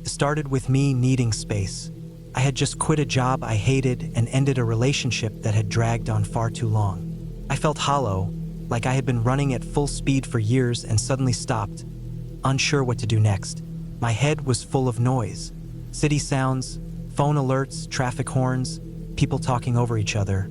It started with me needing space. I had just quit a job I hated and ended a relationship that had dragged on far too long. I felt hollow, like I had been running at full speed for years and suddenly stopped, unsure what to do next. My head was full of noise. City sounds, phone alerts, traffic horns, people talking over each other.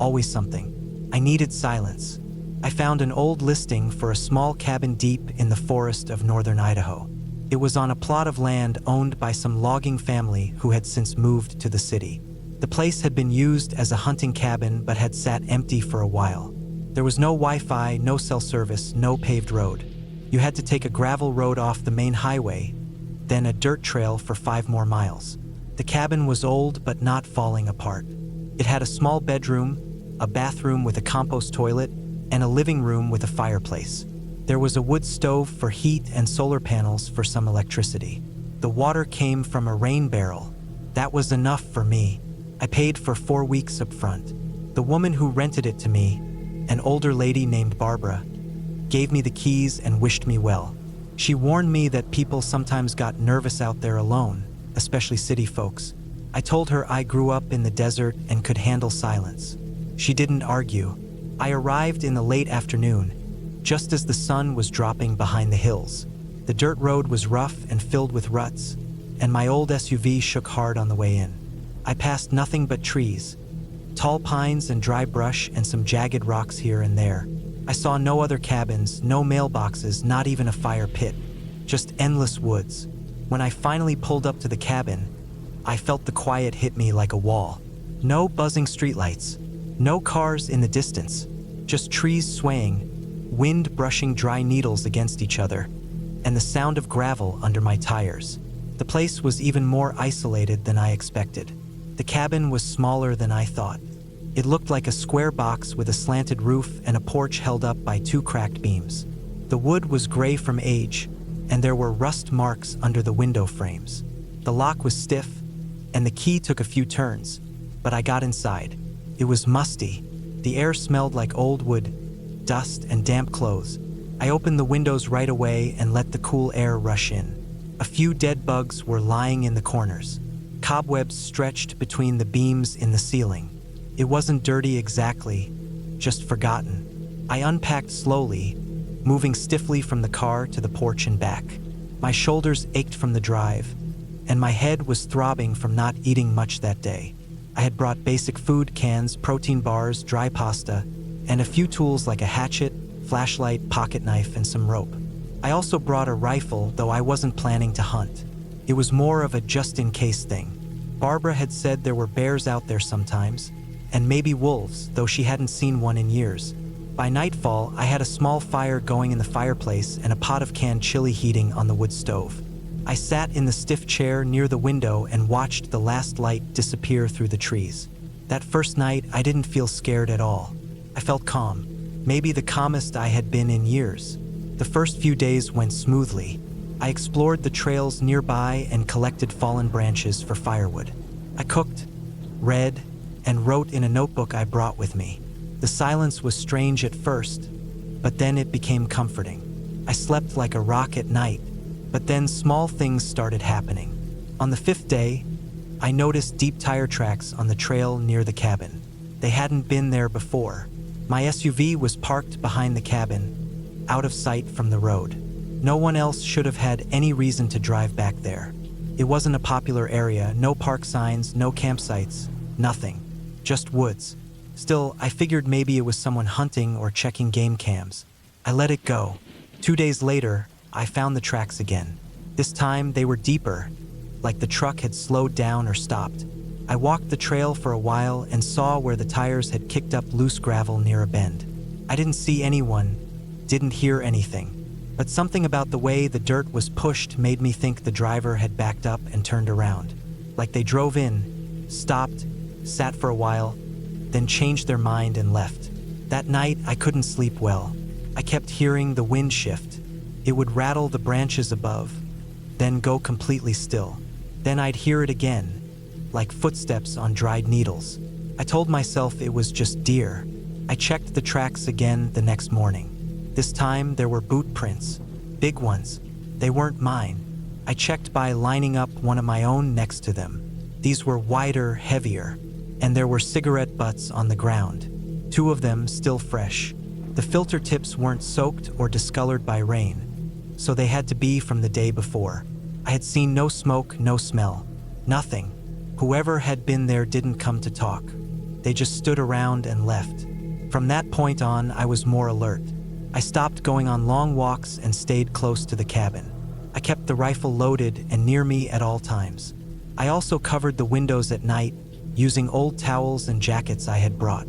Always something. I needed silence. I found an old listing for a small cabin deep in the forest of northern Idaho. It was on a plot of land owned by some logging family who had since moved to the city. The place had been used as a hunting cabin but had sat empty for a while. There was no Wi-Fi, no cell service, no paved road. You had to take a gravel road off the main highway, then a dirt trail for 5 more miles. The cabin was old but not falling apart. It had a small bedroom, a bathroom with a compost toilet, and a living room with a fireplace. There was a wood stove for heat and solar panels for some electricity. The water came from a rain barrel. That was enough for me. I paid for 4 weeks up front. The woman who rented it to me, an older lady named Barbara, gave me the keys and wished me well. She warned me that people sometimes got nervous out there alone, especially city folks. I told her I grew up in the desert and could handle silence. She didn't argue. I arrived in the late afternoon, just as the sun was dropping behind the hills. The dirt road was rough and filled with ruts, and my old SUV shook hard on the way in. I passed nothing but trees, tall pines and dry brush and some jagged rocks here and there. I saw no other cabins, no mailboxes, not even a fire pit, just endless woods. When I finally pulled up to the cabin, I felt the quiet hit me like a wall. No buzzing streetlights, no cars in the distance, just trees swaying, wind brushing dry needles against each other, and the sound of gravel under my tires. The place was even more isolated than I expected. The cabin was smaller than I thought. It looked like a square box with a slanted roof and a porch held up by 2 cracked beams. The wood was gray from age, and there were rust marks under the window frames. The lock was stiff, and the key took a few turns, but I got inside. It was musty. The air smelled like old wood, dust, and damp clothes. I opened the windows right away and let the cool air rush in. A few dead bugs were lying in the corners. Cobwebs stretched between the beams in the ceiling. It wasn't dirty exactly, just forgotten. I unpacked slowly, moving stiffly from the car to the porch and back. My shoulders ached from the drive, and my head was throbbing from not eating much that day. I had brought basic food cans, protein bars, dry pasta, and a few tools like a hatchet, flashlight, pocket knife, and some rope. I also brought a rifle, though I wasn't planning to hunt. It was more of a just-in-case thing. Barbara had said there were bears out there sometimes, and maybe wolves, though she hadn't seen one in years. By nightfall, I had a small fire going in the fireplace and a pot of canned chili heating on the wood stove. I sat in the stiff chair near the window and watched the last light disappear through the trees. That first night, I didn't feel scared at all. I felt calm, maybe the calmest I had been in years. The first few days went smoothly. I explored the trails nearby and collected fallen branches for firewood. I cooked, read, and wrote in a notebook I brought with me. The silence was strange at first, but then it became comforting. I slept like a rock at night, but then small things started happening. On the 5th day, I noticed deep tire tracks on the trail near the cabin. They hadn't been there before. My SUV was parked behind the cabin, out of sight from the road. No one else should have had any reason to drive back there. It wasn't a popular area, no park signs, no campsites, nothing. Just woods. Still, I figured maybe it was someone hunting or checking game cams. I let it go. 2 days later, I found the tracks again. This time, they were deeper, like the truck had slowed down or stopped. I walked the trail for a while and saw where the tires had kicked up loose gravel near a bend. I didn't see anyone, didn't hear anything, but something about the way the dirt was pushed made me think the driver had backed up and turned around. Like they drove in, stopped, sat for a while, then changed their mind and left. That night, I couldn't sleep well. I kept hearing the wind shift. It would rattle the branches above, then go completely still. Then I'd hear it again, like footsteps on dried needles. I told myself it was just deer. I checked the tracks again the next morning. This time, there were boot prints, big ones. They weren't mine. I checked by lining up one of my own next to them. These were wider, heavier, and there were cigarette butts on the ground, 2 of them still fresh. The filter tips weren't soaked or discolored by rain, so they had to be from the day before. I had seen no smoke, no smell, nothing. Whoever had been there didn't come to talk. They just stood around and left. From that point on, I was more alert. I stopped going on long walks and stayed close to the cabin. I kept the rifle loaded and near me at all times. I also covered the windows at night, using old towels and jackets I had brought.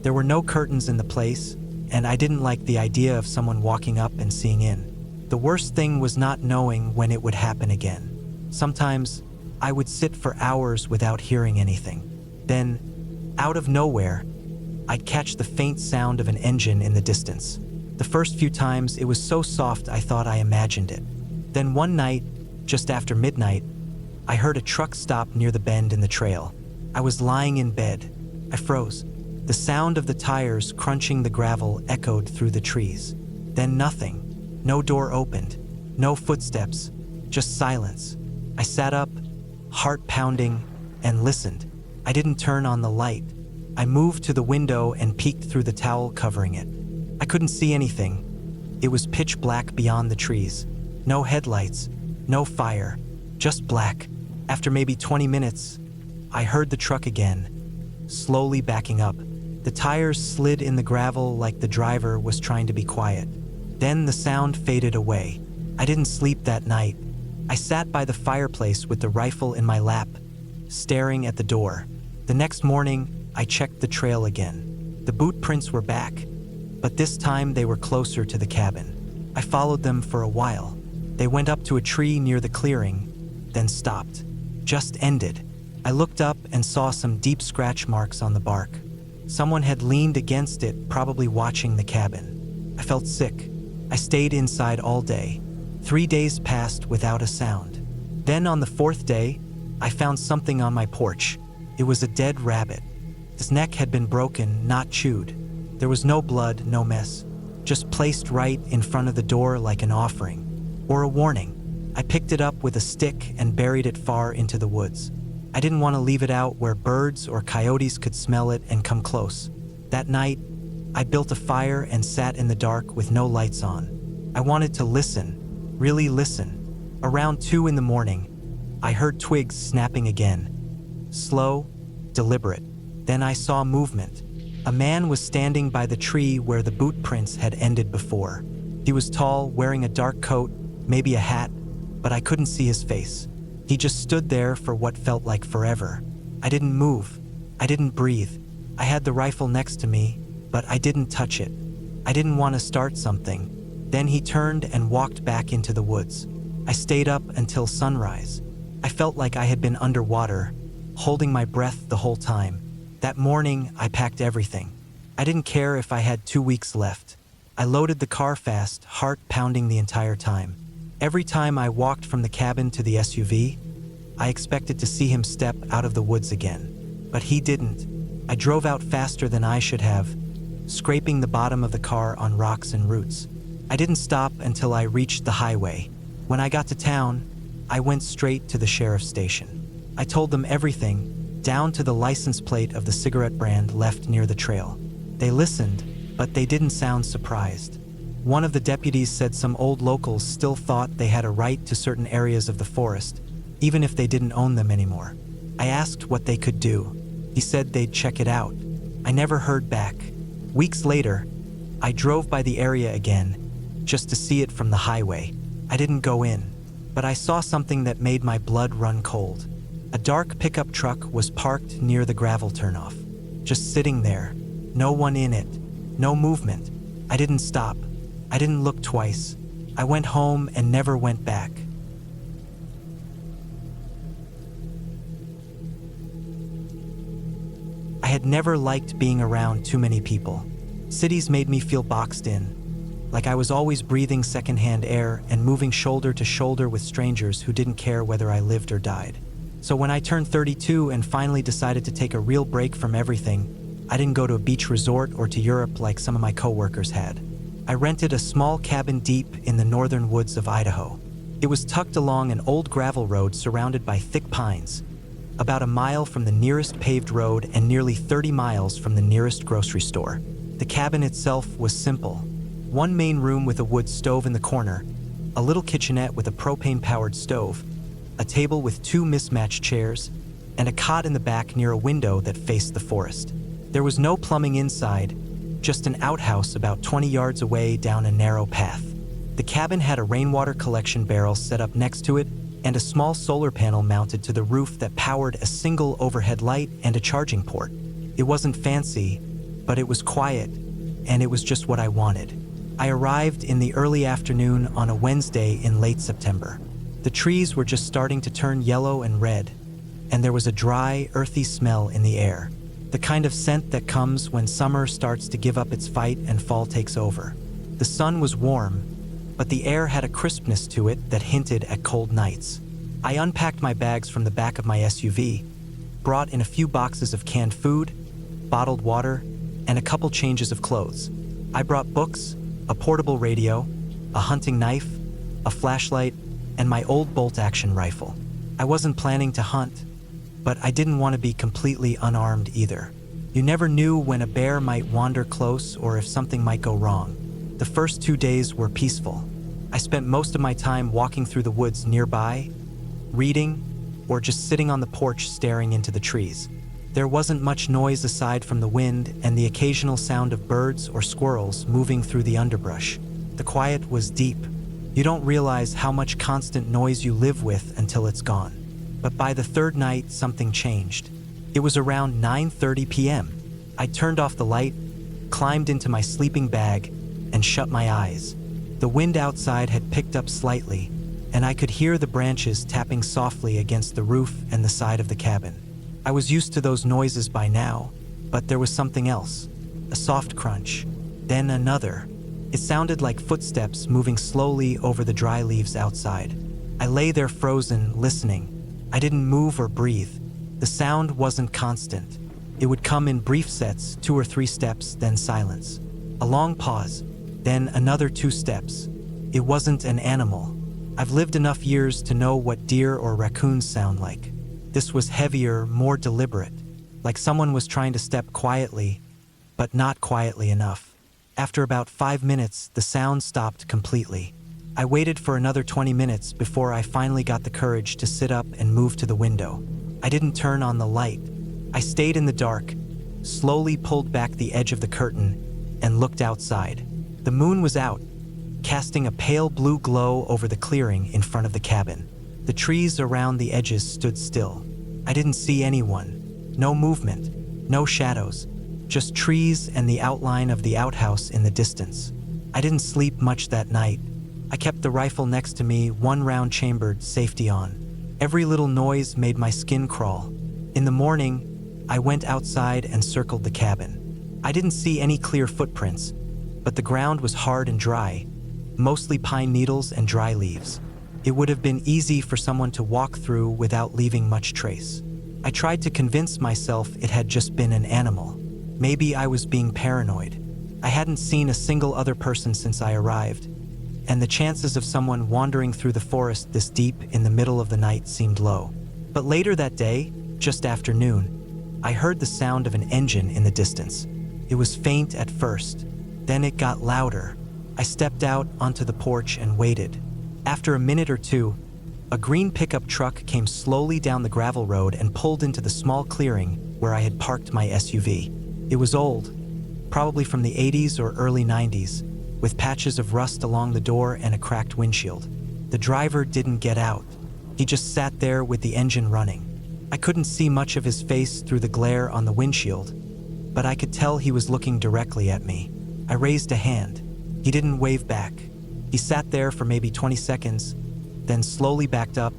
There were no curtains in the place, and I didn't like the idea of someone walking up and seeing in. The worst thing was not knowing when it would happen again. Sometimes, I would sit for hours without hearing anything. Then, out of nowhere, I'd catch the faint sound of an engine in the distance. The first few times, it was so soft I thought I imagined it. Then one night, just after midnight, I heard a truck stop near the bend in the trail. I was lying in bed. I froze. The sound of the tires crunching the gravel echoed through the trees. Then nothing. No door opened. No footsteps. Just silence. I sat up, heart pounding, and listened. I didn't turn on the light. I moved to the window and peeked through the towel covering it. I couldn't see anything. It was pitch black beyond the trees. No headlights, no fire, just black. After maybe 20 minutes, I heard the truck again, slowly backing up. The tires slid in the gravel like the driver was trying to be quiet. Then the sound faded away. I didn't sleep that night. I sat by the fireplace with the rifle in my lap, staring at the door. The next morning, I checked the trail again. The boot prints were back, but this time they were closer to the cabin. I followed them for a while. They went up to a tree near the clearing, then stopped. Just ended. I looked up and saw some deep scratch marks on the bark. Someone had leaned against it, probably watching the cabin. I felt sick. I stayed inside all day. 3 days passed without a sound. Then on the 4th day, I found something on my porch. It was a dead rabbit. His neck had been broken, not chewed. There was no blood, no mess, just placed right in front of the door like an offering, or a warning. I picked it up with a stick and buried it far into the woods. I didn't want to leave it out where birds or coyotes could smell it and come close. That night, I built a fire and sat in the dark with no lights on. I wanted to listen, really listen. Around 2 in the morning, I heard twigs snapping again. Slow, deliberate. Then I saw movement. A man was standing by the tree where the boot prints had ended before. He was tall, wearing a dark coat, maybe a hat, but I couldn't see his face. He just stood there for what felt like forever. I didn't move. I didn't breathe. I had the rifle next to me, but I didn't touch it. I didn't want to start something. Then he turned and walked back into the woods. I stayed up until sunrise. I felt like I had been underwater, holding my breath the whole time. That morning, I packed everything. I didn't care if I had 2 weeks left. I loaded the car fast, heart pounding the entire time. Every time I walked from the cabin to the SUV, I expected to see him step out of the woods again. But he didn't. I drove out faster than I should have, scraping the bottom of the car on rocks and roots. I didn't stop until I reached the highway. When I got to town, I went straight to the sheriff's station. I told them everything, down to the license plate of the cigarette brand left near the trail. They listened, but they didn't sound surprised. One of the deputies said some old locals still thought they had a right to certain areas of the forest, even if they didn't own them anymore. I asked what they could do. He said they'd check it out. I never heard back. Weeks later, I drove by the area again, just to see it from the highway. I didn't go in, but I saw something that made my blood run cold. A dark pickup truck was parked near the gravel turnoff, just sitting there, no one in it, no movement. I didn't stop. I didn't look twice. I went home and never went back. I had never liked being around too many people. Cities made me feel boxed in, like I was always breathing secondhand air and moving shoulder to shoulder with strangers who didn't care whether I lived or died. So when I turned 32 and finally decided to take a real break from everything, I didn't go to a beach resort or to Europe like some of my coworkers had. I rented a small cabin deep in the northern woods of Idaho. It was tucked along an old gravel road surrounded by thick pines, about a mile from the nearest paved road and nearly 30 miles from the nearest grocery store. The cabin itself was simple. One main room with a wood stove in the corner, a little kitchenette with a propane-powered stove, a table with 2 mismatched chairs, and a cot in the back near a window that faced the forest. There was no plumbing inside, just an outhouse about 20 yards away down a narrow path. The cabin had a rainwater collection barrel set up next to it and a small solar panel mounted to the roof that powered a single overhead light and a charging port. It wasn't fancy, but it was quiet, and it was just what I wanted. I arrived in the early afternoon on a Wednesday in late September. The trees were just starting to turn yellow and red, and there was a dry, earthy smell in the air. The kind of scent that comes when summer starts to give up its fight and fall takes over. The sun was warm, but the air had a crispness to it that hinted at cold nights. I unpacked my bags from the back of my SUV, brought in a few boxes of canned food, bottled water, and a couple changes of clothes. I brought books, a portable radio, a hunting knife, a flashlight, and my old bolt-action rifle. I wasn't planning to hunt, but I didn't want to be completely unarmed either. You never knew when a bear might wander close or if something might go wrong. The first 2 days were peaceful. I spent most of my time walking through the woods nearby, reading, or just sitting on the porch staring into the trees. There wasn't much noise aside from the wind and the occasional sound of birds or squirrels moving through the underbrush. The quiet was deep. You don't realize how much constant noise you live with until it's gone. But by the third night, something changed. It was around 9:30 p.m. I turned off the light, climbed into my sleeping bag, and shut my eyes. The wind outside had picked up slightly, and I could hear the branches tapping softly against the roof and the side of the cabin. I was used to those noises by now, but there was something else. A soft crunch, then another. It sounded like footsteps moving slowly over the dry leaves outside. I lay there frozen, listening. I didn't move or breathe. The sound wasn't constant. It would come in brief sets, 2 or 3 steps, then silence. A long pause, then another 2 steps. It wasn't an animal. I've lived enough years to know what deer or raccoons sound like. This was heavier, more deliberate, like someone was trying to step quietly, but not quietly enough. After about 5 minutes, the sound stopped completely. I waited for another 20 minutes before I finally got the courage to sit up and move to the window. I didn't turn on the light. I stayed in the dark, slowly pulled back the edge of the curtain, and looked outside. The moon was out, casting a pale blue glow over the clearing in front of the cabin. The trees around the edges stood still. I didn't see anyone. No movement, no shadows, just trees and the outline of the outhouse in the distance. I didn't sleep much that night. I kept the rifle next to me, 1 round chambered, safety on. Every little noise made my skin crawl. In the morning, I went outside and circled the cabin. I didn't see any clear footprints, but the ground was hard and dry, mostly pine needles and dry leaves. It would have been easy for someone to walk through without leaving much trace. I tried to convince myself it had just been an animal. Maybe I was being paranoid. I hadn't seen a single other person since I arrived, and the chances of someone wandering through the forest this deep in the middle of the night seemed low. But later that day, just after noon, I heard the sound of an engine in the distance. It was faint at first, then it got louder. I stepped out onto the porch and waited. After a minute or 2, a green pickup truck came slowly down the gravel road and pulled into the small clearing where I had parked my SUV. It was old, probably from the 80s or early 90s, with patches of rust along the door and a cracked windshield. The driver didn't get out. He just sat there with the engine running. I couldn't see much of his face through the glare on the windshield, but I could tell he was looking directly at me. I raised a hand. He didn't wave back. He sat there for maybe 20 seconds, then slowly backed up,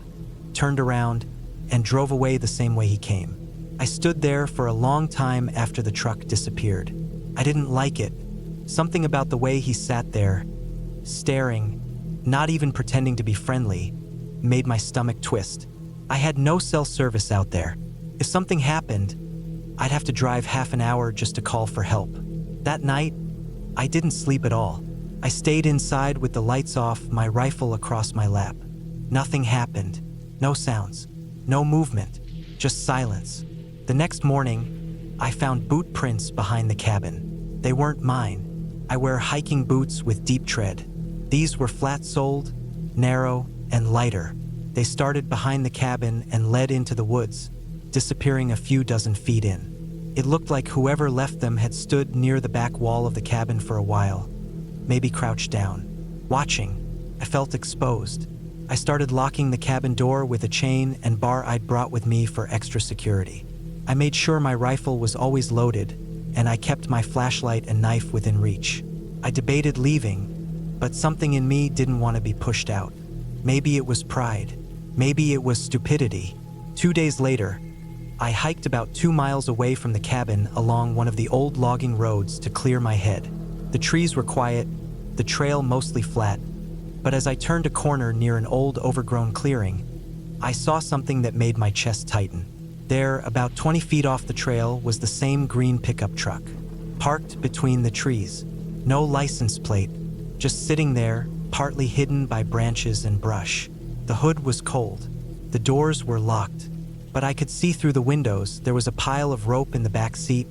turned around, and drove away the same way he came. I stood there for a long time after the truck disappeared. I didn't like it. Something about the way he sat there, staring, not even pretending to be friendly, made my stomach twist. I had no cell service out there. If something happened, I'd have to drive half an hour just to call for help. That night, I didn't sleep at all. I stayed inside with the lights off, my rifle across my lap. Nothing happened. No sounds. No movement. Just silence. The next morning, I found boot prints behind the cabin. They weren't mine. I wear hiking boots with deep tread. These were flat-soled, narrow, and lighter. They started behind the cabin and led into the woods, disappearing a few dozen feet in. It looked like whoever left them had stood near the back wall of the cabin for a while, maybe crouched down. Watching, I felt exposed. I started locking the cabin door with a chain and bar I'd brought with me for extra security. I made sure my rifle was always loaded, and I kept my flashlight and knife within reach. I debated leaving, but something in me didn't want to be pushed out. Maybe it was pride. Maybe it was stupidity. 2 days later, I hiked about 2 miles away from the cabin along one of the old logging roads to clear my head. The trees were quiet, the trail mostly flat, but as I turned a corner near an old overgrown clearing, I saw something that made my chest tighten. There, about 20 feet off the trail, was the same green pickup truck, parked between the trees. No license plate, just sitting there, partly hidden by branches and brush. The hood was cold. The doors were locked, but I could see through the windows. There was a pile of rope in the back seat,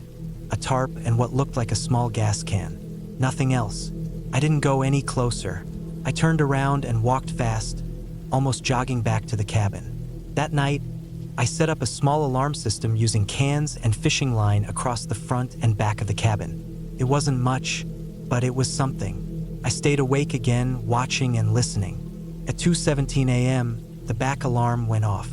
a tarp, and what looked like a small gas can. Nothing else. I didn't go any closer. I turned around and walked fast, almost jogging back to the cabin. That night, I set up a small alarm system using cans and fishing line across the front and back of the cabin. It wasn't much, but it was something. I stayed awake again, watching and listening. At 2:17 a.m., the back alarm went off.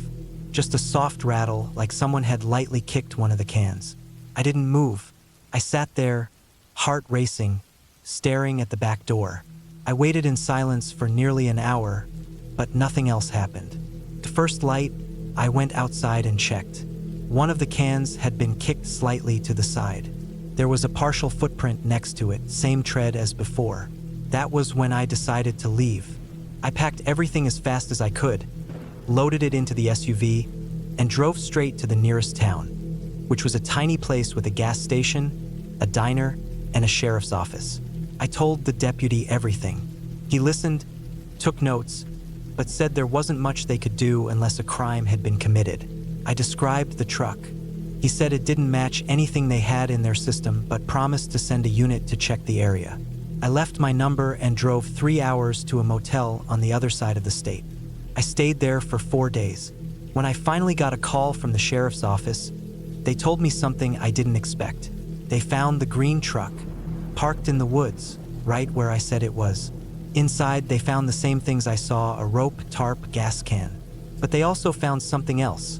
Just a soft rattle, like someone had lightly kicked one of the cans. I didn't move. I sat there, heart racing, staring at the back door. I waited in silence for nearly an hour, but nothing else happened. The first light, I went outside and checked. One of the cans had been kicked slightly to the side. There was a partial footprint next to it, same tread as before. That was when I decided to leave. I packed everything as fast as I could, loaded it into the SUV, and drove straight to the nearest town, which was a tiny place with a gas station, a diner, and a sheriff's office. I told the deputy everything. He listened, took notes, but said there wasn't much they could do unless a crime had been committed. I described the truck. He said it didn't match anything they had in their system, but promised to send a unit to check the area. I left my number and drove 3 hours to a motel on the other side of the state. I stayed there for 4 days. When I finally got a call from the sheriff's office, they told me something I didn't expect. They found the green truck, parked in the woods, right where I said it was. Inside, they found the same things I saw: a rope, tarp, gas can. But they also found something else: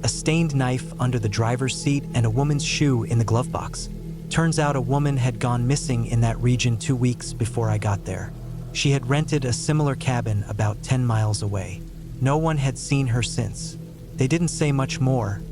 a stained knife under the driver's seat and a woman's shoe in the glove box. Turns out a woman had gone missing in that region 2 weeks before I got there. She had rented a similar cabin about 10 miles away. No one had seen her since. They didn't say much more,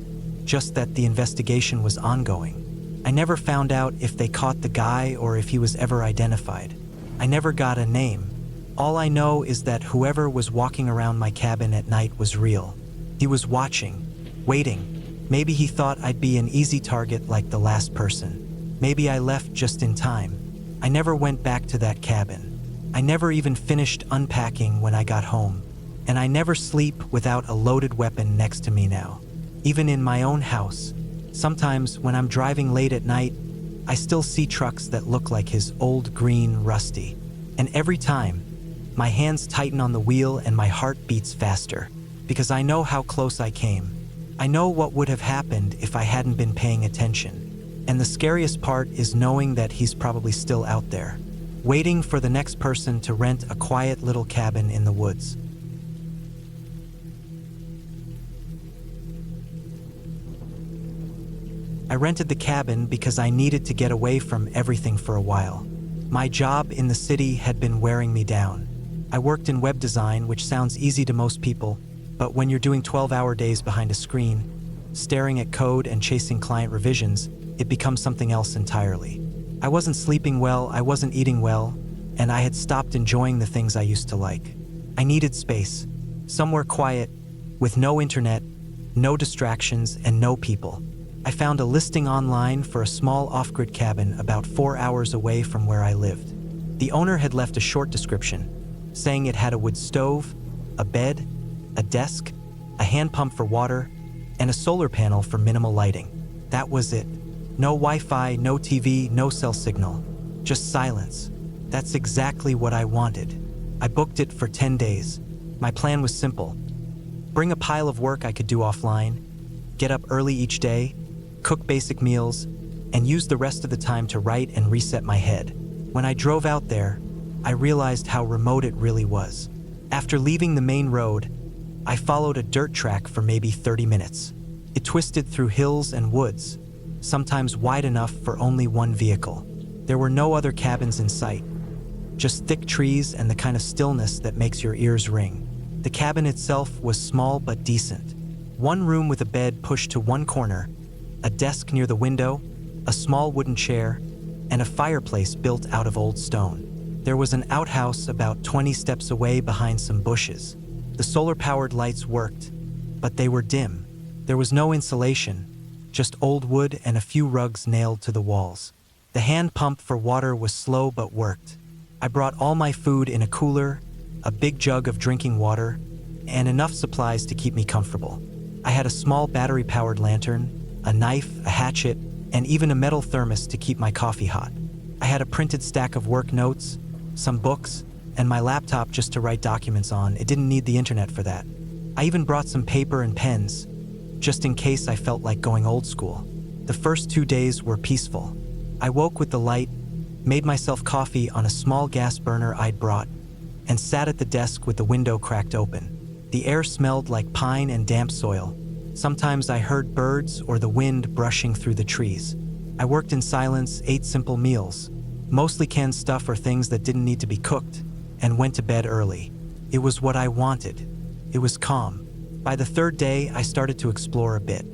just that the investigation was ongoing. I never found out if they caught the guy or if he was ever identified. I never got a name. All I know is that whoever was walking around my cabin at night was real. He was watching, waiting. Maybe he thought I'd be an easy target like the last person. Maybe I left just in time. I never went back to that cabin. I never even finished unpacking when I got home. And I never sleep without a loaded weapon next to me now. Even in my own house, sometimes when I'm driving late at night, I still see trucks that look like his old green Rusty. And every time, my hands tighten on the wheel and my heart beats faster, because I know how close I came. I know what would have happened if I hadn't been paying attention. And the scariest part is knowing that he's probably still out there, waiting for the next person to rent a quiet little cabin in the woods. I rented the cabin because I needed to get away from everything for a while. My job in the city had been wearing me down. I worked in web design, which sounds easy to most people, but when you're doing 12-hour days behind a screen, staring at code and chasing client revisions, it becomes something else entirely. I wasn't sleeping well, I wasn't eating well, and I had stopped enjoying the things I used to like. I needed space, somewhere quiet, with no internet, no distractions, and no people. I found a listing online for a small off-grid cabin about 4 hours away from where I lived. The owner had left a short description, saying it had a wood stove, a bed, a desk, a hand pump for water, and a solar panel for minimal lighting. That was it. No Wi-Fi, no TV, no cell signal. Just silence. That's exactly what I wanted. I booked it for 10 days. My plan was simple. Bring a pile of work I could do offline, get up early each day, cook basic meals, and use the rest of the time to write and reset my head. When I drove out there, I realized how remote it really was. After leaving the main road, I followed a dirt track for maybe 30 minutes. It twisted through hills and woods, sometimes wide enough for only one vehicle. There were no other cabins in sight, just thick trees and the kind of stillness that makes your ears ring. The cabin itself was small but decent. One room with a bed pushed to one corner, a desk near the window, a small wooden chair, and a fireplace built out of old stone. There was an outhouse about 20 steps away behind some bushes. The solar-powered lights worked, but they were dim. There was no insulation, just old wood and a few rugs nailed to the walls. The hand pump for water was slow but worked. I brought all my food in a cooler, a big jug of drinking water, and enough supplies to keep me comfortable. I had a small battery-powered lantern, a knife, a hatchet, and even a metal thermos to keep my coffee hot. I had a printed stack of work notes, some books, and my laptop just to write documents on. It didn't need the internet for that. I even brought some paper and pens, just in case I felt like going old school. The first 2 days were peaceful. I woke with the light, made myself coffee on a small gas burner I'd brought, and sat at the desk with the window cracked open. The air smelled like pine and damp soil. Sometimes I heard birds or the wind brushing through the trees. I worked in silence, ate simple meals, mostly canned stuff or things that didn't need to be cooked, and went to bed early. It was what I wanted. It was calm. By the third day, I started to explore a bit.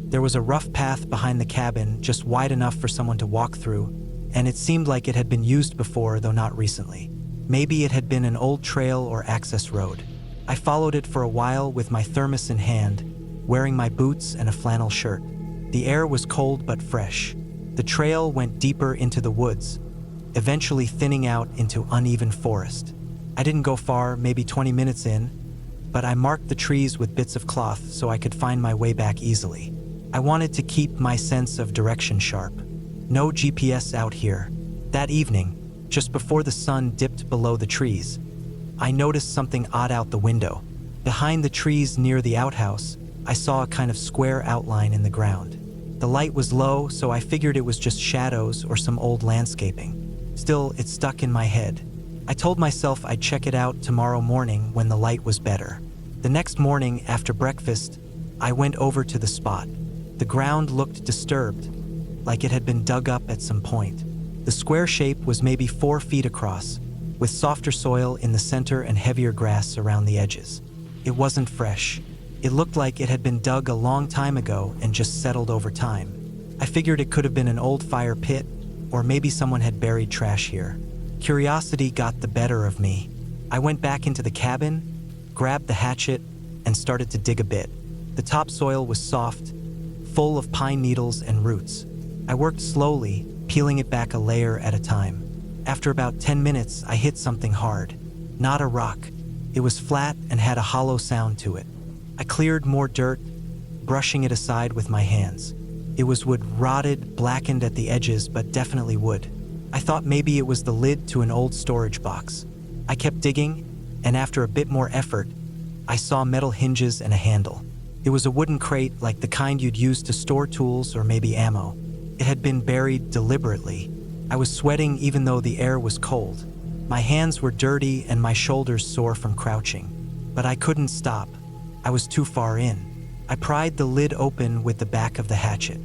There was a rough path behind the cabin, just wide enough for someone to walk through, and it seemed like it had been used before, though not recently. Maybe it had been an old trail or access road. I followed it for a while with my thermos in hand, wearing my boots and a flannel shirt. The air was cold but fresh. The trail went deeper into the woods, eventually thinning out into uneven forest. I didn't go far, maybe 20 minutes in, but I marked the trees with bits of cloth so I could find my way back easily. I wanted to keep my sense of direction sharp. No GPS out here. That evening, just before the sun dipped below the trees, I noticed something odd out the window. Behind the trees near the outhouse, I saw a kind of square outline in the ground. The light was low, so I figured it was just shadows or some old landscaping. Still, it stuck in my head. I told myself I'd check it out tomorrow morning when the light was better. The next morning, after breakfast, I went over to the spot. The ground looked disturbed, like it had been dug up at some point. The square shape was maybe 4 feet across, with softer soil in the center and heavier grass around the edges. It wasn't fresh. It looked like it had been dug a long time ago and just settled over time. I figured it could have been an old fire pit, or maybe someone had buried trash here. Curiosity got the better of me. I went back into the cabin, grabbed the hatchet, and started to dig a bit. The topsoil was soft, full of pine needles and roots. I worked slowly, peeling it back a layer at a time. After about 10 minutes, I hit something hard. Not a rock. It was flat and had a hollow sound to it. I cleared more dirt, brushing it aside with my hands. It was wood, rotted, blackened at the edges, but definitely wood. I thought maybe it was the lid to an old storage box. I kept digging, and after a bit more effort, I saw metal hinges and a handle. It was a wooden crate like the kind you'd use to store tools or maybe ammo. It had been buried deliberately. I was sweating even though the air was cold. My hands were dirty and my shoulders sore from crouching. But I couldn't stop. I was too far in. I pried the lid open with the back of the hatchet.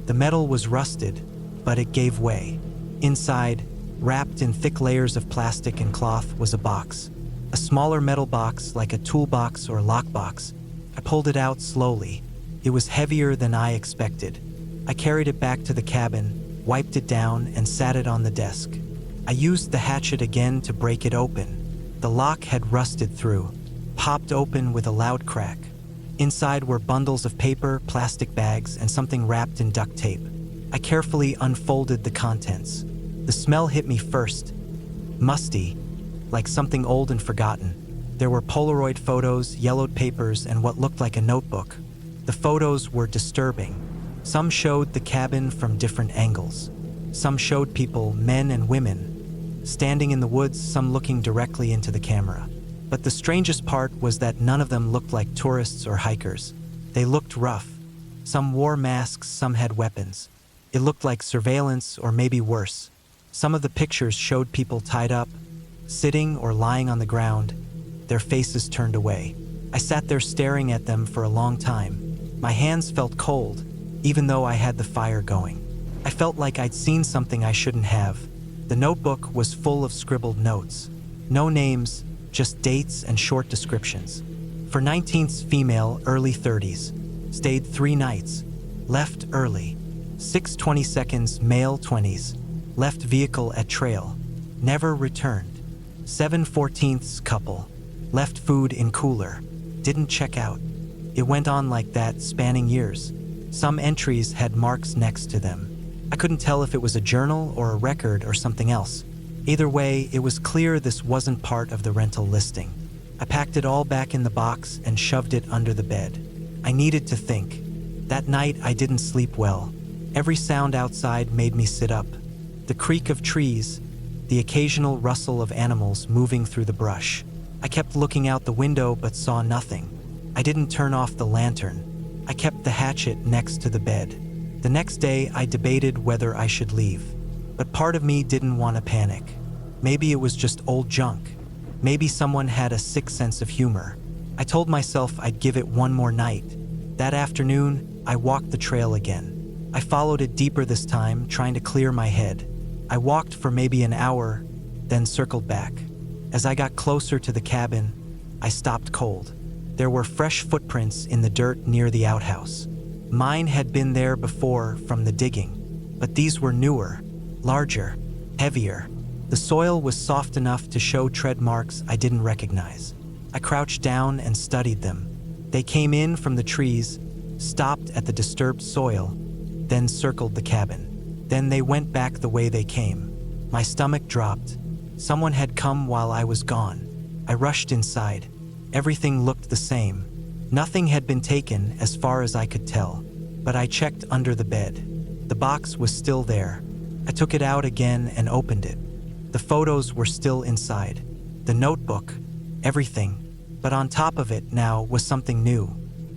The metal was rusted, but it gave way. Inside, wrapped in thick layers of plastic and cloth, was a box. A smaller metal box like a toolbox or lockbox. I pulled it out slowly. It was heavier than I expected. I carried it back to the cabin, wiped it down, and sat it on the desk. I used the hatchet again to break it open. The lock had rusted through, popped open with a loud crack. Inside were bundles of paper, plastic bags, and something wrapped in duct tape. I carefully unfolded the contents. The smell hit me first. Musty, like something old and forgotten. There were Polaroid photos, yellowed papers, and what looked like a notebook. The photos were disturbing. Some showed the cabin from different angles. Some showed people, men and women, standing in the woods, some looking directly into the camera. But the strangest part was that none of them looked like tourists or hikers. They looked rough. Some wore masks, some had weapons. It looked like surveillance, or maybe worse. Some of the pictures showed people tied up, sitting or lying on the ground, their faces turned away. I sat there staring at them for a long time. My hands felt cold, even though I had the fire going. I felt like I'd seen something I shouldn't have. The notebook was full of scribbled notes. No names, just dates and short descriptions. For 19th female, early 30s. Stayed 3 nights. Left early. 6:20 seconds, male 20s. Left vehicle at trail. Never returned. 7/14 couple. Left food in cooler. Didn't check out. It went on like that, spanning years. Some entries had marks next to them. I couldn't tell if it was a journal or a record or something else. Either way, it was clear this wasn't part of the rental listing. I packed it all back in the box and shoved it under the bed. I needed to think. That night, I didn't sleep well. Every sound outside made me sit up. The creak of trees, the occasional rustle of animals moving through the brush. I kept looking out the window but saw nothing. I didn't turn off the lantern. I kept the hatchet next to the bed. The next day, I debated whether I should leave. But part of me didn't want to panic. Maybe it was just old junk. Maybe someone had a sick sense of humor. I told myself I'd give it one more night. That afternoon, I walked the trail again. I followed it deeper this time, trying to clear my head. I walked for maybe an hour, then circled back. As I got closer to the cabin, I stopped cold. There were fresh footprints in the dirt near the outhouse. Mine had been there before from the digging, but these were newer, larger, heavier. The soil was soft enough to show tread marks I didn't recognize. I crouched down and studied them. They came in from the trees, stopped at the disturbed soil, then circled the cabin. Then they went back the way they came. My stomach dropped. Someone had come while I was gone. I rushed inside. Everything looked the same. Nothing had been taken as far as I could tell, but I checked under the bed. The box was still there. I took it out again and opened it. The photos were still inside. The notebook, everything. But on top of it now was something new.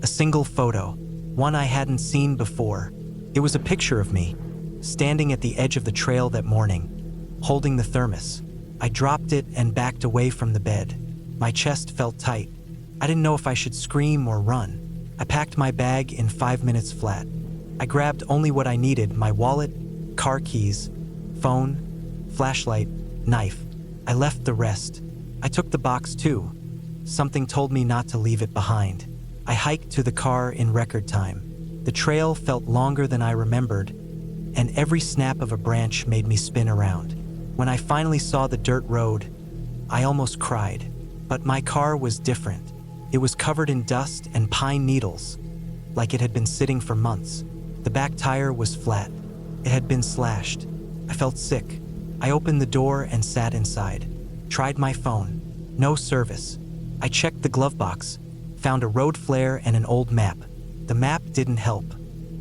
A single photo, one I hadn't seen before. It was a picture of me, standing at the edge of the trail that morning, holding the thermos. I dropped it and backed away from the bed. My chest felt tight. I didn't know if I should scream or run. I packed my bag in 5 minutes flat. I grabbed only what I needed: my wallet, car keys, phone, flashlight, knife. I left the rest. I took the box too. Something told me not to leave it behind. I hiked to the car in record time. The trail felt longer than I remembered, and every snap of a branch made me spin around. When I finally saw the dirt road, I almost cried. But my car was different. It was covered in dust and pine needles, like it had been sitting for months. The back tire was flat. It had been slashed. I felt sick. I opened the door and sat inside. Tried my phone. No service. I checked the glove box, found a road flare and an old map. The map didn't help.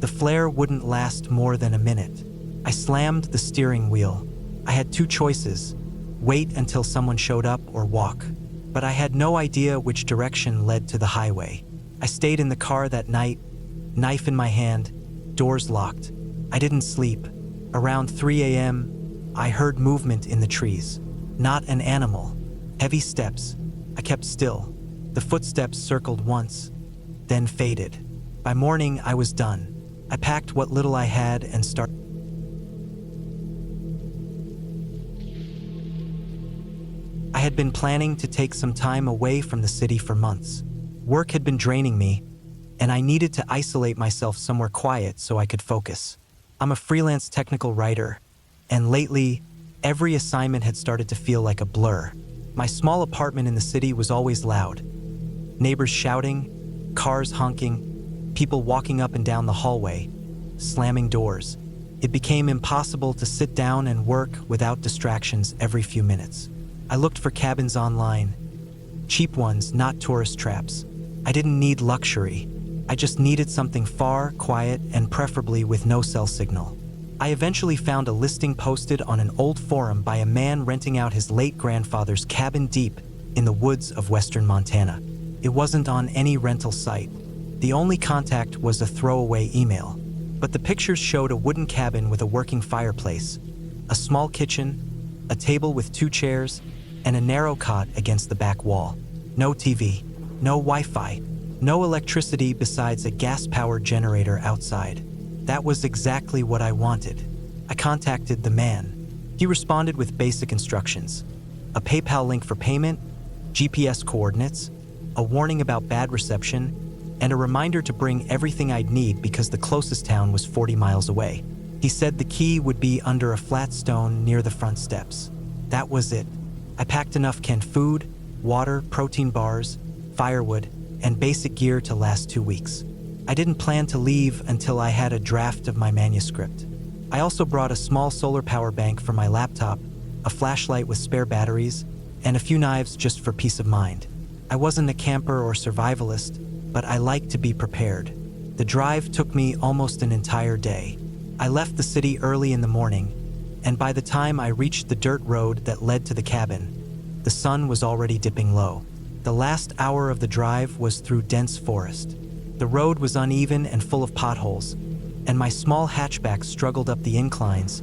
The flare wouldn't last more than a minute. I slammed the steering wheel. I had 2 choices: wait until someone showed up or walk. But I had no idea which direction led to the highway. I stayed in the car that night, knife in my hand, doors locked. I didn't sleep. Around 3 a.m., I heard movement in the trees. Not an animal. Heavy steps. I kept still. The footsteps circled once, then faded. By morning, I was done. I packed what little I had and started. I had been planning to take some time away from the city for months. Work had been draining me, and I needed to isolate myself somewhere quiet so I could focus. I'm a freelance technical writer, and lately, every assignment had started to feel like a blur. My small apartment in the city was always loud. Neighbors shouting, cars honking, people walking up and down the hallway, slamming doors. It became impossible to sit down and work without distractions every few minutes. I looked for cabins online, Cheap ones, not tourist traps. I didn't need luxury. I just needed something far, quiet, and preferably with no cell signal. I eventually found a listing posted on an old forum by a man renting out his late grandfather's cabin deep in the woods of western Montana. It wasn't on any rental site. The only contact was a throwaway email. But the pictures showed a wooden cabin with a working fireplace, a small kitchen, a table with 2 chairs, and a narrow cot against the back wall. No TV, no Wi-Fi, no electricity besides a gas-powered generator outside. That was exactly what I wanted. I contacted the man. He responded with basic instructions: a PayPal link for payment, GPS coordinates, a warning about bad reception, and a reminder to bring everything I'd need because the closest town was 40 miles away. He said the key would be under a flat stone near the front steps. That was it. I packed enough canned food, water, protein bars, firewood, and basic gear to last 2 weeks. I didn't plan to leave until I had a draft of my manuscript. I also brought a small solar power bank for my laptop, a flashlight with spare batteries, and a few knives just for peace of mind. I wasn't a camper or survivalist, but I like to be prepared. The drive took me almost an entire day. I left the city early in the morning, and by the time I reached the dirt road that led to the cabin, the sun was already dipping low. The last hour of the drive was through dense forest. The road was uneven and full of potholes, and my small hatchback struggled up the inclines,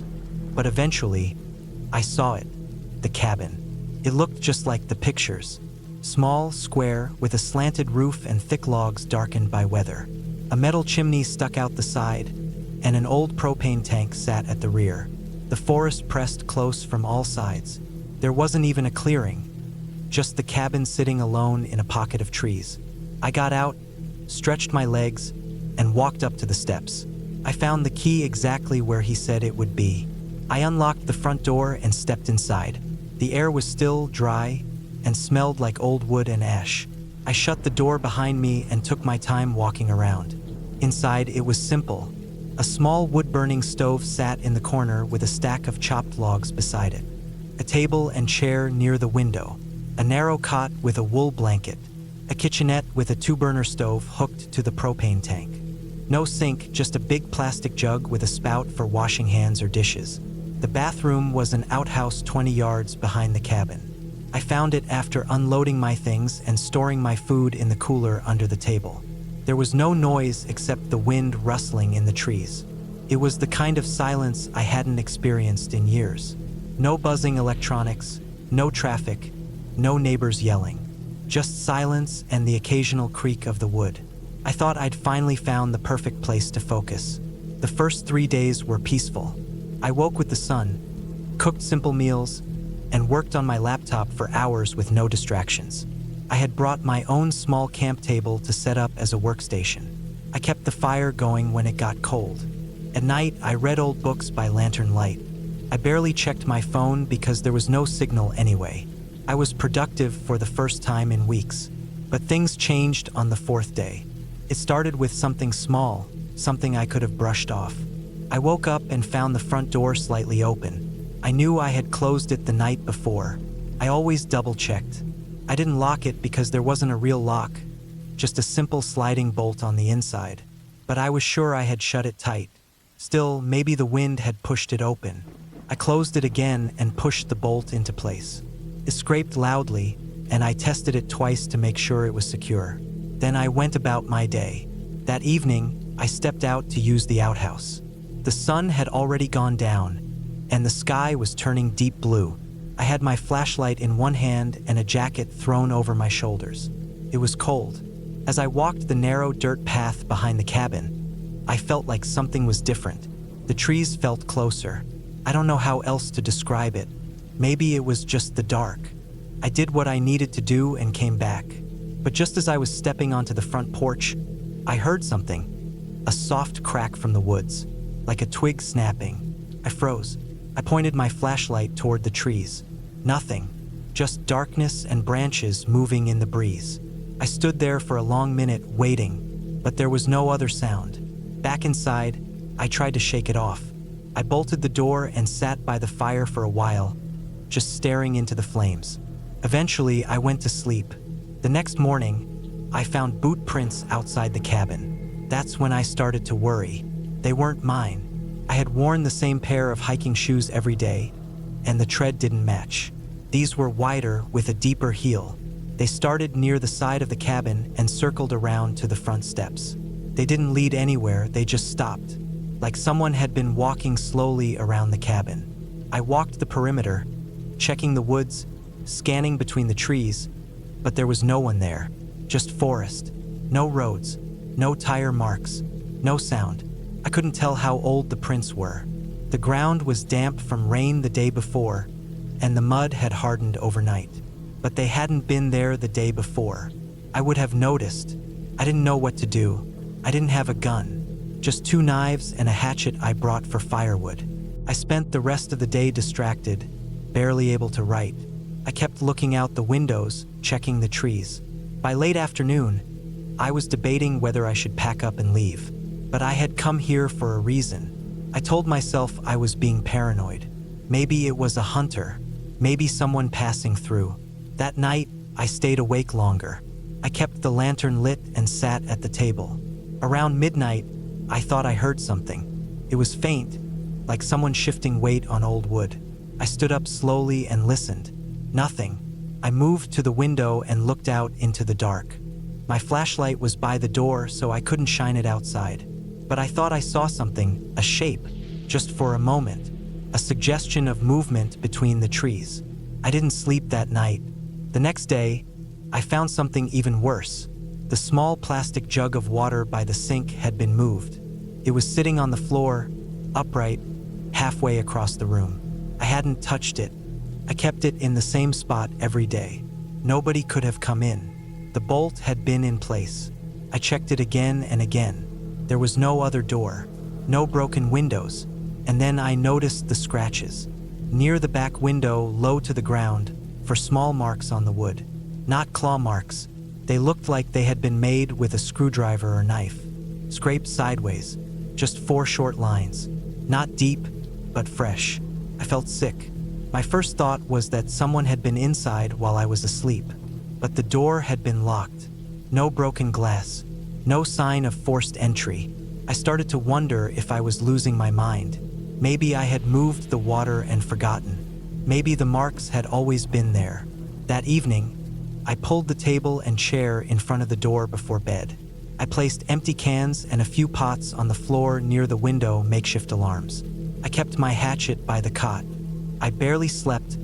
but eventually, I saw it, the cabin. It looked just like the pictures. Small, square, with a slanted roof and thick logs darkened by weather. A metal chimney stuck out the side, and an old propane tank sat at the rear. The forest pressed close from all sides. There wasn't even a clearing, just the cabin sitting alone in a pocket of trees. I got out, stretched my legs, and walked up to the steps. I found the key exactly where he said it would be. I unlocked the front door and stepped inside. The air was still, dry, and smelled like old wood and ash. I shut the door behind me and took my time walking around. Inside, it was simple. A small wood-burning stove sat in the corner with a stack of chopped logs beside it. A table and chair near the window. A narrow cot with a wool blanket. A kitchenette with a 2-burner stove hooked to the propane tank. No sink, just a big plastic jug with a spout for washing hands or dishes. The bathroom was an outhouse 20 yards behind the cabin. I found it after unloading my things and storing my food in the cooler under the table. There was no noise except the wind rustling in the trees. It was the kind of silence I hadn't experienced in years. No buzzing electronics, no traffic, no neighbors yelling. Just silence and the occasional creak of the wood. I thought I'd finally found the perfect place to focus. The first 3 days were peaceful. I woke with the sun, cooked simple meals, and worked on my laptop for hours with no distractions. I had brought my own small camp table to set up as a workstation. I kept the fire going when it got cold. At night, I read old books by lantern light. I barely checked my phone because there was no signal anyway. I was productive for the first time in weeks. But things changed on the 4th day. It started with something small, something I could have brushed off. I woke up and found the front door slightly open. I knew I had closed it the night before. I always double-checked. I didn't lock it because there wasn't a real lock, just a simple sliding bolt on the inside. But I was sure I had shut it tight. Still, maybe the wind had pushed it open. I closed it again and pushed the bolt into place. It scraped loudly, and I tested it twice to make sure it was secure. Then I went about my day. That evening, I stepped out to use the outhouse. The sun had already gone down, and the sky was turning deep blue. I had my flashlight in one hand and a jacket thrown over my shoulders. It was cold. As I walked the narrow dirt path behind the cabin, I felt like something was different. The trees felt closer. I don't know how else to describe it. Maybe it was just the dark. I did what I needed to do and came back. But just as I was stepping onto the front porch, I heard something. A soft crack from the woods, like a twig snapping. I froze. I pointed my flashlight toward the trees. Nothing, just darkness and branches moving in the breeze. I stood there for a long minute waiting, but there was no other sound. Back inside, I tried to shake it off. I bolted the door and sat by the fire for a while, just staring into the flames. Eventually, I went to sleep, The next morning, I found boot prints outside the cabin. That's when I started to worry. They weren't mine. I had worn the same pair of hiking shoes every day, and the tread didn't match. These were wider with a deeper heel. They started near the side of the cabin and circled around to the front steps. They didn't lead anywhere, they just stopped, like someone had been walking slowly around the cabin. I walked the perimeter, checking the woods, scanning between the trees, but there was no one there. Just forest. No roads. No tire marks. No sound. I couldn't tell how old the prints were. The ground was damp from rain the day before, and the mud had hardened overnight. But they hadn't been there the day before. I would have noticed. I didn't know what to do. I didn't have a gun. Just 2 knives and a hatchet I brought for firewood. I spent the rest of the day distracted, barely able to write. I kept looking out the windows, checking the trees. By late afternoon, I was debating whether I should pack up and leave. But I had come here for a reason. I told myself I was being paranoid. Maybe it was a hunter. Maybe someone passing through. That night, I stayed awake longer. I kept the lantern lit and sat at the table. Around midnight, I thought I heard something. It was faint, like someone shifting weight on old wood. I stood up slowly and listened. Nothing. I moved to the window and looked out into the dark. My flashlight was by the door, so I couldn't shine it outside. But I thought I saw something, a shape, just for a moment, a suggestion of movement between the trees. I didn't sleep that night. The next day, I found something even worse. The small plastic jug of water by the sink had been moved. It was sitting on the floor, upright, halfway across the room. I hadn't touched it. I kept it in the same spot every day. Nobody could have come in. The bolt had been in place. I checked it again and again. There was no other door, no broken windows, and then I noticed the scratches. Near the back window, low to the ground, for small marks on the wood. Not claw marks. They looked like they had been made with a screwdriver or knife. Scraped sideways, just 4 short lines. Not deep, but fresh. I felt sick. My first thought was that someone had been inside while I was asleep. But the door had been locked. No broken glass. No sign of forced entry. I started to wonder if I was losing my mind. Maybe I had moved the water and forgotten. Maybe the marks had always been there. That evening, I pulled the table and chair in front of the door before bed. I placed empty cans and a few pots on the floor near the window, makeshift alarms. I kept my hatchet by the cot. I barely slept,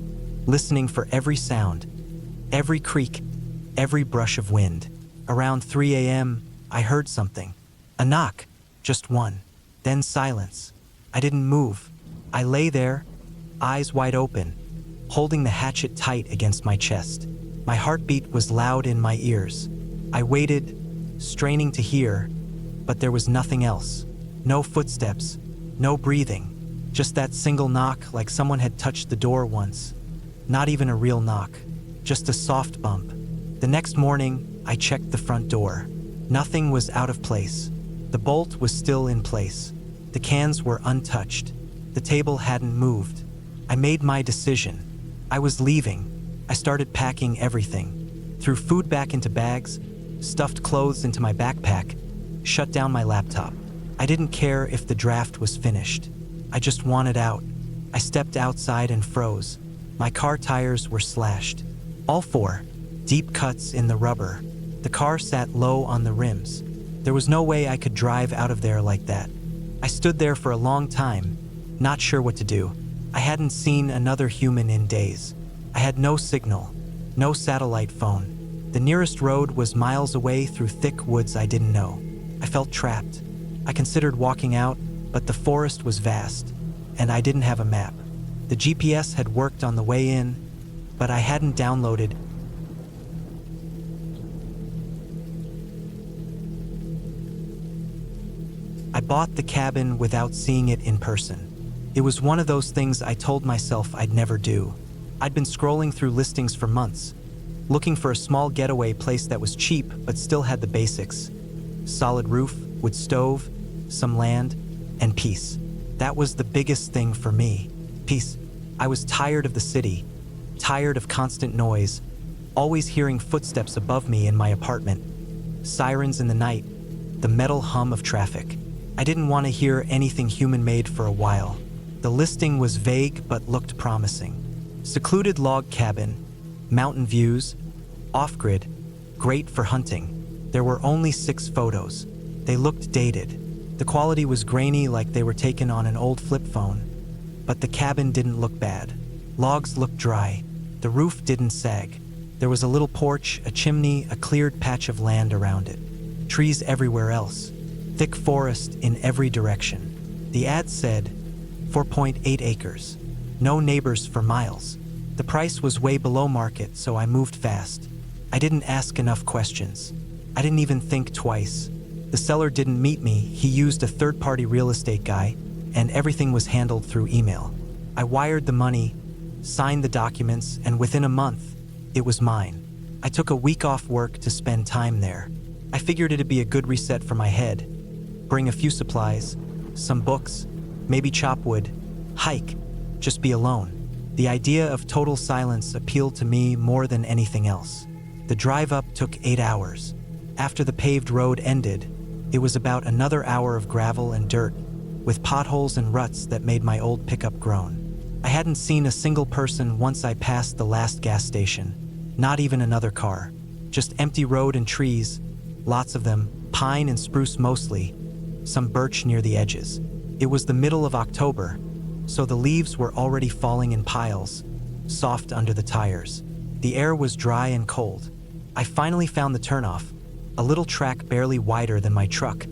listening for every sound, every creak, every brush of wind. Around 3 a.m., I heard something. A knock, just one. Then silence. I didn't move. I lay there, eyes wide open, holding the hatchet tight against my chest. My heartbeat was loud in my ears. I waited, straining to hear, but there was nothing else. No footsteps, no breathing. Just that single knock, like someone had touched the door once. Not even a real knock, just a soft bump. The next morning, I checked the front door. Nothing was out of place. The bolt was still in place. The cans were untouched. The table hadn't moved. I made my decision. I was leaving. I started packing everything. Threw food back into bags, stuffed clothes into my backpack, shut down my laptop. I didn't care if the draft was finished. I just wanted out. I stepped outside and froze. My car tires were slashed. All 4, deep cuts in the rubber. The car sat low on the rims. There was no way I could drive out of there like that. I stood there for a long time, not sure what to do. I hadn't seen another human in days. I had no signal, no satellite phone. The nearest road was miles away through thick woods I didn't know. I felt trapped. I considered walking out, but the forest was vast, and I didn't have a map. The GPS had worked on the way in, but I hadn't downloaded. I bought the cabin without seeing it in person. It was one of those things I told myself I'd never do. I'd been scrolling through listings for months, looking for a small getaway place that was cheap but still had the basics. Solid roof, wood stove, some land, and peace. That was the biggest thing for me. Peace. I was tired of the city, tired of constant noise, always hearing footsteps above me in my apartment, sirens in the night, the metal hum of traffic. I didn't want to hear anything human-made for a while. The listing was vague but looked promising. Secluded log cabin, mountain views, off-grid, great for hunting. There were only 6 photos. They looked dated. The quality was grainy, like they were taken on an old flip phone. But the cabin didn't look bad. Logs looked dry. The roof didn't sag. There was a little porch, a chimney, a cleared patch of land around it. Trees everywhere else. Thick forest in every direction. The ad said 4.8 acres. No neighbors for miles. The price was way below market, so I moved fast. I didn't ask enough questions. I didn't even think twice. The seller didn't meet me. He used a third-party real estate guy, and everything was handled through email. I wired the money, signed the documents, and within a month, it was mine. I took a week off work to spend time there. I figured it'd be a good reset for my head. Bring a few supplies, some books, maybe chop wood, hike, just be alone. The idea of total silence appealed to me more than anything else. The drive up took 8 hours. After the paved road ended, it was about another hour of gravel and dirt, with potholes and ruts that made my old pickup groan. I hadn't seen a single person once I passed the last gas station. Not even another car. Just empty road and trees, lots of them, pine and spruce mostly, some birch near the edges. It was the middle of October, so the leaves were already falling in piles, soft under the tires. The air was dry and cold. I finally found the turnoff, a little track barely wider than my truck,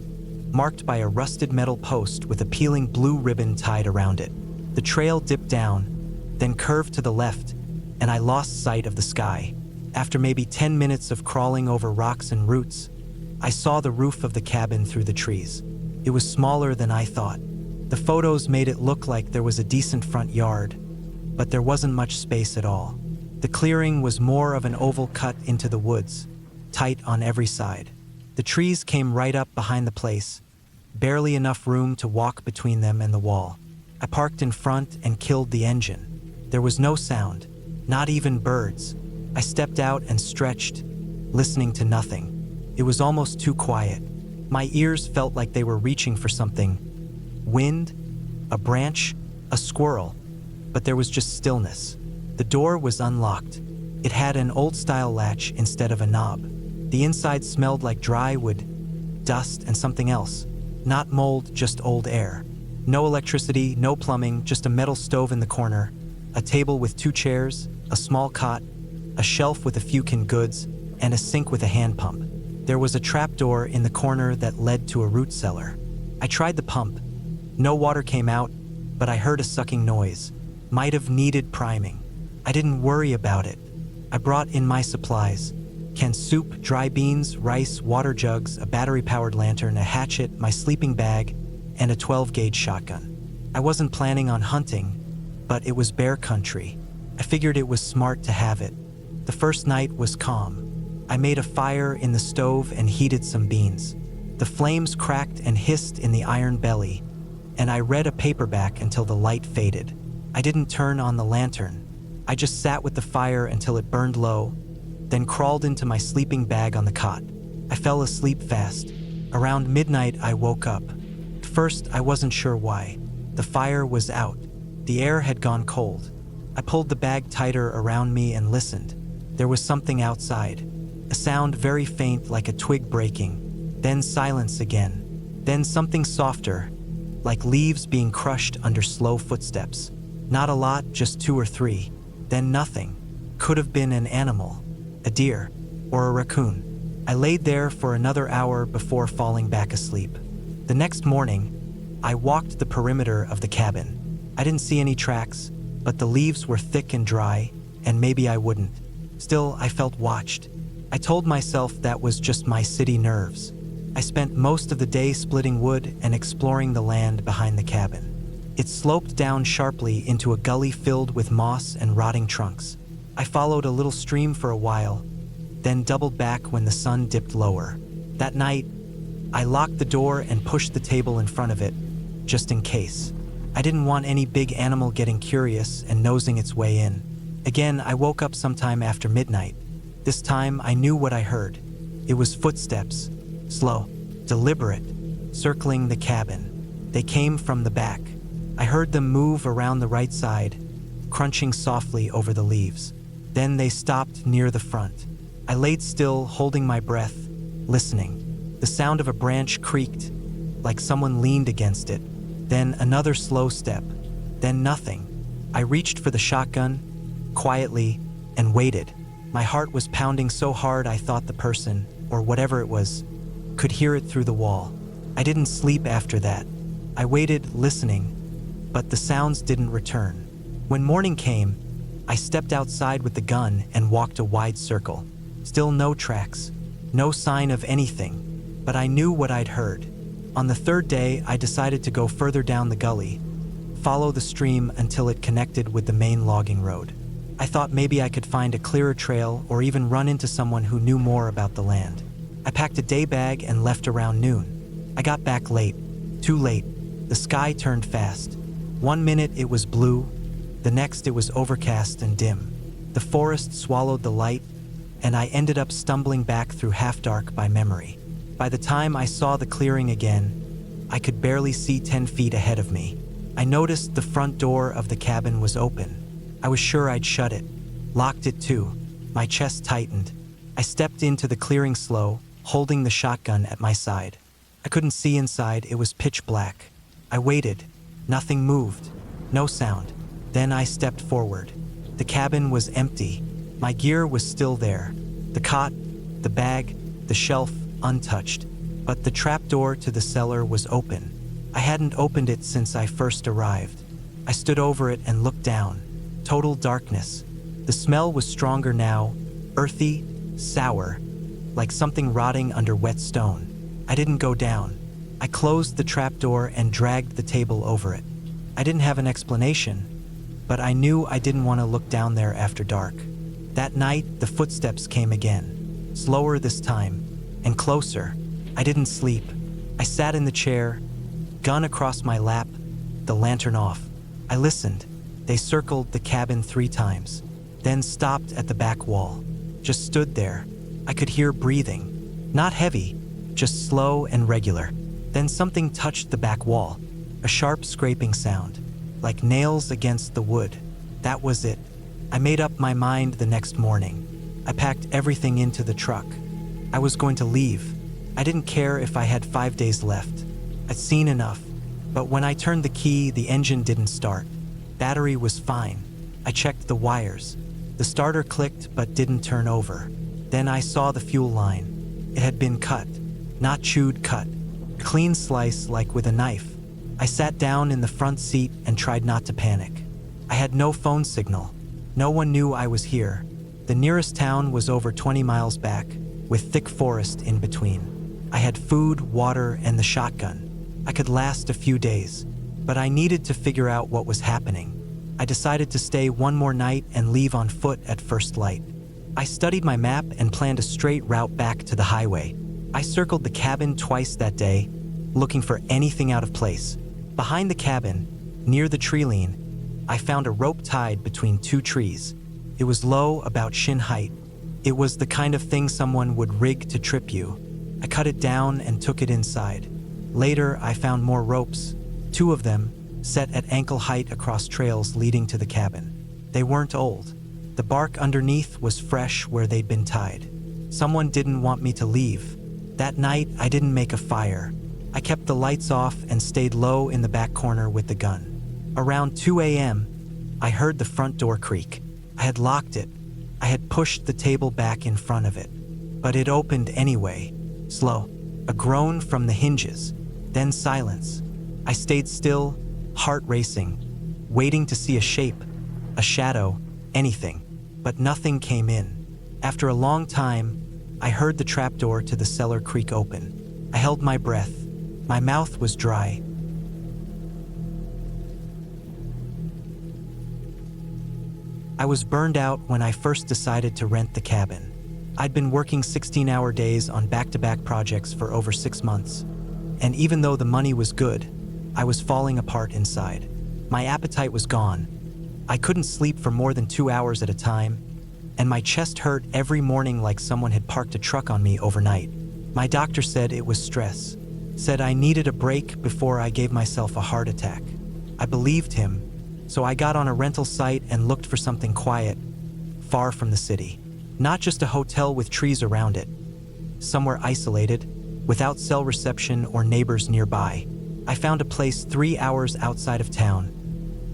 marked by a rusted metal post with a peeling blue ribbon tied around it. The trail dipped down, then curved to the left, and I lost sight of the sky. After maybe 10 minutes of crawling over rocks and roots, I saw the roof of the cabin through the trees. It was smaller than I thought. The photos made it look like there was a decent front yard, but there wasn't much space at all. The clearing was more of an oval cut into the woods, tight on every side. The trees came right up behind the place, barely enough room to walk between them and the wall. I parked in front and killed the engine. There was no sound, not even birds. I stepped out and stretched, listening to nothing. It was almost too quiet. My ears felt like they were reaching for something. Wind, a branch, a squirrel, but there was just stillness. The door was unlocked. It had an old-style latch instead of a knob. The inside smelled like dry wood, dust, and something else. Not mold, just old air. No electricity, no plumbing, just a metal stove in the corner, a table with 2 chairs, a small cot, a shelf with a few canned goods, and a sink with a hand pump. There was a trapdoor in the corner that led to a root cellar. I tried the pump. No water came out, but I heard a sucking noise. Might have needed priming. I didn't worry about it. I brought in my supplies. Canned soup, dry beans, rice, water jugs, a battery-powered lantern, a hatchet, my sleeping bag, and a 12-gauge shotgun. I wasn't planning on hunting, but it was bear country. I figured it was smart to have it. The first night was calm. I made a fire in the stove and heated some beans. The flames cracked and hissed in the iron belly, and I read a paperback until the light faded. I didn't turn on the lantern. I just sat with the fire until it burned low, then crawled into my sleeping bag on the cot. I fell asleep fast. Around midnight, I woke up. At first, I wasn't sure why. The fire was out. The air had gone cold. I pulled the bag tighter around me and listened. There was something outside. A sound very faint, like a twig breaking. Then silence again. Then something softer, like leaves being crushed under slow footsteps. Not a lot, just 2 or 3. Then nothing. Could have been an animal, a deer, or a raccoon. I laid there for another hour before falling back asleep. The next morning, I walked the perimeter of the cabin. I didn't see any tracks, but the leaves were thick and dry, and maybe I wouldn't. Still, I felt watched. I told myself that was just my city nerves. I spent most of the day splitting wood and exploring the land behind the cabin. It sloped down sharply into a gully filled with moss and rotting trunks. I followed a little stream for a while, then doubled back when the sun dipped lower. That night, I locked the door and pushed the table in front of it, just in case. I didn't want any big animal getting curious and nosing its way in. Again, I woke up sometime after midnight. This time I knew what I heard. It was footsteps, slow, deliberate, circling the cabin. They came from the back. I heard them move around the right side, crunching softly over the leaves. Then they stopped near the front. I laid still, holding my breath, listening. The sound of a branch creaked, like someone leaned against it. Then another slow step. Then nothing. I reached for the shotgun, quietly, and waited. My heart was pounding so hard I thought the person, or whatever it was, could hear it through the wall. I didn't sleep after that. I waited, listening, but the sounds didn't return. When morning came, I stepped outside with the gun and walked a wide circle. Still no tracks, no sign of anything, but I knew what I'd heard. On the third day, I decided to go further down the gully, follow the stream until it connected with the main logging road. I thought maybe I could find a clearer trail or even run into someone who knew more about the land. I packed a day bag and left around noon. I got back late, too late. The sky turned fast. 1 minute it was blue, the next it was overcast and dim. The forest swallowed the light, and I ended up stumbling back through half-dark by memory. By the time I saw the clearing again, I could barely see 10 feet ahead of me. I noticed the front door of the cabin was open. I was sure I'd shut it, locked it too. My chest tightened. I stepped into the clearing slow, holding the shotgun at my side. I couldn't see inside, it was pitch black. I waited. Nothing moved. No sound. Then I stepped forward. The cabin was empty. My gear was still there. The cot, the bag, the shelf, untouched. But the trapdoor to the cellar was open. I hadn't opened it since I first arrived. I stood over it and looked down. Total darkness. The smell was stronger now, earthy, sour, like something rotting under wet stone. I didn't go down. I closed the trapdoor and dragged the table over it. I didn't have an explanation, but I knew I didn't want to look down there after dark. That night, the footsteps came again, slower this time, and closer. I didn't sleep. I sat in the chair, gun across my lap, the lantern off. I listened. They circled the cabin 3 times, then stopped at the back wall. Just stood there. I could hear breathing. Not heavy, just slow and regular. Then something touched the back wall. A sharp scraping sound, like nails against the wood. That was it. I made up my mind the next morning. I packed everything into the truck. I was going to leave. I didn't care if I had 5 days left. I'd seen enough. But when I turned the key, the engine didn't start. Battery was fine. I checked the wires. The starter clicked but didn't turn over. Then I saw the fuel line. It had been cut. Not chewed, cut. A clean slice like with a knife. I sat down in the front seat and tried not to panic. I had no phone signal. No one knew I was here. The nearest town was over 20 miles back, with thick forest in between. I had food, water, and the shotgun. I could last a few days, but I needed to figure out what was happening. I decided to stay 1 more night and leave on foot at first light. I studied my map and planned a straight route back to the highway. I circled the cabin twice that day, looking for anything out of place. Behind the cabin, near the tree line, I found a rope tied between 2 trees. It was low, about shin height. It was the kind of thing someone would rig to trip you. I cut it down and took it inside. Later, I found more ropes, 2 of them, set at ankle height across trails leading to the cabin. They weren't old. The bark underneath was fresh where they'd been tied. Someone didn't want me to leave. That night, I didn't make a fire. I kept the lights off and stayed low in the back corner with the gun. Around 2 a.m., I heard the front door creak. I had locked it. I had pushed the table back in front of it. But it opened anyway, slow. A groan from the hinges, then silence. I stayed still, heart racing, waiting to see a shape, a shadow, anything. But nothing came in. After a long time, I heard the trapdoor to the cellar creak open. I held my breath. My mouth was dry. I was burned out when I first decided to rent the cabin. I'd been working 16-hour days on back-to-back projects for over 6 months. And even though the money was good, I was falling apart inside. My appetite was gone. I couldn't sleep for more than 2 hours at a time. and my chest hurt every morning like someone had parked a truck on me overnight. My doctor said it was stress, said I needed a break before I gave myself a heart attack. I believed him, so I got on a rental site and looked for something quiet, far from the city. Not just a hotel with trees around it. Somewhere isolated, without cell reception or neighbors nearby. I found a place 3 hours outside of town,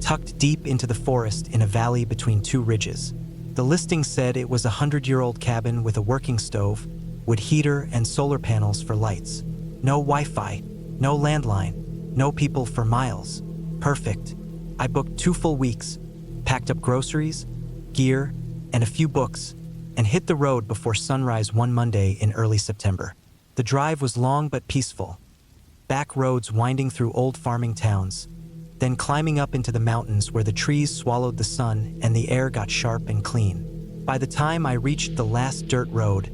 tucked deep into the forest in a valley between two ridges. The listing said it was a 100-year-old cabin with a working stove, wood heater, and solar panels for lights. No Wi-Fi, no landline, no people for miles. Perfect. I booked 2 full weeks, packed up groceries, gear, and a few books, and hit the road before sunrise one Monday in early September. The drive was long but peaceful. Back roads winding through old farming towns, then climbing up into the mountains where the trees swallowed the sun and the air got sharp and clean. By the time I reached the last dirt road,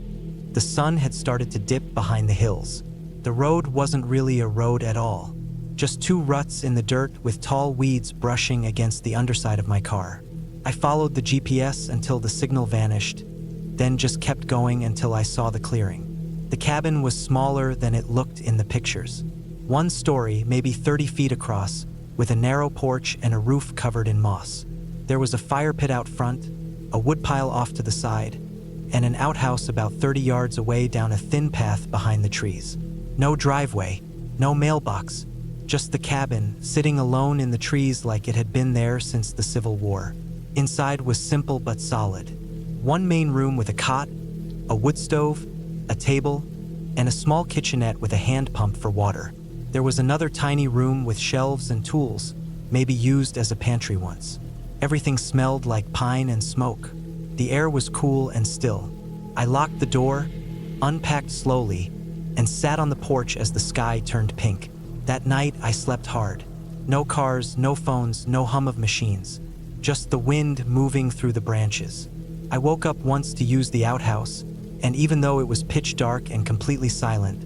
the sun had started to dip behind the hills. The road wasn't really a road at all, just 2 ruts in the dirt with tall weeds brushing against the underside of my car. I followed the GPS until the signal vanished, then just kept going until I saw the clearing. The cabin was smaller than it looked in the pictures. 1 story, maybe 30 feet across, with a narrow porch and a roof covered in moss. There was a fire pit out front, a woodpile off to the side, and an outhouse about 30 yards away down a thin path behind the trees. No driveway, no mailbox, just the cabin, sitting alone in the trees like it had been there since the Civil War. Inside was simple but solid. 1 main room with a cot, a wood stove, a table, and a small kitchenette with a hand pump for water. There was another tiny room with shelves and tools, maybe used as a pantry once. Everything smelled like pine and smoke. The air was cool and still. I locked the door, unpacked slowly, and sat on the porch as the sky turned pink. That night, I slept hard. No cars, no phones, no hum of machines. Just the wind moving through the branches. I woke up once to use the outhouse, and even though it was pitch dark and completely silent,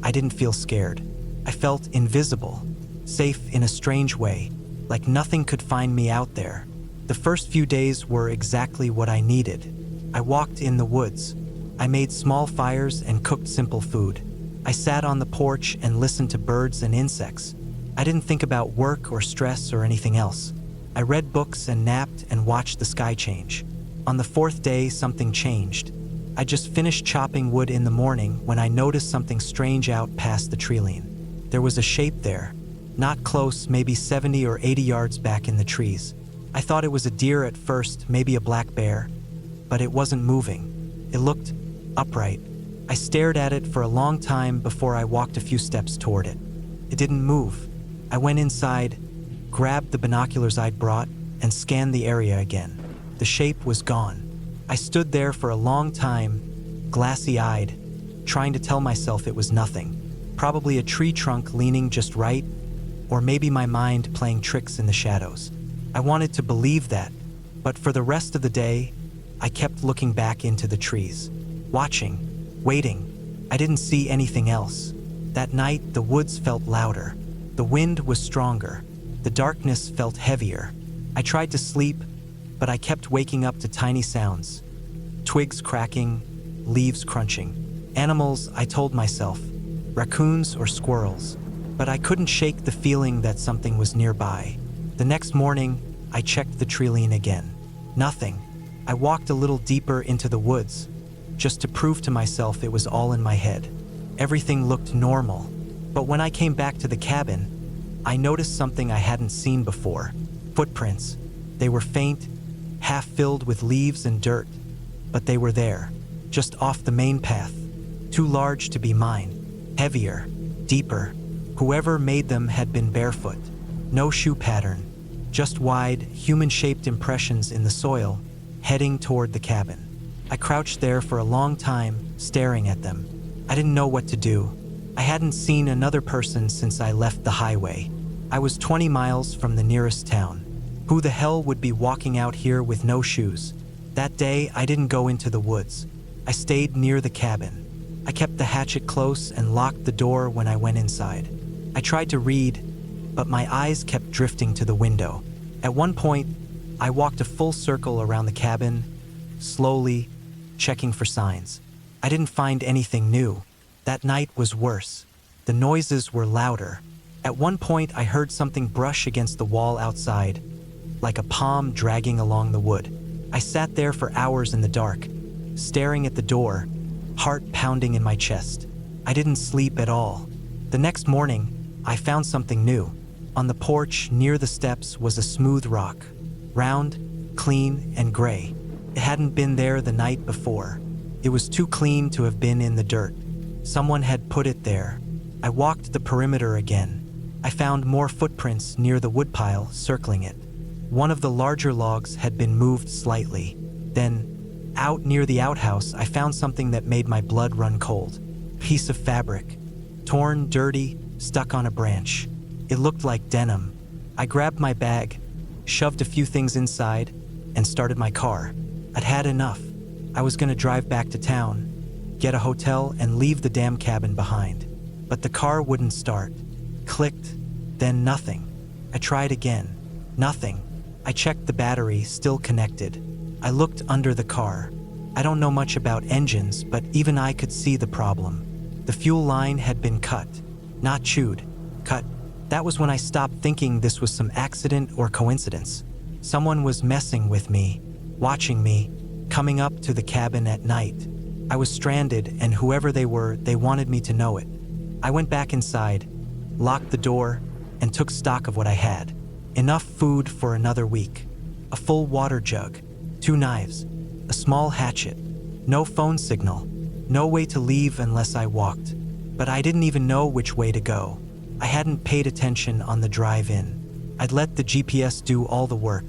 I didn't feel scared. I felt invisible, safe in a strange way, like nothing could find me out there. The first few days were exactly what I needed. I walked in the woods. I made small fires and cooked simple food. I sat on the porch and listened to birds and insects. I didn't think about work or stress or anything else. I read books and napped and watched the sky change. On the 4th day, something changed. I just finished chopping wood in the morning when I noticed something strange out past the treeline. There was a shape there, not close, maybe 70 or 80 yards back in the trees. I thought it was a deer at first, maybe a black bear, but it wasn't moving. It looked upright. I stared at it for a long time before I walked a few steps toward it. It didn't move. I went inside, grabbed the binoculars I'd brought, and scanned the area again. The shape was gone. I stood there for a long time, glassy-eyed, trying to tell myself it was nothing. Probably a tree trunk leaning just right, or maybe my mind playing tricks in the shadows. I wanted to believe that, but for the rest of the day, I kept looking back into the trees, watching, waiting. I didn't see anything else. That night, the woods felt louder. The wind was stronger. The darkness felt heavier. I tried to sleep, but I kept waking up to tiny sounds. Twigs cracking, leaves crunching. Animals, I told myself, raccoons or squirrels. But I couldn't shake the feeling that something was nearby. The next morning, I checked the treeline again. Nothing. I walked a little deeper into the woods, just to prove to myself it was all in my head. Everything looked normal. But when I came back to the cabin, I noticed something I hadn't seen before. Footprints. They were faint, half filled with leaves and dirt, but they were there, just off the main path. Too large to be mine. Heavier, deeper. Whoever made them had been barefoot. No shoe pattern, just wide, human-shaped impressions in the soil, heading toward the cabin. I crouched there for a long time, staring at them. I didn't know what to do. I hadn't seen another person since I left the highway. I was 20 miles from the nearest town. Who the hell would be walking out here with no shoes? That day, I didn't go into the woods. I stayed near the cabin. I kept the hatchet close and locked the door when I went inside. I tried to read, but my eyes kept drifting to the window. At one point, I walked a full circle around the cabin, slowly, checking for signs. I didn't find anything new. That night was worse. The noises were louder. At one point, I heard something brush against the wall outside, like a palm dragging along the wood. I sat there for hours in the dark, staring at the door, heart pounding in my chest. I didn't sleep at all. The next morning, I found something new. On the porch near the steps was a smooth rock, round, clean, and gray. It hadn't been there the night before. It was too clean to have been in the dirt. Someone had put it there. I walked the perimeter again. I found more footprints near the woodpile circling it. One of the larger logs had been moved slightly. Then, out near the outhouse, I found something that made my blood run cold. Piece of fabric. Torn, dirty, stuck on a branch. It looked like denim. I grabbed my bag, shoved a few things inside, and started my car. I'd had enough. I was going to drive back to town, get a hotel, and leave the damn cabin behind. But the car wouldn't start. Clicked, then nothing. I tried again. Nothing. I checked the battery, still connected. I looked under the car. I don't know much about engines, but even I could see the problem. The fuel line had been cut. Not chewed. Cut. That was when I stopped thinking this was some accident or coincidence. Someone was messing with me, watching me, coming up to the cabin at night. I was stranded, and whoever they were, they wanted me to know it. I went back inside, locked the door, and took stock of what I had. Enough food for another week. A full water jug, 2 knives, a small hatchet, no phone signal, no way to leave unless I walked. But I didn't even know which way to go. I hadn't paid attention on the drive in. I'd let the GPS do all the work,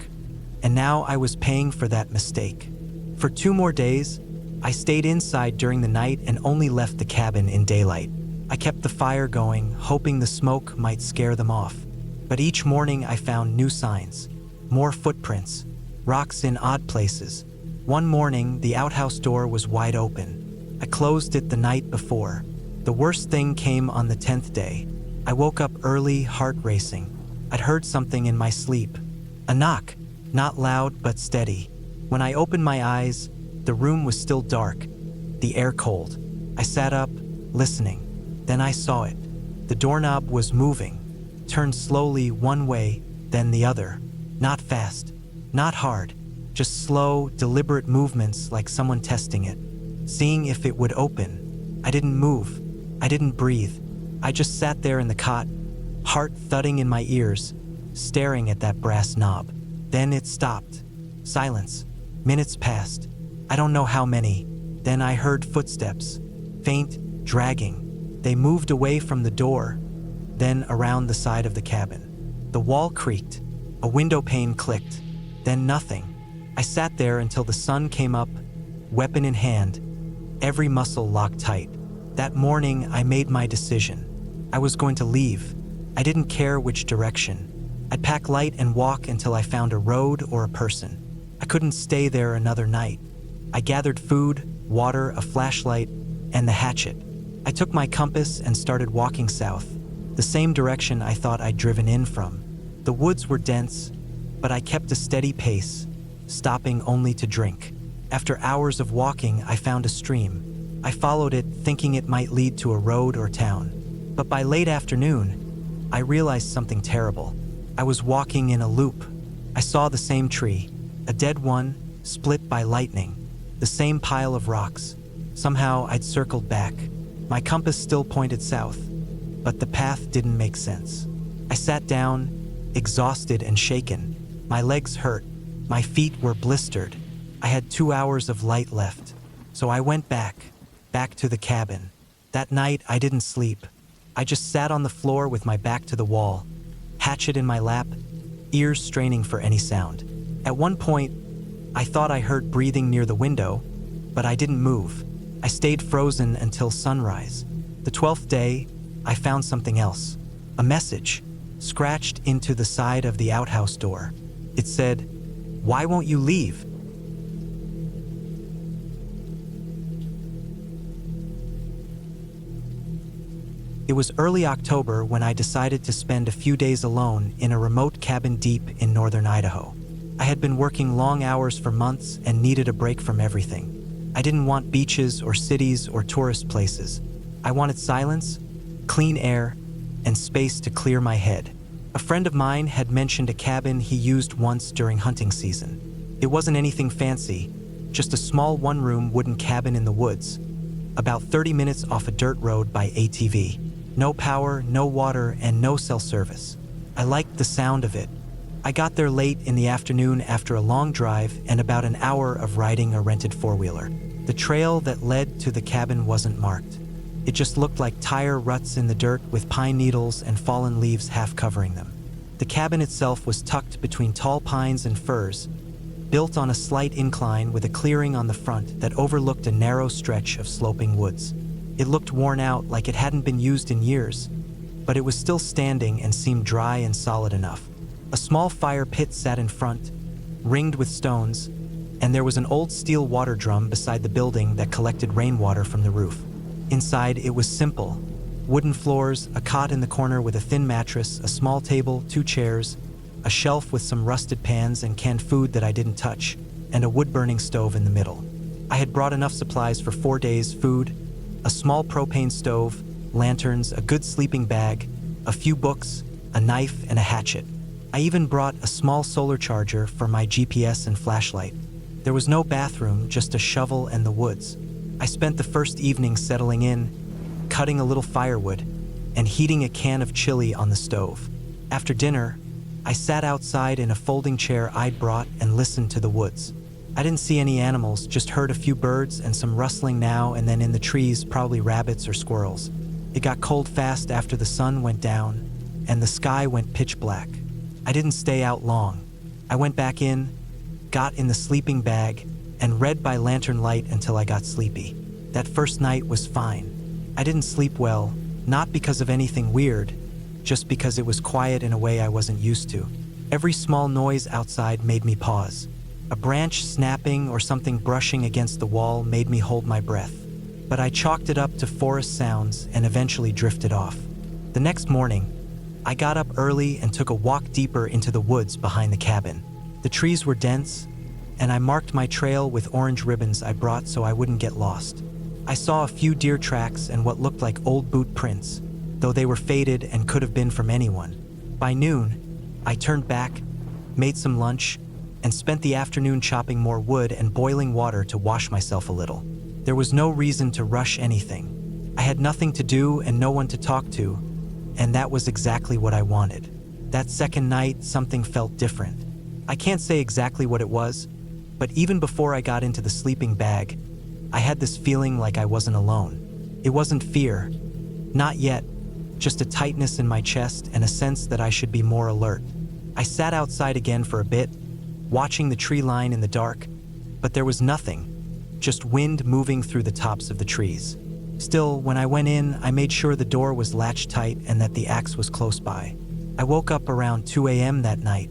and now I was paying for that mistake. For 2 more days, I stayed inside during the night and only left the cabin in daylight. I kept the fire going, hoping the smoke might scare them off. But each morning I found new signs, more footprints, rocks in odd places. One morning, the outhouse door was wide open. I closed it the night before. The worst thing came on the 10th day. I woke up early, heart racing. I'd heard something in my sleep. A knock, not loud but steady. When I opened my eyes, the room was still dark, the air cold. I sat up, listening. Then I saw it. The doorknob was moving, turned slowly one way, then the other. Not fast, not hard, just slow, deliberate movements like someone testing it, seeing if it would open. I didn't move. I didn't breathe. I just sat there in the cot, heart thudding in my ears, staring at that brass knob. Then it stopped. Silence. Minutes passed. I don't know how many. Then I heard footsteps, faint, dragging. They moved away from the door, then around the side of the cabin. The wall creaked. A window pane clicked. Then nothing. I sat there until the sun came up, weapon in hand, every muscle locked tight. That morning, I made my decision. I was going to leave. I didn't care which direction. I'd pack light and walk until I found a road or a person. I couldn't stay there another night. I gathered food, water, a flashlight, and the hatchet. I took my compass and started walking south, the same direction I thought I'd driven in from. The woods were dense, but I kept a steady pace, stopping only to drink. After hours of walking, I found a stream. I followed it, thinking it might lead to a road or town. But by late afternoon, I realized something terrible. I was walking in a loop. I saw the same tree, a dead one, split by lightning, the same pile of rocks. Somehow I'd circled back. My compass still pointed south, but the path didn't make sense. I sat down, exhausted and shaken. My legs hurt. My feet were blistered. I had 2 hours of light left, so I went back to the cabin. That night, I didn't sleep. I just sat on the floor with my back to the wall, hatchet in my lap, ears straining for any sound. At one point, I thought I heard breathing near the window, but I didn't move. I stayed frozen until sunrise. The 12th day, I found something else. A message, scratched into the side of the outhouse door. It said, "Why won't you leave?" It was early October when I decided to spend a few days alone in a remote cabin deep in northern Idaho. I had been working long hours for months and needed a break from everything. I didn't want beaches or cities or tourist places. I wanted silence, clean air, and space to clear my head. A friend of mine had mentioned a cabin he used once during hunting season. It wasn't anything fancy, just a small one-room wooden cabin in the woods, about 30 minutes off a dirt road by ATV. No power, no water, and no cell service. I liked the sound of it. I got there late in the afternoon after a long drive and about an hour of riding a rented four-wheeler. The trail that led to the cabin wasn't marked. It just looked like tire ruts in the dirt with pine needles and fallen leaves half covering them. The cabin itself was tucked between tall pines and firs, built on a slight incline with a clearing on the front that overlooked a narrow stretch of sloping woods. It looked worn out, like it hadn't been used in years, but it was still standing and seemed dry and solid enough. A small fire pit sat in front, ringed with stones, and there was an old steel water drum beside the building that collected rainwater from the roof. Inside, it was simple. Wooden floors, a cot in the corner with a thin mattress, a small table, 2 chairs, a shelf with some rusted pans and canned food that I didn't touch, and a wood-burning stove in the middle. I had brought enough supplies for 4 days: food, a small propane stove, lanterns, a good sleeping bag, a few books, a knife, and a hatchet. I even brought a small solar charger for my GPS and flashlight. There was no bathroom, just a shovel and the woods. I spent the first evening settling in, cutting a little firewood, and heating a can of chili on the stove. After dinner, I sat outside in a folding chair I'd brought and listened to the woods. I didn't see any animals, just heard a few birds and some rustling now and then in the trees, probably rabbits or squirrels. It got cold fast after the sun went down and the sky went pitch black. I didn't stay out long. I went back in, got in the sleeping bag, and read by lantern light until I got sleepy. That first night was fine. I didn't sleep well, not because of anything weird, just because it was quiet in a way I wasn't used to. Every small noise outside made me pause. A branch snapping or something brushing against the wall made me hold my breath. But I chalked it up to forest sounds and eventually drifted off. The next morning, I got up early and took a walk deeper into the woods behind the cabin. The trees were dense, and I marked my trail with orange ribbons I brought so I wouldn't get lost. I saw a few deer tracks and what looked like old boot prints, though they were faded and could have been from anyone. By noon, I turned back, made some lunch, and spent the afternoon chopping more wood and boiling water to wash myself a little. There was no reason to rush anything. I had nothing to do and no one to talk to, and that was exactly what I wanted. That second night, something felt different. I can't say exactly what it was, but even before I got into the sleeping bag, I had this feeling like I wasn't alone. It wasn't fear, not yet, just a tightness in my chest and a sense that I should be more alert. I sat outside again for a bit, watching the tree line in the dark, but there was nothing, just wind moving through the tops of the trees. Still, when I went in, I made sure the door was latched tight and that the axe was close by. I woke up around 2 a.m. that night,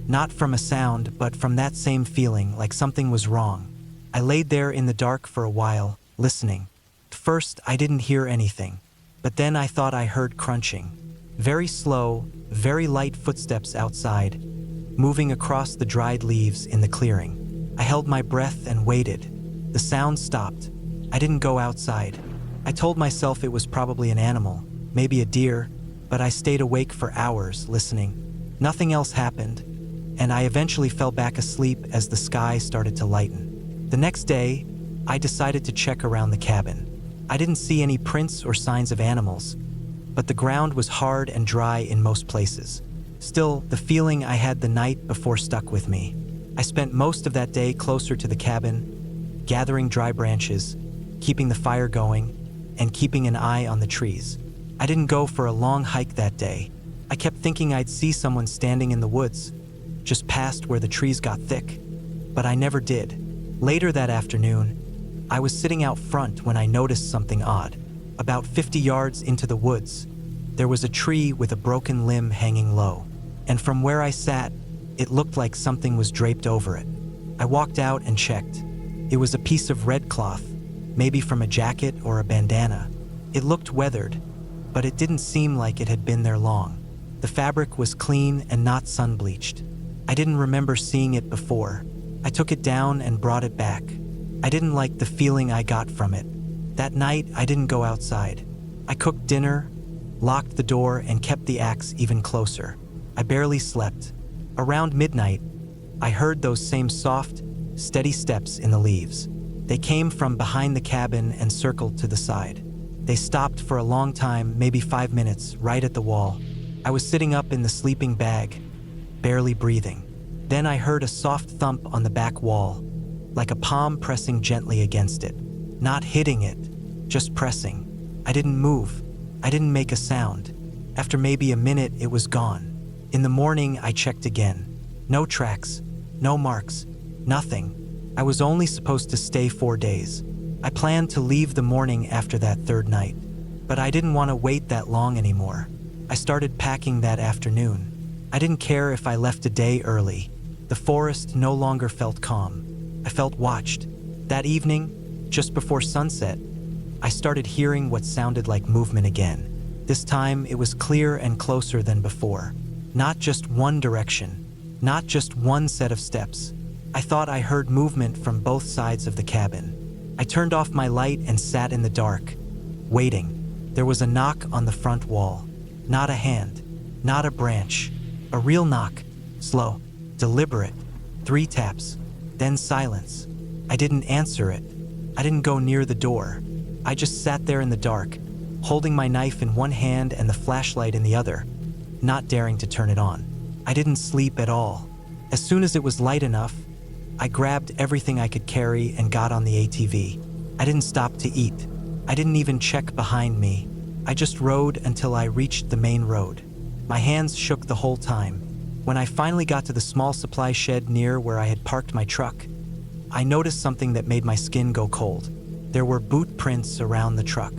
not from a sound, but from that same feeling like something was wrong. I laid there in the dark for a while, listening. At first, I didn't hear anything, but then I thought I heard crunching. Very slow, very light footsteps outside, moving across the dried leaves in the clearing. I held my breath and waited. The sound stopped. I didn't go outside. I told myself it was probably an animal, maybe a deer, but I stayed awake for hours listening. Nothing else happened, and I eventually fell back asleep as the sky started to lighten. The next day, I decided to check around the cabin. I didn't see any prints or signs of animals, but the ground was hard and dry in most places. Still, the feeling I had the night before stuck with me. I spent most of that day closer to the cabin, gathering dry branches, keeping the fire going, and keeping an eye on the trees. I didn't go for a long hike that day. I kept thinking I'd see someone standing in the woods, just past where the trees got thick, but I never did. Later that afternoon, I was sitting out front when I noticed something odd. About 50 yards into the woods, there was a tree with a broken limb hanging low, and from where I sat, it looked like something was draped over it. I walked out and checked. It was a piece of red cloth, maybe from a jacket or a bandana. It looked weathered, but it didn't seem like it had been there long. The fabric was clean and not sun-bleached. I didn't remember seeing it before. I took it down and brought it back. I didn't like the feeling I got from it. That night, I didn't go outside. I cooked dinner, locked the door, and kept the axe even closer. I barely slept. Around midnight, I heard those same soft, steady steps in the leaves. They came from behind the cabin and circled to the side. They stopped for a long time, maybe 5 minutes, right at the wall. I was sitting up in the sleeping bag, barely breathing. Then I heard a soft thump on the back wall, like a palm pressing gently against it. Not hitting it, just pressing. I didn't move. I didn't make a sound. After maybe a minute, it was gone. In the morning, I checked again. No tracks, no marks, nothing. I was only supposed to stay 4 days. I planned to leave the morning after that third night, but I didn't want to wait that long anymore. I started packing that afternoon. I didn't care if I left a day early. The forest no longer felt calm. I felt watched. That evening, just before sunset, I started hearing what sounded like movement again. This time, it was clear and closer than before. Not just one direction, not just one set of steps. I thought I heard movement from both sides of the cabin. I turned off my light and sat in the dark, waiting. There was a knock on the front wall. Not a hand, not a branch. A real knock, slow, deliberate. 3 taps, then silence. I didn't answer it. I didn't go near the door. I just sat there in the dark, holding my knife in one hand and the flashlight in the other, not daring to turn it on. I didn't sleep at all. As soon as it was light enough, I grabbed everything I could carry and got on the ATV. I didn't stop to eat. I didn't even check behind me. I just rode until I reached the main road. My hands shook the whole time. When I finally got to the small supply shed near where I had parked my truck, I noticed something that made my skin go cold. There were boot prints around the truck.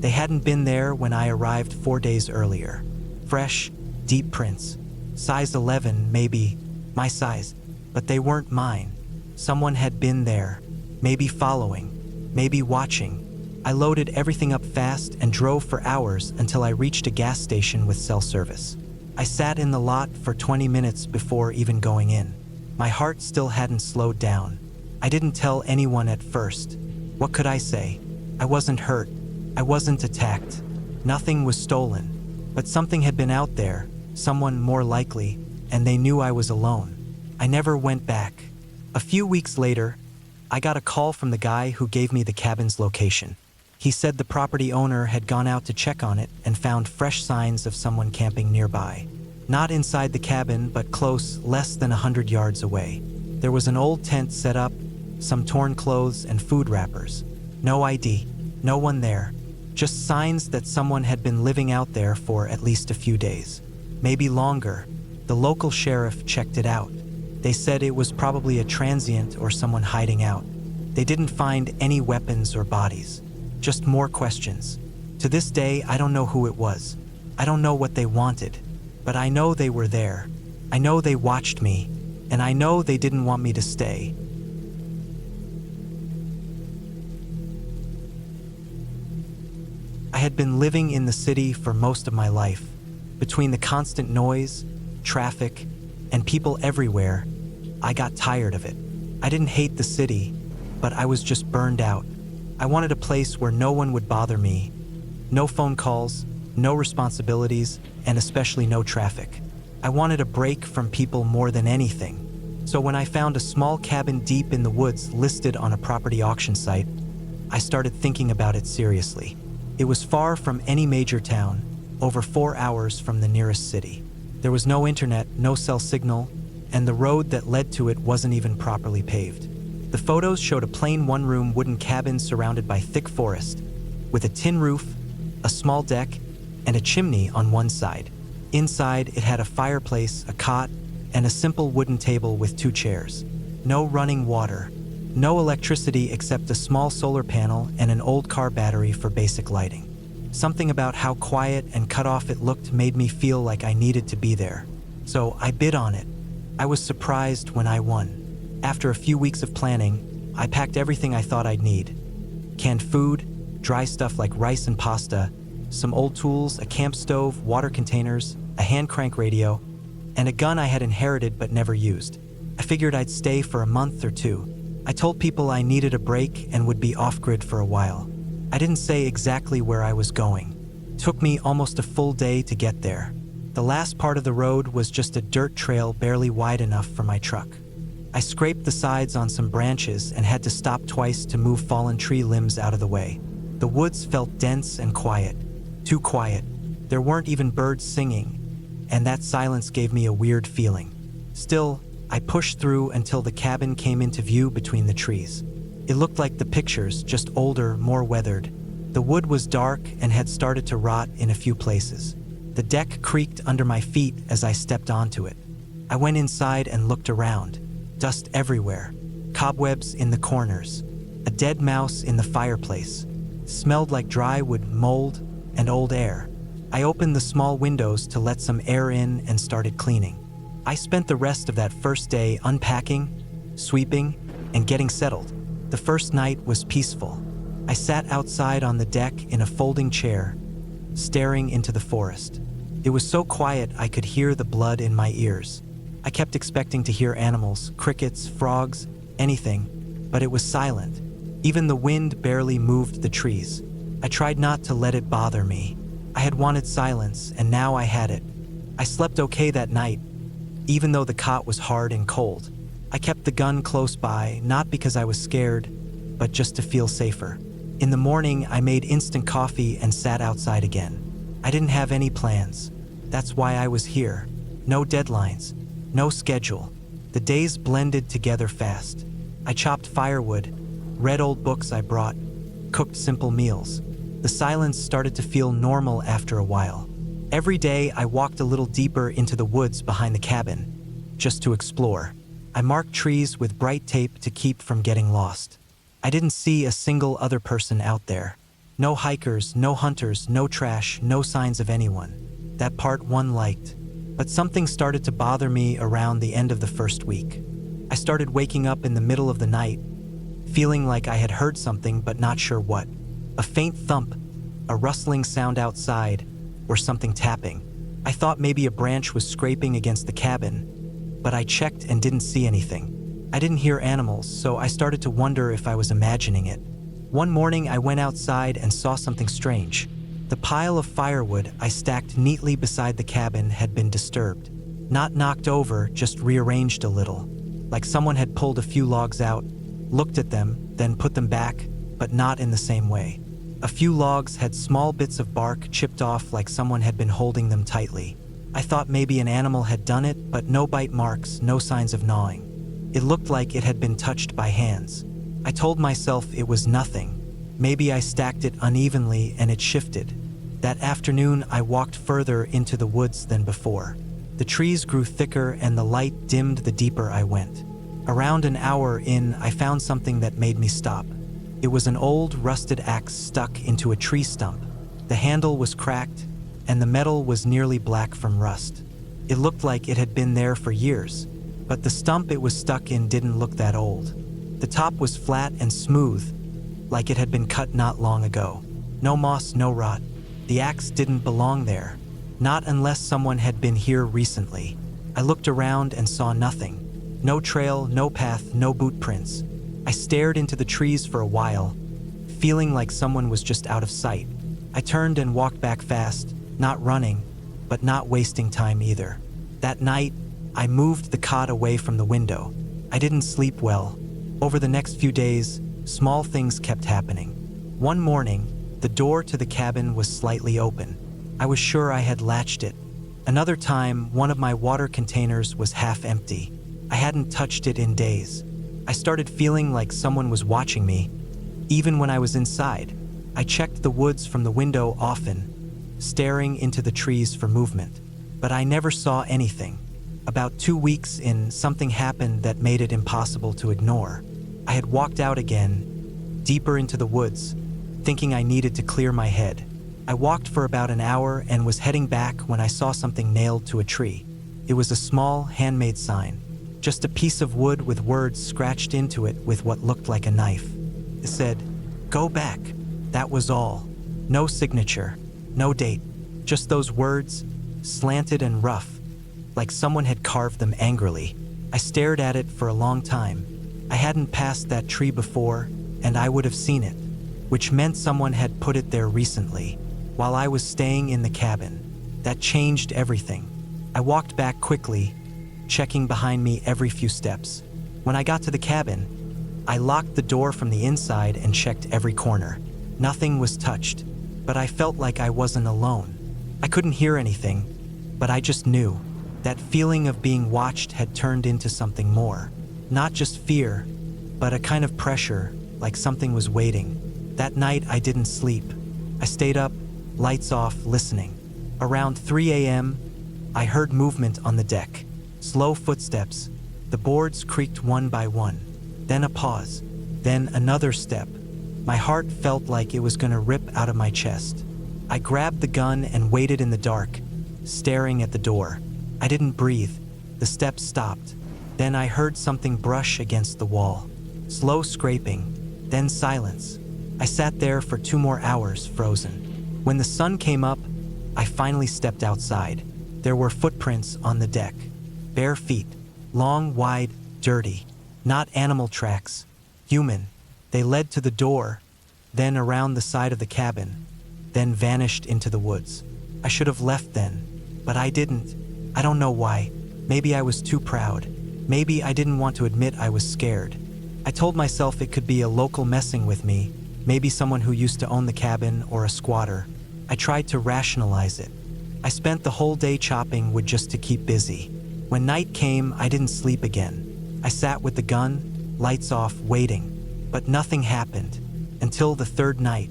They hadn't been there when I arrived 4 days earlier. Fresh, deep prints. Size 11, maybe my size, but they weren't mine. Someone had been there, maybe following, maybe watching. I loaded everything up fast and drove for hours until I reached a gas station with cell service. I sat in the lot for 20 minutes before even going in. My heart still hadn't slowed down. I didn't tell anyone at first. What could I say? I wasn't hurt. I wasn't attacked. Nothing was stolen. But something had been out there, someone more likely, and they knew I was alone. I never went back. A few weeks later, I got a call from the guy who gave me the cabin's location. He said the property owner had gone out to check on it and found fresh signs of someone camping nearby. Not inside the cabin, but close, less than 100 yards away. There was an old tent set up, some torn clothes and food wrappers. No ID, no one there. Just signs that someone had been living out there for at least a few days. Maybe longer. The local sheriff checked it out. They said it was probably a transient or someone hiding out. They didn't find any weapons or bodies. Just more questions. To this day, I don't know who it was. I don't know what they wanted. But I know they were there. I know they watched me. And I know they didn't want me to stay. I had been living in the city for most of my life. Between the constant noise, traffic, and people everywhere, I got tired of it. I didn't hate the city, but I was just burned out. I wanted a place where no one would bother me. No phone calls, no responsibilities, and especially no traffic. I wanted a break from people more than anything. So when I found a small cabin deep in the woods listed on a property auction site, I started thinking about it seriously. It was far from any major town, over 4 hours from the nearest city. There was no internet, no cell signal, and the road that led to it wasn't even properly paved. The photos showed a plain one-room wooden cabin surrounded by thick forest, with a tin roof, a small deck, and a chimney on one side. Inside, it had a fireplace, a cot, and a simple wooden table with 2 chairs. No running water, no electricity except a small solar panel and an old car battery for basic lighting. Something about how quiet and cut off it looked made me feel like I needed to be there. So I bid on it. I was surprised when I won. After a few weeks of planning, I packed everything I thought I'd need. Canned food, dry stuff like rice and pasta, some old tools, a camp stove, water containers, a hand crank radio, and a gun I had inherited but never used. I figured I'd stay for a month or two. I told people I needed a break and would be off-grid for a while. I didn't say exactly where I was going. It took me almost a full day to get there. The last part of the road was just a dirt trail barely wide enough for my truck. I scraped the sides on some branches and had to stop twice to move fallen tree limbs out of the way. The woods felt dense and quiet. Too quiet. There weren't even birds singing, and that silence gave me a weird feeling. Still, I pushed through until the cabin came into view between the trees. It looked like the pictures, just older, more weathered. The wood was dark and had started to rot in a few places. The deck creaked under my feet as I stepped onto it. I went inside and looked around. Dust everywhere. Cobwebs in the corners. A dead mouse in the fireplace. Smelled like dry wood, mold, and old air. I opened the small windows to let some air in and started cleaning. I spent the rest of that first day unpacking, sweeping, and getting settled. The first night was peaceful. I sat outside on the deck in a folding chair, staring into the forest. It was so quiet I could hear the blood in my ears. I kept expecting to hear animals, crickets, frogs, anything, but it was silent. Even the wind barely moved the trees. I tried not to let it bother me. I had wanted silence, and now I had it. I slept okay that night, even though the cot was hard and cold. I kept the gun close by, not because I was scared, but just to feel safer. In the morning, I made instant coffee and sat outside again. I didn't have any plans. That's why I was here. No deadlines, no schedule. The days blended together fast. I chopped firewood, read old books I brought, cooked simple meals. The silence started to feel normal after a while. Every day, I walked a little deeper into the woods behind the cabin, just to explore. I marked trees with bright tape to keep from getting lost. I didn't see a single other person out there. No hikers, no hunters, no trash, no signs of anyone. That part one liked. But something started to bother me around the end of the first week. I started waking up in the middle of the night, feeling like I had heard something but not sure what. A faint thump, a rustling sound outside, or something tapping. I thought maybe a branch was scraping against the cabin, but I checked and didn't see anything. I didn't hear animals, so I started to wonder if I was imagining it. One morning I went outside and saw something strange. The pile of firewood I stacked neatly beside the cabin had been disturbed. Not knocked over, just rearranged a little. Like someone had pulled a few logs out, looked at them, then put them back, but not in the same way. A few logs had small bits of bark chipped off like someone had been holding them tightly. I thought maybe an animal had done it, but no bite marks, no signs of gnawing. It looked like it had been touched by hands. I told myself it was nothing. Maybe I stacked it unevenly and it shifted. That afternoon, I walked further into the woods than before. The trees grew thicker and the light dimmed the deeper I went. Around an hour in, I found something that made me stop. It was an old, rusted axe stuck into a tree stump. The handle was cracked, and the metal was nearly black from rust. It looked like it had been there for years, but the stump it was stuck in didn't look that old. The top was flat and smooth, like it had been cut not long ago. No moss, no rot. The axe didn't belong there, not unless someone had been here recently. I looked around and saw nothing. No trail, no path, no boot prints. I stared into the trees for a while, feeling like someone was just out of sight. I turned and walked back fast, not running, but not wasting time either. That night, I moved the cot away from the window. I didn't sleep well. Over the next few days, small things kept happening. One morning, the door to the cabin was slightly open. I was sure I had latched it. Another time, one of my water containers was half empty. I hadn't touched it in days. I started feeling like someone was watching me, even when I was inside. I checked the woods from the window often, staring into the trees for movement. But I never saw anything. About 2 weeks in, something happened that made it impossible to ignore. I had walked out again, deeper into the woods, thinking I needed to clear my head. I walked for about an hour and was heading back when I saw something nailed to a tree. It was a small, handmade sign. Just a piece of wood with words scratched into it with what looked like a knife. It said, "Go back." That was all. No signature, no date, just those words, slanted and rough. like someone had carved them angrily. I stared at it for a long time. I hadn't passed that tree before, and I would have seen it, which meant someone had put it there recently, while I was staying in the cabin. That changed everything. I walked back quickly, checking behind me every few steps. When I got to the cabin, I locked the door from the inside and checked every corner. Nothing was touched, but I felt like I wasn't alone. I couldn't hear anything, but I just knew. That feeling of being watched had turned into something more. Not just fear, but a kind of pressure, like something was waiting. That night I didn't sleep. I stayed up, lights off, listening. Around 3 a.m., I heard movement on the deck. Slow footsteps. The boards creaked one by one. Then a pause. Then another step. My heart felt like it was gonna rip out of my chest. I grabbed the gun and waited in the dark, staring at the door. I didn't breathe. The steps stopped. Then I heard something brush against the wall. Slow scraping, then silence. I sat there for 2 more hours, frozen. When the sun came up, I finally stepped outside. There were footprints on the deck. Bare feet. Long, wide, dirty. Not animal tracks. Human. They led to the door, then around the side of the cabin, then vanished into the woods. I should have left then, but I didn't. I don't know why. Maybe I was too proud. Maybe I didn't want to admit I was scared. I told myself it could be a local messing with me, maybe someone who used to own the cabin or a squatter. I tried to rationalize it. I spent the whole day chopping wood just to keep busy. When night came, I didn't sleep again. I sat with the gun, lights off, waiting. But nothing happened until the 3rd night.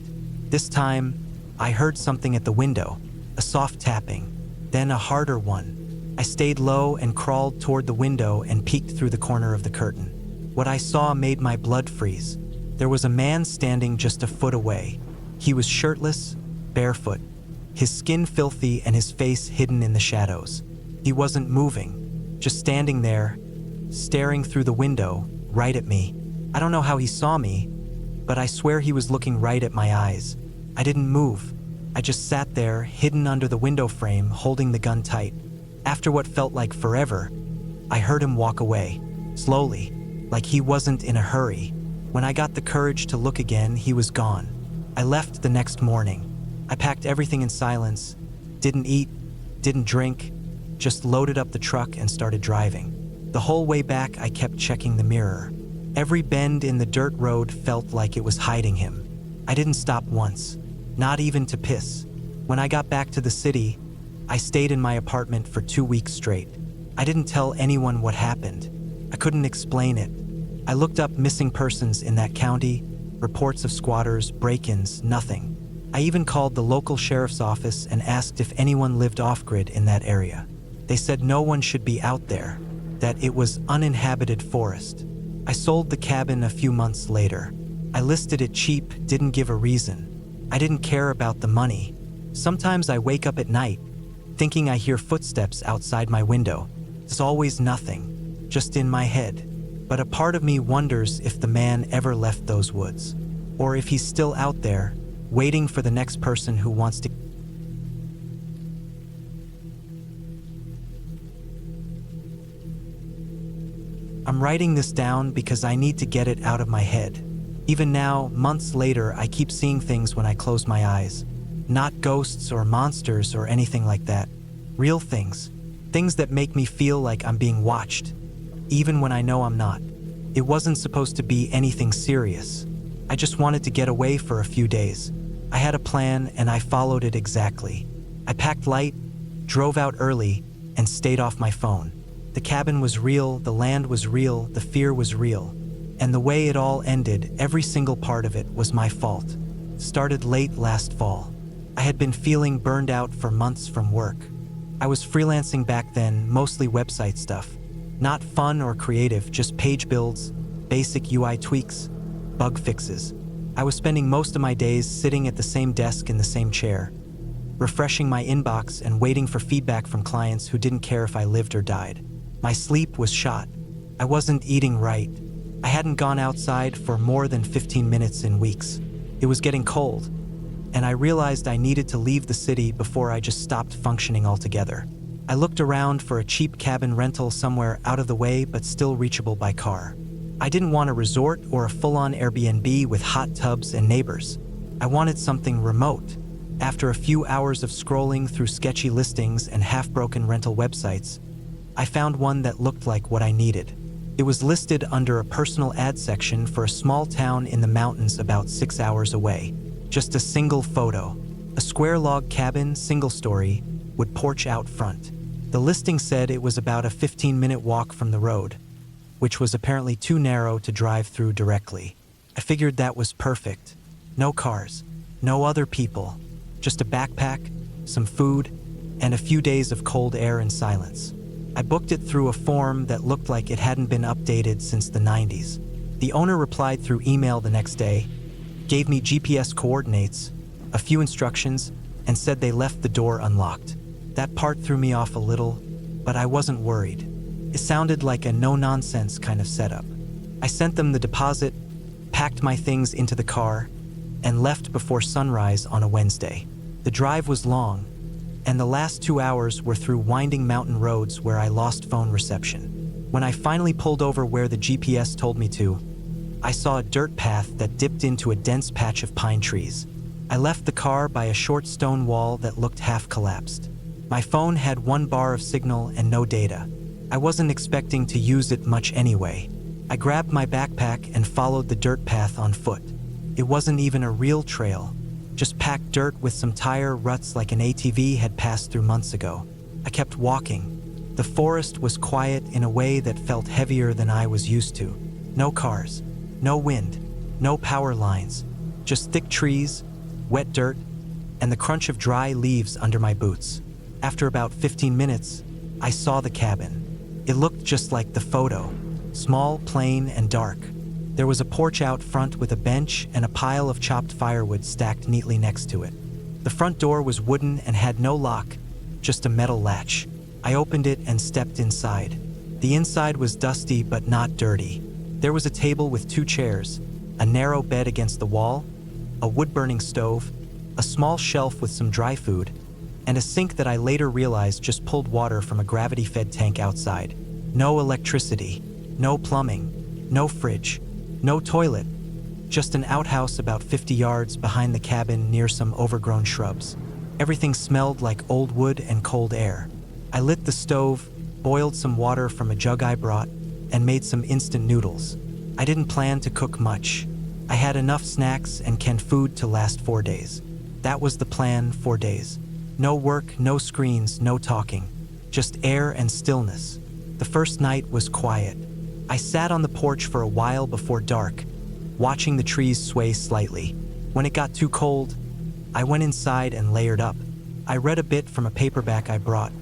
This time, I heard something at the window, a soft tapping, then a harder one. I stayed low and crawled toward the window and peeked through the corner of the curtain. What I saw made my blood freeze. There was a man standing just a foot away. He was shirtless, barefoot, his skin filthy and his face hidden in the shadows. He wasn't moving, just standing there, staring through the window, right at me. I don't know how he saw me, but I swear he was looking right at my eyes. I didn't move. I just sat there, hidden under the window frame, holding the gun tight. After what felt like forever, I heard him walk away, slowly, like he wasn't in a hurry. When I got the courage to look again, he was gone. I left the next morning. I packed everything in silence, didn't eat, didn't drink, just loaded up the truck and started driving. The whole way back, I kept checking the mirror. Every bend in the dirt road felt like it was hiding him. I didn't stop once, not even to piss. When I got back to the city, I stayed in my apartment for 2 weeks straight. I didn't tell anyone what happened. I couldn't explain it. I looked up missing persons in that county, reports of squatters, break-ins, nothing. I even called the local sheriff's office and asked if anyone lived off-grid in that area. They said no one should be out there, that it was uninhabited forest. I sold the cabin a few months later. I listed it cheap, didn't give a reason. I didn't care about the money. Sometimes I wake up at night, thinking I hear footsteps outside my window. It's always nothing, just in my head. But a part of me wonders if the man ever left those woods, or if he's still out there, waiting for the next person who wants to. I'm writing this down because I need to get it out of my head. Even now, months later, I keep seeing things when I close my eyes. Not ghosts or monsters or anything like that. Real things. Things that make me feel like I'm being watched, even when I know I'm not. It wasn't supposed to be anything serious. I just wanted to get away for a few days. I had a plan and I followed it exactly. I packed light, drove out early, and stayed off my phone. The cabin was real, the land was real, the fear was real. And the way it all ended, every single part of it, was my fault. Started late last fall. I had been feeling burned out for months from work. I was freelancing back then, mostly website stuff. Not fun or creative, just page builds, basic UI tweaks, bug fixes. I was spending most of my days sitting at the same desk in the same chair, refreshing my inbox and waiting for feedback from clients who didn't care if I lived or died. My sleep was shot. I wasn't eating right. I hadn't gone outside for more than 15 minutes in weeks. It was getting cold, and I realized I needed to leave the city before I just stopped functioning altogether. I looked around for a cheap cabin rental somewhere out of the way but still reachable by car. I didn't want a resort or a full-on Airbnb with hot tubs and neighbors. I wanted something remote. After a few hours of scrolling through sketchy listings and half-broken rental websites, I found one that looked like what I needed. It was listed under a personal ad section for a small town in the mountains about 6 hours away. Just a single photo. A square log cabin, single story, with porch out front. The listing said it was about a 15-minute walk from the road, which was apparently too narrow to drive through directly. I figured that was perfect. No cars, no other people, just a backpack, some food, and a few days of cold air and silence. I booked it through a form that looked like it hadn't been updated since the 90s. The owner replied through email the next day, gave me GPS coordinates, a few instructions, and said they left the door unlocked. That part threw me off a little, but I wasn't worried. It sounded like a no-nonsense kind of setup. I sent them the deposit, packed my things into the car, and left before sunrise on a Wednesday. The drive was long, and the last 2 hours were through winding mountain roads where I lost phone reception. When I finally pulled over where the GPS told me to, I saw a dirt path that dipped into a dense patch of pine trees. I left the car by a short stone wall that looked half collapsed. My phone had 1 bar of signal and no data. I wasn't expecting to use it much anyway. I grabbed my backpack and followed the dirt path on foot. It wasn't even a real trail, just packed dirt with some tire ruts like an ATV had passed through months ago. I kept walking. The forest was quiet in a way that felt heavier than I was used to. No cars, no wind, no power lines, just thick trees, wet dirt, and the crunch of dry leaves under my boots. After about 15 minutes, I saw the cabin. It looked just like the photo, small, plain, and dark. There was a porch out front with a bench and a pile of chopped firewood stacked neatly next to it. The front door was wooden and had no lock, just a metal latch. I opened it and stepped inside. The inside was dusty but not dirty. There was a table with 2 chairs, a narrow bed against the wall, a wood-burning stove, a small shelf with some dry food, and a sink that I later realized just pulled water from a gravity-fed tank outside. No electricity, no plumbing, no fridge, no toilet, just an outhouse about 50 yards behind the cabin near some overgrown shrubs. Everything smelled like old wood and cold air. I lit the stove, boiled some water from a jug I brought, and made some instant noodles. I didn't plan to cook much. I had enough snacks and canned food to last 4 days. That was the plan, 4 days. No work, no screens, no talking. Just air and stillness. The first night was quiet. I sat on the porch for a while before dark, watching the trees sway slightly. When it got too cold, I went inside and layered up. I read a bit from a paperback I brought,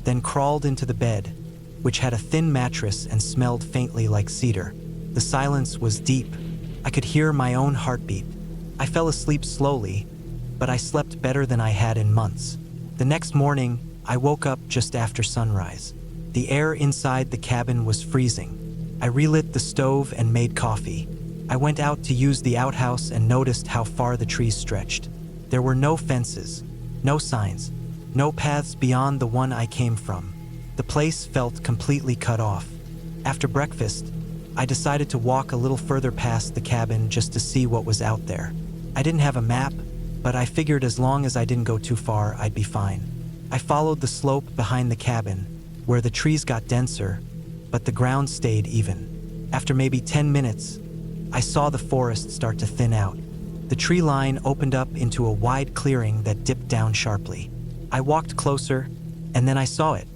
then crawled into the bed, which had a thin mattress and smelled faintly like cedar. The silence was deep. I could hear my own heartbeat. I fell asleep slowly, but I slept better than I had in months. The next morning, I woke up just after sunrise. The air inside the cabin was freezing. I relit the stove and made coffee. I went out to use the outhouse and noticed how far the trees stretched. There were no fences, no signs, no paths beyond the one I came from. The place felt completely cut off. After breakfast, I decided to walk a little further past the cabin just to see what was out there. I didn't have a map, but I figured as long as I didn't go too far, I'd be fine. I followed the slope behind the cabin, where the trees got denser, but the ground stayed even. After maybe 10 minutes, I saw the forest start to thin out. The tree line opened up into a wide clearing that dipped down sharply. I walked closer, and then I saw it.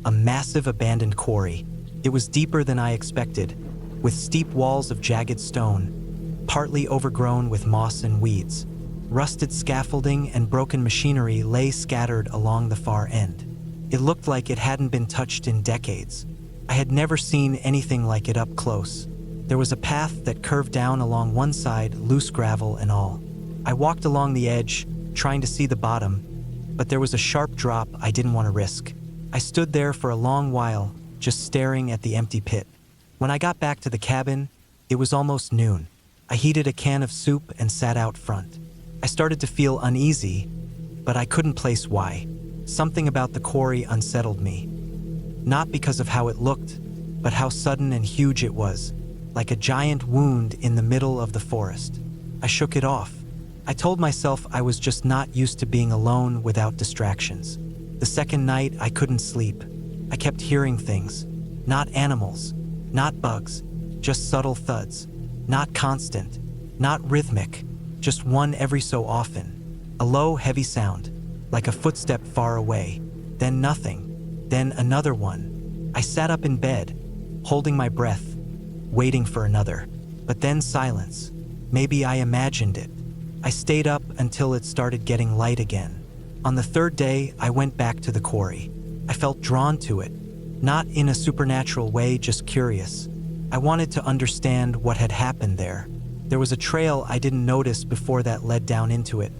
A massive abandoned quarry. It was deeper than I expected, with steep walls of jagged stone, partly overgrown with moss and weeds. Rusted scaffolding and broken machinery lay scattered along the far end. It looked like it hadn't been touched in decades. I had never seen anything like it up close. There was a path that curved down along one side, loose gravel and all. I walked along the edge, trying to see the bottom, but there was a sharp drop I didn't want to risk. I stood there for a long while, just staring at the empty pit. When I got back to the cabin, it was almost noon. I heated a can of soup and sat out front. I started to feel uneasy, but I couldn't place why. Something about the quarry unsettled me. Not because of how it looked, but how sudden and huge it was, like a giant wound in the middle of the forest. I shook it off. I told myself I was just not used to being alone without distractions. The second night, I couldn't sleep. I kept hearing things. Not animals, not bugs, just subtle thuds. Not constant, not rhythmic, just one every so often. A low, heavy sound, like a footstep far away. Then nothing, then another one. I sat up in bed, holding my breath, waiting for another. But then silence. Maybe I imagined it. I stayed up until it started getting light again. On the third day, I went back to the quarry. I felt drawn to it, not in a supernatural way, just curious. I wanted to understand what had happened there. There was a trail I didn't notice before that led down into it.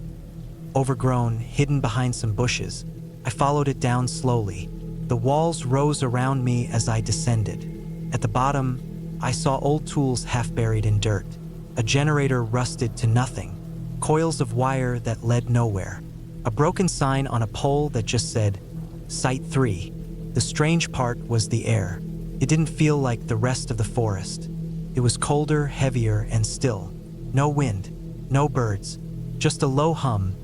Overgrown, hidden behind some bushes. I followed it down slowly. The walls rose around me as I descended. At the bottom, I saw old tools half buried in dirt. A generator rusted to nothing. Coils of wire that led nowhere. A broken sign on a pole that just said, Site 3. The strange part was the air. It didn't feel like the rest of the forest. It was colder, heavier, and still. No wind, no birds, just a low hum,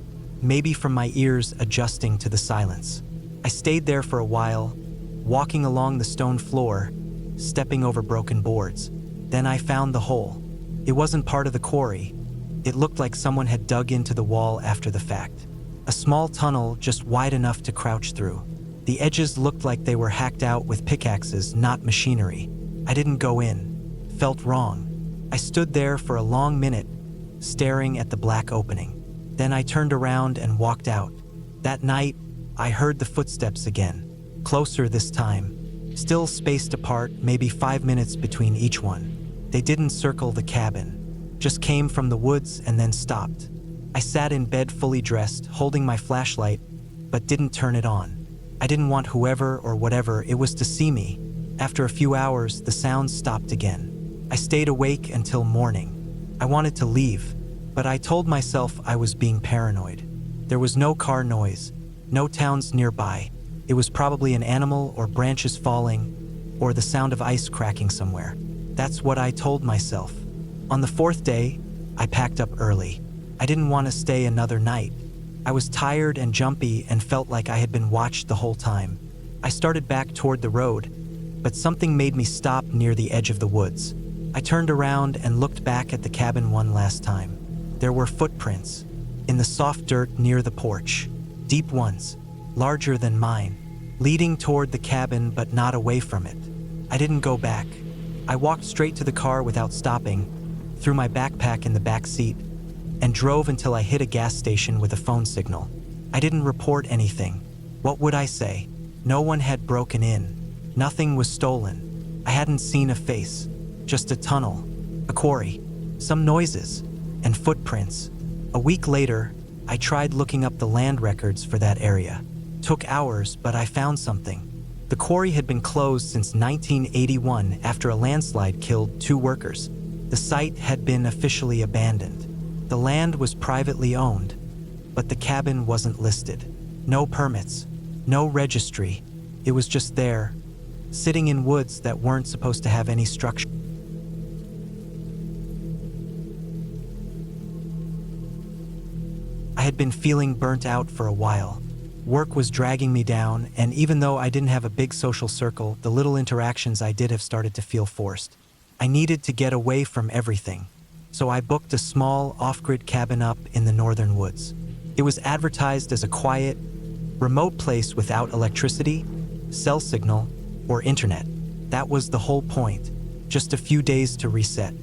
maybe from my ears adjusting to the silence. I stayed there for a while, walking along the stone floor, stepping over broken boards. Then I found the hole. It wasn't part of the quarry. It looked like someone had dug into the wall after the fact. A small tunnel just wide enough to crouch through. The edges looked like they were hacked out with pickaxes, not machinery. I didn't go in. Felt wrong. I stood there for a long minute, staring at the black opening. Then I turned around and walked out. That night, I heard the footsteps again. Closer this time. Still spaced apart, maybe 5 minutes between each one. They didn't circle the cabin. Just came from the woods and then stopped. I sat in bed fully dressed, holding my flashlight, but didn't turn it on. I didn't want whoever or whatever it was to see me. After a few hours, the sounds stopped again. I stayed awake until morning. I wanted to leave, but I told myself I was being paranoid. There was no car noise, no towns nearby. It was probably an animal or branches falling, or the sound of ice cracking somewhere. That's what I told myself. On the fourth day, I packed up early. I didn't want to stay another night. I was tired and jumpy and felt like I had been watched the whole time. I started back toward the road, but something made me stop near the edge of the woods. I turned around and looked back at the cabin one last time. There were footprints in the soft dirt near the porch. Deep ones, larger than mine, leading toward the cabin but not away from it. I didn't go back. I walked straight to the car without stopping, threw my backpack in the back seat, and drove until I hit a gas station with a phone signal. I didn't report anything. What would I say? No one had broken in. Nothing was stolen. I hadn't seen a face, just a tunnel, a quarry, some noises, and footprints. A week later, I tried looking up the land records for that area. Took hours, but I found something. The quarry had been closed since 1981 after a landslide killed 2 workers. The site had been officially abandoned. The land was privately owned, but the cabin wasn't listed. No permits, no registry. It was just there, sitting in woods that weren't supposed to have any structure. I had been feeling burnt out for a while. Work was dragging me down, and even though I didn't have a big social circle, the little interactions I did have started to feel forced. I needed to get away from everything. So I booked a small, off-grid cabin up in the northern woods. It was advertised as a quiet, remote place without electricity, cell signal, or internet. That was the whole point, just a few days to reset.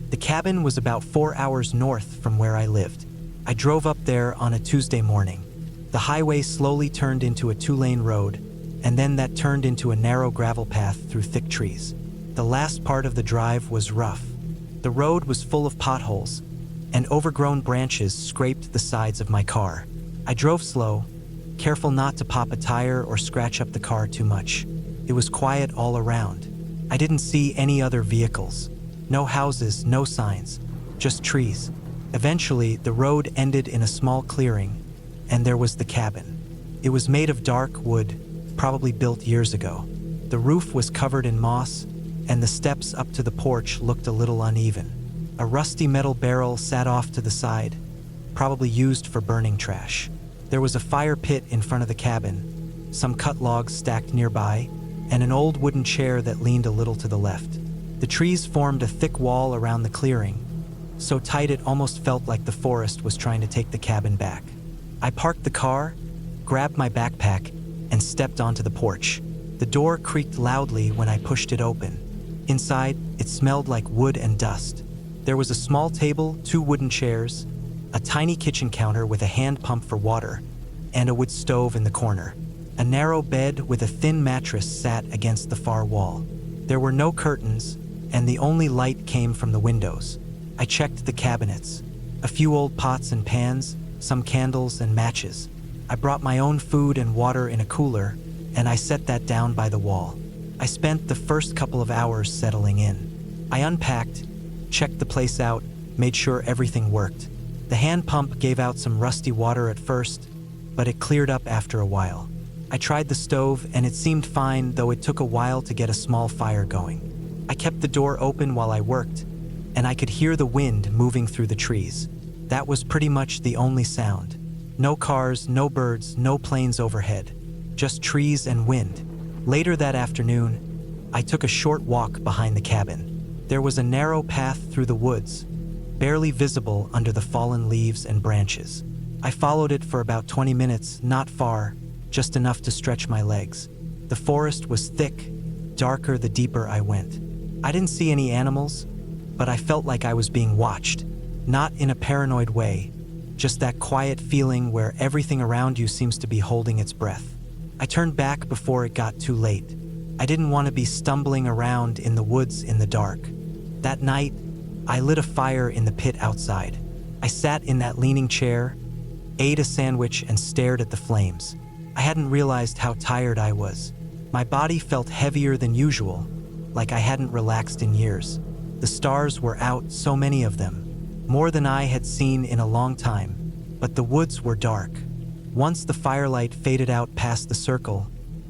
The cabin was about 4 hours north from where I lived. I drove up there on a Tuesday morning. The highway slowly turned into a 2-lane road, and then that turned into a narrow gravel path through thick trees. The last part of the drive was rough. The road was full of potholes, and overgrown branches scraped the sides of my car. I drove slow, careful not to pop a tire or scratch up the car too much. It was quiet all around. I didn't see any other vehicles. No houses, no signs, just trees. Eventually, the road ended in a small clearing, and there was the cabin. It was made of dark wood, probably built years ago. The roof was covered in moss, and the steps up to the porch looked a little uneven. A rusty metal barrel sat off to the side, probably used for burning trash. There was a fire pit in front of the cabin, some cut logs stacked nearby, and an old wooden chair that leaned a little to the left. The trees formed a thick wall around the clearing, so tight it almost felt like the forest was trying to take the cabin back. I parked the car, grabbed my backpack, and stepped onto the porch. The door creaked loudly when I pushed it open. Inside, it smelled like wood and dust. There was a small table, 2 wooden chairs, a tiny kitchen counter with a hand pump for water, and a wood stove in the corner. A narrow bed with a thin mattress sat against the far wall. There were no curtains, and the only light came from the windows. I checked the cabinets. A few old pots and pans, some candles and matches. I brought my own food and water in a cooler, and I set that down by the wall. I spent the first couple of hours settling in. I unpacked, checked the place out, made sure everything worked. The hand pump gave out some rusty water at first, but it cleared up after a while. I tried the stove, and it seemed fine, though it took a while to get a small fire going. I kept the door open while I worked, and I could hear the wind moving through the trees. That was pretty much the only sound. No cars, no birds, no planes overhead. Just trees and wind. Later that afternoon, I took a short walk behind the cabin. There was a narrow path through the woods, barely visible under the fallen leaves and branches. I followed it for about 20 minutes, not far, just enough to stretch my legs. The forest was thick, darker the deeper I went. I didn't see any animals, but I felt like I was being watched. Not in a paranoid way, just that quiet feeling where everything around you seems to be holding its breath. I turned back before it got too late. I didn't want to be stumbling around in the woods in the dark. That night, I lit a fire in the pit outside. I sat in that leaning chair, ate a sandwich, and stared at the flames. I hadn't realized how tired I was. My body felt heavier than usual, like I hadn't relaxed in years. The stars were out, so many of them, more than I had seen in a long time, but the woods were dark. Once the firelight faded out past the circle,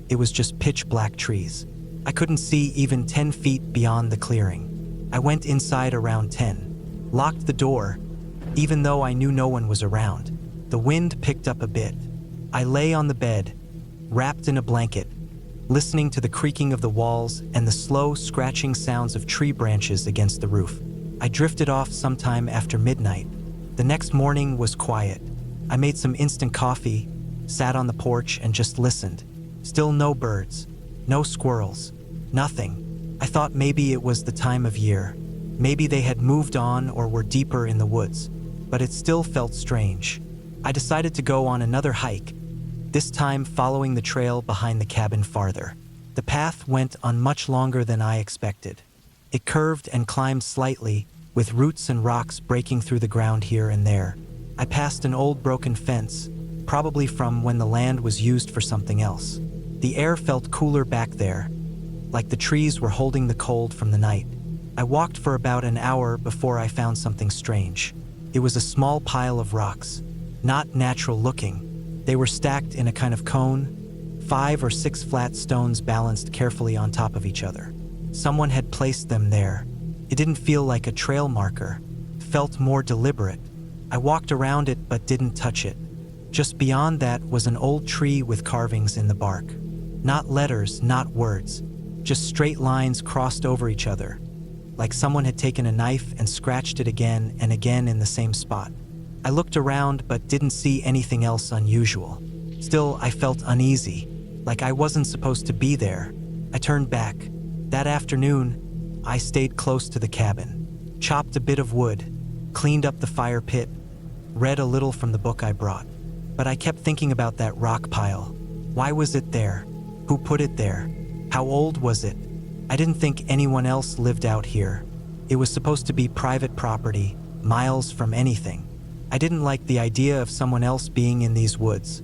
it was just pitch black trees. I couldn't see even 10 feet beyond the clearing. I went inside around 10, locked the door, even though I knew no one was around. The wind picked up a bit. I lay on the bed, wrapped in a blanket, listening to the creaking of the walls and the slow scratching sounds of tree branches against the roof. I drifted off sometime after midnight. The next morning was quiet. I made some instant coffee, sat on the porch, and just listened. Still no birds, no squirrels, nothing. I thought maybe it was the time of year. Maybe they had moved on or were deeper in the woods, but it still felt strange. I decided to go on another hike, this time following the trail behind the cabin farther. The path went on much longer than I expected. It curved and climbed slightly, with roots and rocks breaking through the ground here and there. I passed an old broken fence, probably from when the land was used for something else. The air felt cooler back there, like the trees were holding the cold from the night. I walked for about an hour before I found something strange. It was a small pile of rocks, not natural looking. They were stacked in a kind of cone, 5 or 6 flat stones balanced carefully on top of each other. Someone had placed them there. It didn't feel like a trail marker, felt more deliberate. I walked around it but didn't touch it. Just beyond that was an old tree with carvings in the bark. Not letters, not words, just straight lines crossed over each other, like someone had taken a knife and scratched it again and again in the same spot. I looked around but didn't see anything else unusual. Still, I felt uneasy, like I wasn't supposed to be there. I turned back. That afternoon, I stayed close to the cabin, chopped a bit of wood, cleaned up the fire pit, read a little from the book I brought. But I kept thinking about that rock pile. Why was it there? Who put it there? How old was it? I didn't think anyone else lived out here. It was supposed to be private property, miles from anything. I didn't like the idea of someone else being in these woods,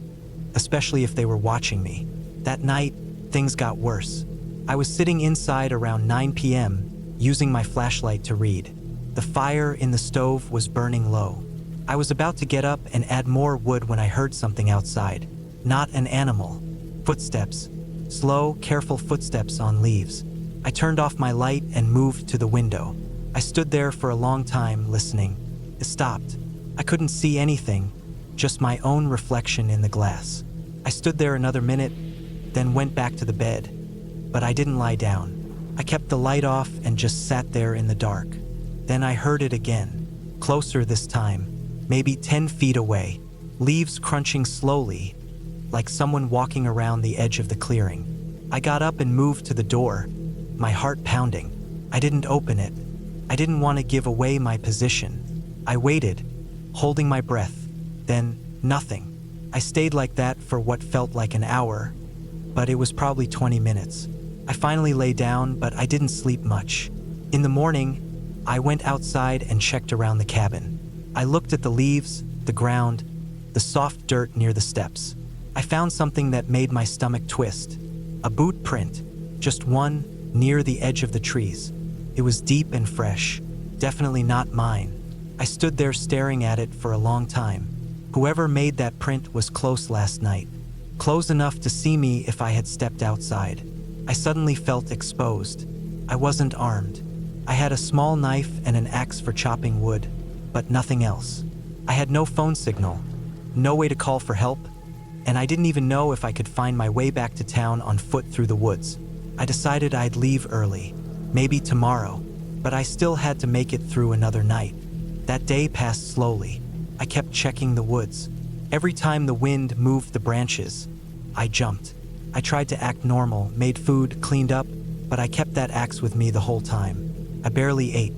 especially if they were watching me. That night, things got worse. I was sitting inside around 9 p.m., using my flashlight to read. The fire in the stove was burning low. I was about to get up and add more wood when I heard something outside. not an animal. Footsteps. Slow, careful footsteps on leaves. I turned off my light and moved to the window. I stood there for a long time, listening. It stopped. I couldn't see anything, just my own reflection in the glass. I stood there another minute, then went back to the bed. But I didn't lie down. I kept the light off and just sat there in the dark. Then I heard it again, closer this time, maybe 10 feet away, leaves crunching slowly, like someone walking around the edge of the clearing. I got up and moved to the door, my heart pounding. I didn't open it. I didn't want to give away my position. I waited, holding my breath. Then, nothing. I stayed like that for what felt like an hour, but it was probably 20 minutes. I finally lay down, but I didn't sleep much. In the morning, I went outside and checked around the cabin. I looked at the leaves, the ground, the soft dirt near the steps. I found something that made my stomach twist. A boot print, just one, near the edge of the trees. It was deep and fresh, definitely not mine. I stood there staring at it for a long time. Whoever made that print was close last night, close enough to see me if I had stepped outside. I suddenly felt exposed. I wasn't armed. I had a small knife and an axe for chopping wood, but nothing else. I had no phone signal, no way to call for help, and I didn't even know if I could find my way back to town on foot through the woods. I decided I'd leave early, maybe tomorrow, but I still had to make it through another night. That day passed slowly. I kept checking the woods. Every time the wind moved the branches, I jumped. I tried to act normal, made food, cleaned up, but I kept that axe with me the whole time. I barely ate.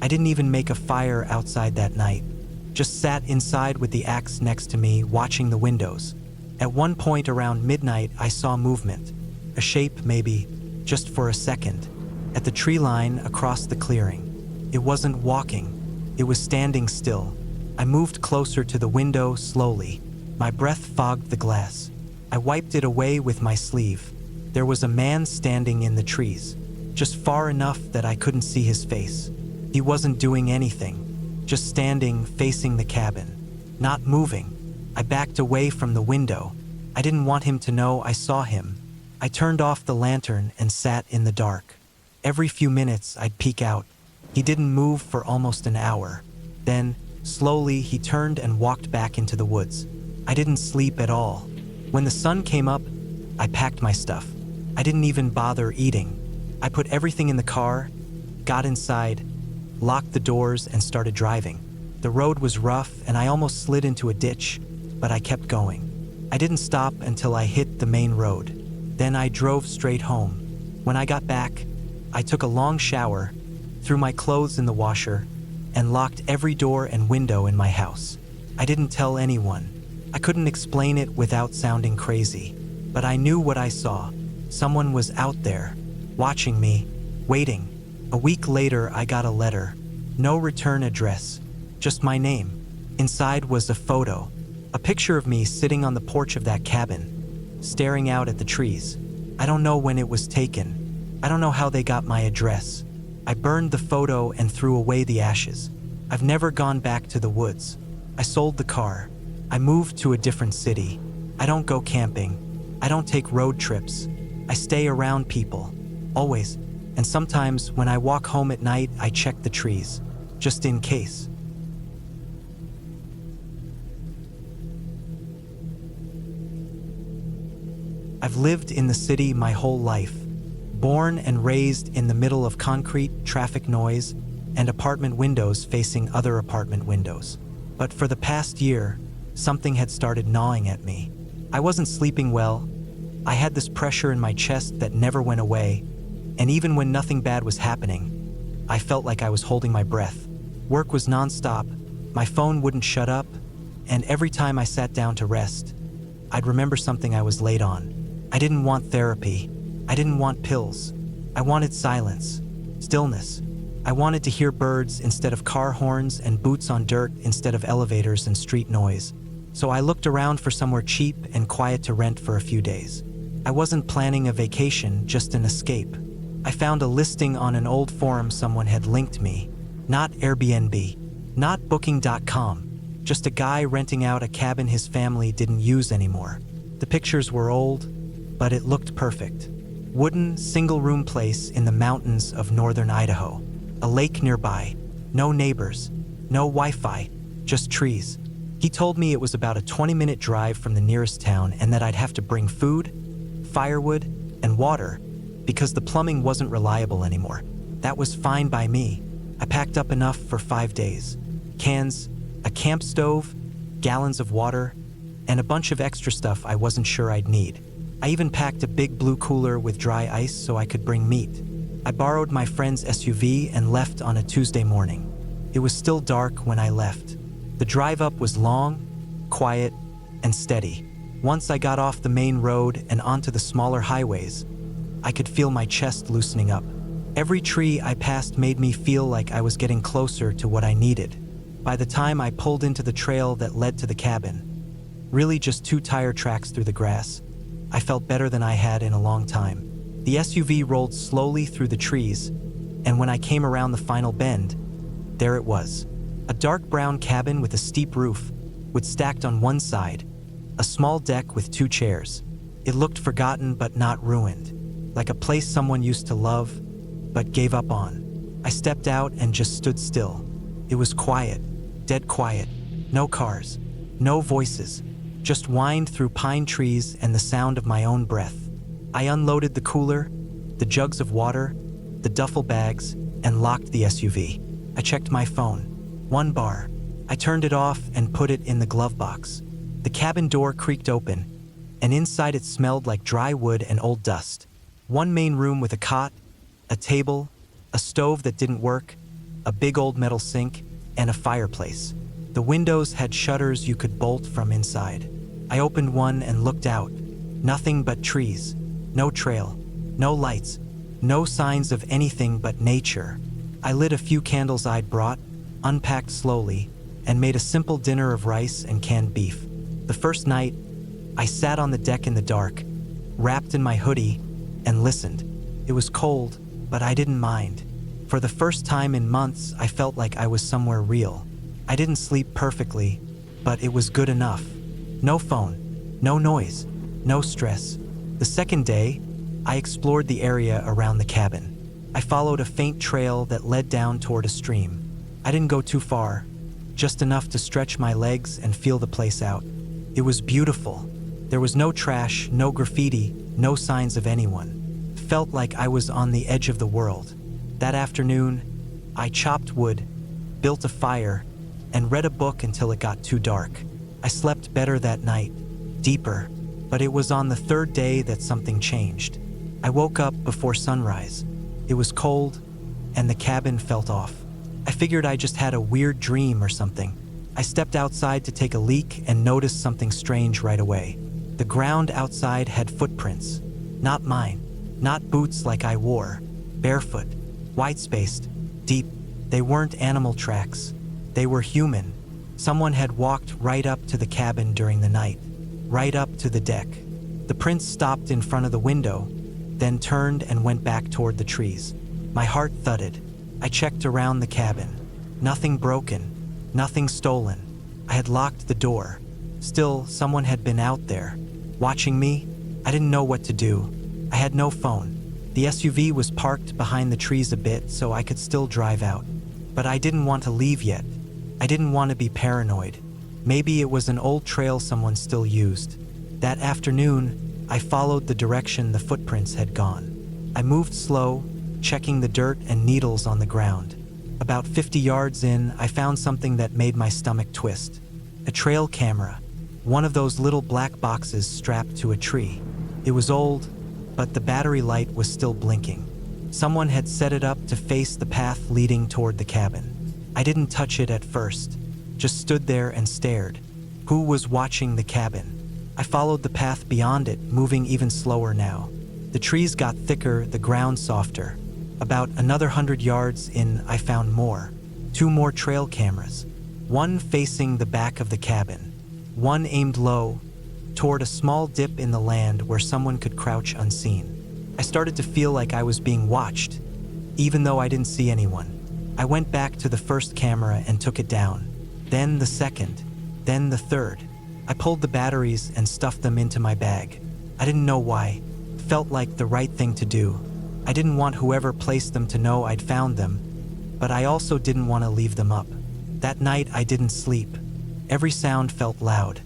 I didn't even make a fire outside that night. Just sat inside with the axe next to me, watching the windows. At one point around midnight, I saw movement. A shape, maybe, just for a second, at the tree line across the clearing. It wasn't walking. It was standing still. I moved closer to the window slowly. My breath fogged the glass. I wiped it away with my sleeve. There was a man standing in the trees, just far enough that I couldn't see his face. He wasn't doing anything, just standing facing the cabin, not moving. I backed away from the window. I didn't want him to know I saw him. I turned off the lantern and sat in the dark. Every few minutes I'd peek out. He didn't move for almost an hour. Then, slowly, he turned and walked back into the woods. I didn't sleep at all. When the sun came up, I packed my stuff. I didn't even bother eating. I put everything in the car, got inside, locked the doors, and started driving. The road was rough and I almost slid into a ditch, but I kept going. I didn't stop until I hit the main road. Then I drove straight home. When I got back, I took a long shower, threw my clothes in the washer, and locked every door and window in my house. I didn't tell anyone. I couldn't explain it without sounding crazy, but I knew what I saw. Someone was out there, watching me, waiting. A week later, I got a letter. No return address, just my name. Inside was a photo, a picture of me sitting on the porch of that cabin, staring out at the trees. I don't know when it was taken. I don't know how they got my address. I burned the photo and threw away the ashes. I've never gone back to the woods. I sold the car. I moved to a different city. I don't go camping. I don't take road trips. I stay around people, always. And sometimes when I walk home at night, I check the trees, just in case. I've lived in the city my whole life, born and raised in the middle of concrete, traffic noise, and apartment windows facing other apartment windows. But for the past year, something had started gnawing at me. I wasn't sleeping well. I had this pressure in my chest that never went away, and even when nothing bad was happening, I felt like I was holding my breath. Work was nonstop, my phone wouldn't shut up, and every time I sat down to rest, I'd remember something I was late on. I didn't want therapy. I didn't want pills. I wanted silence, stillness. I wanted to hear birds instead of car horns and boots on dirt instead of elevators and street noise. So I looked around for somewhere cheap and quiet to rent for a few days. I wasn't planning a vacation, just an escape. I found a listing on an old forum someone had linked me. Not Airbnb, not Booking.com, just a guy renting out a cabin his family didn't use anymore. The pictures were old, but it looked perfect. Wooden, single-room place in the mountains of northern Idaho. A lake nearby. No neighbors. No Wi-Fi. Just trees. He told me it was about a 20-minute drive from the nearest town and that I'd have to bring food, firewood, and water because the plumbing wasn't reliable anymore. That was fine by me. I packed up enough for 5 days. Cans, a camp stove, gallons of water, and a bunch of extra stuff I wasn't sure I'd need. I even packed a big blue cooler with dry ice so I could bring meat. I borrowed my friend's SUV and left on a Tuesday morning. It was still dark when I left. The drive up was long, quiet, and steady. Once I got off the main road and onto the smaller highways, I could feel my chest loosening up. Every tree I passed made me feel like I was getting closer to what I needed. By the time I pulled into the trail that led to the cabin, really just 2 tire tracks through the grass, I felt better than I had in a long time. The SUV rolled slowly through the trees, and when I came around the final bend, there it was. A dark brown cabin with a steep roof, with stacked on one side, a small deck with 2 chairs. It looked forgotten but not ruined, like a place someone used to love, but gave up on. I stepped out and just stood still. It was quiet, dead quiet. No cars, no voices, just wind through pine trees and the sound of my own breath. I unloaded the cooler, the jugs of water, the duffel bags, and locked the SUV. I checked my phone. 1 bar. I turned it off and put it in the glove box. The cabin door creaked open, and inside it smelled like dry wood and old dust. 1 main room with a cot, a table, a stove that didn't work, a big old metal sink, and a fireplace. The windows had shutters you could bolt from inside. I opened one and looked out. Nothing but trees. No trail. No lights. No signs of anything but nature. I lit a few candles I'd brought, unpacked slowly, and made a simple dinner of rice and canned beef. The first night, I sat on the deck in the dark, wrapped in my hoodie, and listened. It was cold, but I didn't mind. For the first time in months, I felt like I was somewhere real. I didn't sleep perfectly, but it was good enough. No phone, no noise, no stress. The second day, I explored the area around the cabin. I followed a faint trail that led down toward a stream. I didn't go too far, just enough to stretch my legs and feel the place out. It was beautiful. There was no trash, no graffiti, no signs of anyone. Felt like I was on the edge of the world. That afternoon, I chopped wood, built a fire, and read a book until it got too dark. I slept better that night, deeper, but it was on the 3rd day that something changed. I woke up before sunrise. It was cold, and the cabin felt off. I figured I just had a weird dream or something. I stepped outside to take a leak and noticed something strange right away. The ground outside had footprints. Not mine. Not boots like I wore. Barefoot. White-spaced. Deep. They weren't animal tracks. They were human. Someone had walked right up to the cabin during the night. Right up to the deck. The prints stopped in front of the window, then turned and went back toward the trees. My heart thudded. I checked around the cabin. Nothing broken. Nothing stolen. I had locked the door. Still, someone had been out there, watching me. I didn't know what to do. I had no phone. The SUV was parked behind the trees a bit so I could still drive out. But I didn't want to leave yet. I didn't want to be paranoid. Maybe it was an old trail someone still used. That afternoon, I followed the direction the footprints had gone. I moved slow, checking the dirt and needles on the ground. About 50 yards in, I found something that made my stomach twist. A trail camera. One of those little black boxes strapped to a tree. It was old, but the battery light was still blinking. Someone had set it up to face the path leading toward the cabin. I didn't touch it at first, just stood there and stared. Who was watching the cabin? I followed the path beyond it, moving even slower now. The trees got thicker, the ground softer. About another 100 yards in, I found more. 2 more trail cameras. One facing the back of the cabin. One aimed low, toward a small dip in the land where someone could crouch unseen. I started to feel like I was being watched, even though I didn't see anyone. I went back to the first camera and took it down. Then the second. Then the third. I pulled the batteries and stuffed them into my bag. I didn't know why. It felt like the right thing to do. I didn't want whoever placed them to know I'd found them, but I also didn't want to leave them up. That night I didn't sleep. Every sound felt loud.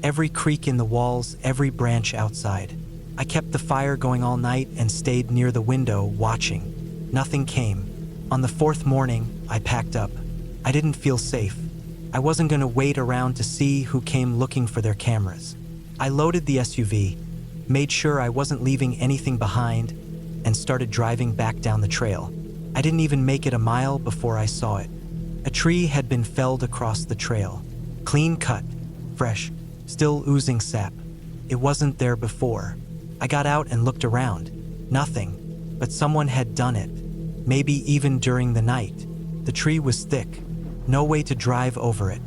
Every creak in the walls, every branch outside. I kept the fire going all night and stayed near the window watching. Nothing came. On the fourth morning, I packed up. I didn't feel safe. I wasn't going to wait around to see who came looking for their cameras. I loaded the SUV, made sure I wasn't leaving anything behind, and started driving back down the trail. I didn't even make it a mile before I saw it. A tree had been felled across the trail. Clean cut, fresh, still oozing sap. It wasn't there before. I got out and looked around. Nothing, but someone had done it. Maybe even during the night. The tree was thick. No way to drive over it.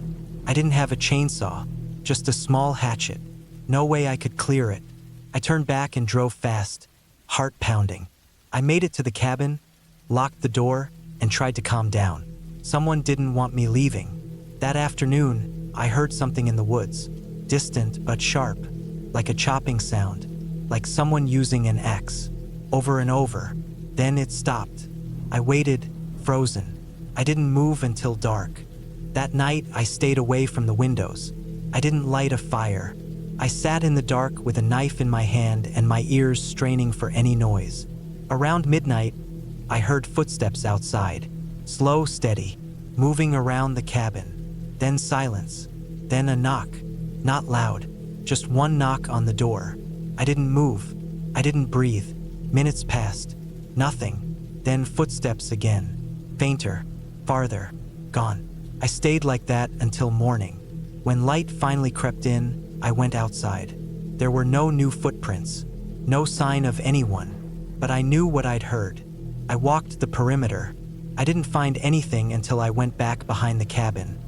I didn't have a chainsaw, just a small hatchet. No way I could clear it. I turned back and drove fast, heart pounding. I made it to the cabin, locked the door, and tried to calm down. Someone didn't want me leaving. That afternoon, I heard something in the woods, distant but sharp, like a chopping sound, like someone using an axe, over and over. Then it stopped. I waited, frozen. I didn't move until dark. That night, I stayed away from the windows. I didn't light a fire. I sat in the dark with a knife in my hand and my ears straining for any noise. Around midnight, I heard footsteps outside, slow, steady, moving around the cabin. Then silence. Then a knock. Not loud, just one knock on the door. I didn't move. I didn't breathe. Minutes passed. Nothing. Then footsteps again. Fainter. Farther. Gone. I stayed like that until morning. When light finally crept in, I went outside. There were no new footprints. No sign of anyone. But I knew what I'd heard. I walked the perimeter. I didn't find anything until I went back behind the cabin,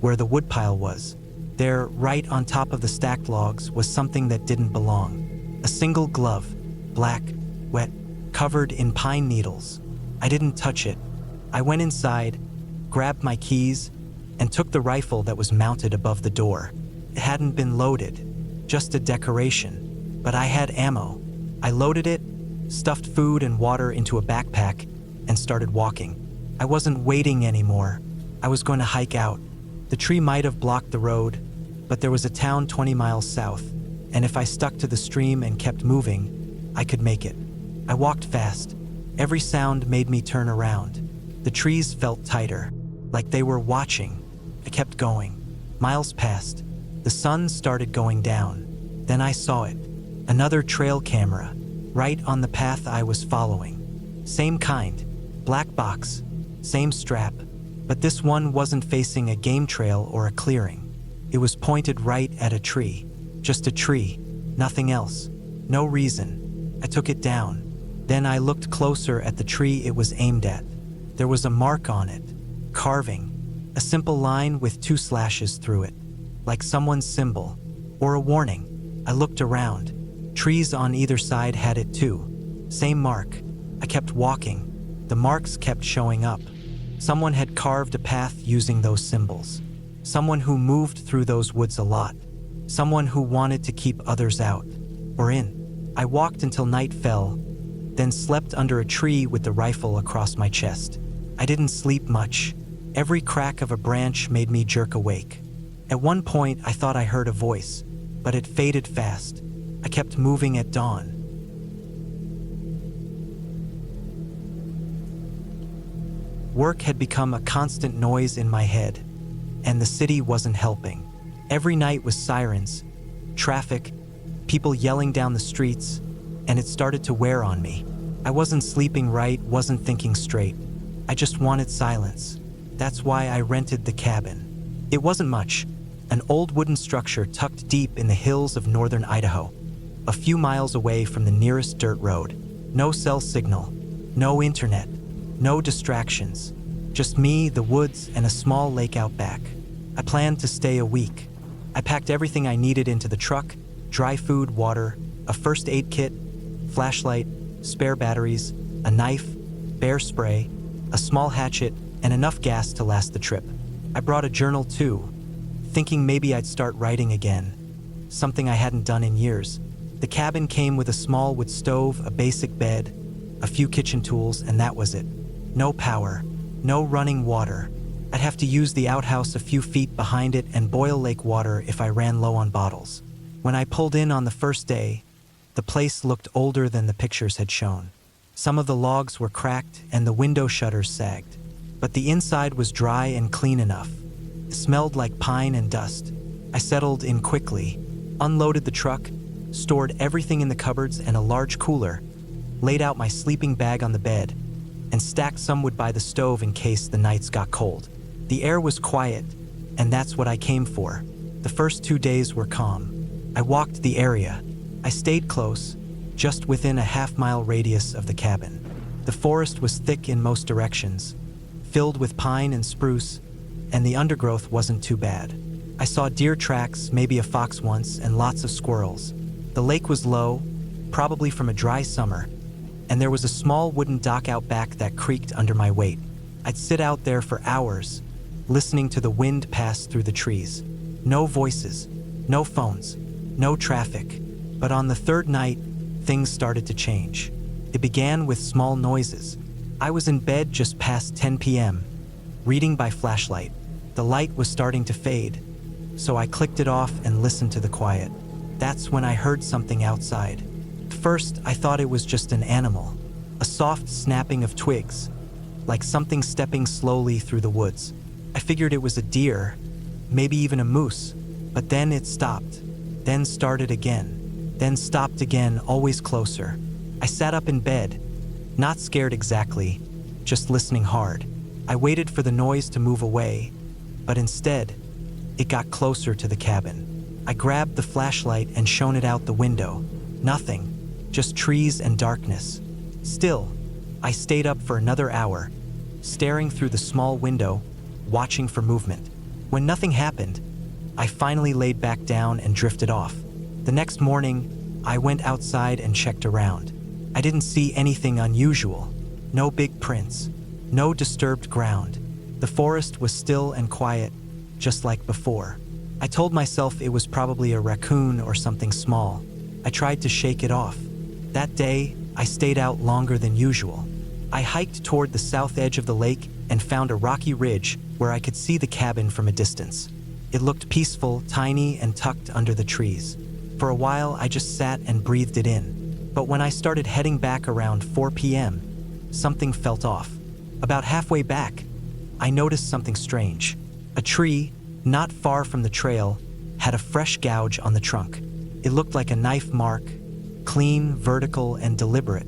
where the woodpile was. There, right on top of the stacked logs, was something that didn't belong. A single glove, black, wet, covered in pine needles. I didn't touch it. I went inside, grabbed my keys, and took the rifle that was mounted above the door. It hadn't been loaded, just a decoration, but I had ammo. I loaded it, stuffed food and water into a backpack, and started walking. I wasn't waiting anymore. I was going to hike out. The tree might have blocked the road, but there was a town 20 miles south, and if I stuck to the stream and kept moving, I could make it. I walked fast. Every sound made me turn around. The trees felt tighter, like they were watching. I kept going. Miles passed. The sun started going down. Then I saw it. Another trail camera, right on the path I was following. Same kind, black box, same strap, but this one wasn't facing a game trail or a clearing. It was pointed right at a tree. Just a tree, nothing else. No reason. I took it down. Then I looked closer at the tree it was aimed at. There was a mark on it, carving, a simple line with 2 slashes through it, like someone's symbol, or a warning. I looked around. Trees on either side had it too. Same mark. I kept walking. The marks kept showing up. Someone had carved a path using those symbols. Someone who moved through those woods a lot. Someone who wanted to keep others out, or in. I walked until night fell, then slept under a tree with the rifle across my chest. I didn't sleep much. Every crack of a branch made me jerk awake. At one point, I thought I heard a voice, but it faded fast. I kept moving at dawn. Work had become a constant noise in my head, and the city wasn't helping. Every night was sirens, traffic, people yelling down the streets, and it started to wear on me. I wasn't sleeping right, wasn't thinking straight. I just wanted silence. That's why I rented the cabin. It wasn't much, an old wooden structure tucked deep in the hills of northern Idaho, a few miles away from the nearest dirt road. No cell signal, no internet, no distractions. Just me, the woods, and a small lake out back. I planned to stay a week. I packed everything I needed into the truck: dry food, water, a first aid kit, flashlight, spare batteries, a knife, bear spray, a small hatchet, and enough gas to last the trip. I brought a journal too, thinking maybe I'd start writing again. something I hadn't done in years. The cabin came with a small wood stove, a basic bed, a few kitchen tools, and that was it. No power, no running water. I'd have to use the outhouse a few feet behind it and boil lake water if I ran low on bottles. When I pulled in on the first day, the place looked older than the pictures had shown. Some of the logs were cracked and the window shutters sagged, but the inside was dry and clean enough. It smelled like pine and dust. I settled in quickly, unloaded the truck, stored everything in the cupboards and a large cooler, laid out my sleeping bag on the bed, and stacked some wood by the stove in case the nights got cold. The air was quiet, and that's what I came for. The first 2 days were calm. I walked the area. I stayed close, just within a half-mile radius of the cabin. The forest was thick in most directions, filled with pine and spruce, and the undergrowth wasn't too bad. I saw deer tracks, maybe a fox once, and lots of squirrels. The lake was low, probably from a dry summer, and there was a small wooden dock out back that creaked under my weight. I'd sit out there for hours, listening to the wind pass through the trees. No voices, no phones, no traffic. But on the third night, things started to change. It began with small noises. I was in bed just past 10 p.m., reading by flashlight. The light was starting to fade, so I clicked it off and listened to the quiet. That's when I heard something outside. At first, I thought it was just an animal, a soft snapping of twigs, like something stepping slowly through the woods. I figured it was a deer, maybe even a moose, but then it stopped, then started again, then stopped again, always closer. I sat up in bed, not scared exactly, just listening hard. I waited for the noise to move away, but instead, it got closer to the cabin. I grabbed the flashlight and shone it out the window. Nothing, just trees and darkness. Still, I stayed up for another hour, staring through the small window, watching for movement. When nothing happened, I finally laid back down and drifted off. The next morning, I went outside and checked around. I didn't see anything unusual. No big prints, no disturbed ground. The forest was still and quiet, just like before. I told myself it was probably a raccoon or something small. I tried to shake it off. That day, I stayed out longer than usual. I hiked toward the south edge of the lake and found a rocky ridge where I could see the cabin from a distance. It looked peaceful, tiny, and tucked under the trees. For a while, I just sat and breathed it in. But when I started heading back around 4 p.m., something felt off. About halfway back, I noticed something strange. A tree, not far from the trail, had a fresh gouge on the trunk. It looked like a knife mark, clean, vertical, and deliberate,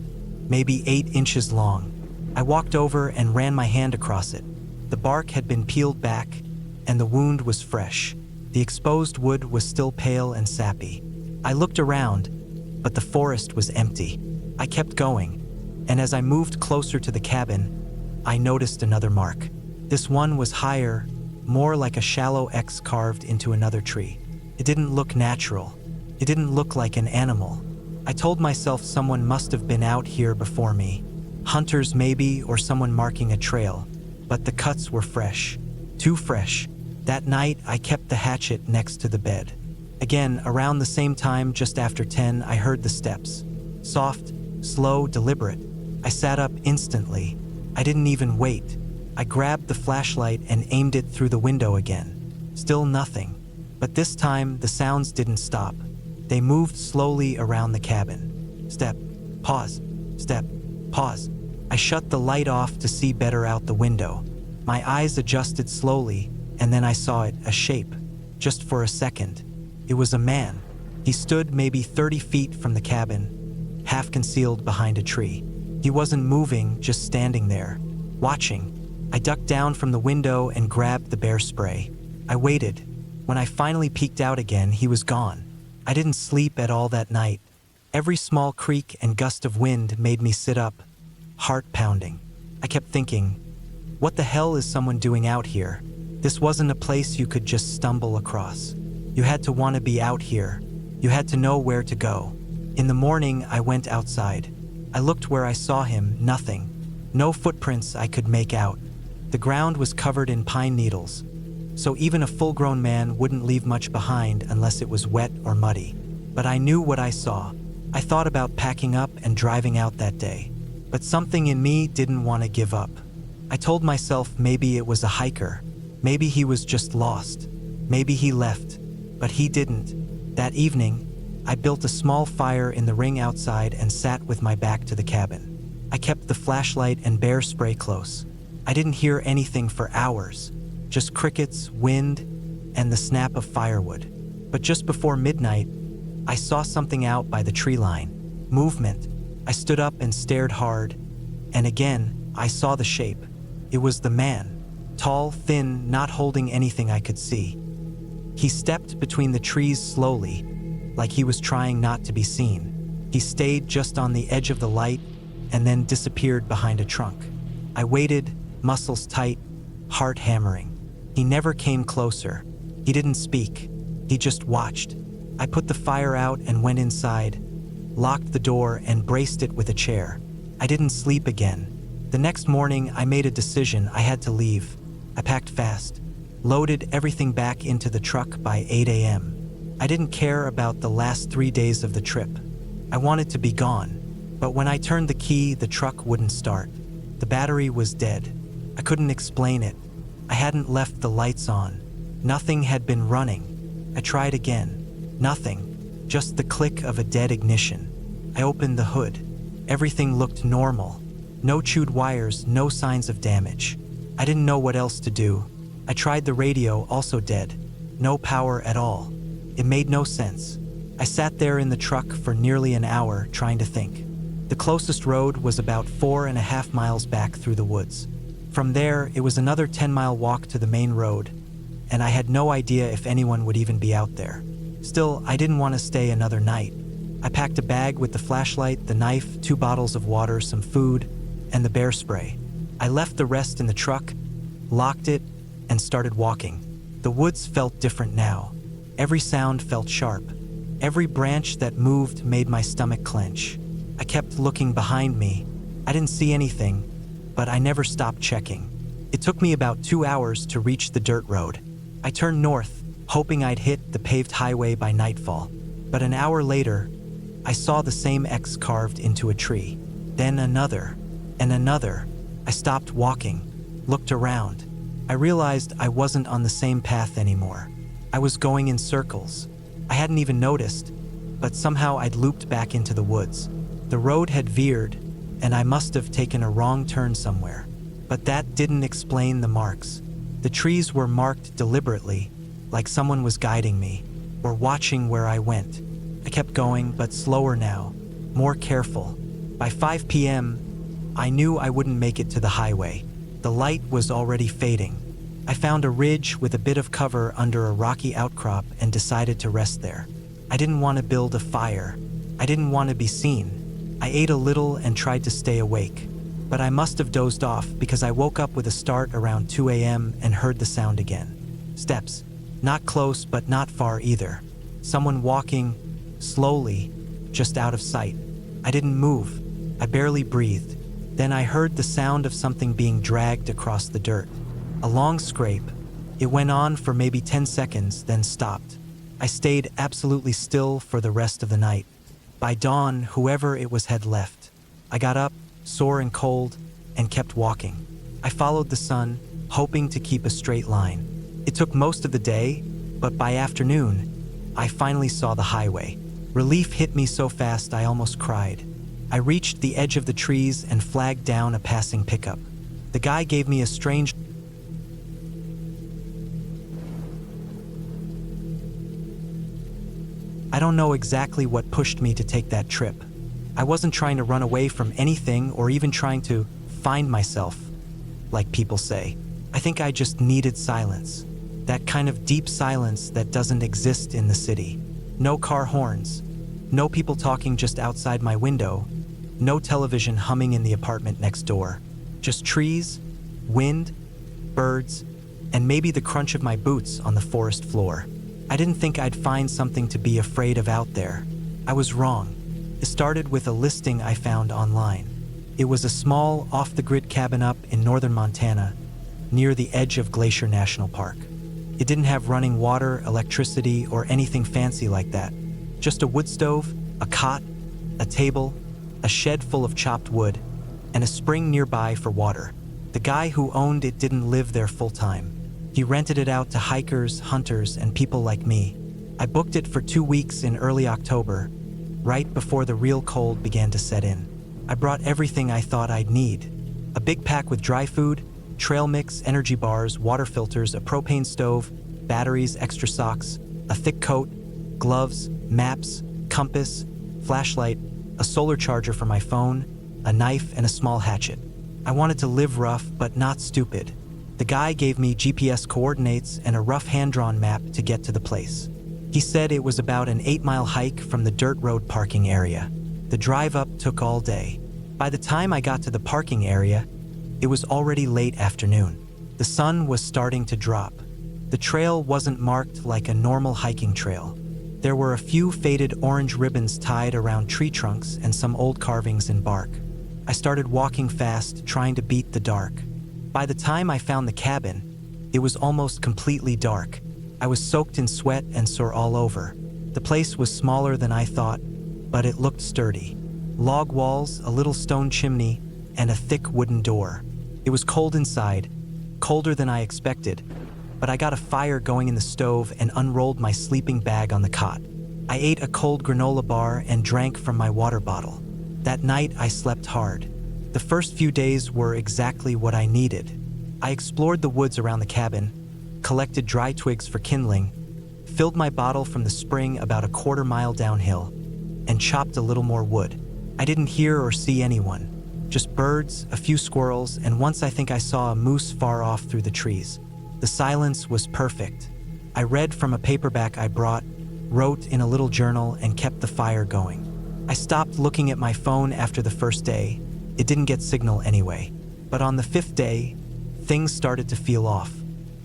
maybe 8 inches long. I walked over and ran my hand across it. The bark had been peeled back, and the wound was fresh. The exposed wood was still pale and sappy. I looked around, but the forest was empty. I kept going, and as I moved closer to the cabin, I noticed another mark. This one was higher, more like a shallow X carved into another tree. It didn't look natural. It didn't look like an animal. I told myself someone must have been out here before me. Hunters maybe, or someone marking a trail. But the cuts were fresh. Too fresh. That night, I kept the hatchet next to the bed. Again, around the same time, just after 10, I heard the steps. Soft, slow, deliberate. I sat up instantly. I didn't even wait. I grabbed the flashlight and aimed it through the window again. Still nothing. But this time, the sounds didn't stop. They moved slowly around the cabin. Step, pause, step, pause. I shut the light off to see better out the window. My eyes adjusted slowly, and then I saw it, a shape. Just for a second. It was a man. He stood maybe 30 feet from the cabin, half concealed behind a tree. He wasn't moving, just standing there, watching. I ducked down from the window and grabbed the bear spray. I waited. When I finally peeked out again, he was gone. I didn't sleep at all that night. Every small creak and gust of wind made me sit up, heart pounding. I kept thinking, what the hell is someone doing out here? This wasn't a place you could just stumble across. You had to want to be out here. You had to know where to go. In the morning, I went outside. I looked where I saw him, nothing. No footprints I could make out. The ground was covered in pine needles. so even a full-grown man wouldn't leave much behind unless it was wet or muddy. But I knew what I saw. I thought about packing up and driving out that day. But something in me didn't want to give up. I told myself maybe it was a hiker. Maybe he was just lost. Maybe he left. But he didn't. That evening, I built a small fire in the ring outside and sat with my back to the cabin. I kept the flashlight and bear spray close. I didn't hear anything for hours, just crickets, wind, and the snap of firewood. But just before midnight, I saw something out by the tree line. Movement. I stood up and stared hard, and again, I saw the shape. It was the man, tall, thin, not holding anything I could see. He stepped between the trees slowly, like he was trying not to be seen. He stayed just on the edge of the light and then disappeared behind a trunk. I waited, muscles tight, heart hammering. He never came closer. He didn't speak. He just watched. I put the fire out and went inside, locked the door and braced it with a chair. I didn't sleep again. The next morning, I made a decision. I had to leave. I packed fast, loaded everything back into the truck by 8 a.m. I didn't care about the last 3 days of the trip. I wanted to be gone. But when I turned the key, the truck wouldn't start. The battery was dead. I couldn't explain it. I hadn't left the lights on. Nothing had been running. I tried again. Nothing. Just the click of a dead ignition. I opened the hood. Everything looked normal. No chewed wires, no signs of damage. I didn't know what else to do. I tried the radio, also dead. No power at all. It made no sense. I sat there in the truck for nearly an hour trying to think. The closest road was about 4.5 miles back through the woods. From there, it was another 10-mile walk to the main road, and I had no idea if anyone would even be out there. Still, I didn't want to stay another night. I packed a bag with the flashlight, the knife, 2 bottles of water, some food, and the bear spray. I left the rest in the truck, locked it, and started walking. The woods felt different now. Every sound felt sharp. Every branch that moved made my stomach clench. I kept looking behind me. I didn't see anything, but I never stopped checking. It took me about 2 hours to reach the dirt road. I turned north, hoping I'd hit the paved highway by nightfall. But an hour later, I saw the same X carved into a tree. Then another, and another. I stopped walking, looked around. I realized I wasn't on the same path anymore. I was going in circles. I hadn't even noticed, but somehow I'd looped back into the woods. The road had veered, and I must have taken a wrong turn somewhere. But that didn't explain the marks. The trees were marked deliberately, like someone was guiding me, or watching where I went. I kept going, but slower now, more careful. By 5 p.m., I knew I wouldn't make it to the highway. The light was already fading. I found a ridge with a bit of cover under a rocky outcrop and decided to rest there. I didn't want to build a fire. I didn't want to be seen. I ate a little and tried to stay awake. But I must have dozed off because I woke up with a start around 2 a.m. and heard the sound again. Steps. Not close, but not far either. Someone walking, slowly, just out of sight. I didn't move. I barely breathed. Then I heard the sound of something being dragged across the dirt. A long scrape. It went on for maybe 10 seconds, then stopped. I stayed absolutely still for the rest of the night. By dawn, whoever it was had left. I got up, sore and cold, and kept walking. I followed the sun, hoping to keep a straight line. It took most of the day, but by afternoon, I finally saw the highway. Relief hit me so fast I almost cried. I reached the edge of the trees and flagged down a passing pickup. The guy gave me a strange I don't know exactly what pushed me to take that trip. I wasn't trying to run away from anything or even trying to find myself, like people say. I think I just needed silence. That kind of deep silence that doesn't exist in the city. No car horns. No people talking just outside my window. No television humming in the apartment next door. Just trees, wind, birds, and maybe the crunch of my boots on the forest floor. I didn't think I'd find something to be afraid of out there. I was wrong. It started with a listing I found online. It was a small, off-the-grid cabin up in northern Montana, near the edge of Glacier National Park. It didn't have running water, electricity, or anything fancy like that. Just a wood stove, a cot, a table, a shed full of chopped wood, and a spring nearby for water. The guy who owned it didn't live there full time. He rented it out to hikers, hunters, and people like me. I booked it for 2 weeks in early October, right before the real cold began to set in. I brought everything I thought I'd need. A big pack with dry food, trail mix, energy bars, water filters, a propane stove, batteries, extra socks, a thick coat, gloves, maps, compass, flashlight, a solar charger for my phone, a knife, and a small hatchet. I wanted to live rough, but not stupid. The guy gave me GPS coordinates and a rough hand-drawn map to get to the place. He said it was about an 8-mile hike from the dirt road parking area. The drive up took all day. By the time I got to the parking area, it was already late afternoon. The sun was starting to drop. The trail wasn't marked like a normal hiking trail. There were a few faded orange ribbons tied around tree trunks and some old carvings in bark. I started walking fast, trying to beat the dark. By the time I found the cabin, it was almost completely dark. I was soaked in sweat and sore all over. The place was smaller than I thought, but it looked sturdy. Log walls, a little stone chimney, and a thick wooden door. It was cold inside, colder than I expected, but I got a fire going in the stove and unrolled my sleeping bag on the cot. I ate a cold granola bar and drank from my water bottle. That night, I slept hard. The first few days were exactly what I needed. I explored the woods around the cabin, collected dry twigs for kindling, filled my bottle from the spring about a quarter-mile downhill, and chopped a little more wood. I didn't hear or see anyone, just birds, a few squirrels, and once I think I saw a moose far off through the trees. The silence was perfect. I read from a paperback I brought, wrote in a little journal, and kept the fire going. I stopped looking at my phone after the first day. It didn't get signal anyway. But on the 5th day, things started to feel off.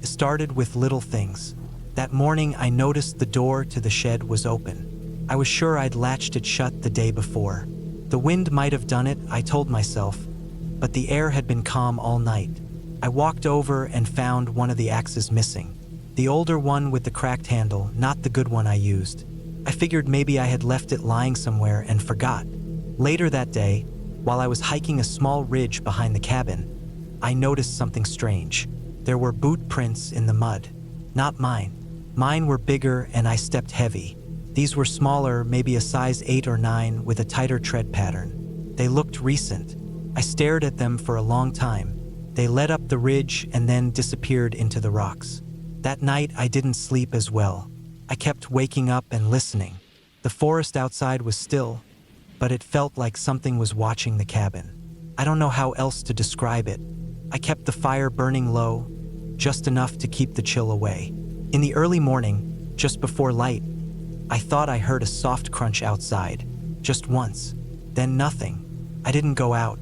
It started with little things. That morning, I noticed the door to the shed was open. I was sure I'd latched it shut the day before. The wind might have done it, I told myself, but the air had been calm all night. I walked over and found one of the axes missing. The older one with the cracked handle, not the good one I used. I figured maybe I had left it lying somewhere and forgot. Later that day, while I was hiking a small ridge behind the cabin, I noticed something strange. There were boot prints in the mud. Not mine. Mine were bigger and I stepped heavy. These were smaller, maybe a size 8 or 9 with a tighter tread pattern. They looked recent. I stared at them for a long time. They led up the ridge and then disappeared into the rocks. That night I didn't sleep as well. I kept waking up and listening. The forest outside was still, but it felt like something was watching the cabin. I don't know how else to describe it. I kept the fire burning low, just enough to keep the chill away. In the early morning, just before light, I thought I heard a soft crunch outside, just once, then nothing. I didn't go out.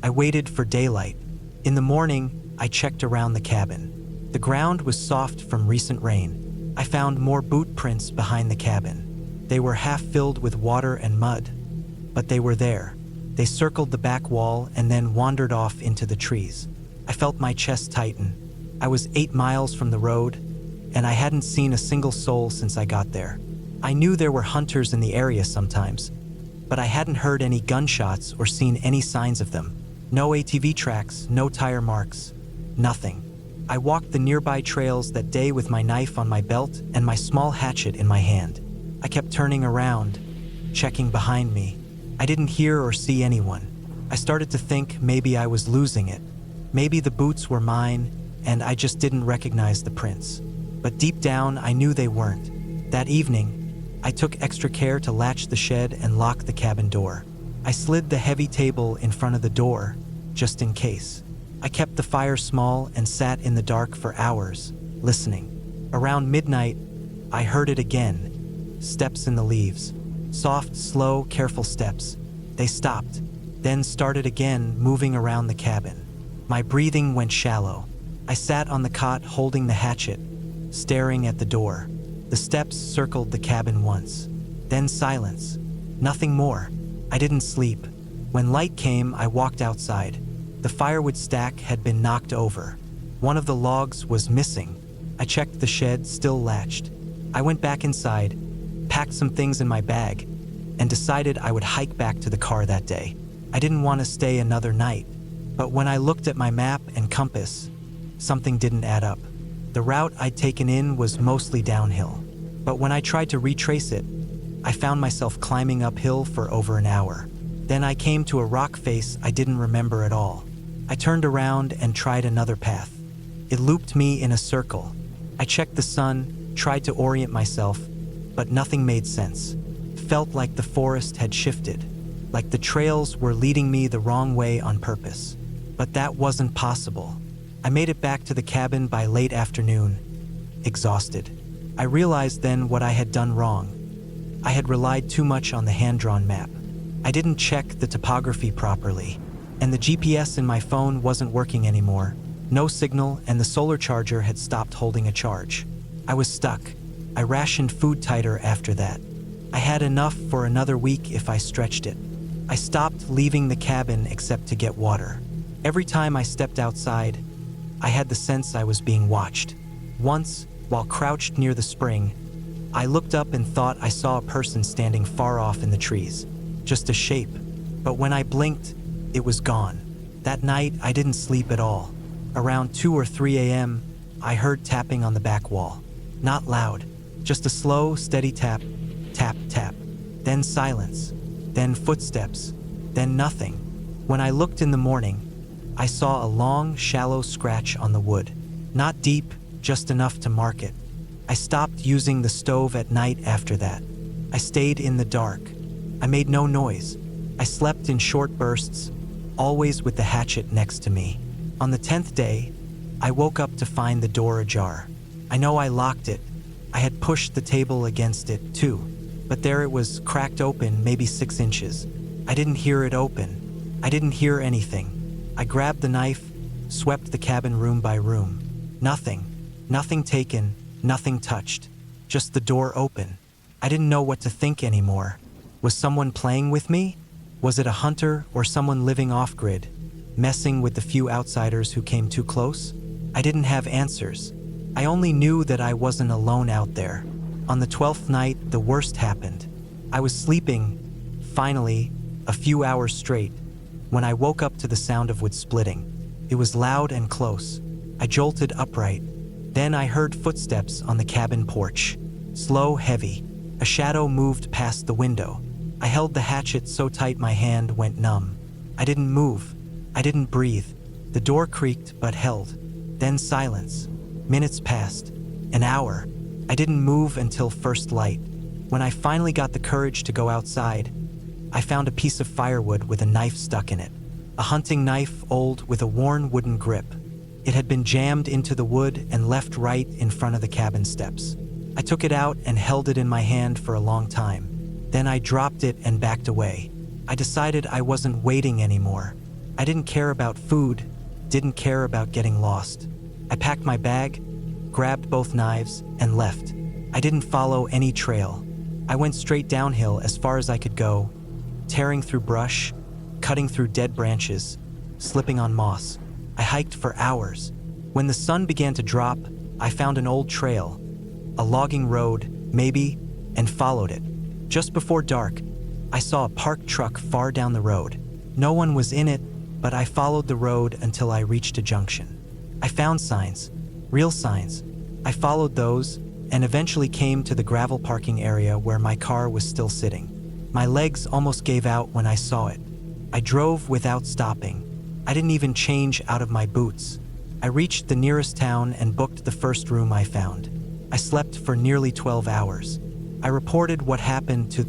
I waited for daylight. In the morning, I checked around the cabin. The ground was soft from recent rain. I found more boot prints behind the cabin. They were half filled with water and mud, but they were there. They circled the back wall and then wandered off into the trees. I felt my chest tighten. I was 8 miles from the road, and I hadn't seen a single soul since I got there. I knew there were hunters in the area sometimes, but I hadn't heard any gunshots or seen any signs of them. No ATV tracks, no tire marks, nothing. I walked the nearby trails that day with my knife on my belt and my small hatchet in my hand. I kept turning around, checking behind me. I didn't hear or see anyone. I started to think maybe I was losing it. Maybe the boots were mine, and I just didn't recognize the prints. But deep down, I knew they weren't. That evening, I took extra care to latch the shed and lock the cabin door. I slid the heavy table in front of the door, just in case. I kept the fire small and sat in the dark for hours, listening. Around midnight, I heard it again. Steps in the leaves. Soft, slow, careful steps. They stopped, then started again, moving around the cabin. My breathing went shallow. I sat on the cot holding the hatchet, staring at the door. The steps circled the cabin once. Then silence. Nothing more. I didn't sleep. When light came, I walked outside. The firewood stack had been knocked over. One of the logs was missing. I checked the shed, still latched. I went back inside, packed some things in my bag, and decided I would hike back to the car that day. I didn't want to stay another night, but when I looked at my map and compass, something didn't add up. The route I'd taken in was mostly downhill, but when I tried to retrace it, I found myself climbing uphill for over an hour. Then I came to a rock face I didn't remember at all. I turned around and tried another path. It looped me in a circle. I checked the sun, tried to orient myself, but nothing made sense. Felt like the forest had shifted, like the trails were leading me the wrong way on purpose. But that wasn't possible. I made it back to the cabin by late afternoon, exhausted. I realized then what I had done wrong. I had relied too much on the hand-drawn map. I didn't check the topography properly, and the GPS in my phone wasn't working anymore. No signal, and the solar charger had stopped holding a charge. I was stuck. I rationed food tighter after that. I had enough for another week if I stretched it. I stopped leaving the cabin except to get water. Every time I stepped outside, I had the sense I was being watched. Once, while crouched near the spring, I looked up and thought I saw a person standing far off in the trees. Just a shape. But when I blinked, it was gone. That night, I didn't sleep at all. Around 2 or 3 a.m., I heard tapping on the back wall. Not loud, just a slow, steady tap, tap, tap. Then silence, then footsteps, then nothing. When I looked in the morning, I saw a long, shallow scratch on the wood. Not deep, just enough to mark it. I stopped using the stove at night after that. I stayed in the dark. I made no noise. I slept in short bursts, always with the hatchet next to me. On the 10th day, I woke up to find the door ajar. I know I locked it. I had pushed the table against it, too. But there it was, cracked open, maybe 6 inches. I didn't hear it open. I didn't hear anything. I grabbed the knife, swept the cabin room by room. Nothing. Nothing taken, nothing touched. Just the door open. I didn't know what to think anymore. Was someone playing with me? Was it a hunter or someone living off-grid, messing with the few outsiders who came too close? I didn't have answers. I only knew that I wasn't alone out there. On the 12th night, the worst happened. I was sleeping, finally, a few hours straight, when I woke up to the sound of wood splitting. It was loud and close. I jolted upright. Then I heard footsteps on the cabin porch. Slow, heavy. A shadow moved past the window. I held the hatchet so tight my hand went numb. I didn't move. I didn't breathe. The door creaked but held. Then silence. Minutes passed. An hour. I didn't move until first light. When I finally got the courage to go outside, I found a piece of firewood with a knife stuck in it. A hunting knife, old, with a worn wooden grip. It had been jammed into the wood and left right in front of the cabin steps. I took it out and held it in my hand for a long time. Then I dropped it and backed away. I decided I wasn't waiting anymore. I didn't care about food, didn't care about getting lost. I packed my bag, grabbed both knives, and left. I didn't follow any trail. I went straight downhill as far as I could go, tearing through brush, cutting through dead branches, slipping on moss. I hiked for hours. When the sun began to drop, I found an old trail, a logging road, maybe, and followed it. Just before dark, I saw a parked truck far down the road. No one was in it, but I followed the road until I reached a junction. I found signs, real signs. I followed those and eventually came to the gravel parking area where my car was still sitting. My legs almost gave out when I saw it. I drove without stopping. I didn't even change out of my boots. I reached the nearest town and booked the first room I found. I slept for nearly 12 hours. I reported what happened to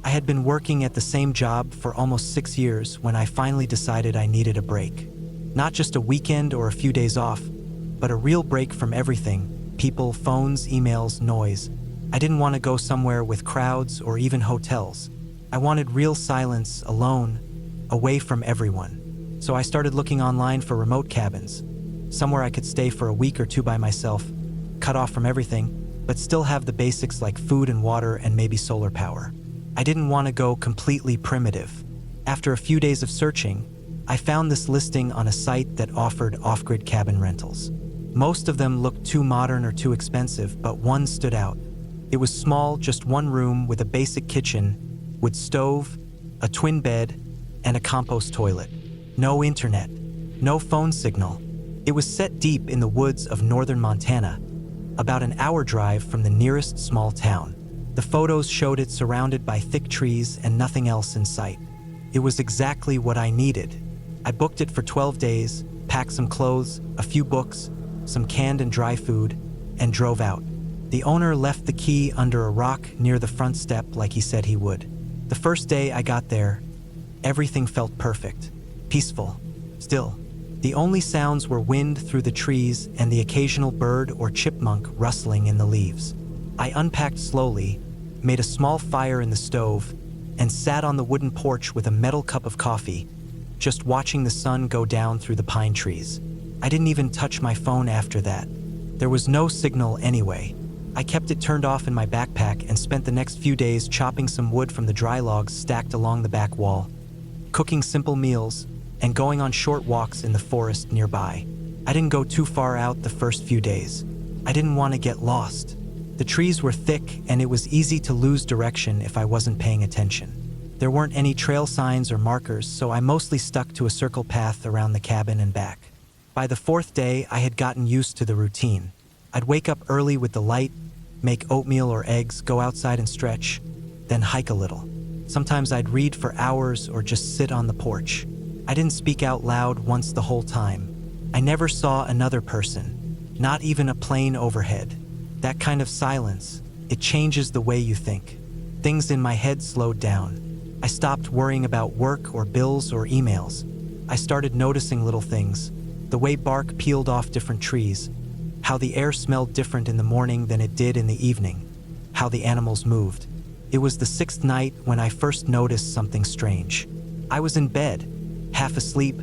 I had been working at the same job for almost 6 years when I finally decided I needed a break. Not just a weekend or a few days off, but a real break from everything: people, phones, emails, noise. I didn't want to go somewhere with crowds or even hotels. I wanted real silence, alone, away from everyone. So I started looking online for remote cabins, somewhere I could stay for a week or two by myself, cut off from everything, but still have the basics like food and water and maybe solar power. I didn't want to go completely primitive. After a few days of searching, I found this listing on a site that offered off-grid cabin rentals. Most of them looked too modern or too expensive, but one stood out. It was small, just one room with a basic kitchen, with stove, a twin bed, and a compost toilet. No internet, no phone signal. It was set deep in the woods of northern Montana, about an hour drive from the nearest small town. The photos showed it surrounded by thick trees and nothing else in sight. It was exactly what I needed. I booked it for 12 days, packed some clothes, a few books, some canned and dry food, and drove out. The owner left the key under a rock near the front step like he said he would. The first day I got there, everything felt perfect, peaceful, still. The only sounds were wind through the trees and the occasional bird or chipmunk rustling in the leaves. I unpacked slowly, made a small fire in the stove, and sat on the wooden porch with a metal cup of coffee, just watching the sun go down through the pine trees. I didn't even touch my phone after that. There was no signal anyway. I kept it turned off in my backpack and spent the next few days chopping some wood from the dry logs stacked along the back wall, cooking simple meals, and going on short walks in the forest nearby. I didn't go too far out the first few days. I didn't want to get lost. The trees were thick and it was easy to lose direction if I wasn't paying attention. There weren't any trail signs or markers, so I mostly stuck to a circle path around the cabin and back. By the fourth day, I had gotten used to the routine. I'd wake up early with the light, make oatmeal or eggs, go outside and stretch, then hike a little. Sometimes I'd read for hours or just sit on the porch. I didn't speak out loud once the whole time. I never saw another person, not even a plane overhead. That kind of silence, it changes the way you think. Things in my head slowed down. I stopped worrying about work or bills or emails. I started noticing little things, the way bark peeled off different trees, how the air smelled different in the morning than it did in the evening, how the animals moved. It was the sixth night when I first noticed something strange. I was in bed, half asleep,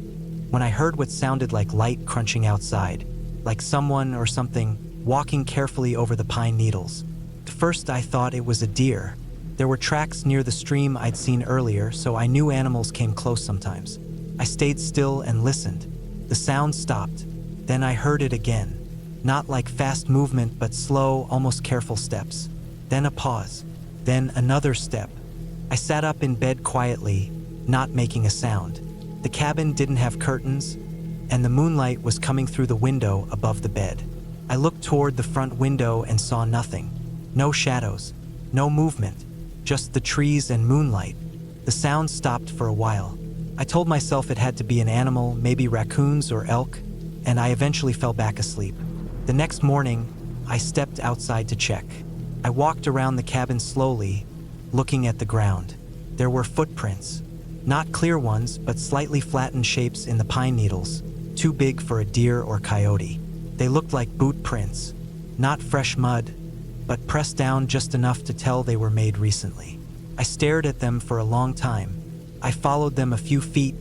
when I heard what sounded like light crunching outside, like someone or something walking carefully over the pine needles. At first I thought it was a deer. There were tracks near the stream I'd seen earlier, so I knew animals came close sometimes. I stayed still and listened. The sound stopped. Then I heard it again. Not like fast movement, but slow, almost careful steps. Then a pause. Then another step. I sat up in bed quietly, not making a sound. The cabin didn't have curtains, and the moonlight was coming through the window above the bed. I looked toward the front window and saw nothing. No shadows, no movement, just the trees and moonlight. The sound stopped for a while. I told myself it had to be an animal, maybe raccoons or elk, and I eventually fell back asleep. The next morning, I stepped outside to check. I walked around the cabin slowly, looking at the ground. There were footprints. Not clear ones, but slightly flattened shapes in the pine needles, too big for a deer or coyote. They looked like boot prints, not fresh mud, but pressed down just enough to tell they were made recently. I stared at them for a long time. I followed them a few feet,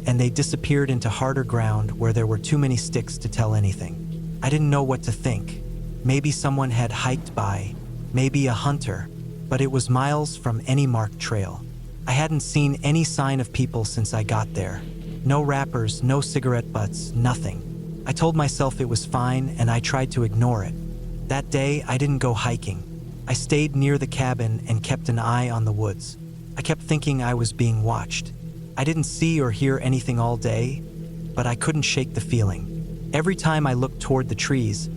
and they disappeared into harder ground where there were too many sticks to tell anything. I didn't know what to think. Maybe someone had hiked by, maybe a hunter, but it was miles from any marked trail. I hadn't seen any sign of people since I got there. No wrappers, no cigarette butts, nothing. I told myself it was fine and I tried to ignore it. That day, I didn't go hiking. I stayed near the cabin and kept an eye on the woods. I kept thinking I was being watched. I didn't see or hear anything all day, but I couldn't shake the feeling. Every time I looked toward the trees,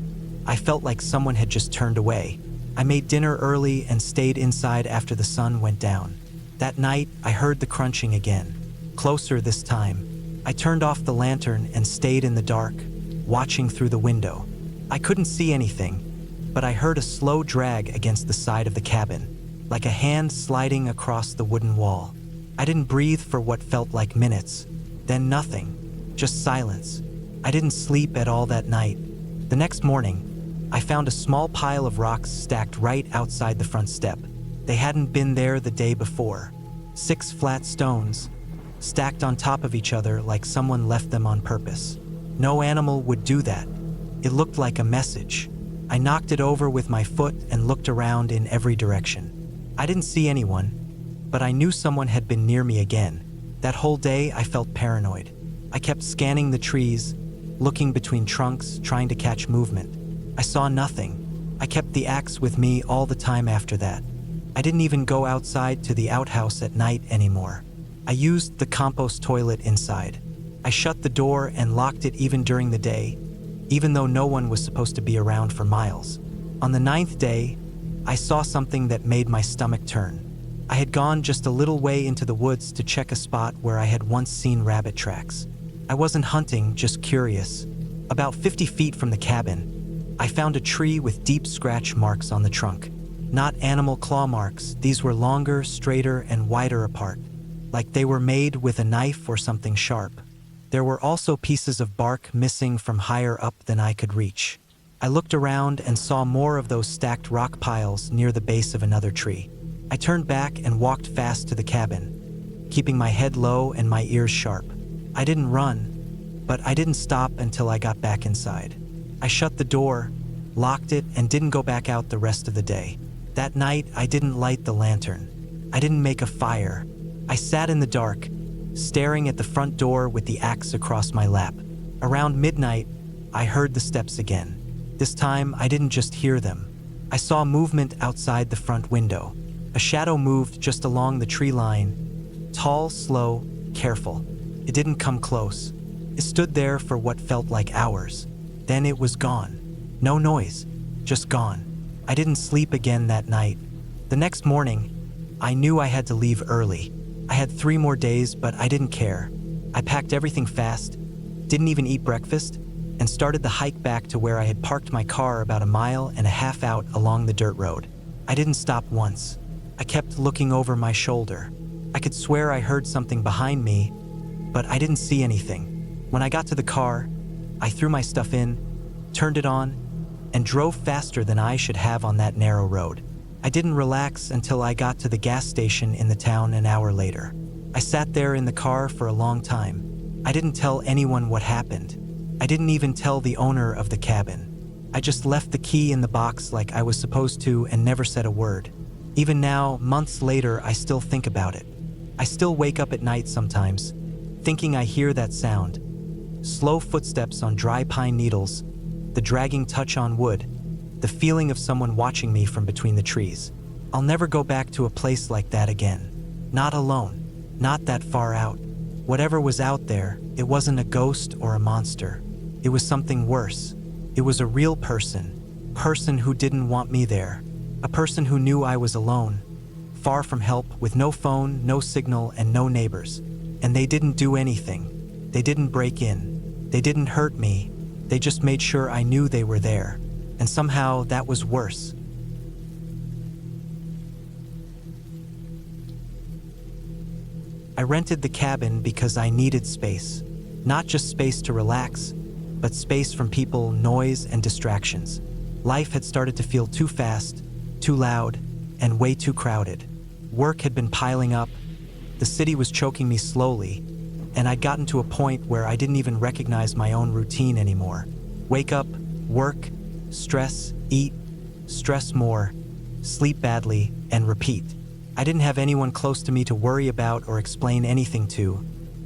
I felt like someone had just turned away. I made dinner early and stayed inside after the sun went down. That night, I heard the crunching again, closer this time. I turned off the lantern and stayed in the dark, watching through the window. I couldn't see anything, but I heard a slow drag against the side of the cabin, like a hand sliding across the wooden wall. I didn't breathe for what felt like minutes, then nothing, just silence. I didn't sleep at all that night. The next morning, I found a small pile of rocks stacked right outside the front step. They hadn't been there the day before. 6 flat stones, stacked on top of each other like someone left them on purpose. No animal would do that. It looked like a message. I knocked it over with my foot and looked around in every direction. I didn't see anyone, but I knew someone had been near me again. That whole day I felt paranoid. I kept scanning the trees, looking between trunks, trying to catch movement. I saw nothing. I kept the axe with me all the time after that. I didn't even go outside to the outhouse at night anymore. I used the compost toilet inside. I shut the door and locked it even during the day, even though no one was supposed to be around for miles. On the 9th day, I saw something that made my stomach turn. I had gone just a little way into the woods to check a spot where I had once seen rabbit tracks. I wasn't hunting, just curious. About 50 feet from the cabin, I found a tree with deep scratch marks on the trunk. Not animal claw marks, these were longer, straighter, and wider apart, like they were made with a knife or something sharp. There were also pieces of bark missing from higher up than I could reach. I looked around and saw more of those stacked rock piles near the base of another tree. I turned back and walked fast to the cabin, keeping my head low and my ears sharp. I didn't run, but I didn't stop until I got back inside. I shut the door, locked it, and didn't go back out the rest of the day. That night, I didn't light the lantern. I didn't make a fire. I sat in the dark, staring at the front door with the axe across my lap. Around midnight, I heard the steps again. This time, I didn't just hear them. I saw movement outside the front window. A shadow moved just along the tree line, tall, slow, careful. It didn't come close. It stood there for what felt like hours. Then it was gone. No noise, just gone. I didn't sleep again that night. The next morning, I knew I had to leave early. I had 3 more days, but I didn't care. I packed everything fast, didn't even eat breakfast, and started the hike back to where I had parked my car about 1.5 miles out along the dirt road. I didn't stop once. I kept looking over my shoulder. I could swear I heard something behind me, but I didn't see anything. When I got to the car, I threw my stuff in, turned it on, and drove faster than I should have on that narrow road. I didn't relax until I got to the gas station in the town an hour later. I sat there in the car for a long time. I didn't tell anyone what happened. I didn't even tell the owner of the cabin. I just left the key in the box like I was supposed to and never said a word. Even now, months later, I still think about it. I still wake up at night sometimes, thinking I hear that sound. Slow footsteps on dry pine needles, the dragging touch on wood, the feeling of someone watching me from between the trees. I'll never go back to a place like that again. Not alone, not that far out. Whatever was out there, it wasn't a ghost or a monster. It was something worse. It was a real person who didn't want me there. A person who knew I was alone, far from help, with no phone, no signal, and no neighbors. And they didn't do anything. They didn't break in. They didn't hurt me. They just made sure I knew they were there. And somehow that was worse. I rented the cabin because I needed space. Not just space to relax, but space from people, noise, and distractions. Life had started to feel too fast, too loud, and way too crowded. Work had been piling up, the city was choking me slowly, and I'd gotten to a point where I didn't even recognize my own routine anymore. Wake up, work, stress, eat, stress more, sleep badly, and repeat. I didn't have anyone close to me to worry about or explain anything to,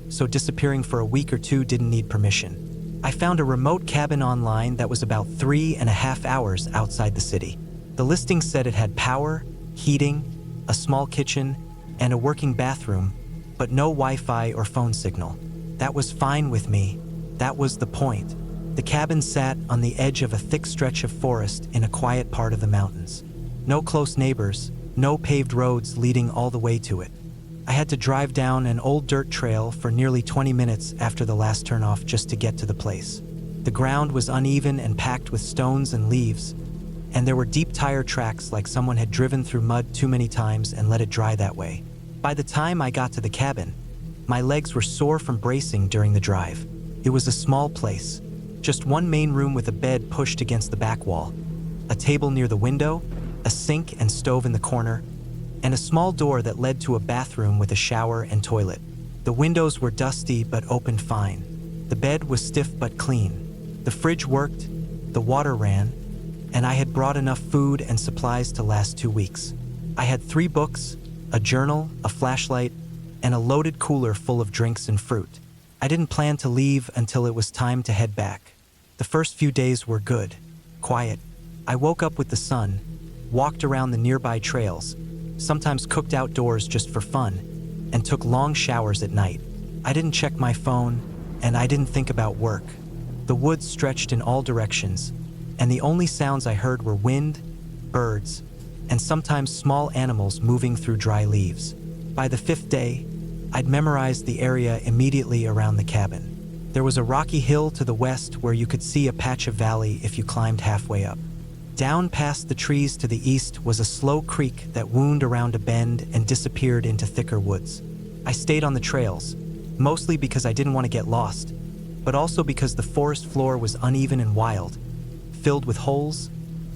so disappearing for a week or 2 didn't need permission. I found a remote cabin online that was about 3.5 hours outside the city. The listing said it had power, heating, a small kitchen, and a working bathroom, but no Wi-Fi or phone signal. That was fine with me. That was the point. The cabin sat on the edge of a thick stretch of forest in a quiet part of the mountains. No close neighbors, no paved roads leading all the way to it. I had to drive down an old dirt trail for nearly 20 minutes after the last turnoff just to get to the place. The ground was uneven and packed with stones and leaves, and there were deep tire tracks like someone had driven through mud too many times and let it dry that way. By the time I got to the cabin, my legs were sore from bracing during the drive. It was a small place, just one main room with a bed pushed against the back wall, a table near the window, a sink and stove in the corner, and a small door that led to a bathroom with a shower and toilet. The windows were dusty but opened fine. The bed was stiff but clean. The fridge worked, the water ran, and I had brought enough food and supplies to last 2 weeks. I had 3 books, a journal, a flashlight, and a loaded cooler full of drinks and fruit. I didn't plan to leave until it was time to head back. The first few days were good, quiet. I woke up with the sun, walked around the nearby trails, sometimes cooked outdoors just for fun, and took long showers at night. I didn't check my phone, and I didn't think about work. The woods stretched in all directions, and the only sounds I heard were wind, birds, and sometimes small animals moving through dry leaves. By the 5th day, I'd memorized the area immediately around the cabin. There was a rocky hill to the west where you could see a patch of valley if you climbed halfway up. Down past the trees to the east was a slow creek that wound around a bend and disappeared into thicker woods. I stayed on the trails, mostly because I didn't want to get lost, but also because the forest floor was uneven and wild, filled with holes,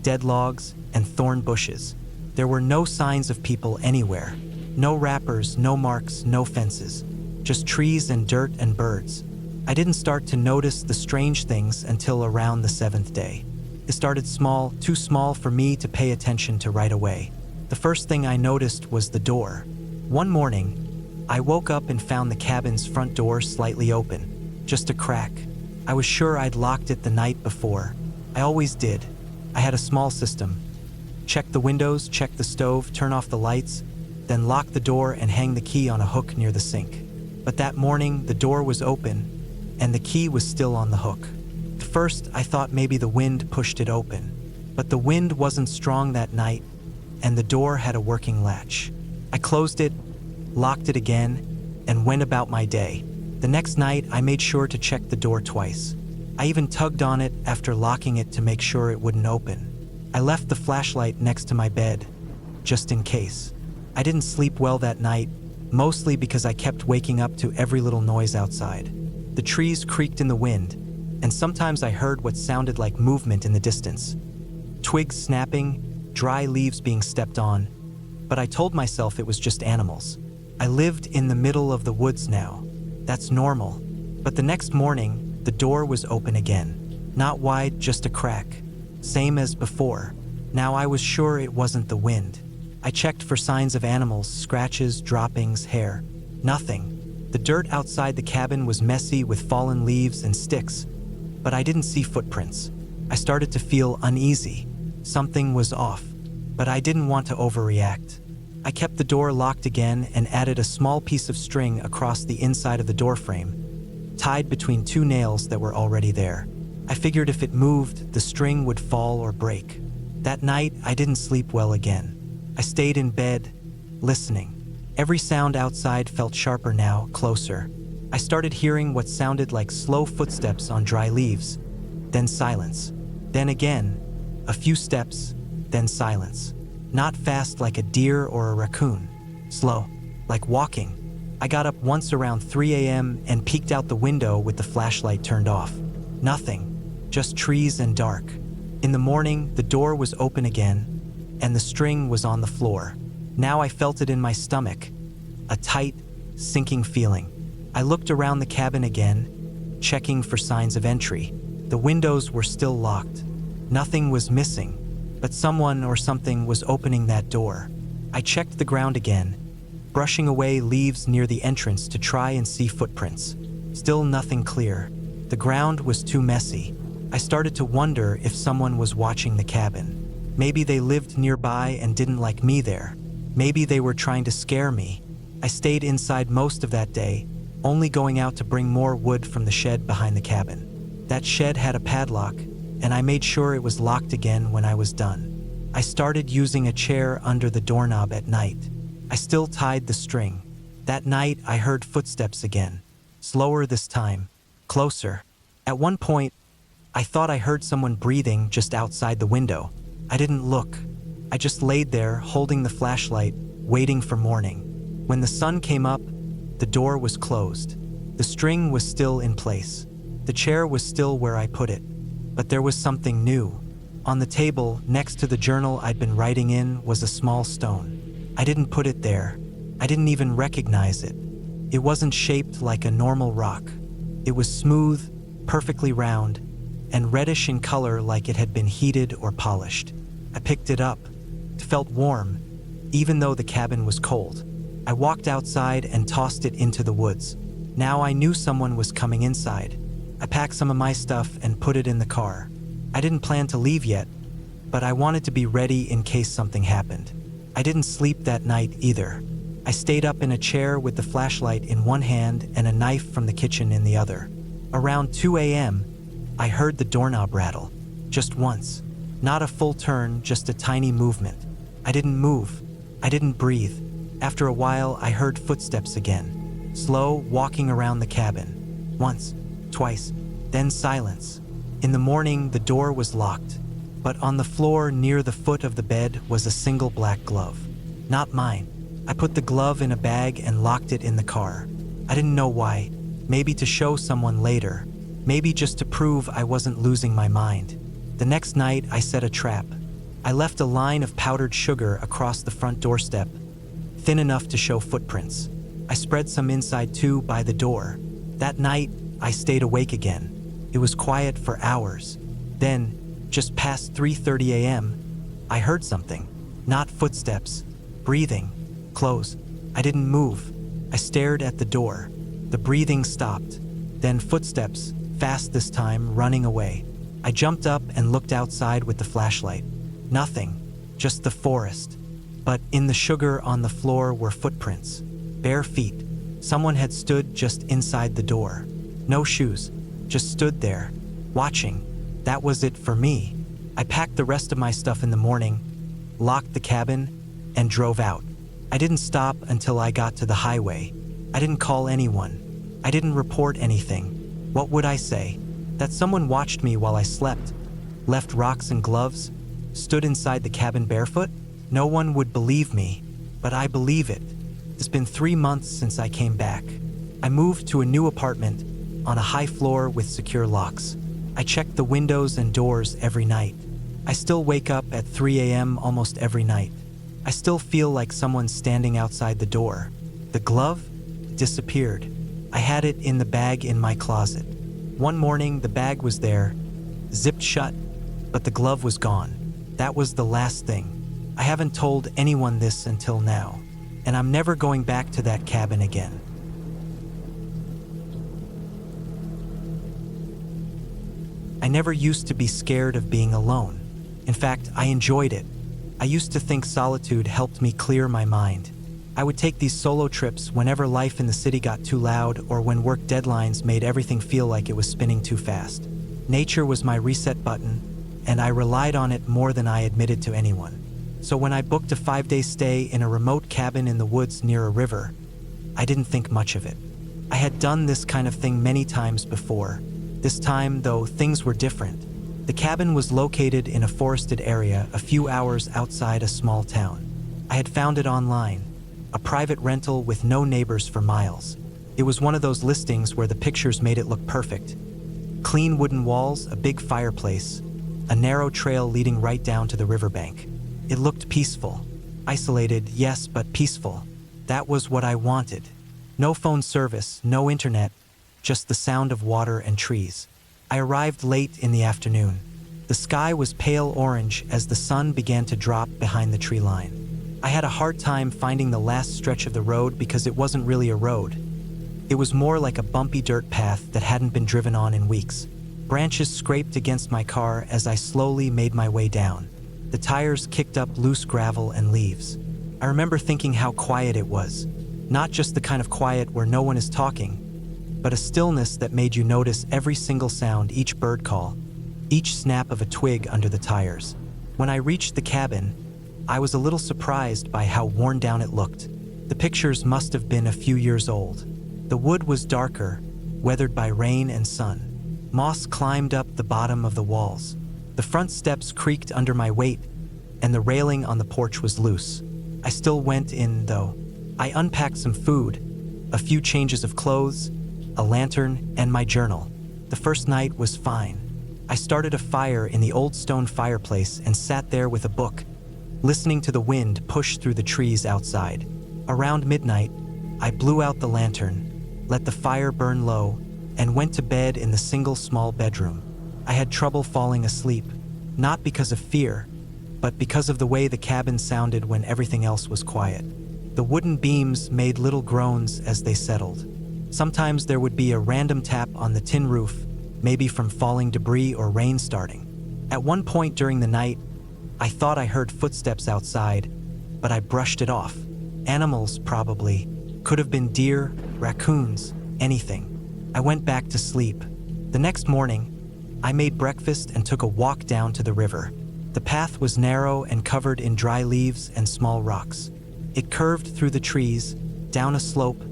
dead logs, and thorn bushes. There were no signs of people anywhere. No wrappers, no marks, no fences. Just trees and dirt and birds. I didn't start to notice the strange things until around the 7th day. It started small, too small for me to pay attention to right away. The first thing I noticed was the door. One morning, I woke up and found the cabin's front door slightly open, just a crack. I was sure I'd locked it the night before. I always did. I had a small system. Check the windows, check the stove, turn off the lights, then lock the door and hang the key on a hook near the sink. But that morning, the door was open, and the key was still on the hook. At first, I thought maybe the wind pushed it open, but the wind wasn't strong that night, and the door had a working latch. I closed it, locked it again, and went about my day. The next night, I made sure to check the door twice. I even tugged on it after locking it to make sure it wouldn't open. I left the flashlight next to my bed, just in case. I didn't sleep well that night, mostly because I kept waking up to every little noise outside. The trees creaked in the wind, and sometimes I heard what sounded like movement in the distance. Twigs snapping, dry leaves being stepped on, but I told myself it was just animals. I lived in the middle of the woods now. That's normal. But the next morning, the door was open again. Not wide, just a crack. Same as before. Now I was sure it wasn't the wind. I checked for signs of animals, scratches, droppings, hair. Nothing. The dirt outside the cabin was messy with fallen leaves and sticks, but I didn't see footprints. I started to feel uneasy. Something was off, but I didn't want to overreact. I kept the door locked again and added a small piece of string across the inside of the doorframe, tied between 2 nails that were already there. I figured if it moved, the string would fall or break. That night, I didn't sleep well again. I stayed in bed, listening. Every sound outside felt sharper now, closer. I started hearing what sounded like slow footsteps on dry leaves, then silence. Then again, a few steps, then silence. Not fast like a deer or a raccoon. Slow, like walking. I got up once around 3 a.m. and peeked out the window with the flashlight turned off. Nothing, just trees and dark. In the morning, the door was open again, and the string was on the floor. Now I felt it in my stomach, a tight, sinking feeling. I looked around the cabin again, checking for signs of entry. The windows were still locked. Nothing was missing, but someone or something was opening that door. I checked the ground again, brushing away leaves near the entrance to try and see footprints. Still nothing clear. The ground was too messy. I started to wonder if someone was watching the cabin. Maybe they lived nearby and didn't like me there. Maybe they were trying to scare me. I stayed inside most of that day, only going out to bring more wood from the shed behind the cabin. That shed had a padlock, and I made sure it was locked again when I was done. I started using a chair under the doorknob at night. I still tied the string. That night, I heard footsteps again. Slower this time. Closer. At one point, I thought I heard someone breathing just outside the window. I didn't look. I just laid there, holding the flashlight, waiting for morning. When the sun came up, the door was closed. The string was still in place. The chair was still where I put it. But there was something new. On the table, next to the journal I'd been writing in, was a small stone. I didn't put it there. I didn't even recognize it. It wasn't shaped like a normal rock. It was smooth, perfectly round, and reddish in color like it had been heated or polished. I picked it up. It felt warm, even though the cabin was cold. I walked outside and tossed it into the woods. Now I knew someone was coming inside. I packed some of my stuff and put it in the car. I didn't plan to leave yet, but I wanted to be ready in case something happened. I didn't sleep that night either. I stayed up in a chair with the flashlight in one hand and a knife from the kitchen in the other. Around 2 a.m., I heard the doorknob rattle. Just once. Not a full turn, just a tiny movement. I didn't move. I didn't breathe. After a while, I heard footsteps again. Slow, walking around the cabin. Once, twice, then silence. In the morning, the door was locked, but on the floor near the foot of the bed was a single black glove. Not mine. I put the glove in a bag and locked it in the car. I didn't know why. Maybe to show someone later. Maybe just to prove I wasn't losing my mind. The next night, I set a trap. I left a line of powdered sugar across the front doorstep, thin enough to show footprints. I spread some inside too by the door. That night, I stayed awake again. It was quiet for hours. Then, just past 3:30 a.m., I heard something. Not footsteps. Breathing. Close. I didn't move. I stared at the door. The breathing stopped. Then footsteps, fast this time, running away. I jumped up and looked outside with the flashlight. Nothing. Just the forest. But in the sugar on the floor were footprints. Bare feet. Someone had stood just inside the door. No shoes. Just stood there, watching. That was it for me. I packed the rest of my stuff in the morning, locked the cabin, and drove out. I didn't stop until I got to the highway. I didn't call anyone. I didn't report anything. What would I say? That someone watched me while I slept, left rocks and gloves, stood inside the cabin barefoot? No one would believe me, but I believe it. It's been 3 months since I came back. I moved to a new apartment on a high floor with secure locks. I checked the windows and doors every night. I still wake up at 3 a.m. almost every night. I still feel like someone's standing outside the door. The glove disappeared. I had it in the bag in my closet. One morning, the bag was there, zipped shut, but the glove was gone. That was the last thing. I haven't told anyone this until now, and I'm never going back to that cabin again. I never used to be scared of being alone. In fact, I enjoyed it. I used to think solitude helped me clear my mind. I would take these solo trips whenever life in the city got too loud or when work deadlines made everything feel like it was spinning too fast. Nature was my reset button, and I relied on it more than I admitted to anyone. So when I booked a 5-day stay in a remote cabin in the woods near a river, I didn't think much of it. I had done this kind of thing many times before. This time, though, things were different. The cabin was located in a forested area a few hours outside a small town. I had found it online, a private rental with no neighbors for miles. It was one of those listings where the pictures made it look perfect. Clean wooden walls, a big fireplace, a narrow trail leading right down to the riverbank. It looked peaceful. Isolated, yes, but peaceful. That was what I wanted. No phone service, no internet, just the sound of water and trees. I arrived late in the afternoon. The sky was pale orange as the sun began to drop behind the tree line. I had a hard time finding the last stretch of the road because it wasn't really a road. It was more like a bumpy dirt path that hadn't been driven on in weeks. Branches scraped against my car as I slowly made my way down. The tires kicked up loose gravel and leaves. I remember thinking how quiet it was. Not just the kind of quiet where no one is talking, but a stillness that made you notice every single sound, each bird call, each snap of a twig under the tires. When I reached the cabin, I was a little surprised by how worn down it looked. The pictures must have been a few years old. The wood was darker, weathered by rain and sun. Moss climbed up the bottom of the walls. The front steps creaked under my weight, and the railing on the porch was loose. I still went in, though. I unpacked some food, a few changes of clothes, a lantern, and my journal. The first night was fine. I started a fire in the old stone fireplace and sat there with a book, listening to the wind push through the trees outside. Around midnight, I blew out the lantern, let the fire burn low, and went to bed in the single small bedroom. I had trouble falling asleep, not because of fear, but because of the way the cabin sounded when everything else was quiet. The wooden beams made little groans as they settled. Sometimes there would be a random tap on the tin roof, maybe from falling debris or rain starting. At one point during the night, I thought I heard footsteps outside, but I brushed it off. Animals, probably. Could have been deer, raccoons, anything. I went back to sleep. The next morning, I made breakfast and took a walk down to the river. The path was narrow and covered in dry leaves and small rocks. It curved through the trees, down a slope,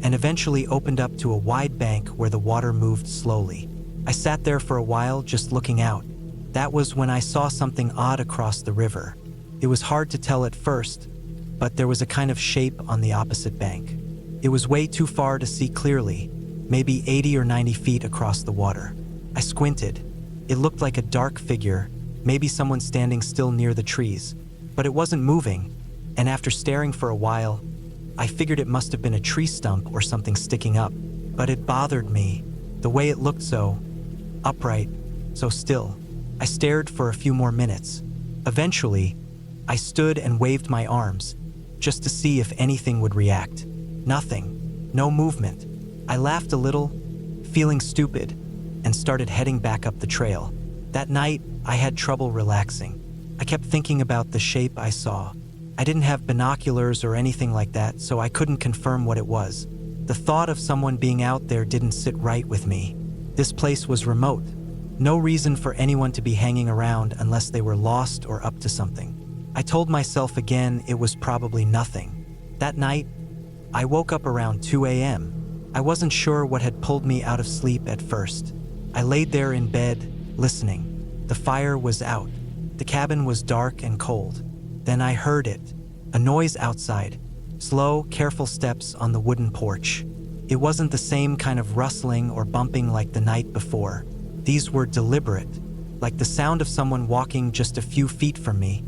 and eventually opened up to a wide bank where the water moved slowly. I sat there for a while just looking out. That was when I saw something odd across the river. It was hard to tell at first, but there was a kind of shape on the opposite bank. It was way too far to see clearly, maybe 80 or 90 feet across the water. I squinted. It looked like a dark figure, maybe someone standing still near the trees, but it wasn't moving, and after staring for a while, I figured it must have been a tree stump or something sticking up. But it bothered me, the way it looked so upright, so still. I stared for a few more minutes. Eventually, I stood and waved my arms, just to see if anything would react. Nothing. No movement. I laughed a little, feeling stupid, and started heading back up the trail. That night, I had trouble relaxing. I kept thinking about the shape I saw. I didn't have binoculars or anything like that, so I couldn't confirm what it was. The thought of someone being out there didn't sit right with me. This place was remote. No reason for anyone to be hanging around unless they were lost or up to something. I told myself again it was probably nothing. That night, I woke up around 2 a.m. I wasn't sure what had pulled me out of sleep at first. I laid there in bed, listening. The fire was out. The cabin was dark and cold. Then I heard it, a noise outside, slow, careful steps on the wooden porch. It wasn't the same kind of rustling or bumping like the night before. These were deliberate, like the sound of someone walking just a few feet from me,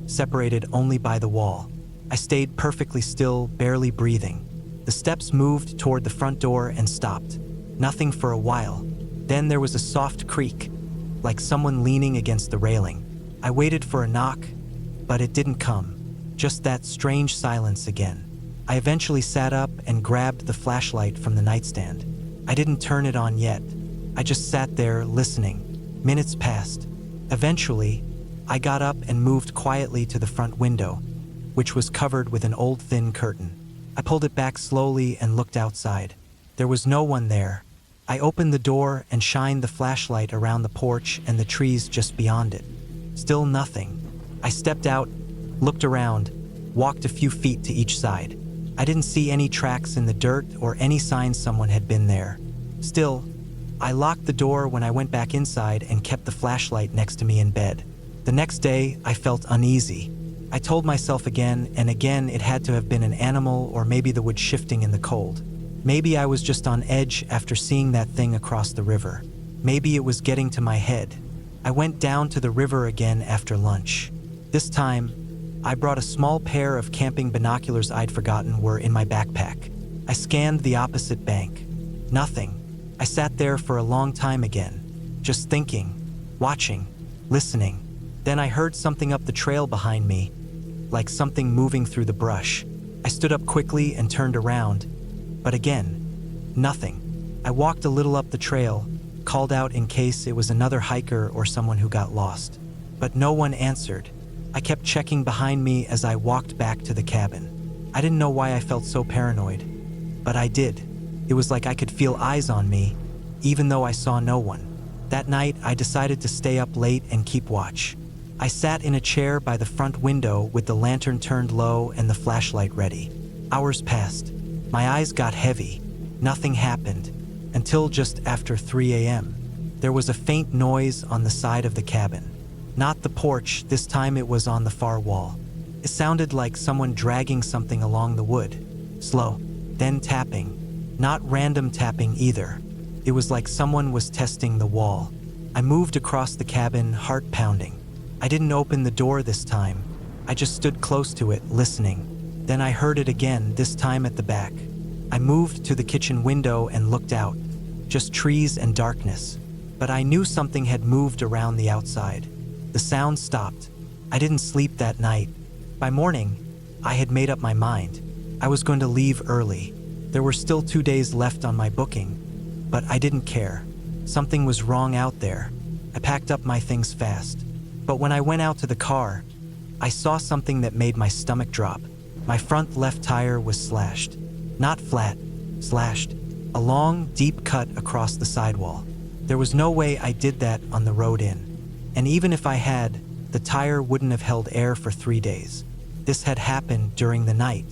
separated only by the wall. I stayed perfectly still, barely breathing. The steps moved toward the front door and stopped. Nothing for a while. Then there was a soft creak, like someone leaning against the railing. I waited for a knock, but it didn't come. Just that strange silence again. I eventually sat up and grabbed the flashlight from the nightstand. I didn't turn it on yet. I just sat there listening. Minutes passed. Eventually, I got up and moved quietly to the front window, which was covered with an old thin curtain. I pulled it back slowly and looked outside. There was no one there. I opened the door and shined the flashlight around the porch and the trees just beyond it. Still nothing. I stepped out, looked around, walked a few feet to each side. I didn't see any tracks in the dirt or any signs someone had been there. Still, I locked the door when I went back inside and kept the flashlight next to me in bed. The next day, I felt uneasy. I told myself again and again it had to have been an animal or maybe the wood shifting in the cold. Maybe I was just on edge after seeing that thing across the river. Maybe it was getting to my head. I went down to the river again after lunch. This time, I brought a small pair of camping binoculars I'd forgotten were in my backpack. I scanned the opposite bank. Nothing. I sat there for a long time again, just thinking, watching, listening. Then I heard something up the trail behind me, like something moving through the brush. I stood up quickly and turned around, but again, nothing. I walked a little up the trail, called out in case it was another hiker or someone who got lost. But no one answered. I kept checking behind me as I walked back to the cabin. I didn't know why I felt so paranoid, but I did. It was like I could feel eyes on me, even though I saw no one. That night, I decided to stay up late and keep watch. I sat in a chair by the front window with the lantern turned low and the flashlight ready. Hours passed. My eyes got heavy. Nothing happened until just after 3 a.m. There was a faint noise on the side of the cabin. Not the porch, this time it was on the far wall. It sounded like someone dragging something along the wood. Slow, then tapping. Not random tapping either. It was like someone was testing the wall. I moved across the cabin, heart pounding. I didn't open the door this time. I just stood close to it, listening. Then I heard it again, this time at the back. I moved to the kitchen window and looked out. Just trees and darkness. But I knew something had moved around the outside. The sound stopped. I didn't sleep that night. By morning, I had made up my mind. I was going to leave early. There were still 2 days left on my booking, but I didn't care. Something was wrong out there. I packed up my things fast. But when I went out to the car, I saw something that made my stomach drop. My front left tire was slashed. Not flat, slashed. A long, deep cut across the sidewall. There was no way I did that on the road in. And even if I had, the tire wouldn't have held air for 3 days. This had happened during the night.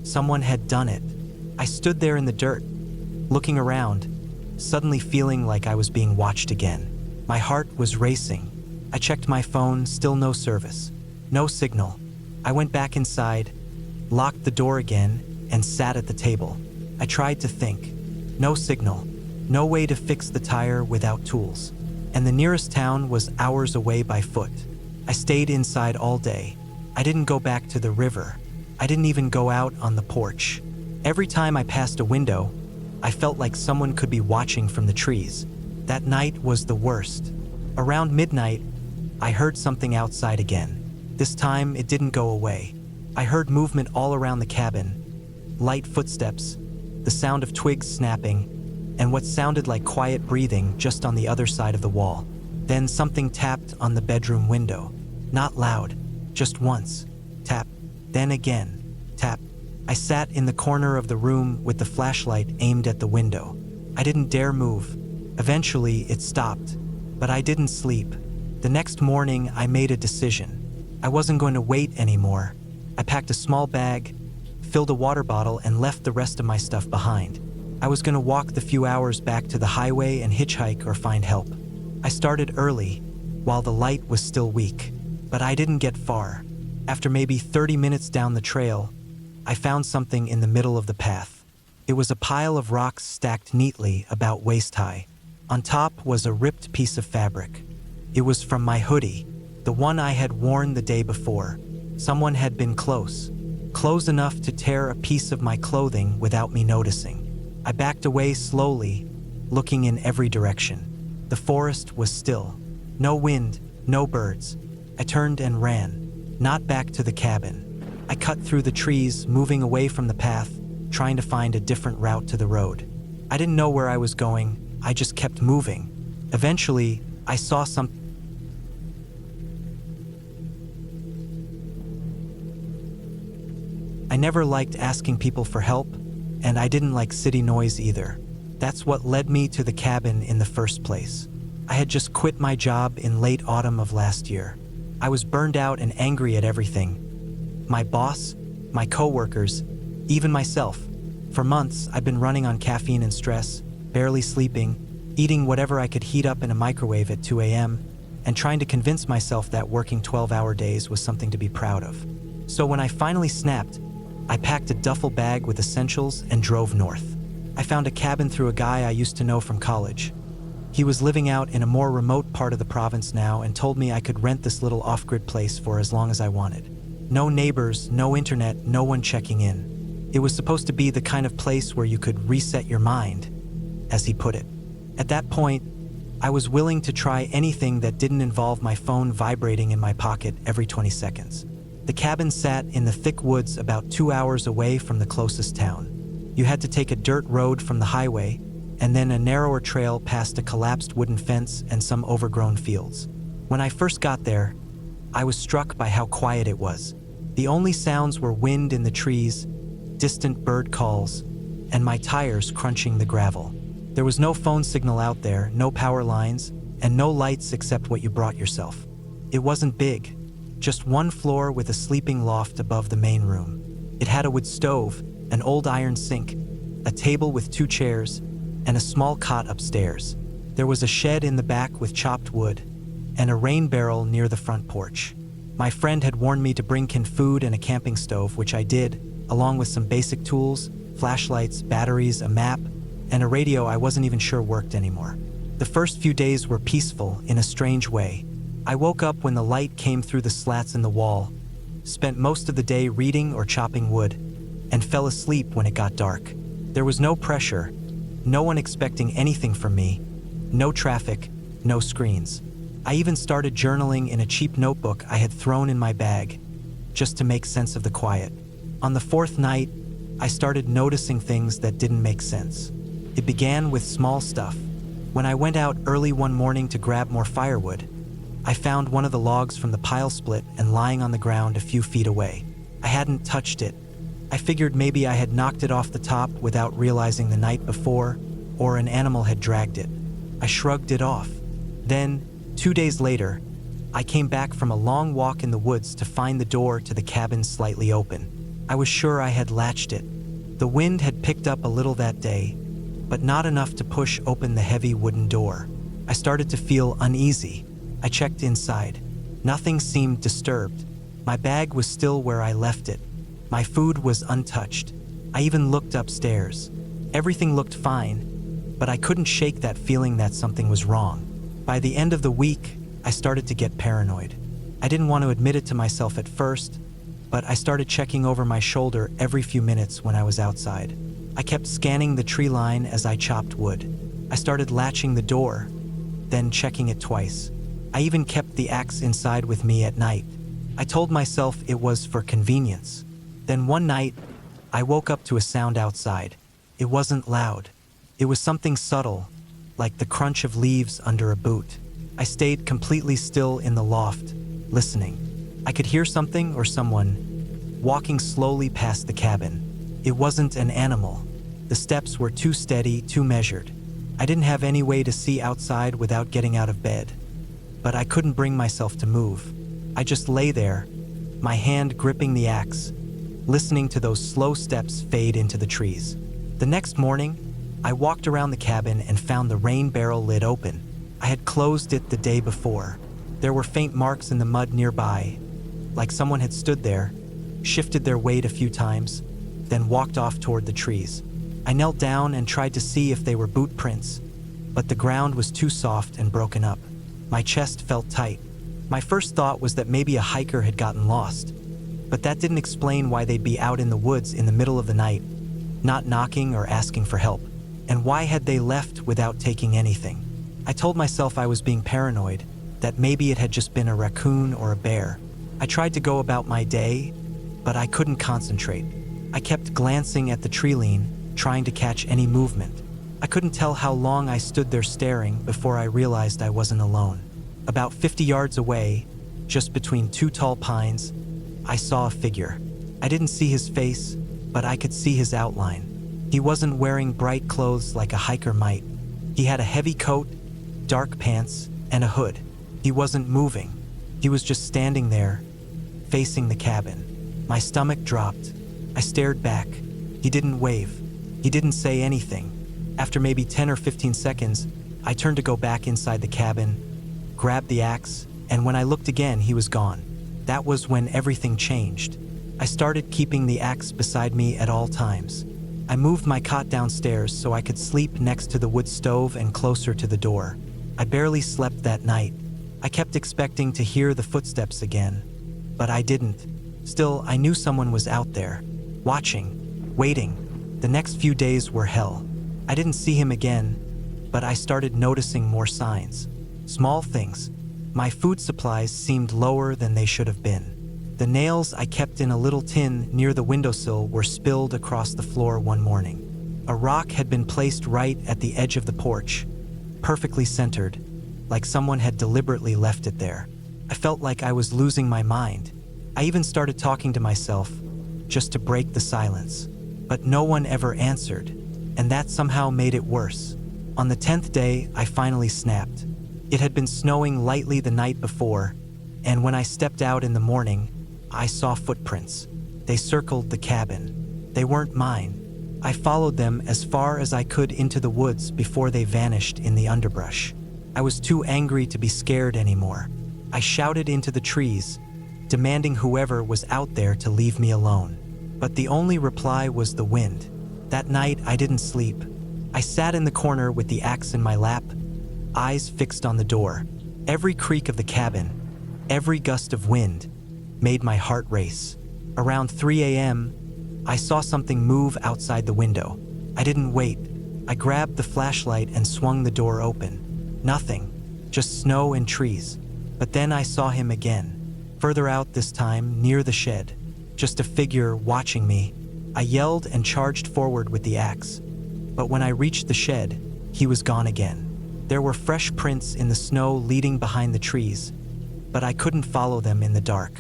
Someone had done it. I stood there in the dirt, looking around, suddenly feeling like I was being watched again. My heart was racing. I checked my phone, still no service. No signal. I went back inside, locked the door again, and sat at the table. I tried to think. No signal. No way to fix the tire without tools. And the nearest town was hours away by foot. I stayed inside all day. I didn't go back to the river. I didn't even go out on the porch. Every time I passed a window, I felt like someone could be watching from the trees. That night was the worst. Around midnight, I heard something outside again. This time, it didn't go away. I heard movement all around the cabin. Light footsteps, the sound of twigs snapping, and what sounded like quiet breathing just on the other side of the wall. Then something tapped on the bedroom window. Not loud, just once. Tap. Then again. Tap. I sat in the corner of the room with the flashlight aimed at the window. I didn't dare move. Eventually, it stopped. But I didn't sleep. The next morning, I made a decision. I wasn't going to wait anymore. I packed a small bag, filled a water bottle, and left the rest of my stuff behind. I was going to walk the few hours back to the highway and hitchhike or find help. I started early, while the light was still weak. But I didn't get far. After maybe 30 minutes down the trail, I found something in the middle of the path. It was a pile of rocks stacked neatly about waist high. On top was a ripped piece of fabric. It was from my hoodie, the one I had worn the day before. Someone had been close enough to tear a piece of my clothing without me noticing. I backed away slowly, looking in every direction. The forest was still. No wind, no birds. I turned and ran, not back to the cabin. I cut through the trees, moving away from the path, trying to find a different route to the road. I didn't know where I was going, I just kept moving. Eventually, I saw something. I never liked asking people for help, and I didn't like city noise either. That's what led me to the cabin in the first place. I had just quit my job in late autumn of last year. I was burned out and angry at everything. My boss, my coworkers, even myself. For months, I'd been running on caffeine and stress, barely sleeping, eating whatever I could heat up in a microwave at 2 a.m., and trying to convince myself that working 12-hour days was something to be proud of. So when I finally snapped, I packed a duffel bag with essentials and drove north. I found a cabin through a guy I used to know from college. He was living out in a more remote part of the province now and told me I could rent this little off-grid place for as long as I wanted. No neighbors, no internet, no one checking in. It was supposed to be the kind of place where you could reset your mind, as he put it. At that point, I was willing to try anything that didn't involve my phone vibrating in my pocket every 20 seconds. The cabin sat in the thick woods about 2 hours away from the closest town. You had to take a dirt road from the highway, and then a narrower trail past a collapsed wooden fence and some overgrown fields. When I first got there, I was struck by how quiet it was. The only sounds were wind in the trees, distant bird calls, and my tires crunching the gravel. There was no phone signal out there, no power lines, and no lights except what you brought yourself. It wasn't big, just one floor with a sleeping loft above the main room. It had a wood stove, an old iron sink, a table with 2 chairs, and a small cot upstairs. There was a shed in the back with chopped wood, and a rain barrel near the front porch. My friend had warned me to bring canned food and a camping stove, which I did, along with some basic tools, flashlights, batteries, a map, and a radio I wasn't even sure worked anymore. The first few days were peaceful in a strange way. I woke up when the light came through the slats in the wall, spent most of the day reading or chopping wood, and fell asleep when it got dark. There was no pressure, no one expecting anything from me, no traffic, no screens. I even started journaling in a cheap notebook I had thrown in my bag, just to make sense of the quiet. On the 4th night, I started noticing things that didn't make sense. It began with small stuff. When I went out early one morning to grab more firewood, I found one of the logs from the pile split and lying on the ground a few feet away. I hadn't touched it. I figured maybe I had knocked it off the top without realizing the night before, or an animal had dragged it. I shrugged it off. Then, 2 days later, I came back from a long walk in the woods to find the door to the cabin slightly open. I was sure I had latched it. The wind had picked up a little that day, but not enough to push open the heavy wooden door. I started to feel uneasy. I checked inside. Nothing seemed disturbed. My bag was still where I left it. My food was untouched. I even looked upstairs. Everything looked fine, but I couldn't shake that feeling that something was wrong. By the end of the week, I started to get paranoid. I didn't want to admit it to myself at first, but I started checking over my shoulder every few minutes when I was outside. I kept scanning the tree line as I chopped wood. I started latching the door, then checking it twice. I even kept the axe inside with me at night. I told myself it was for convenience. Then one night, I woke up to a sound outside. It wasn't loud. It was something subtle, like the crunch of leaves under a boot. I stayed completely still in the loft, listening. I could hear something or someone walking slowly past the cabin. It wasn't an animal. The steps were too steady, too measured. I didn't have any way to see outside without getting out of bed, but I couldn't bring myself to move. I just lay there, my hand gripping the axe, listening to those slow steps fade into the trees. The next morning, I walked around the cabin and found the rain barrel lid open. I had closed it the day before. There were faint marks in the mud nearby, like someone had stood there, shifted their weight a few times, then walked off toward the trees. I knelt down and tried to see if they were boot prints, but the ground was too soft and broken up. My chest felt tight. My first thought was that maybe a hiker had gotten lost, but that didn't explain why they'd be out in the woods in the middle of the night, not knocking or asking for help. And why had they left without taking anything? I told myself I was being paranoid, that maybe it had just been a raccoon or a bear. I tried to go about my day, but I couldn't concentrate. I kept glancing at the tree line, trying to catch any movement. I couldn't tell how long I stood there staring before I realized I wasn't alone. About 50 yards away, just between two tall pines, I saw a figure. I didn't see his face, but I could see his outline. He wasn't wearing bright clothes like a hiker might. He had a heavy coat, dark pants, and a hood. He wasn't moving. He was just standing there, facing the cabin. My stomach dropped. I stared back. He didn't wave. He didn't say anything. After maybe 10 or 15 seconds, I turned to go back inside the cabin, grabbed the axe, and when I looked again, he was gone. That was when everything changed. I started keeping the axe beside me at all times. I moved my cot downstairs so I could sleep next to the wood stove and closer to the door. I barely slept that night. I kept expecting to hear the footsteps again, but I didn't. Still, I knew someone was out there, watching, waiting. The next few days were hell. I didn't see him again, but I started noticing more signs. Small things. My food supplies seemed lower than they should have been. The nails I kept in a little tin near the windowsill were spilled across the floor one morning. A rock had been placed right at the edge of the porch, perfectly centered, like someone had deliberately left it there. I felt like I was losing my mind. I even started talking to myself, just to break the silence. But no one ever answered, and that somehow made it worse. On the 10th day, I finally snapped. It had been snowing lightly the night before, and when I stepped out in the morning, I saw footprints. They circled the cabin. They weren't mine. I followed them as far as I could into the woods before they vanished in the underbrush. I was too angry to be scared anymore. I shouted into the trees, demanding whoever was out there to leave me alone. But the only reply was the wind. That night, I didn't sleep. I sat in the corner with the axe in my lap, eyes fixed on the door. Every creak of the cabin, every gust of wind, made my heart race. Around 3 a.m., I saw something move outside the window. I didn't wait. I grabbed the flashlight and swung the door open. Nothing, just snow and trees. But then I saw him again, further out this time, near the shed. Just a figure watching me, I yelled and charged forward with the axe. But when I reached the shed, he was gone again. There were fresh prints in the snow leading behind the trees, but I couldn't follow them in the dark.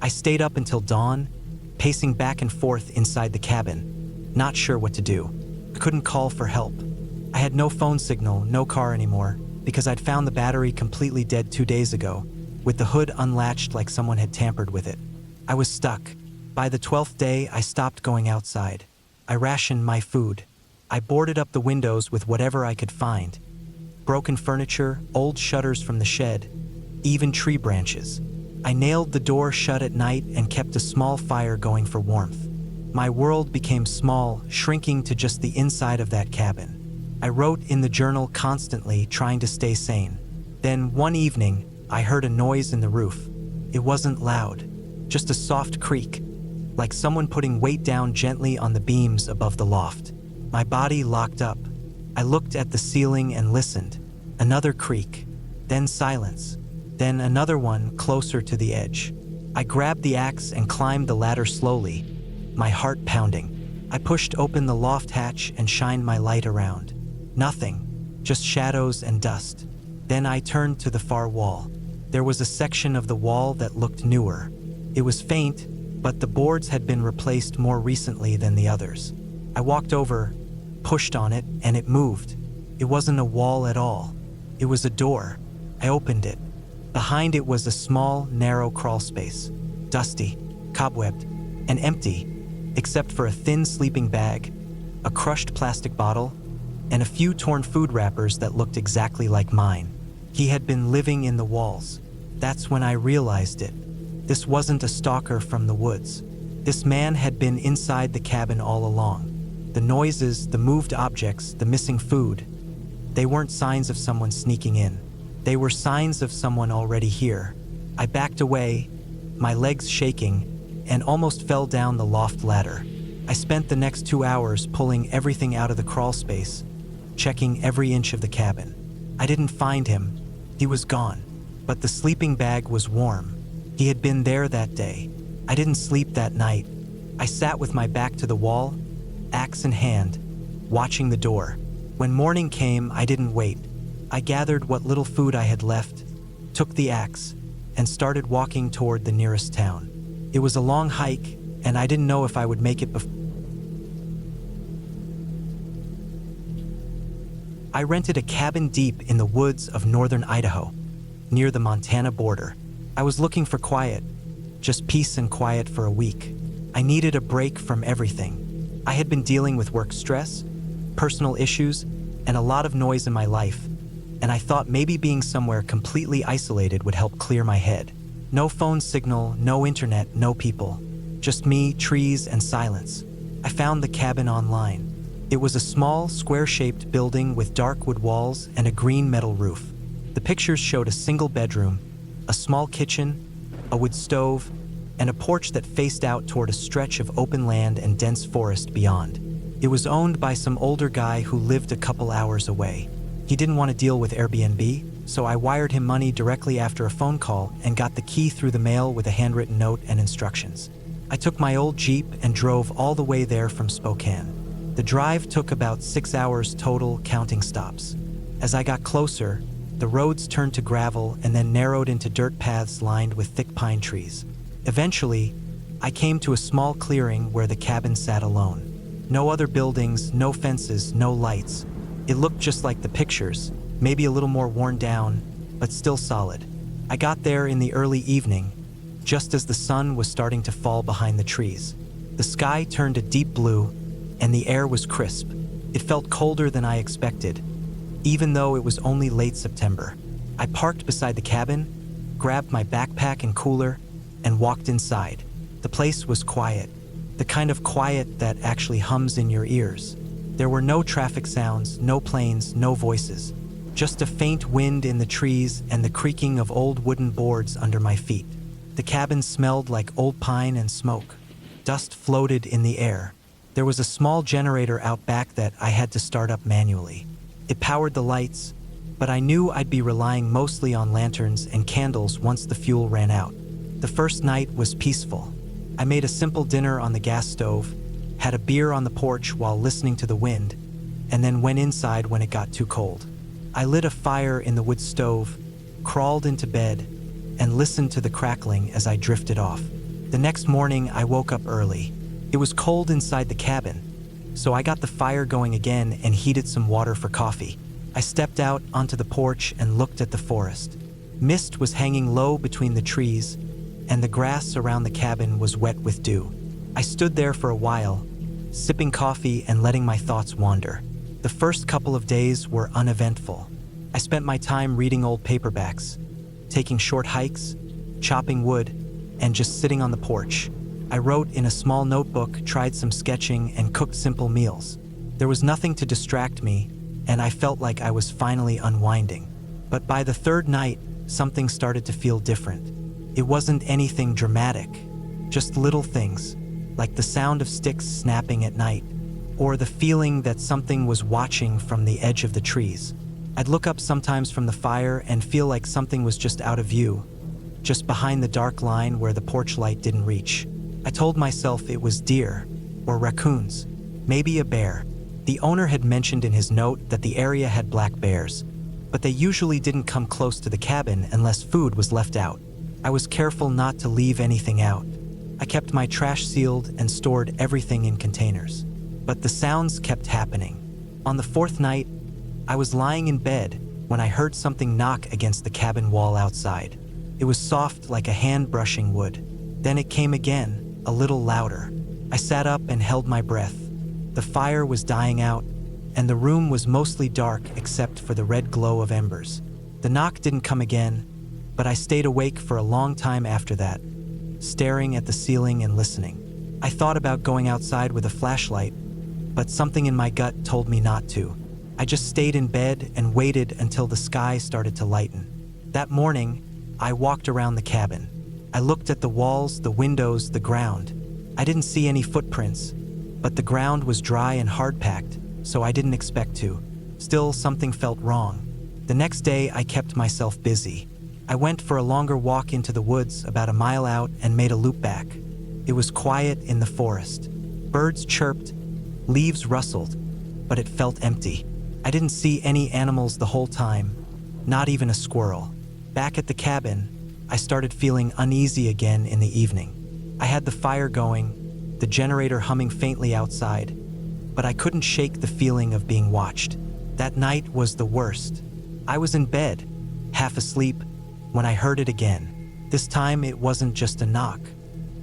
I stayed up until dawn, pacing back and forth inside the cabin, not sure what to do. I couldn't call for help. I had no phone signal, no car anymore, because I'd found the battery completely dead 2 days ago, with the hood unlatched like someone had tampered with it. I was stuck. By the 12th day, I stopped going outside. I rationed my food. I boarded up the windows with whatever I could find. Broken furniture, old shutters from the shed, even tree branches. I nailed the door shut at night and kept a small fire going for warmth. My world became small, shrinking to just the inside of that cabin. I wrote in the journal constantly, trying to stay sane. Then one evening, I heard a noise in the roof. It wasn't loud, just a soft creak, like someone putting weight down gently on the beams above the loft. My body locked up. I looked at the ceiling and listened. Another creak, then silence, then another one closer to the edge. I grabbed the axe and climbed the ladder slowly, my heart pounding. I pushed open the loft hatch and shined my light around. Nothing, just shadows and dust. Then I turned to the far wall. There was a section of the wall that looked newer. It was faint, but the boards had been replaced more recently than the others. I walked over, pushed on it, and it moved. It wasn't a wall at all. It was a door. I opened it. Behind it was a small, narrow crawl space, dusty, cobwebbed, and empty, except for a thin sleeping bag, a crushed plastic bottle, and a few torn food wrappers that looked exactly like mine. He had been living in the walls. That's when I realized it. This wasn't a stalker from the woods. This man had been inside the cabin all along. The noises, the moved objects, the missing food, they weren't signs of someone sneaking in. They were signs of someone already here. I backed away, my legs shaking, and almost fell down the loft ladder. I spent the next 2 hours pulling everything out of the crawl space, checking every inch of the cabin. I didn't find him. He was gone. But the sleeping bag was warm. He had been there that day. I didn't sleep that night. I sat with my back to the wall, axe in hand, watching the door. When morning came, I didn't wait. I gathered what little food I had left, took the axe, and started walking toward the nearest town. It was a long hike, and I didn't know if I would make it before. I rented a cabin deep in the woods of northern Idaho, near the Montana border. I was looking for quiet, just peace and quiet for a week. I needed a break from everything. I had been dealing with work stress, personal issues, and a lot of noise in my life, and I thought maybe being somewhere completely isolated would help clear my head. No phone signal, no internet, no people. Just me, trees, and silence. I found the cabin online. It was a small, square-shaped building with dark wood walls and a green metal roof. The pictures showed a single bedroom, a small kitchen, a wood stove, and a porch that faced out toward a stretch of open land and dense forest beyond. It was owned by some older guy who lived a couple hours away. He didn't want to deal with Airbnb, so I wired him money directly after a phone call and got the key through the mail with a handwritten note and instructions. I took my old Jeep and drove all the way there from Spokane. The drive took about 6 hours total, counting stops. As I got closer, the roads turned to gravel and then narrowed into dirt paths lined with thick pine trees. Eventually, I came to a small clearing where the cabin sat alone. No other buildings, no fences, no lights. It looked just like the pictures, maybe a little more worn down, but still solid. I got there in the early evening, just as the sun was starting to fall behind the trees. The sky turned a deep blue, and the air was crisp. It felt colder than I expected, even though it was only late September. I parked beside the cabin, grabbed my backpack and cooler, and walked inside. The place was quiet, the kind of quiet that actually hums in your ears. There were no traffic sounds, no planes, no voices, just a faint wind in the trees and the creaking of old wooden boards under my feet. The cabin smelled like old pine and smoke. Dust floated in the air. There was a small generator out back that I had to start up manually. It powered the lights, but I knew I'd be relying mostly on lanterns and candles once the fuel ran out. The first night was peaceful. I made a simple dinner on the gas stove, had a beer on the porch while listening to the wind, and then went inside when it got too cold. I lit a fire in the wood stove, crawled into bed, and listened to the crackling as I drifted off. The next morning, I woke up early. It was cold inside the cabin, so I got the fire going again and heated some water for coffee. I stepped out onto the porch and looked at the forest. Mist was hanging low between the trees, and the grass around the cabin was wet with dew. I stood there for a while, sipping coffee and letting my thoughts wander. The first couple of days were uneventful. I spent my time reading old paperbacks, taking short hikes, chopping wood, and just sitting on the porch. I wrote in a small notebook, tried some sketching, and cooked simple meals. There was nothing to distract me, and I felt like I was finally unwinding. But by the third night, something started to feel different. It wasn't anything dramatic, just little things, like the sound of sticks snapping at night, or the feeling that something was watching from the edge of the trees. I'd look up sometimes from the fire and feel like something was just out of view, just behind the dark line where the porch light didn't reach. I told myself it was deer, or raccoons, maybe a bear. The owner had mentioned in his note that the area had black bears, but they usually didn't come close to the cabin unless food was left out. I was careful not to leave anything out. I kept my trash sealed and stored everything in containers. But the sounds kept happening. On the fourth night, I was lying in bed when I heard something knock against the cabin wall outside. It was soft like a hand brushing wood. Then it came again, a little louder. I sat up and held my breath. The fire was dying out, and the room was mostly dark except for the red glow of embers. The knock didn't come again, but I stayed awake for a long time after that, staring at the ceiling and listening. I thought about going outside with a flashlight, but something in my gut told me not to. I just stayed in bed and waited until the sky started to lighten. That morning, I walked around the cabin. I looked at the walls, the windows, the ground. I didn't see any footprints, but the ground was dry and hard-packed, so I didn't expect to. Still, something felt wrong. The next day, I kept myself busy. I went for a longer walk into the woods about a mile out and made a loop back. It was quiet in the forest. Birds chirped, leaves rustled, but it felt empty. I didn't see any animals the whole time, not even a squirrel. Back at the cabin, I started feeling uneasy again in the evening. I had the fire going, the generator humming faintly outside, but I couldn't shake the feeling of being watched. That night was the worst. I was in bed, half asleep, when I heard it again. This time it wasn't just a knock.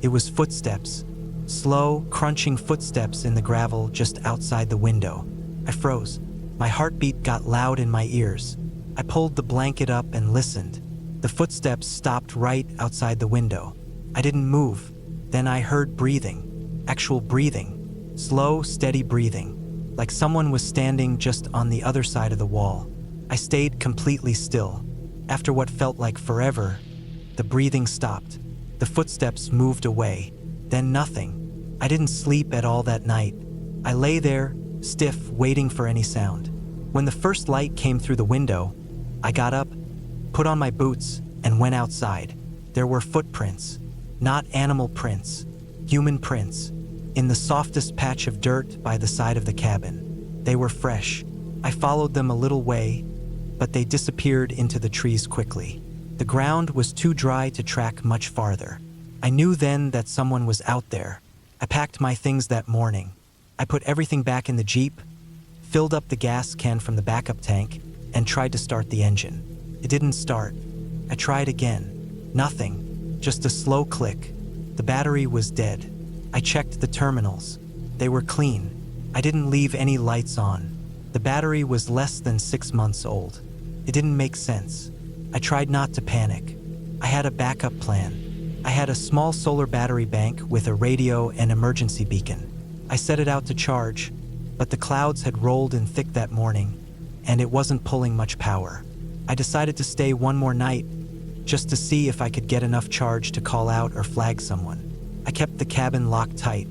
It was footsteps, slow, crunching footsteps in the gravel just outside the window. I froze. My heartbeat got loud in my ears. I pulled the blanket up and listened. The footsteps stopped right outside the window. I didn't move. Then I heard breathing, actual breathing, slow, steady breathing, like someone was standing just on the other side of the wall. I stayed completely still. After what felt like forever, the breathing stopped. The footsteps moved away. Then nothing. I didn't sleep at all that night. I lay there, stiff, waiting for any sound. When the first light came through the window, I got up, put on my boots, and went outside. There were footprints, not animal prints, human prints, in the softest patch of dirt by the side of the cabin. They were fresh. I followed them a little way, but they disappeared into the trees quickly. The ground was too dry to track much farther. I knew then that someone was out there. I packed my things that morning. I put everything back in the Jeep, filled up the gas can from the backup tank, and tried to start the engine. It didn't start. I tried again. Nothing. Just a slow click. The battery was dead. I checked the terminals. They were clean. I didn't leave any lights on. The battery was less than 6 months old. It didn't make sense. I tried not to panic. I had a backup plan. I had a small solar battery bank with a radio and emergency beacon. I set it out to charge, but the clouds had rolled in thick that morning, and it wasn't pulling much power. I decided to stay one more night, just to see if I could get enough charge to call out or flag someone. I kept the cabin locked tight.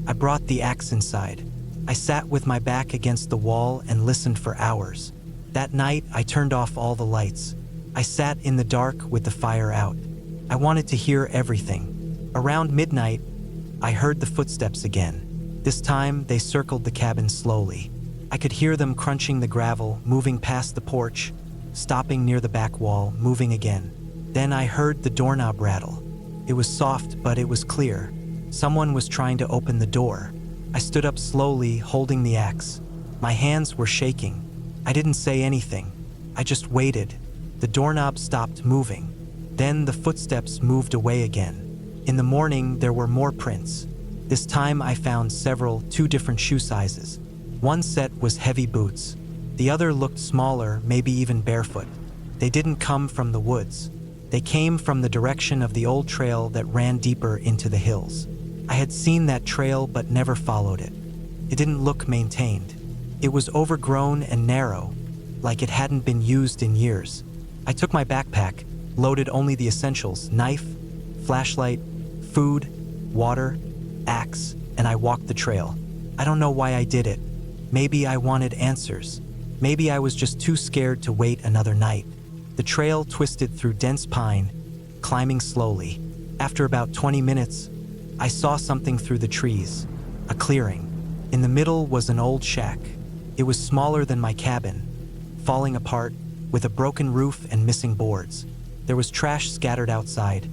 I brought the axe inside. I sat with my back against the wall and listened for hours. That night, I turned off all the lights. I sat in the dark with the fire out. I wanted to hear everything. Around midnight, I heard the footsteps again. This time, they circled the cabin slowly. I could hear them crunching the gravel, moving past the porch, stopping near the back wall, moving again. Then I heard the doorknob rattle. It was soft, but it was clear. Someone was trying to open the door. I stood up slowly, holding the axe. My hands were shaking. I didn't say anything. I just waited. The doorknob stopped moving. Then the footsteps moved away again. In the morning, there were more prints. This time I found two different shoe sizes. One set was heavy boots. The other looked smaller, maybe even barefoot. They didn't come from the woods. They came from the direction of the old trail that ran deeper into the hills. I had seen that trail but never followed it. It didn't look maintained. It was overgrown and narrow, like it hadn't been used in years. I took my backpack, loaded only the essentials: knife, flashlight, food, water, axe, and I walked the trail. I don't know why I did it. Maybe I wanted answers. Maybe I was just too scared to wait another night. The trail twisted through dense pine, climbing slowly. After about 20 minutes, I saw something through the trees. A clearing. In the middle was an old shack. It was smaller than my cabin, falling apart, with a broken roof and missing boards. There was trash scattered outside.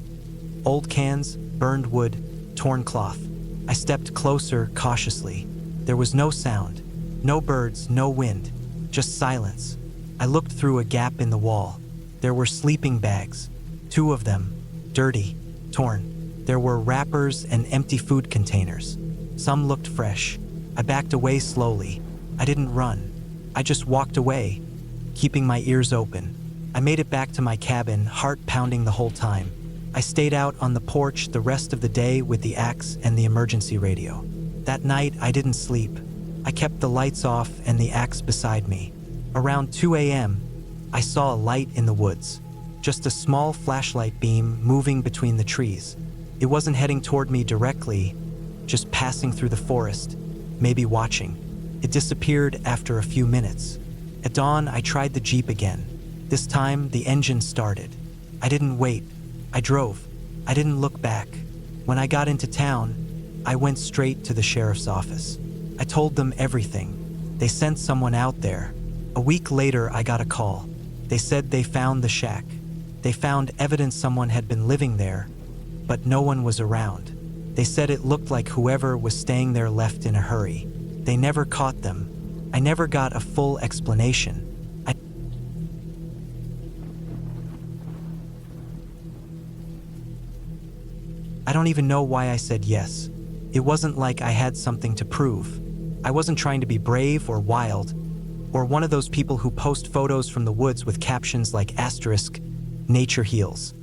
Old cans, burned wood, torn cloth. I stepped closer, cautiously. There was no sound. No birds, no wind. Just silence. I looked through a gap in the wall. There were sleeping bags. 2 of them. Dirty. Torn. There were wrappers and empty food containers. Some looked fresh. I backed away slowly. I didn't run. I just walked away, keeping my ears open. I made it back to my cabin, heart pounding the whole time. I stayed out on the porch the rest of the day with the axe and the emergency radio. That night, I didn't sleep. I kept the lights off and the axe beside me. Around 2 a.m., I saw a light in the woods. Just a small flashlight beam moving between the trees. It wasn't heading toward me directly, just passing through the forest, maybe watching. It disappeared after a few minutes. At dawn, I tried the Jeep again. This time, the engine started. I didn't wait. I drove. I didn't look back. When I got into town, I went straight to the sheriff's office. I told them everything. They sent someone out there. A week later, I got a call. They said they found the shack. They found evidence someone had been living there, but no one was around. They said it looked like whoever was staying there left in a hurry. They never caught them. I never got a full explanation. I don't even know why I said yes. It wasn't like I had something to prove. I wasn't trying to be brave or wild, or one of those people who post photos from the woods with captions like asterisk, nature heals.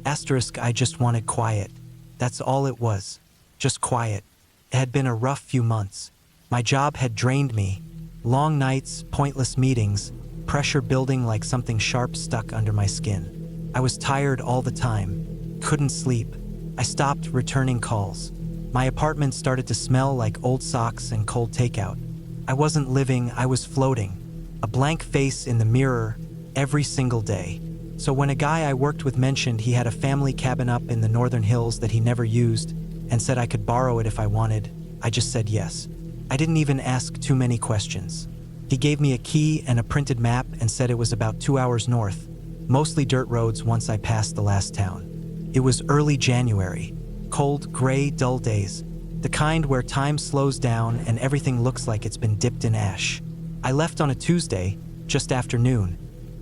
Asterisk, I just wanted quiet. That's all it was. Just quiet. It had been a rough few months. My job had drained me. Long nights, pointless meetings, pressure building like something sharp stuck under my skin. I was tired all the time. Couldn't sleep. I stopped returning calls. My apartment started to smell like old socks and cold takeout. I wasn't living, I was floating. A blank face in the mirror every single day. So when a guy I worked with mentioned he had a family cabin up in the northern hills that he never used and said I could borrow it if I wanted, I just said yes. I didn't even ask too many questions. He gave me a key and a printed map and said it was about 2 hours north, mostly dirt roads once I passed the last town. It was early January, cold, gray, dull days, the kind where time slows down and everything looks like it's been dipped in ash. I left on a Tuesday, just after noon,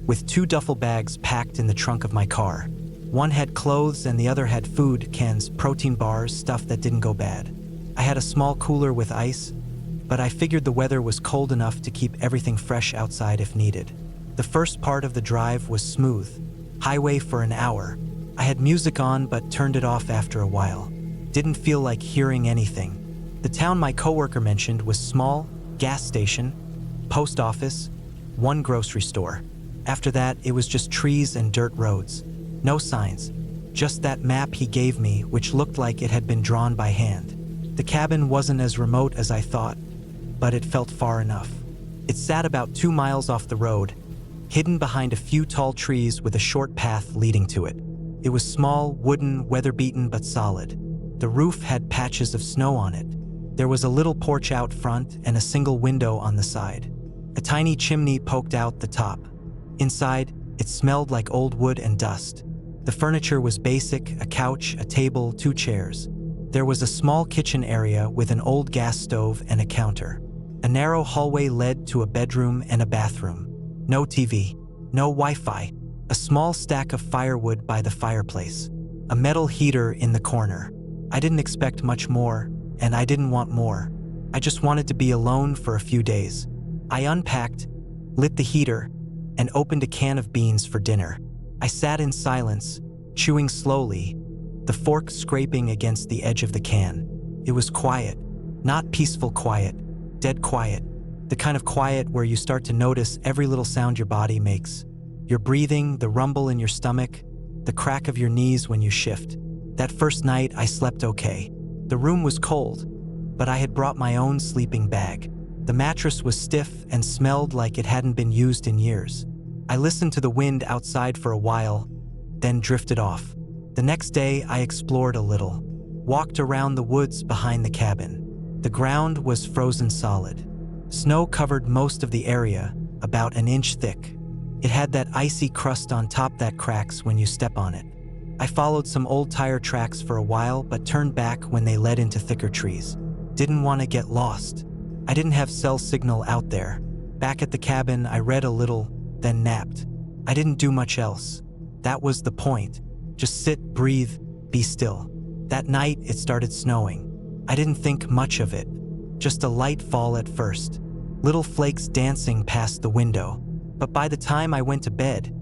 with 2 duffel bags packed in the trunk of my car. One had clothes and the other had food, cans, protein bars, stuff that didn't go bad. I had a small cooler with ice, but I figured the weather was cold enough to keep everything fresh outside if needed. The first part of the drive was smooth, highway for an hour. I had music on but turned it off after a while. Didn't feel like hearing anything. The town my coworker mentioned was small, gas station, post office, 1 grocery store. After that, it was just trees and dirt roads. No signs, just that map he gave me, which looked like it had been drawn by hand. The cabin wasn't as remote as I thought, but it felt far enough. It sat about 2 miles off the road, hidden behind a few tall trees with a short path leading to it. It was small, wooden, weather-beaten but solid. The roof had patches of snow on it. There was a little porch out front and a single window on the side. A tiny chimney poked out the top. Inside, it smelled like old wood and dust. The furniture was basic: a couch, a table, 2 chairs. There was a small kitchen area with an old gas stove and a counter. A narrow hallway led to a bedroom and a bathroom. No TV, no Wi-Fi. A small stack of firewood by the fireplace. A metal heater in the corner. I didn't expect much more, and I didn't want more. I just wanted to be alone for a few days. I unpacked, lit the heater, and opened a can of beans for dinner. I sat in silence, chewing slowly, the fork scraping against the edge of the can. It was quiet, not peaceful quiet, dead quiet, the kind of quiet where you start to notice every little sound your body makes. Your breathing, the rumble in your stomach, the crack of your knees when you shift. That first night, I slept okay. The room was cold, but I had brought my own sleeping bag. The mattress was stiff and smelled like it hadn't been used in years. I listened to the wind outside for a while, then drifted off. The next day, I explored a little, walked around the woods behind the cabin. The ground was frozen solid. Snow covered most of the area, about an inch thick. It had that icy crust on top that cracks when you step on it. I followed some old tire tracks for a while, but turned back when they led into thicker trees. Didn't want to get lost. I didn't have cell signal out there. Back at the cabin, I read a little, then napped. I didn't do much else. That was the point. Just sit, breathe, be still. That night, it started snowing. I didn't think much of it. Just a light fall at first. Little flakes dancing past the window. But by the time I went to bed,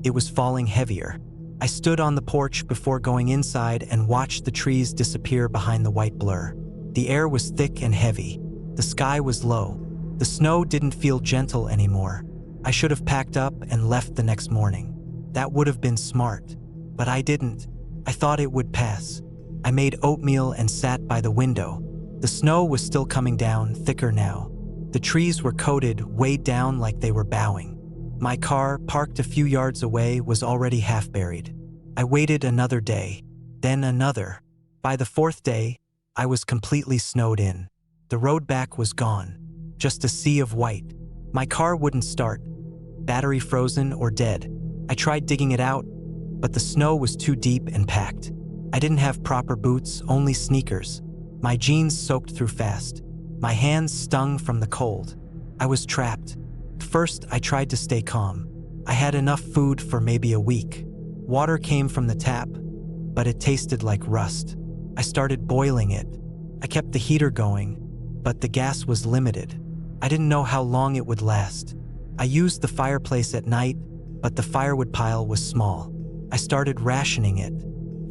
it was falling heavier. I stood on the porch before going inside and watched the trees disappear behind the white blur. The air was thick and heavy. The sky was low. The snow didn't feel gentle anymore. I should have packed up and left the next morning. That would have been smart. But I didn't. I thought it would pass. I made oatmeal and sat by the window. The snow was still coming down, thicker now. The trees were coated, weighed down like they were bowing. My car, parked a few yards away, was already half buried. I waited another day, then another. By the 4th day, I was completely snowed in. The road back was gone, just a sea of white. My car wouldn't start, battery frozen or dead. I tried digging it out, but the snow was too deep and packed. I didn't have proper boots, only sneakers. My jeans soaked through fast. My hands stung from the cold. I was trapped. First, I tried to stay calm. I had enough food for maybe a week. Water came from the tap, but it tasted like rust. I started boiling it. I kept the heater going, but the gas was limited. I didn't know how long it would last. I used the fireplace at night, but the firewood pile was small. I started rationing it.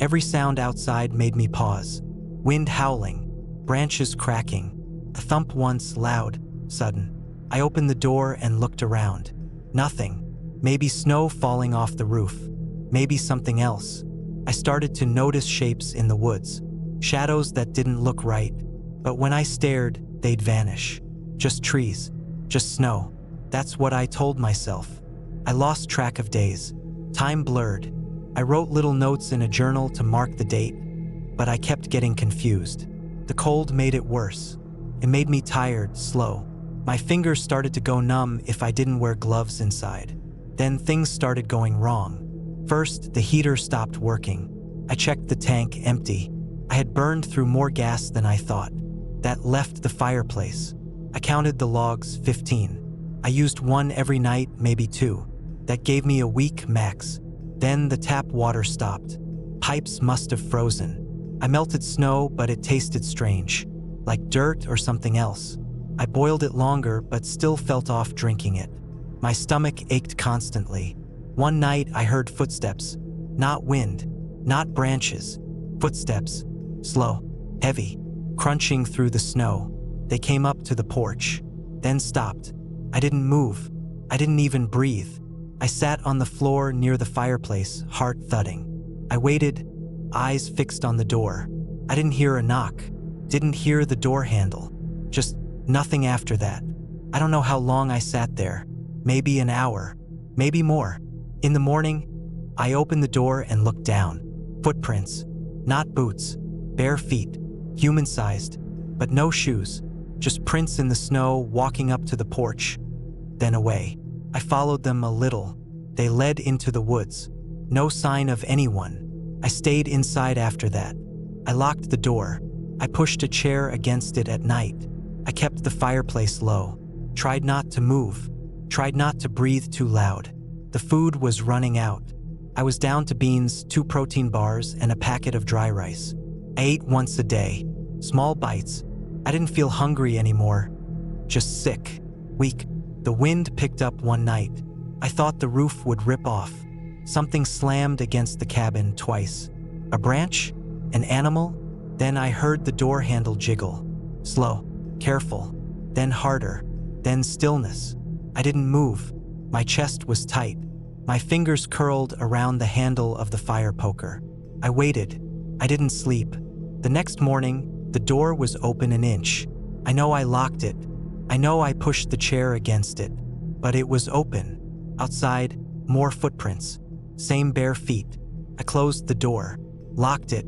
Every sound outside made me pause. Wind howling, branches cracking, a thump once loud, sudden. I opened the door and looked around. Nothing. Maybe snow falling off the roof. Maybe something else. I started to notice shapes in the woods. Shadows that didn't look right. But when I stared, they'd vanish. Just trees. Just snow. That's what I told myself. I lost track of days. Time blurred. I wrote little notes in a journal to mark the date, but I kept getting confused. The cold made it worse. It made me tired, slow. My fingers started to go numb if I didn't wear gloves inside. Then things started going wrong. First, the heater stopped working. I checked the tank, empty. I had burned through more gas than I thought. That left the fireplace. I counted the logs, 15. I used one every night, maybe 2. That gave me a week max. Then the tap water stopped. Pipes must have frozen. I melted snow, but it tasted strange, like dirt or something else. I boiled it longer, but still felt off drinking it. My stomach ached constantly. One night, I heard footsteps. Not wind, not branches. Footsteps. Slow, heavy, crunching through the snow. They came up to the porch, then stopped. I didn't move. I didn't even breathe. I sat on the floor near the fireplace, heart thudding. I waited, eyes fixed on the door. I didn't hear a knock, didn't hear the door handle. Just nothing after that. I don't know how long I sat there. Maybe an hour, maybe more. In the morning, I opened the door and looked down. Footprints, not boots, bare feet, human-sized, but no shoes, just prints in the snow walking up to the porch, then away. I followed them a little. They led into the woods. No sign of anyone. I stayed inside after that. I locked the door. I pushed a chair against it at night. I kept the fireplace low. Tried not to move. Tried not to breathe too loud. The food was running out. I was down to beans, 2 protein bars, and a packet of dry rice. I ate once a day. Small bites. I didn't feel hungry anymore. Just sick. Weak. The wind picked up one night. I thought the roof would rip off. Something slammed against the cabin twice. A branch? An animal? Then I heard the door handle jiggle. Slow. Careful. Then harder. Then stillness. I didn't move. My chest was tight. My fingers curled around the handle of the fire poker. I waited. I didn't sleep. The next morning, the door was open an inch. I know I locked it. I know I pushed the chair against it. But it was open. Outside, more footprints. Same bare feet. I closed the door. Locked it.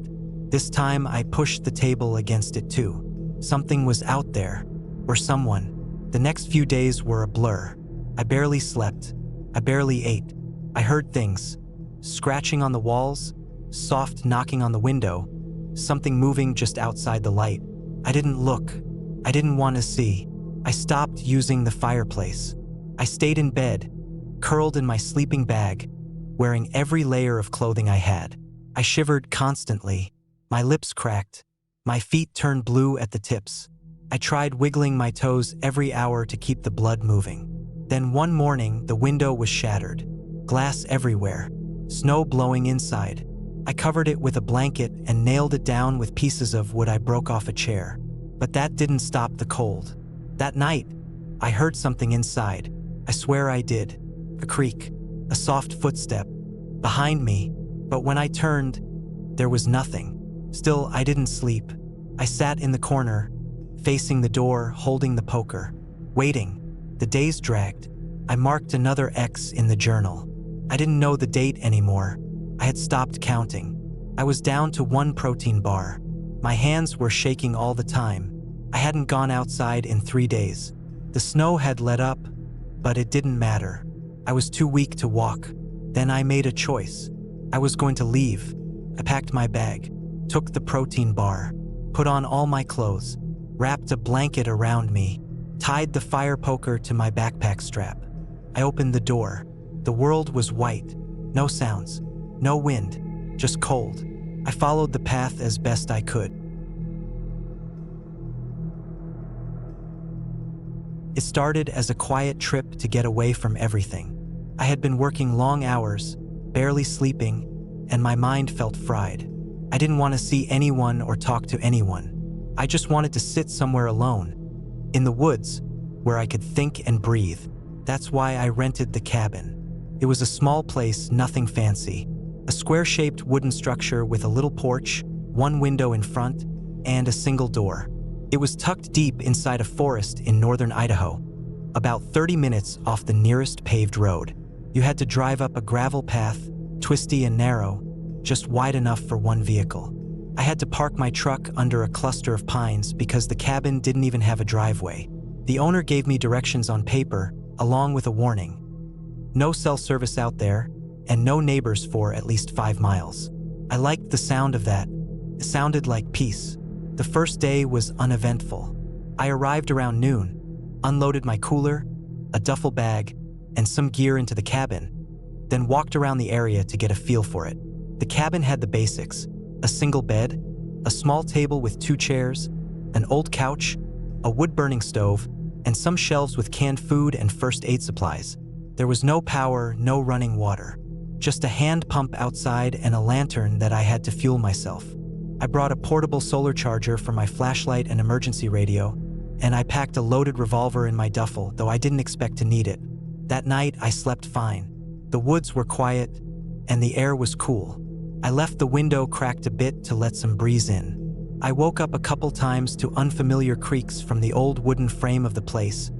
This time I pushed the table against it too. Something was out there. Or someone. The next few days were a blur. I barely slept. I barely ate. I heard things. Scratching on the walls. Soft knocking on the window. Something moving just outside the light. I didn't look. I didn't want to see. I stopped using the fireplace. I stayed in bed, curled in my sleeping bag, wearing every layer of clothing I had. I shivered constantly. My lips cracked. My feet turned blue at the tips. I tried wiggling my toes every hour to keep the blood moving. Then one morning, the window was shattered. Glass everywhere. Snow blowing inside. I covered it with a blanket and nailed it down with pieces of wood I broke off a chair. But that didn't stop the cold. That night, I heard something inside. I swear I did. A creak. A soft footstep. Behind me. But when I turned, there was nothing. Still, I didn't sleep. I sat in the corner, facing the door, holding the poker. Waiting. The days dragged. I marked another X in the journal. I didn't know the date anymore. I had stopped counting. I was down to 1 protein bar. My hands were shaking all the time. I hadn't gone outside in 3 days. The snow had let up, but it didn't matter. I was too weak to walk. Then I made a choice. I was going to leave. I packed my bag, took the protein bar, put on all my clothes, wrapped a blanket around me, tied the fire poker to my backpack strap. I opened the door. The world was white. No sounds. No wind. Just cold. I followed the path as best I could. It started as a quiet trip to get away from everything. I had been working long hours, barely sleeping, and my mind felt fried. I didn't want to see anyone or talk to anyone. I just wanted to sit somewhere alone, in the woods, where I could think and breathe. That's why I rented the cabin. It was a small place, nothing fancy. A square-shaped wooden structure with a little porch, 1 window in front, and a single door. It was tucked deep inside a forest in northern Idaho, about 30 minutes off the nearest paved road. You had to drive up a gravel path, twisty and narrow, just wide enough for 1 vehicle. I had to park my truck under a cluster of pines because the cabin didn't even have a driveway. The owner gave me directions on paper, along with a warning. No cell service out there, and no neighbors for at least 5 miles. I liked the sound of that. It sounded like peace. The first day was uneventful. I arrived around noon, unloaded my cooler, a duffel bag, and some gear into the cabin, then walked around the area to get a feel for it. The cabin had the basics: a single bed, a small table with 2 chairs, an old couch, a wood-burning stove, and some shelves with canned food and first aid supplies. There was no power, no running water. Just a hand pump outside and a lantern that I had to fuel myself. I brought a portable solar charger for my flashlight and emergency radio, and I packed a loaded revolver in my duffel, though I didn't expect to need it. That night, I slept fine. The woods were quiet, and the air was cool. I left the window cracked a bit to let some breeze in. I woke up a couple times to unfamiliar creaks from the old wooden frame of the place,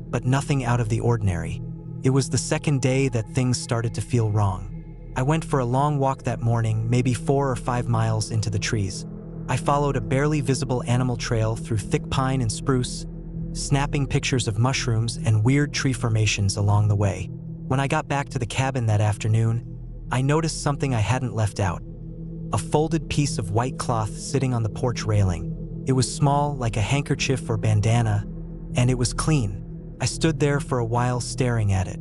but nothing out of the ordinary. It was the second day that things started to feel wrong. I went for a long walk that morning, maybe 4 or 5 miles into the trees. I followed a barely visible animal trail through thick pine and spruce, snapping pictures of mushrooms and weird tree formations along the way. When I got back to the cabin that afternoon, I noticed something I hadn't left out. A folded piece of white cloth sitting on the porch railing. It was small, like a handkerchief or bandana, and it was clean. I stood there for a while staring at it.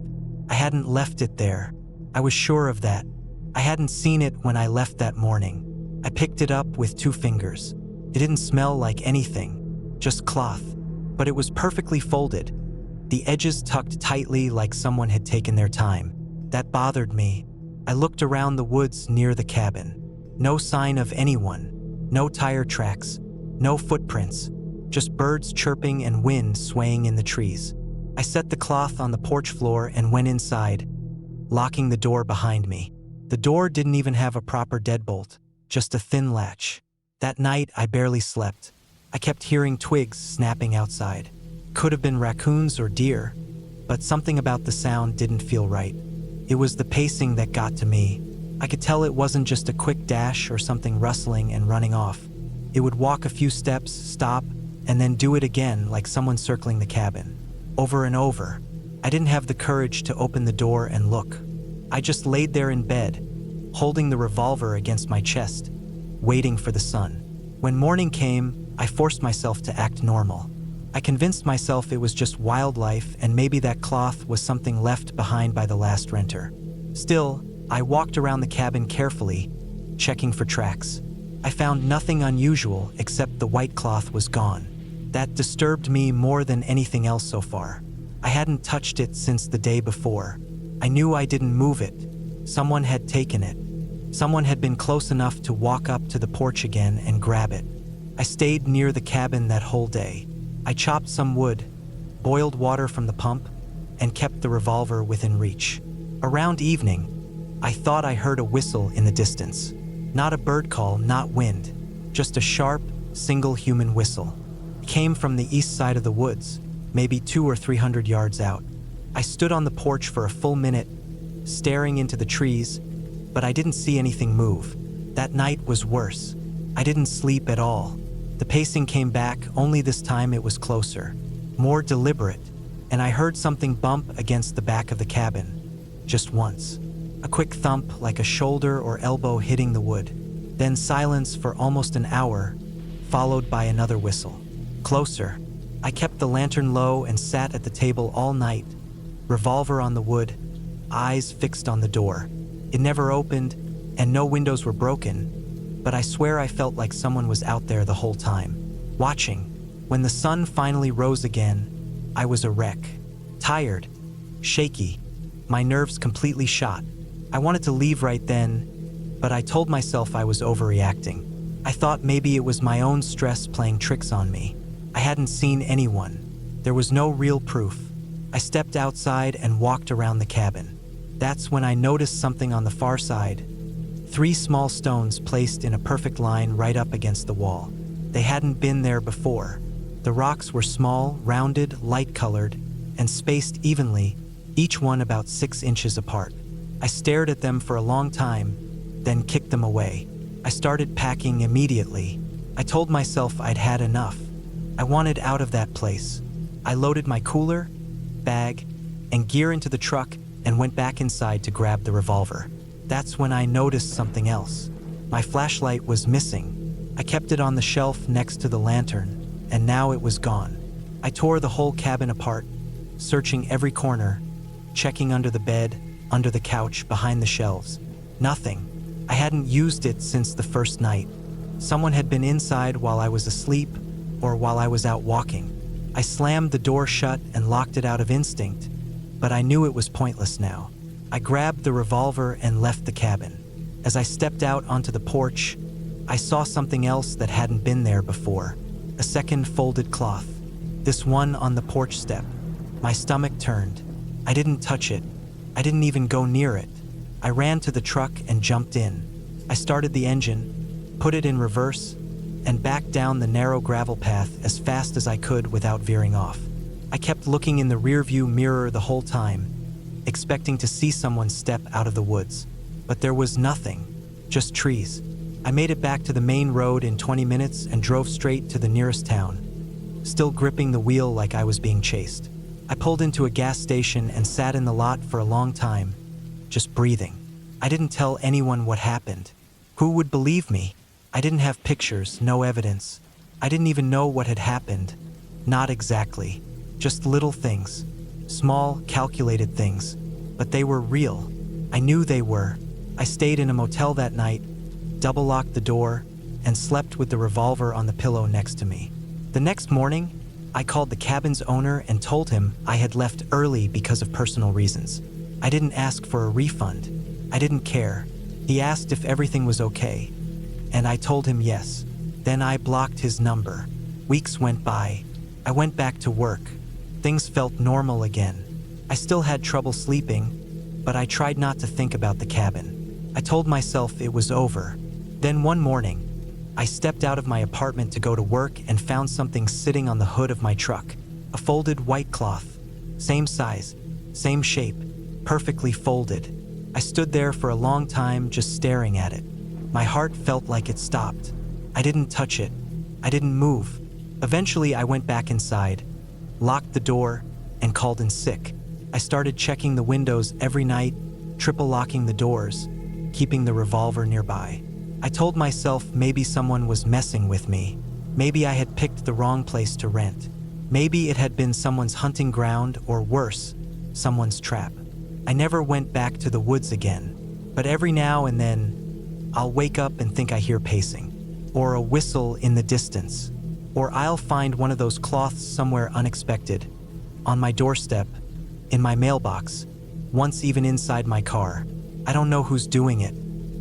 I hadn't left it there. I was sure of that. I hadn't seen it when I left that morning. I picked it up with 2 fingers. It didn't smell like anything, just cloth, but it was perfectly folded. The edges tucked tightly like someone had taken their time. That bothered me. I looked around the woods near the cabin. No sign of anyone. No tire tracks. No footprints. Just birds chirping and wind swaying in the trees. I set the cloth on the porch floor and went inside, locking the door behind me. The door didn't even have a proper deadbolt, just a thin latch. That night, I barely slept. I kept hearing twigs snapping outside. Could have been raccoons or deer, but something about the sound didn't feel right. It was the pacing that got to me. I could tell it wasn't just a quick dash or something rustling and running off. It would walk a few steps, stop, and then do it again like someone circling the cabin. Over and over. I didn't have the courage to open the door and look. I just laid there in bed, holding the revolver against my chest, waiting for the sun. When morning came, I forced myself to act normal. I convinced myself it was just wildlife and maybe that cloth was something left behind by the last renter. Still, I walked around the cabin carefully, checking for tracks. I found nothing unusual except the white cloth was gone. That disturbed me more than anything else so far. I hadn't touched it since the day before. I knew I didn't move it. Someone had taken it. Someone had been close enough to walk up to the porch again and grab it. I stayed near the cabin that whole day. I chopped some wood, boiled water from the pump, and kept the revolver within reach. Around evening, I thought I heard a whistle in the distance. Not a bird call, not wind, just a sharp, single human whistle. It came from the east side of the woods, maybe 200 or 300 yards out. I stood on the porch for a full minute, staring into the trees, but I didn't see anything move. That night was worse. I didn't sleep at all. The pacing came back, only this time it was closer, more deliberate, and I heard something bump against the back of the cabin. Just once. A quick thump like a shoulder or elbow hitting the wood. Then silence for almost an hour, followed by another whistle. Closer. I kept the lantern low and sat at the table all night, revolver on the wood, eyes fixed on the door. It never opened, and no windows were broken, but I swear I felt like someone was out there the whole time, watching. When the sun finally rose again, I was a wreck. Tired, shaky, my nerves completely shot. I wanted to leave right then, but I told myself I was overreacting. I thought maybe it was my own stress playing tricks on me. I hadn't seen anyone. There was no real proof. I stepped outside and walked around the cabin. That's when I noticed something on the far side. 3 small stones placed in a perfect line right up against the wall. They hadn't been there before. The rocks were small, rounded, light-colored, and spaced evenly, each one about 6 inches apart. I stared at them for a long time, then kicked them away. I started packing immediately. I told myself I'd had enough. I wanted out of that place. I loaded my cooler, bag, and gear into the truck and went back inside to grab the revolver. That's when I noticed something else. My flashlight was missing. I kept it on the shelf next to the lantern, and now it was gone. I tore the whole cabin apart, searching every corner, checking under the bed, under the couch, behind the shelves. Nothing. I hadn't used it since the first night. Someone had been inside while I was asleep or while I was out walking. I slammed the door shut and locked it out of instinct, but I knew it was pointless now. I grabbed the revolver and left the cabin. As I stepped out onto the porch, I saw something else that hadn't been there before. A second folded cloth. This one on the porch step. My stomach turned. I didn't touch it. I didn't even go near it. I ran to the truck and jumped in. I started the engine, put it in reverse, and backed down the narrow gravel path as fast as I could without veering off. I kept looking in the rearview mirror the whole time, expecting to see someone step out of the woods. But there was nothing, just trees. I made it back to the main road in 20 minutes and drove straight to the nearest town, still gripping the wheel like I was being chased. I pulled into a gas station and sat in the lot for a long time, just breathing. I didn't tell anyone what happened. Who would believe me? I didn't have pictures, no evidence. I didn't even know what had happened. Not exactly. Just little things. Small, calculated things. But they were real. I knew they were. I stayed in a motel that night, double-locked the door, and slept with the revolver on the pillow next to me. The next morning, I called the cabin's owner and told him I had left early because of personal reasons. I didn't ask for a refund. I didn't care. He asked if everything was okay, and I told him yes. Then I blocked his number. Weeks went by. I went back to work. Things felt normal again. I still had trouble sleeping, but I tried not to think about the cabin. I told myself it was over. Then one morning, I stepped out of my apartment to go to work and found something sitting on the hood of my truck. A folded white cloth. Same size, same shape, perfectly folded. I stood there for a long time just staring at it. My heart felt like it stopped. I didn't touch it. I didn't move. Eventually, I went back inside, locked the door, and called in sick. I started checking the windows every night, triple locking the doors, keeping the revolver nearby. I told myself maybe someone was messing with me. Maybe I had picked the wrong place to rent. Maybe it had been someone's hunting ground, or worse, someone's trap. I never went back to the woods again, but every now and then, I'll wake up and think I hear pacing, or a whistle in the distance, or I'll find one of those cloths somewhere unexpected, on my doorstep, in my mailbox, once even inside my car. I don't know who's doing it.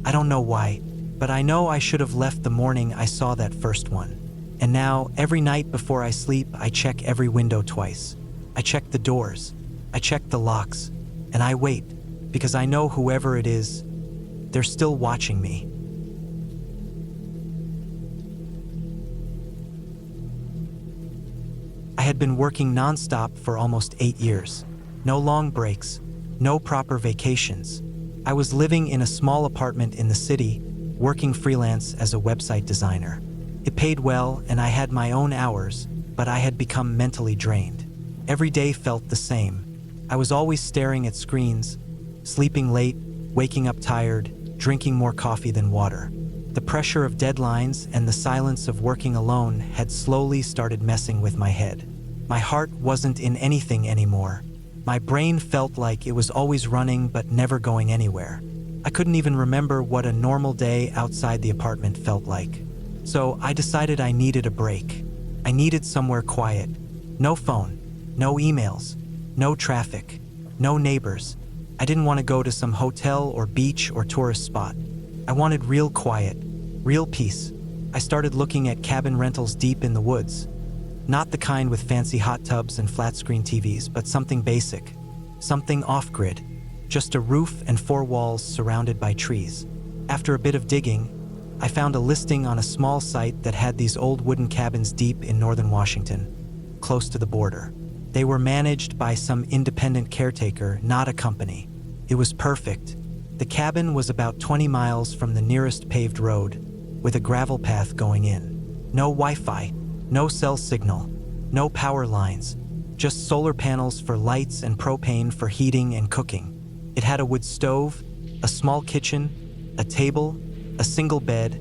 I don't know why, but I know I should have left the morning I saw that first one. And now, every night before I sleep, I check every window twice. I check the doors. I check the locks. And I wait, because I know whoever it is, they're still watching me. I had been working nonstop for almost 8 years. No long breaks, no proper vacations. I was living in a small apartment in the city, working freelance as a website designer. It paid well and I had my own hours, but I had become mentally drained. Every day felt the same. I was always staring at screens, sleeping late, waking up tired, drinking more coffee than water. The pressure of deadlines and the silence of working alone had slowly started messing with my head. My heart wasn't in anything anymore. My brain felt like it was always running but never going anywhere. I couldn't even remember what a normal day outside the apartment felt like. So I decided I needed a break. I needed somewhere quiet. No phone, no emails, no traffic, no neighbors. I didn't want to go to some hotel or beach or tourist spot. I wanted real quiet, real peace. I started looking at cabin rentals deep in the woods. Not the kind with fancy hot tubs and flat-screen TVs, but something basic, something off-grid, just a roof and 4 walls surrounded by trees. After a bit of digging, I found a listing on a small site that had these old wooden cabins deep in northern Washington, close to the border. They were managed by some independent caretaker, not a company. It was perfect. The cabin was about 20 miles from the nearest paved road, with a gravel path going in. No Wi-Fi, no cell signal, no power lines, just solar panels for lights and propane for heating and cooking. It had a wood stove, a small kitchen, a table, a single bed,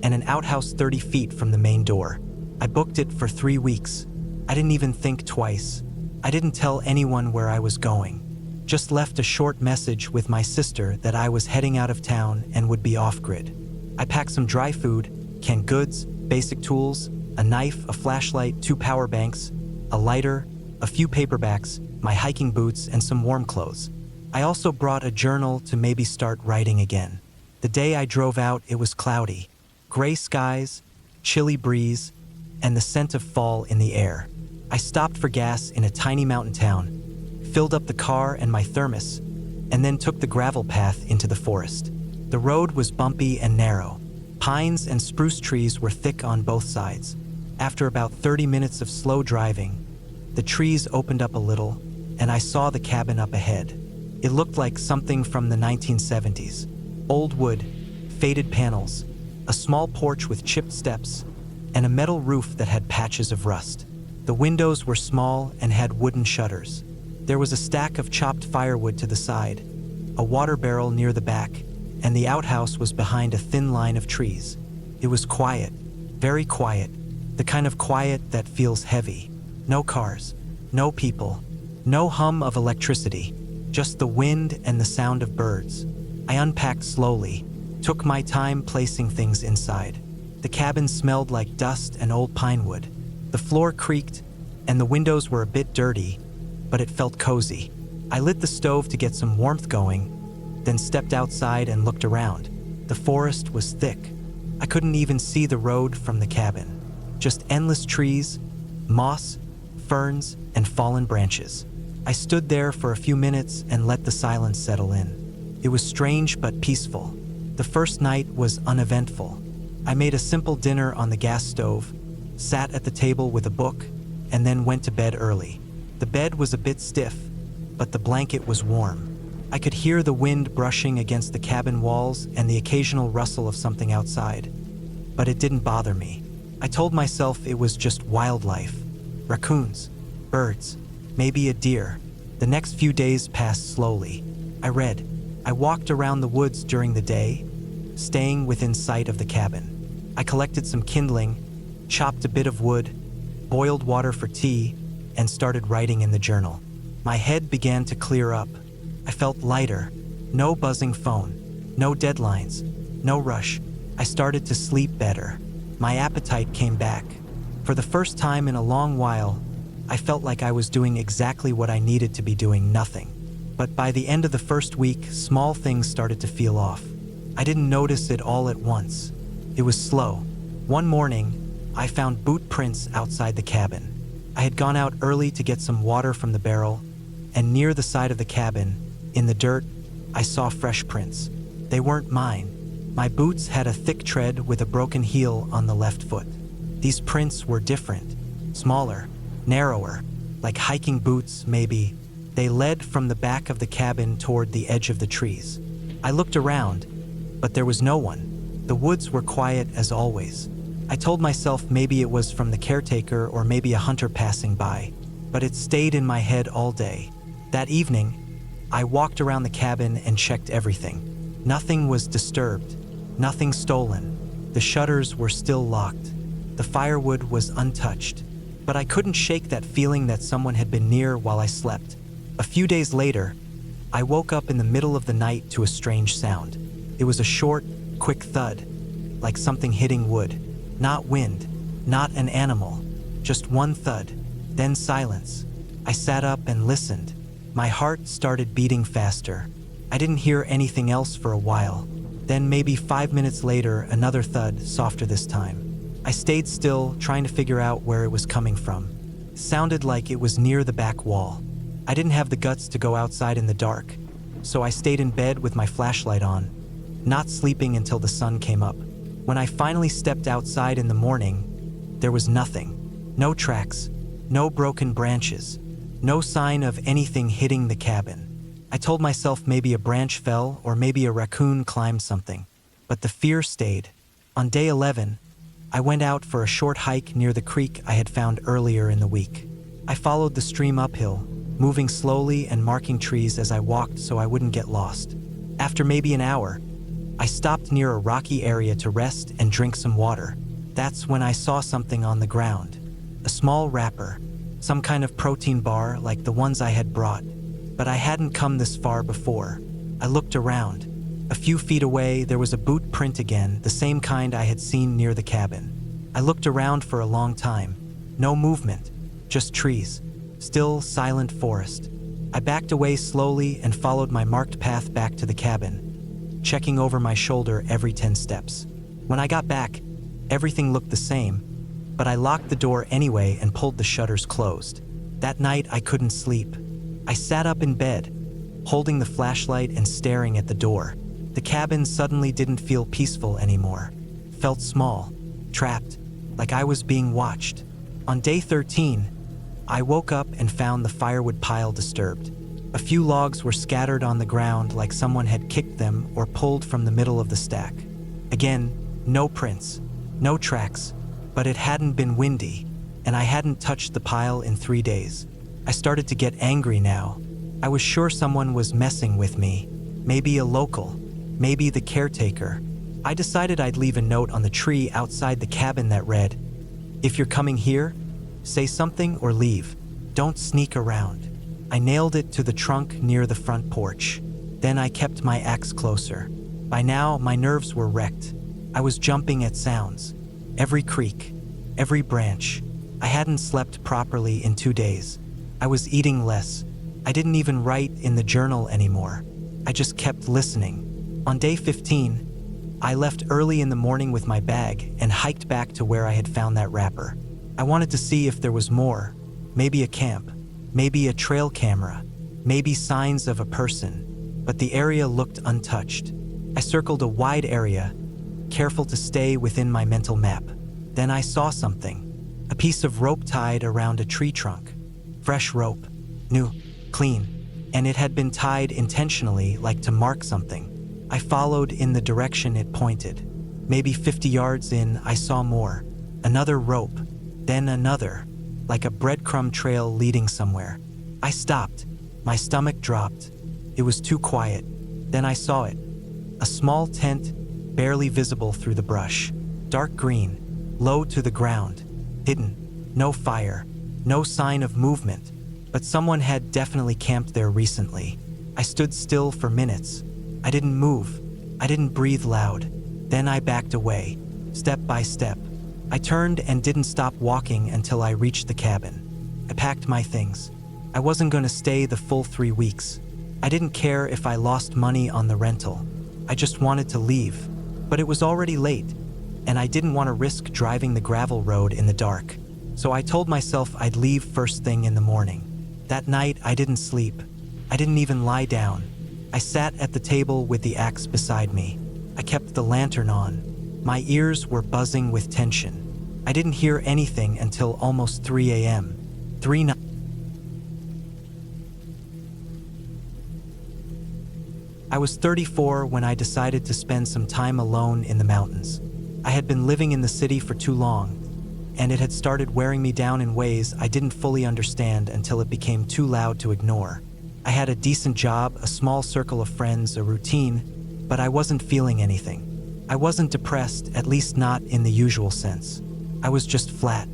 and an outhouse 30 feet from the main door. I booked it for 3 weeks. I didn't even think twice. I didn't tell anyone where I was going. Just left a short message with my sister that I was heading out of town and would be off-grid. I packed some dry food, canned goods, basic tools, a knife, a flashlight, 2 power banks, a lighter, a few paperbacks, my hiking boots, and some warm clothes. I also brought a journal to maybe start writing again. The day I drove out, it was cloudy. Gray skies, chilly breeze, and the scent of fall in the air. I stopped for gas in a tiny mountain town, filled up the car and my thermos, and then took the gravel path into the forest. The road was bumpy and narrow. Pines and spruce trees were thick on both sides. After about 30 minutes of slow driving, the trees opened up a little, and I saw the cabin up ahead. It looked like something from the 1970s. Old wood, faded panels, a small porch with chipped steps, and a metal roof that had patches of rust. The windows were small and had wooden shutters. There was a stack of chopped firewood to the side, a water barrel near the back, and the outhouse was behind a thin line of trees. It was quiet, very quiet, the kind of quiet that feels heavy. No cars, no people, no hum of electricity, just the wind and the sound of birds. I unpacked slowly, took my time placing things inside. The cabin smelled like dust and old pine wood. The floor creaked, and the windows were a bit dirty, but it felt cozy. I lit the stove to get some warmth going, then stepped outside and looked around. The forest was thick. I couldn't even see the road from the cabin. Just endless trees, moss, ferns, and fallen branches. I stood there for a few minutes and let the silence settle in. It was strange but peaceful. The first night was uneventful. I made a simple dinner on the gas stove, sat at the table with a book, and then went to bed early. The bed was a bit stiff, but the blanket was warm. I could hear the wind brushing against the cabin walls and the occasional rustle of something outside, but it didn't bother me. I told myself it was just wildlife. Raccoons, birds, maybe a deer. The next few days passed slowly. I read. I walked around the woods during the day, staying within sight of the cabin. I collected some kindling, chopped a bit of wood, boiled water for tea, and started writing in the journal. My head began to clear up. I felt lighter. No buzzing phone, no deadlines, no rush. I started to sleep better. My appetite came back. For the first time in a long while, I felt like I was doing exactly what I needed to be doing, nothing. But by the end of the first week, small things started to feel off. I didn't notice it all at once. It was slow. One morning, I found boot prints outside the cabin. I had gone out early to get some water from the barrel, and near the side of the cabin, in the dirt, I saw fresh prints. They weren't mine. My boots had a thick tread with a broken heel on the left foot. These prints were different, smaller, narrower, like hiking boots maybe. They led from the back of the cabin toward the edge of the trees. I looked around, but there was no one. The woods were quiet as always. I told myself maybe it was from the caretaker or maybe a hunter passing by, but it stayed in my head all day. That evening, I walked around the cabin and checked everything. Nothing was disturbed, nothing stolen. The shutters were still locked. The firewood was untouched, but I couldn't shake that feeling that someone had been near while I slept. A few days later, I woke up in the middle of the night to a strange sound. It was a short, quick thud, like something hitting wood. Not wind, not an animal, just one thud, then silence. I sat up and listened. My heart started beating faster. I didn't hear anything else for a while. Then maybe 5 minutes later, another thud, softer this time. I stayed still, trying to figure out where it was coming from. It sounded like it was near the back wall. I didn't have the guts to go outside in the dark, so I stayed in bed with my flashlight on, not sleeping until the sun came up. When I finally stepped outside in the morning, there was nothing. No tracks, no broken branches, no sign of anything hitting the cabin. I told myself maybe a branch fell or maybe a raccoon climbed something, but the fear stayed. On day 11, I went out for a short hike near the creek I had found earlier in the week. I followed the stream uphill, moving slowly and marking trees as I walked so I wouldn't get lost. After maybe an hour, I stopped near a rocky area to rest and drink some water. That's when I saw something on the ground. A small wrapper, some kind of protein bar like the ones I had brought. But I hadn't come this far before. I looked around. A few feet away, there was a boot print again, the same kind I had seen near the cabin. I looked around for a long time. No movement, just trees. Still, silent forest. I backed away slowly and followed my marked path back to the cabin, checking over my shoulder every 10 steps. When I got back, everything looked the same, but I locked the door anyway and pulled the shutters closed. That night, I couldn't sleep. I sat up in bed, holding the flashlight and staring at the door. The cabin suddenly didn't feel peaceful anymore. It felt small, trapped, like I was being watched. On day 13, I woke up and found the firewood pile disturbed. A few logs were scattered on the ground like someone had kicked them or pulled from the middle of the stack. Again, No prints, no tracks, but it hadn't been windy, and I hadn't touched the pile in 3 days. I started to get angry now. I was sure someone was messing with me. Maybe a local, maybe the caretaker. I decided I'd leave a note on the tree outside the cabin that read, "If you're coming here, say something or leave. Don't sneak around." I nailed it to the trunk near the front porch. Then I kept my axe closer. By now, my nerves were wrecked. I was jumping at sounds. Every creak, every branch. I hadn't slept properly in 2 days. I was eating less. I didn't even write in the journal anymore. I just kept listening. On day 15, I left early in the morning with my bag and hiked back to where I had found that wrapper. I wanted to see if there was more. Maybe a camp, maybe a trail camera, maybe signs of a person. But the area looked untouched. I circled a wide area, careful to stay within my mental map. Then I saw something. A piece of rope tied around a tree trunk. Fresh rope. New, clean. And it had been tied intentionally, like to mark something. I followed in the direction it pointed. Maybe 50 yards in, I saw more. Another rope, then another, like a breadcrumb trail leading somewhere. I stopped. My stomach dropped. It was too quiet. Then I saw it. A small tent, barely visible through the brush. Dark green, low to the ground. Hidden. No fire. No sign of movement. But someone had definitely camped there recently. I stood still for minutes. I didn't move. I didn't breathe loud. Then I backed away, step by step. I turned and didn't stop walking until I reached the cabin. I packed my things. I wasn't going to stay the full 3 weeks. I didn't care if I lost money on the rental. I just wanted to leave. But it was already late, and I didn't want to risk driving the gravel road in the dark. So I told myself I'd leave first thing in the morning. That night, I didn't sleep. I didn't even lie down. I sat at the table with the axe beside me. I kept the lantern on. My ears were buzzing with tension. I didn't hear anything until almost 3 a.m. I was 34 when I decided to spend some time alone in the mountains. I had been living in the city for too long, and it had started wearing me down in ways I didn't fully understand until it became too loud to ignore. I had a decent job, a small circle of friends, a routine, but I wasn't feeling anything. I wasn't depressed, at least not in the usual sense. I was just flat.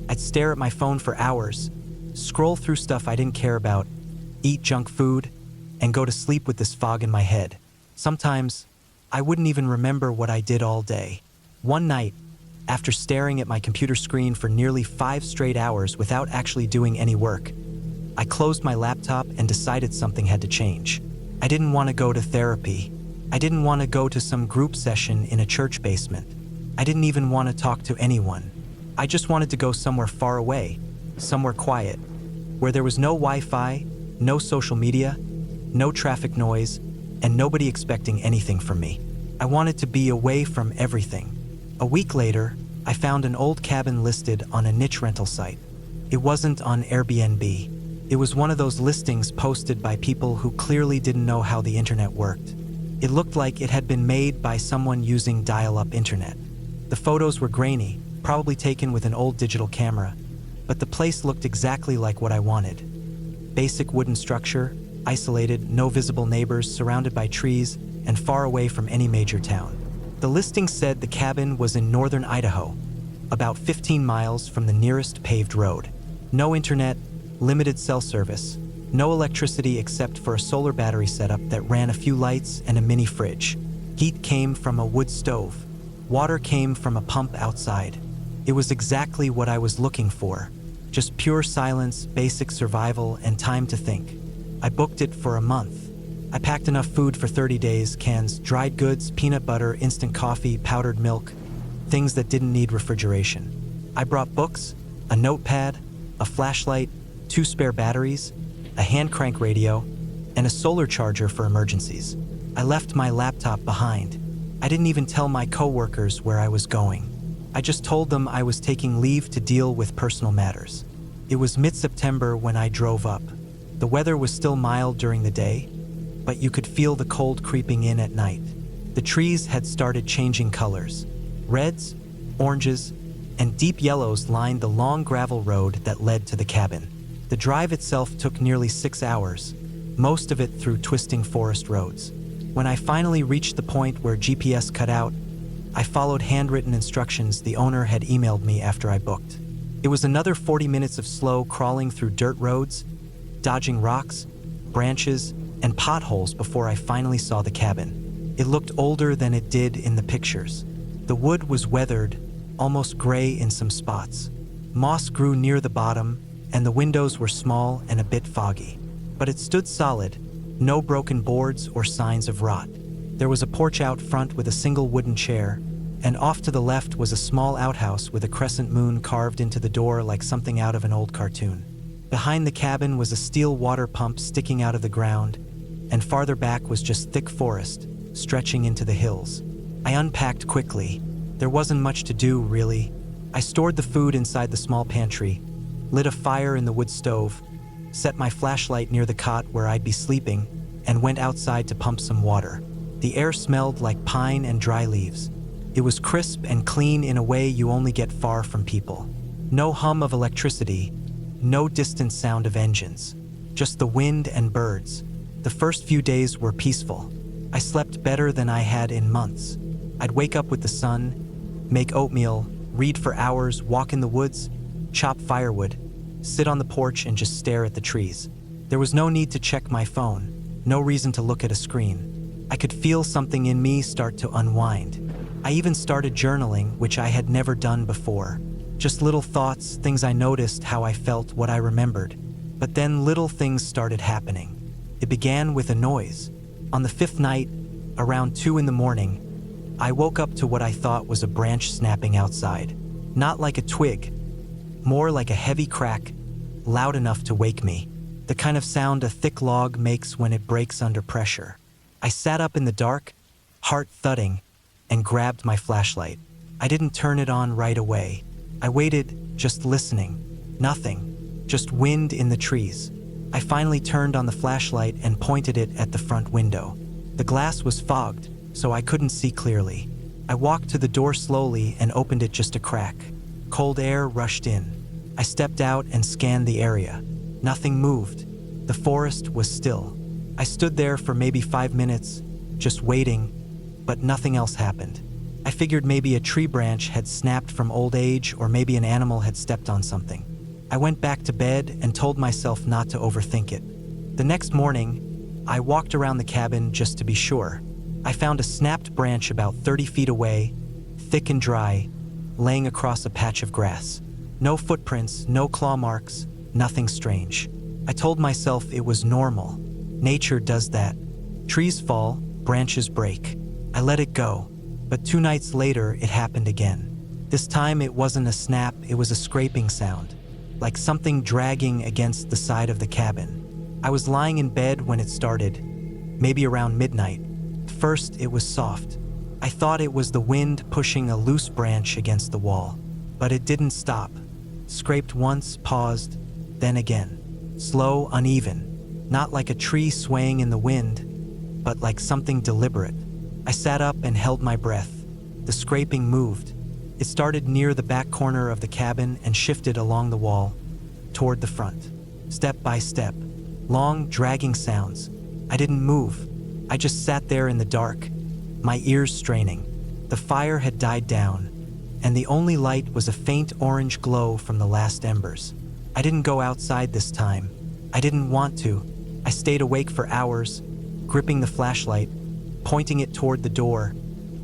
I'd stare at my phone for hours, scroll through stuff I didn't care about, eat junk food, and go to sleep with this fog in my head. Sometimes, I wouldn't even remember what I did all day. One night, after staring at my computer screen for nearly 5 straight hours without actually doing any work, I closed my laptop and decided something had to change. I didn't want to go to therapy. I didn't want to go to some group session in a church basement. I didn't even want to talk to anyone. I just wanted to go somewhere far away, somewhere quiet, where there was no Wi-Fi, no social media, no traffic noise, and nobody expecting anything from me. I wanted to be away from everything. A week later, I found an old cabin listed on a niche rental site. It wasn't on Airbnb. It was one of those listings posted by people who clearly didn't know how the internet worked. It looked like it had been made by someone using dial-up internet. The photos were grainy, probably taken with an old digital camera, but the place looked exactly like what I wanted. Basic wooden structure, isolated, no visible neighbors, surrounded by trees, and far away from any major town. The listing said the cabin was in northern Idaho, about 15 miles from the nearest paved road. No internet, limited cell service, no electricity except for a solar battery setup that ran a few lights and a mini fridge. Heat came from a wood stove. Water came from a pump outside. It was exactly what I was looking for. Just pure silence, basic survival, and time to think. I booked it for a month. I packed enough food for 30 days, cans, dried goods, peanut butter, instant coffee, powdered milk, things that didn't need refrigeration. I brought books, a notepad, a flashlight, 2 spare batteries, a hand crank radio, and a solar charger for emergencies. I left my laptop behind. I didn't even tell my coworkers where I was going. I just told them I was taking leave to deal with personal matters. It was mid-September when I drove up. The weather was still mild during the day, but you could feel the cold creeping in at night. The trees had started changing colors. Reds, oranges, and deep yellows lined the long gravel road that led to the cabin. The drive itself took nearly 6 hours, most of it through twisting forest roads. When I finally reached the point where GPS cut out, I followed handwritten instructions the owner had emailed me after I booked. It was another 40 minutes of slow crawling through dirt roads, dodging rocks, branches, and potholes before I finally saw the cabin. It looked older than it did in the pictures. The wood was weathered, almost gray in some spots. Moss grew near the bottom, and the windows were small and a bit foggy. But it stood solid, no broken boards or signs of rot. There was a porch out front with a single wooden chair, and off to the left was a small outhouse with a crescent moon carved into the door like something out of an old cartoon. Behind the cabin was a steel water pump sticking out of the ground, and farther back was just thick forest, stretching into the hills. I unpacked quickly. There wasn't much to do, really. I stored the food inside the small pantry, lit a fire in the wood stove, set my flashlight near the cot where I'd be sleeping, and went outside to pump some water. The air smelled like pine and dry leaves. It was crisp and clean in a way you only get far from people. No hum of electricity, no distant sound of engines, just the wind and birds. The first few days were peaceful. I slept better than I had in months. I'd wake up with the sun, make oatmeal, read for hours, walk in the woods, chop firewood, sit on the porch and just stare at the trees. There was no need to check my phone, no reason to look at a screen. I could feel something in me start to unwind. I even started journaling, which I had never done before. Just little thoughts, things I noticed, how I felt, what I remembered. But then little things started happening. It began with a noise. On the 5th night, around 2 in the morning, I woke up to what I thought was a branch snapping outside. Not like a twig, more like a heavy crack, loud enough to wake me. The kind of sound a thick log makes when it breaks under pressure. I sat up in the dark, heart thudding, and grabbed my flashlight. I didn't turn it on right away. I waited, just listening. Nothing, just wind in the trees. I finally turned on the flashlight and pointed it at the front window. The glass was fogged, so I couldn't see clearly. I walked to the door slowly and opened it just a crack. Cold air rushed in. I stepped out and scanned the area. Nothing moved. The forest was still. I stood there for maybe 5 minutes, just waiting, but nothing else happened. I figured maybe a tree branch had snapped from old age or maybe an animal had stepped on something. I went back to bed and told myself not to overthink it. The next morning, I walked around the cabin just to be sure. I found a snapped branch about 30 feet away, thick and dry, laying across a patch of grass. No footprints, no claw marks, nothing strange. I told myself it was normal. Nature does that. Trees fall, branches break. I let it go, but 2 nights later it happened again. This time it wasn't a snap, it was a scraping sound, like something dragging against the side of the cabin. I was lying in bed when it started, maybe around midnight. First it was soft. I thought it was the wind pushing a loose branch against the wall, but it didn't stop. Scraped once, paused, then again. Slow, uneven, not like a tree swaying in the wind, but like something deliberate. I sat up and held my breath. The scraping moved. It started near the back corner of the cabin and shifted along the wall, toward the front. Step by step. Long, dragging sounds. I didn't move. I just sat there in the dark, my ears straining. The fire had died down, and the only light was a faint orange glow from the last embers. I didn't go outside this time. I didn't want to. I stayed awake for hours, gripping the flashlight, pointing it toward the door,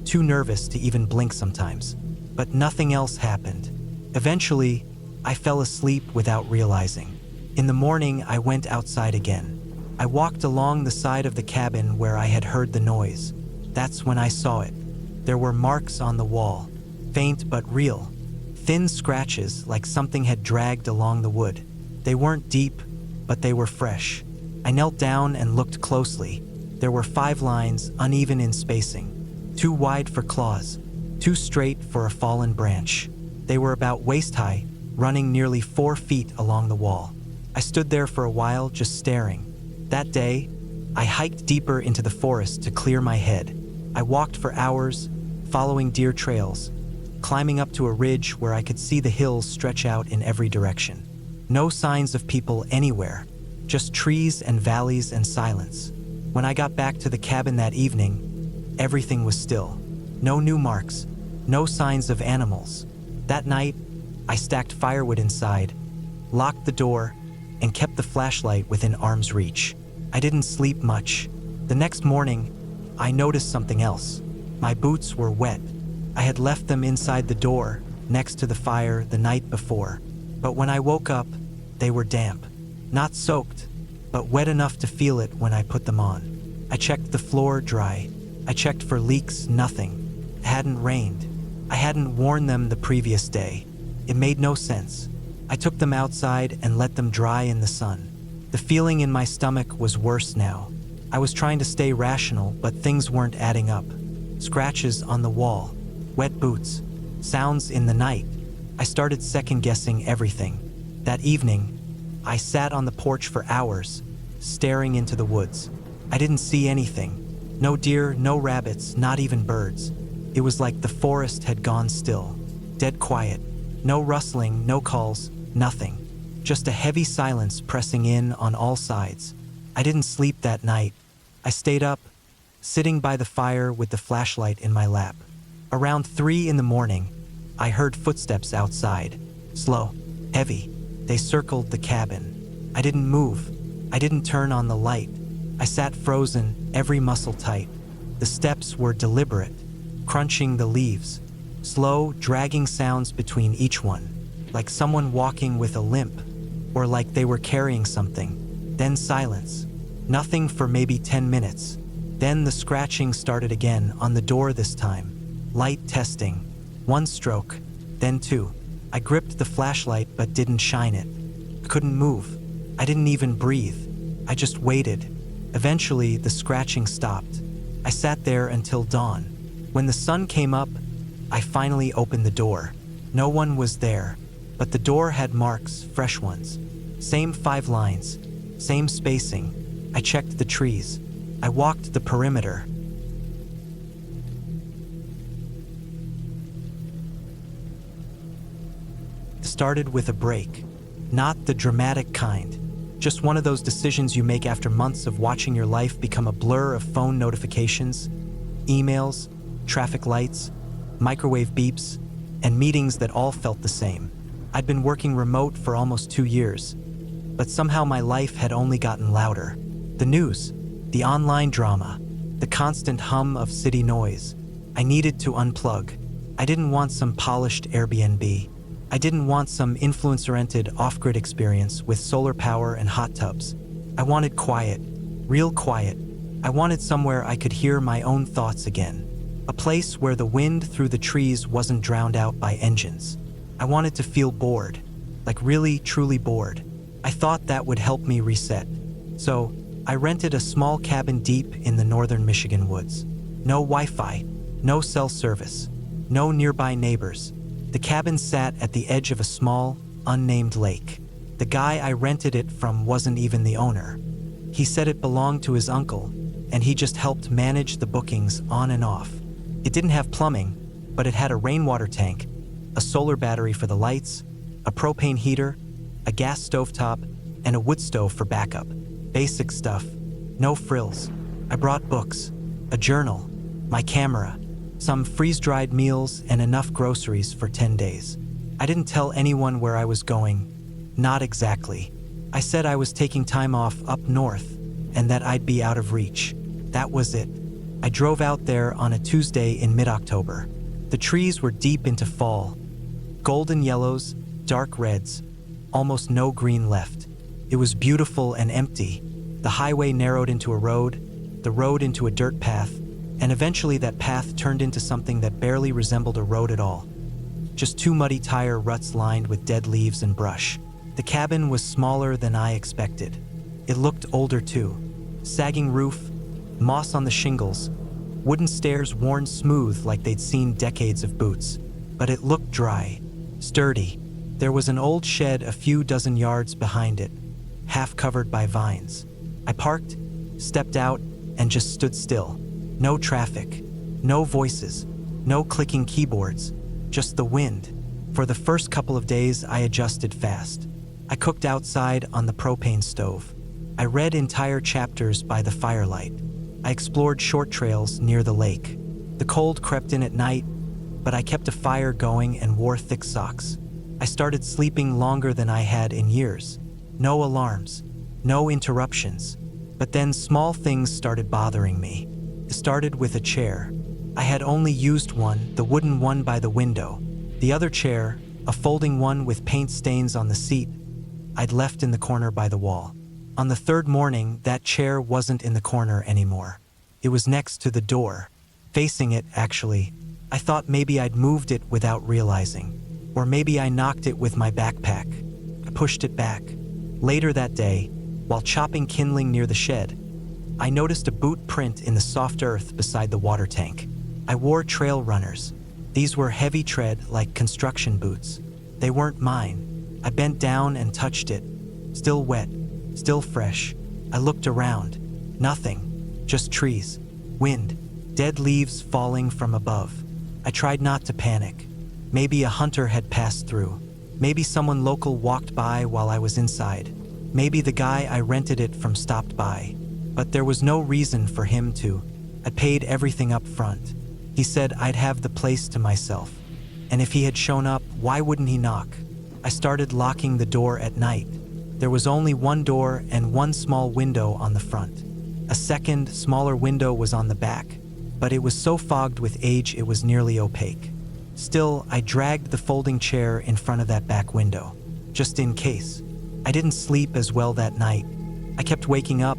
too nervous to even blink sometimes. But nothing else happened. Eventually, I fell asleep without realizing. In the morning, I went outside again. I walked along the side of the cabin where I had heard the noise. That's when I saw it. There were marks on the wall, faint but real. Thin scratches like something had dragged along the wood. They weren't deep, but they were fresh. I knelt down and looked closely. There were 5 lines, uneven in spacing, too wide for claws, too straight for a fallen branch. They were about waist-high, running nearly 4 feet along the wall. I stood there for a while, just staring. That day, I hiked deeper into the forest to clear my head. I walked for hours, following deer trails, climbing up to a ridge where I could see the hills stretch out in every direction. No signs of people anywhere, just trees and valleys and silence. When I got back to the cabin that evening, everything was still. No new marks, no signs of animals. That night, I stacked firewood inside, locked the door, and kept the flashlight within arm's reach. I didn't sleep much. The next morning, I noticed something else. My boots were wet. I had left them inside the door, next to the fire the night before. But when I woke up, they were damp. Not soaked, but wet enough to feel it when I put them on. I checked the floor dry. I checked for leaks, nothing. It hadn't rained. I hadn't worn them the previous day. It made no sense. I took them outside and let them dry in the sun. The feeling in my stomach was worse now. I was trying to stay rational, but things weren't adding up. Scratches on the wall, wet boots, sounds in the night. I started second-guessing everything. That evening, I sat on the porch for hours, staring into the woods. I didn't see anything. No deer, no rabbits, not even birds. It was like the forest had gone still, dead quiet. No rustling, no calls, nothing. Just a heavy silence pressing in on all sides. I didn't sleep that night. I stayed up, sitting by the fire with the flashlight in my lap. Around 3 in the morning, I heard footsteps outside. Slow, heavy. They circled the cabin. I didn't move. I didn't turn on the light. I sat frozen, every muscle tight. The steps were deliberate, crunching the leaves. Slow, dragging sounds between each one, like someone walking with a limp, or like they were carrying something. Then silence. Nothing for maybe 10 minutes. Then the scratching started again, on the door this time. Light testing. 1 stroke, then 2. I gripped the flashlight but didn't shine it. I couldn't move. I didn't even breathe. I just waited. Eventually, the scratching stopped. I sat there until dawn. When the sun came up, I finally opened the door. No one was there, but the door had marks, fresh ones. Same 5 lines, same spacing. I checked the trees. I walked the perimeter. Started with a break. Not the dramatic kind. Just one of those decisions you make after months of watching your life become a blur of phone notifications, emails, traffic lights, microwave beeps, and meetings that all felt the same. I'd been working remote for almost 2 years, but somehow my life had only gotten louder. The news, the online drama, the constant hum of city noise. I needed to unplug. I didn't want some polished Airbnb. I didn't want some influencer-rented off-grid experience with solar power and hot tubs. I wanted quiet, real quiet. I wanted somewhere I could hear my own thoughts again. A place where the wind through the trees wasn't drowned out by engines. I wanted to feel bored, like really, truly bored. I thought that would help me reset. So, I rented a small cabin deep in the northern Michigan woods. No Wi-Fi, no cell service, no nearby neighbors. The cabin sat at the edge of a small, unnamed lake. The guy I rented it from wasn't even the owner. He said it belonged to his uncle, and he just helped manage the bookings on and off. It didn't have plumbing, but it had a rainwater tank, a solar battery for the lights, a propane heater, a gas stovetop, and a wood stove for backup. Basic stuff, no frills. I brought books, a journal, my camera, some freeze-dried meals, and enough groceries for 10 days. I didn't tell anyone where I was going. Not exactly. I said I was taking time off up north and that I'd be out of reach. That was it. I drove out there on a Tuesday in mid-October. The trees were deep into fall. Golden yellows, dark reds, almost no green left. It was beautiful and empty. The highway narrowed into a road, the road into a dirt path, and eventually that path turned into something that barely resembled a road at all. Just 2 muddy tire ruts lined with dead leaves and brush. The cabin was smaller than I expected. It looked older too. Sagging roof, moss on the shingles, wooden stairs worn smooth like they'd seen decades of boots. But it looked dry, sturdy. There was an old shed a few dozen yards behind it, half covered by vines. I parked, stepped out, and just stood still. No traffic, no voices, no clicking keyboards, just the wind. For the first couple of days, I adjusted fast. I cooked outside on the propane stove. I read entire chapters by the firelight. I explored short trails near the lake. The cold crept in at night, but I kept a fire going and wore thick socks. I started sleeping longer than I had in years. No alarms, no interruptions. But then small things started bothering me. It started with a chair. I had only used one, the wooden one by the window. The other chair, a folding one with paint stains on the seat, I'd left in the corner by the wall. On the third morning, that chair wasn't in the corner anymore. It was next to the door, facing it, actually. I thought maybe I'd moved it without realizing. Or maybe I knocked it with my backpack. I pushed it back. Later that day, while chopping kindling near the shed, I noticed a boot print in the soft earth beside the water tank. I wore trail runners. These were heavy tread, like construction boots. They weren't mine. I bent down and touched it. Still wet, still fresh. I looked around. Nothing. Just trees. Wind. Dead leaves falling from above. I tried not to panic. Maybe a hunter had passed through. Maybe someone local walked by while I was inside. Maybe the guy I rented it from stopped by. But there was no reason for him to. I paid everything up front. He said I'd have the place to myself. And if he had shown up, why wouldn't he knock? I started locking the door at night. There was only one door and one small window on the front. A second, smaller window was on the back, but it was so fogged with age it was nearly opaque. Still, I dragged the folding chair in front of that back window, just in case. I didn't sleep as well that night. I kept waking up,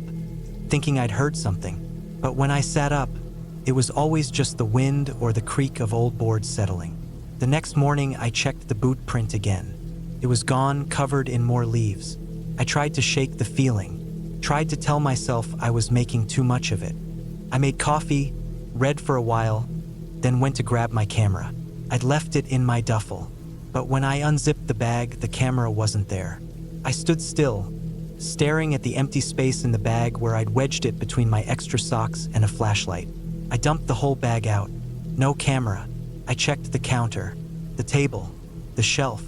thinking I'd heard something. But when I sat up, it was always just the wind or the creak of old boards settling. The next morning, I checked the boot print again. It was gone, covered in more leaves. I tried to shake the feeling, tried to tell myself I was making too much of it. I made coffee, read for a while, then went to grab my camera. I'd left it in my duffel, but when I unzipped the bag, the camera wasn't there. I stood still, staring at the empty space in the bag where I'd wedged it between my extra socks and a flashlight. I dumped the whole bag out. No camera. I checked the counter, the table, the shelf.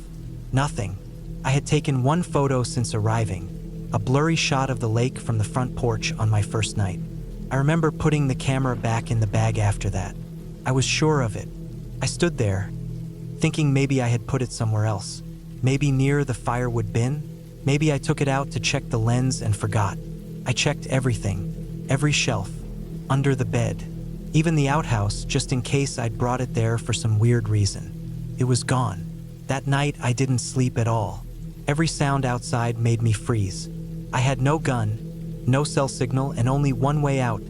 Nothing. I had taken one photo since arriving, a blurry shot of the lake from the front porch on my first night. I remember putting the camera back in the bag after that. I was sure of it. I stood there, thinking maybe I had put it somewhere else. Maybe near the firewood bin. Maybe I took it out to check the lens and forgot. I checked everything, every shelf, under the bed, even the outhouse, just in case I'd brought it there for some weird reason. It was gone. That night, I didn't sleep at all. Every sound outside made me freeze. I had no gun, no cell signal, and only one way out.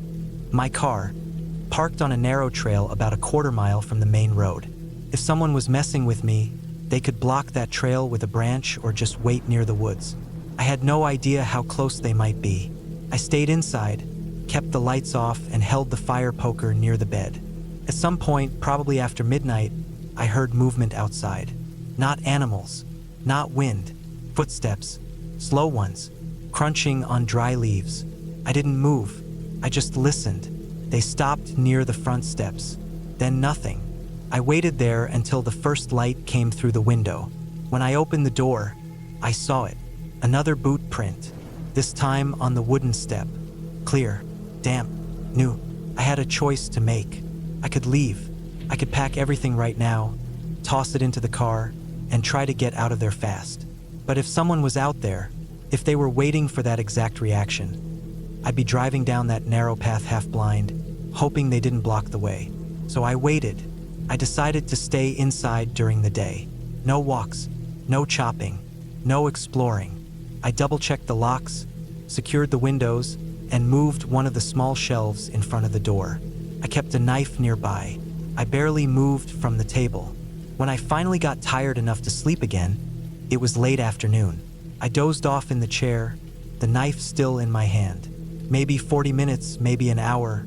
My car, parked on a narrow trail about a quarter mile from the main road. If someone was messing with me, they could block that trail with a branch or just wait near the woods. I had no idea how close they might be. I stayed inside, kept the lights off, and held the fire poker near the bed. At some point, probably after midnight, I heard movement outside. Not animals, not wind, footsteps, slow ones, crunching on dry leaves. I didn't move, I just listened. They stopped near the front steps. Then nothing. I waited there until the first light came through the window. When I opened the door, I saw it. Another boot print, this time on the wooden step. Clear, damp, new. I had a choice to make. I could leave. I could pack everything right now, toss it into the car, and try to get out of there fast. But if someone was out there, if they were waiting for that exact reaction, I'd be driving down that narrow path half blind, hoping they didn't block the way. So I waited. I decided to stay inside during the day. No walks, no chopping, no exploring. I double-checked the locks, secured the windows, and moved one of the small shelves in front of the door. I kept a knife nearby. I barely moved from the table. When I finally got tired enough to sleep again, it was late afternoon. I dozed off in the chair, the knife still in my hand. Maybe 40 minutes, maybe an hour,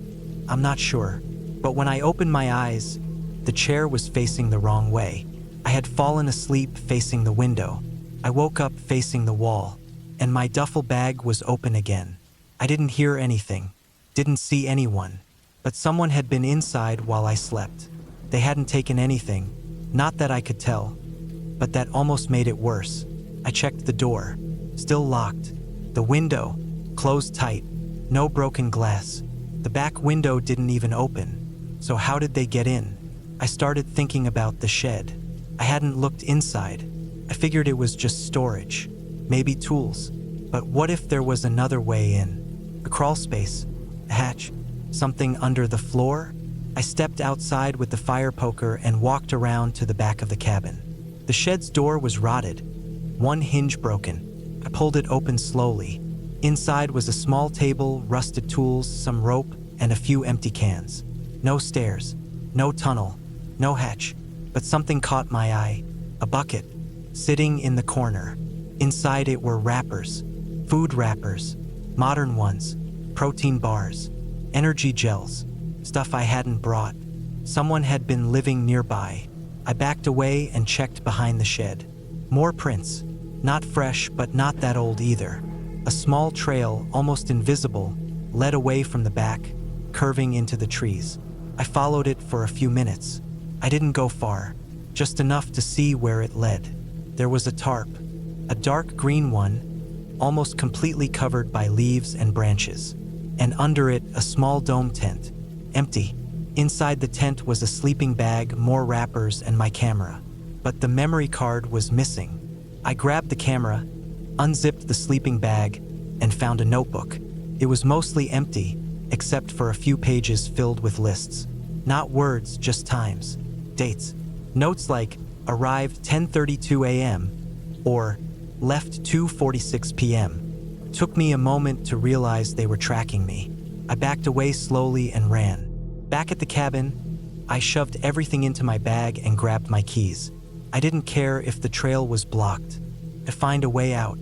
I'm not sure. But when I opened my eyes, the chair was facing the wrong way. I had fallen asleep facing the window. I woke up facing the wall, and my duffel bag was open again. I didn't hear anything, didn't see anyone, but someone had been inside while I slept. They hadn't taken anything, Not that I could tell, but that almost made it worse. I checked the door, still locked. The window, closed tight, no broken glass. The back window didn't even open. So how did they get in? I started thinking about the shed. I hadn't looked inside. I figured it was just storage, maybe tools. But what if there was another way in? A crawl space, a hatch, something under the floor? I stepped outside with the fire poker and walked around to the back of the cabin. The shed's door was rotted, one hinge broken. I pulled it open slowly. Inside was a small table, rusted tools, some rope, and a few empty cans. No stairs, no tunnel, no hatch, but something caught my eye. A bucket, sitting in the corner. Inside it were wrappers, food wrappers, modern ones, protein bars, energy gels, stuff I hadn't brought. Someone had been living nearby. I backed away and checked behind the shed. More prints, not fresh but not that old either. A small trail, almost invisible, led away from the back, curving into the trees. I followed it for a few minutes. I didn't go far, just enough to see where it led. There was a tarp, a dark green one, almost completely covered by leaves and branches. And under it, a small dome tent, empty. Inside the tent was a sleeping bag, more wrappers, and my camera. But the memory card was missing. I grabbed the camera, unzipped the sleeping bag, and found a notebook. It was mostly empty, except for a few pages filled with lists. Not words, just times, dates. Notes like, arrived 10:32 a.m. or left 2:46 p.m. Took me a moment to realize they were tracking me. I backed away slowly and ran. Back at the cabin, I shoved everything into my bag and grabbed my keys. I didn't care if the trail was blocked. To find a way out,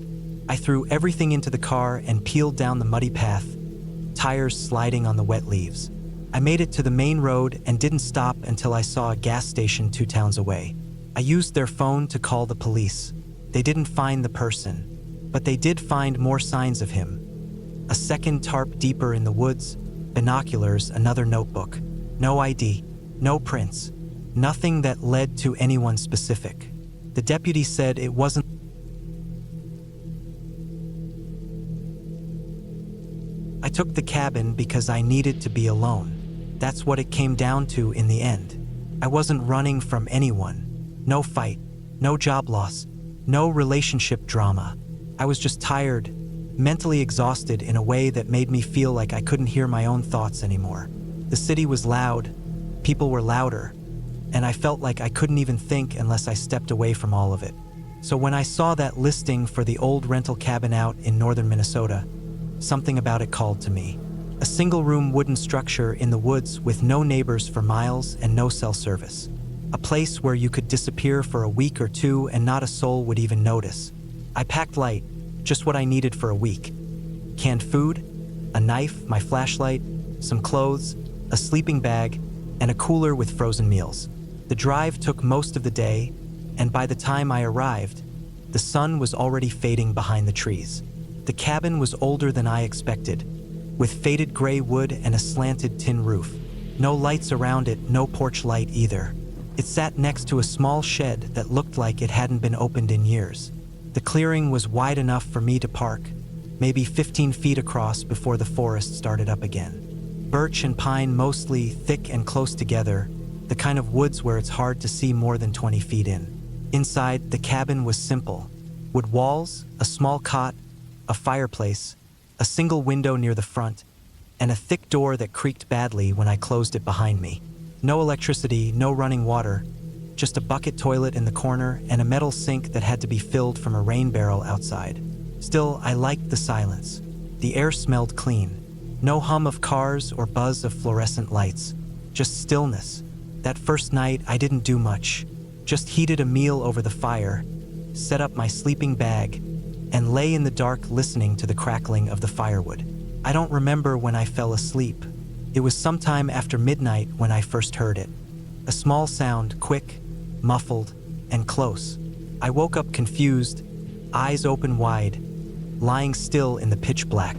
I threw everything into the car and peeled down the muddy path, tires sliding on the wet leaves. I made it to the main road and didn't stop until I saw a gas station 2 towns away. I used their phone to call the police. They didn't find the person, but they did find more signs of him. A second tarp deeper in the woods, binoculars, another notebook. No ID, no prints, nothing that led to anyone specific. The deputy said it wasn't. I took the cabin because I needed to be alone. That's what it came down to in the end. I wasn't running from anyone. No fight, no job loss, no relationship drama. I was just tired, mentally exhausted in a way that made me feel like I couldn't hear my own thoughts anymore. The city was loud, people were louder, and I felt like I couldn't even think unless I stepped away from all of it. So when I saw that listing for the old rental cabin out in northern Minnesota, something about it called to me. A single-room wooden structure in the woods with no neighbors for miles and no cell service. A place where you could disappear for a week or two and not a soul would even notice. I packed light, just what I needed for a week. Canned food, a knife, my flashlight, some clothes, a sleeping bag, and a cooler with frozen meals. The drive took most of the day, and by the time I arrived, the sun was already fading behind the trees. The cabin was older than I expected, with faded gray wood and a slanted tin roof. No lights around it, no porch light either. It sat next to a small shed that looked like it hadn't been opened in years. The clearing was wide enough for me to park, maybe 15 feet across before the forest started up again. Birch and pine mostly thick and close together, the kind of woods where it's hard to see more than 20 feet in. Inside, the cabin was simple. Wood walls, a small cot, a fireplace, a single window near the front, and a thick door that creaked badly when I closed it behind me. No electricity, no running water, just a bucket toilet in the corner and a metal sink that had to be filled from a rain barrel outside. Still, I liked the silence. The air smelled clean. No hum of cars or buzz of fluorescent lights, just stillness. That first night, I didn't do much, just heated a meal over the fire, set up my sleeping bag, and lay in the dark listening to the crackling of the firewood. I don't remember when I fell asleep. It was sometime after midnight when I first heard it. A small sound, quick, muffled, and close. I woke up confused, eyes open wide, lying still in the pitch black.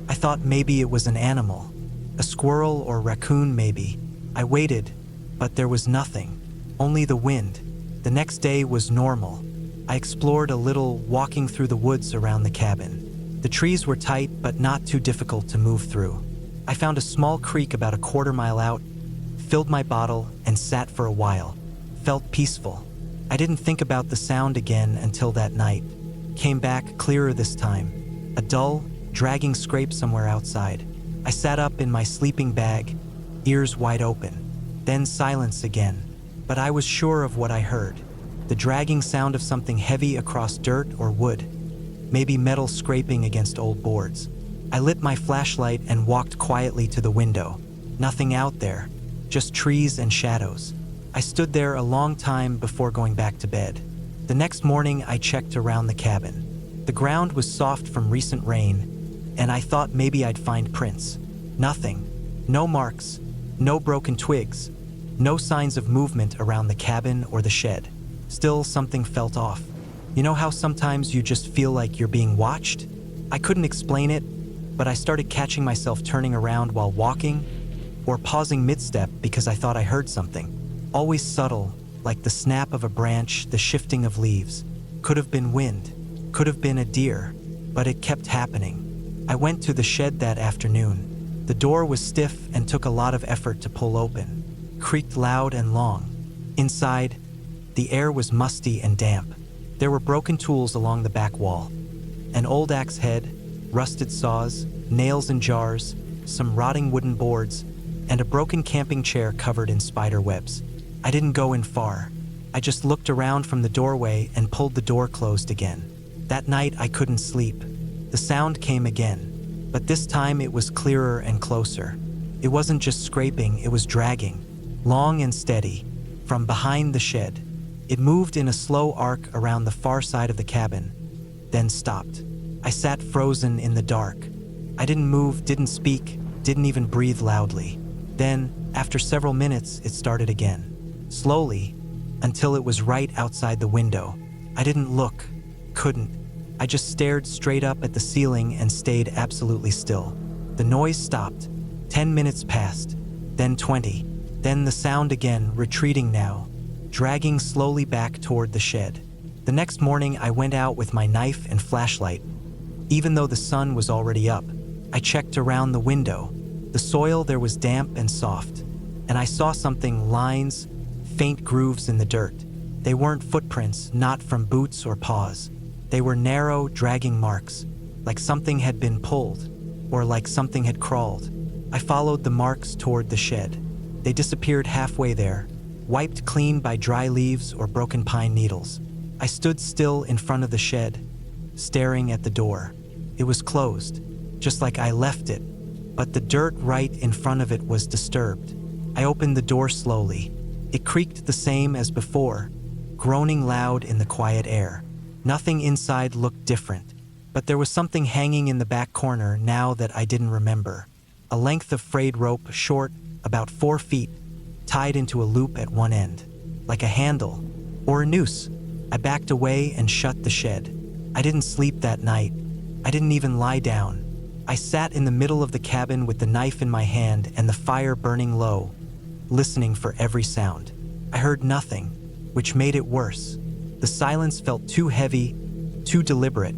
I thought maybe it was an animal, a squirrel or raccoon maybe. I waited, but there was nothing, only the wind, The next day was normal. I explored a little, walking through the woods around the cabin. The trees were tight, but not too difficult to move through. I found a small creek about a quarter mile out, filled my bottle, and sat for a while. Felt peaceful. I didn't think about the sound again until that night. Came back clearer this time. A dull, dragging scrape somewhere outside. I sat up in my sleeping bag, ears wide open. Then silence again. But I was sure of what I heard. The dragging sound of something heavy across dirt or wood. Maybe metal scraping against old boards. I lit my flashlight and walked quietly to the window. Nothing out there, just trees and shadows. I stood there a long time before going back to bed. The next morning, I checked around the cabin. The ground was soft from recent rain, and I thought maybe I'd find prints. Nothing. No marks, no broken twigs, no signs of movement around the cabin or the shed. Still, something felt off. You know how sometimes you just feel like you're being watched? I couldn't explain it, but I started catching myself turning around while walking or pausing mid-step because I thought I heard something. Always subtle, like the snap of a branch, the shifting of leaves. Could have been wind, could have been a deer, but it kept happening. I went to the shed that afternoon. The door was stiff and took a lot of effort to pull open. Creaked loud and long. Inside, the air was musty and damp. There were broken tools along the back wall. An old axe head, rusted saws, nails in jars, some rotting wooden boards, and a broken camping chair covered in spider webs. I didn't go in far. I just looked around from the doorway and pulled the door closed again. That night I couldn't sleep. The sound came again, but this time it was clearer and closer. It wasn't just scraping, it was dragging, long and steady, from behind the shed. It moved in a slow arc around the far side of the cabin, then stopped. I sat frozen in the dark. I didn't move, didn't speak, didn't even breathe loudly. Then, after several minutes, it started again. Slowly, until it was right outside the window. I didn't look, couldn't. I just stared straight up at the ceiling and stayed absolutely still. The noise stopped. 10 minutes passed, then 20. Then the sound again, retreating now, dragging slowly back toward the shed. The next morning, I went out with my knife and flashlight. Even though the sun was already up, I checked around the window. The soil there was damp and soft, and I saw something, lines, faint grooves in the dirt. They weren't footprints, not from boots or paws. They were narrow, dragging marks, like something had been pulled, or like something had crawled. I followed the marks toward the shed. They disappeared halfway there, wiped clean by dry leaves or broken pine needles. I stood still in front of the shed, staring at the door. It was closed, just like I left it, but the dirt right in front of it was disturbed. I opened the door slowly. It creaked the same as before, groaning loud in the quiet air. Nothing inside looked different, but there was something hanging in the back corner now that I didn't remember. A length of frayed rope, short, about 4 feet, tied into a loop at one end, like a handle or a noose. I backed away and shut the shed. I didn't sleep that night. I didn't even lie down. I sat in the middle of the cabin with the knife in my hand and the fire burning low, listening for every sound. I heard nothing, which made it worse. The silence felt too heavy, too deliberate,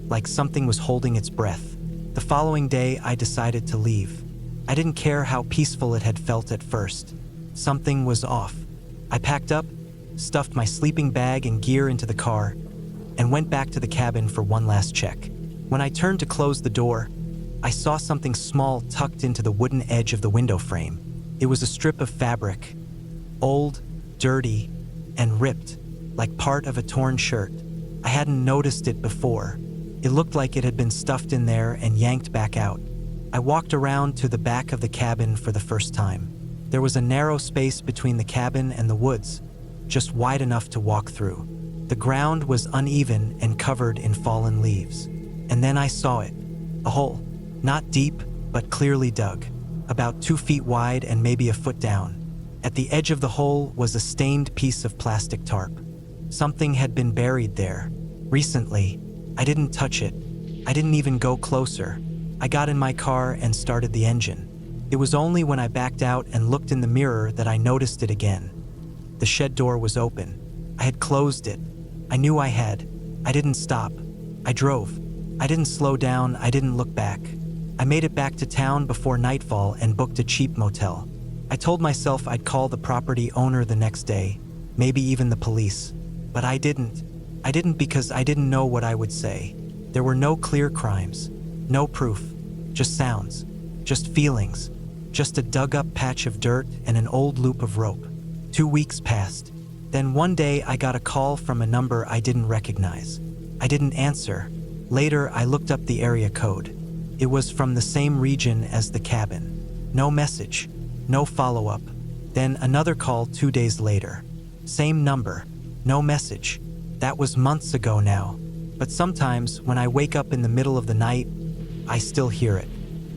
like something was holding its breath. The following day, I decided to leave. I didn't care how peaceful it had felt at first. Something was off. I packed up, stuffed my sleeping bag and gear into the car, and went back to the cabin for one last check. When I turned to close the door, I saw something small tucked into the wooden edge of the window frame. It was a strip of fabric, old, dirty, and ripped, like part of a torn shirt. I hadn't noticed it before. It looked like it had been stuffed in there and yanked back out. I walked around to the back of the cabin for the first time. There was a narrow space between the cabin and the woods, just wide enough to walk through. The ground was uneven and covered in fallen leaves. And then I saw it, a hole, not deep, but clearly dug, about 2 feet wide and maybe a foot down. At the edge of the hole was a stained piece of plastic tarp. Something had been buried there. Recently, I didn't touch it. I didn't even go closer. I got in my car and started the engine. It was only when I backed out and looked in the mirror that I noticed it again. The shed door was open. I had closed it. I knew I had. I didn't stop. I drove. I didn't slow down. I didn't look back. I made it back to town before nightfall and booked a cheap motel. I told myself I'd call the property owner the next day, maybe even the police. But I didn't. I didn't because I didn't know what I would say. There were no clear crimes, no proof, just sounds, just feelings, just a dug-up patch of dirt and an old loop of rope. 2 weeks passed. Then one day I got a call from a number I didn't recognize. I didn't answer. Later, I looked up the area code. It was from the same region as the cabin. No message, no follow-up. Then another call 2 days later. Same number, no message. That was months ago now. But sometimes, when I wake up in the middle of the night, I still hear it.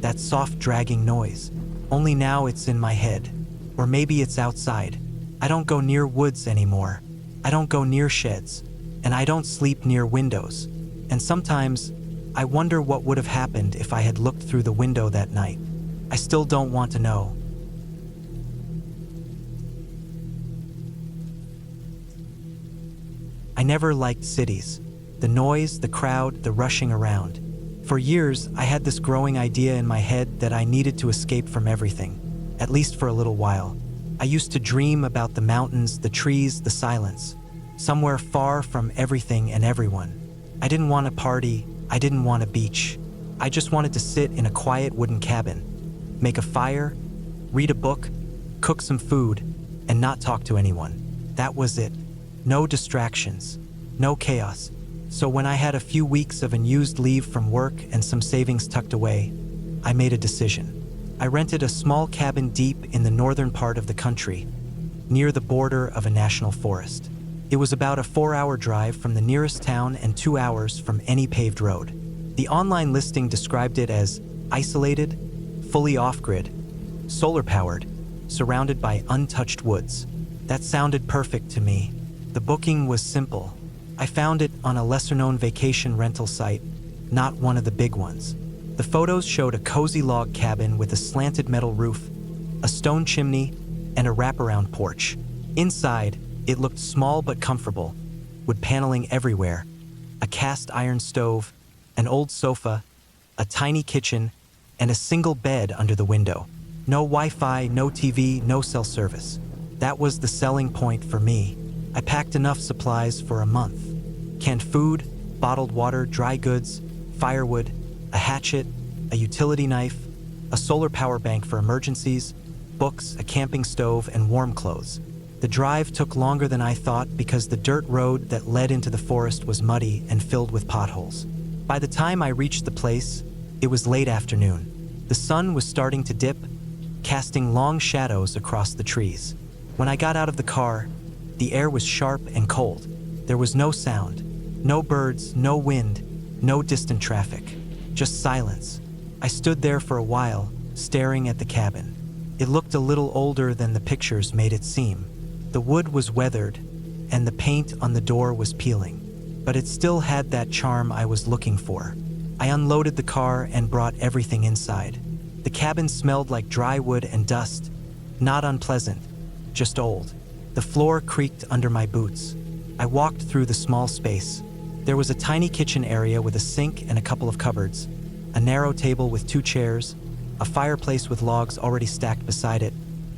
That soft dragging noise. Only now it's in my head. Or maybe it's outside. I don't go near woods anymore. I don't go near sheds. And I don't sleep near windows. And sometimes, I wonder what would have happened if I had looked through the window that night. I still don't want to know. I never liked cities. The noise, the crowd, the rushing around. For years, I had this growing idea in my head that I needed to escape from everything, at least for a little while. I used to dream about the mountains, the trees, the silence, somewhere far from everything and everyone. I didn't want a party, I didn't want a beach. I just wanted to sit in a quiet wooden cabin, make a fire, read a book, cook some food, and not talk to anyone. That was it. No distractions, no chaos. So when I had a few weeks of unused leave from work and some savings tucked away, I made a decision. I rented a small cabin deep in the northern part of the country, near the border of a national forest. It was about a 4-hour drive from the nearest town and 2 hours from any paved road. The online listing described it as isolated, fully off-grid, solar-powered, surrounded by untouched woods. That sounded perfect to me. The booking was simple. I found it on a lesser-known vacation rental site, not one of the big ones. The photos showed a cozy log cabin with a slanted metal roof, a stone chimney, and a wraparound porch. Inside, it looked small but comfortable, with paneling everywhere, a cast iron stove, an old sofa, a tiny kitchen, and a single bed under the window. No Wi-Fi, no TV, no cell service. That was the selling point for me. I packed enough supplies for a month. Canned food, bottled water, dry goods, firewood, a hatchet, a utility knife, a solar power bank for emergencies, books, a camping stove, and warm clothes. The drive took longer than I thought because the dirt road that led into the forest was muddy and filled with potholes. By the time I reached the place, it was late afternoon. The sun was starting to dip, casting long shadows across the trees. When I got out of the car, the air was sharp and cold. There was no sound, no birds, no wind, no distant traffic, just silence. I stood there for a while, staring at the cabin. It looked a little older than the pictures made it seem. The wood was weathered, and the paint on the door was peeling, but it still had that charm I was looking for. I unloaded the car and brought everything inside. The cabin smelled like dry wood and dust, not unpleasant, just old. The floor creaked under my boots. I walked through the small space. There was a tiny kitchen area with a sink and a couple of cupboards, a narrow table with 2 chairs, a fireplace with logs already stacked beside it,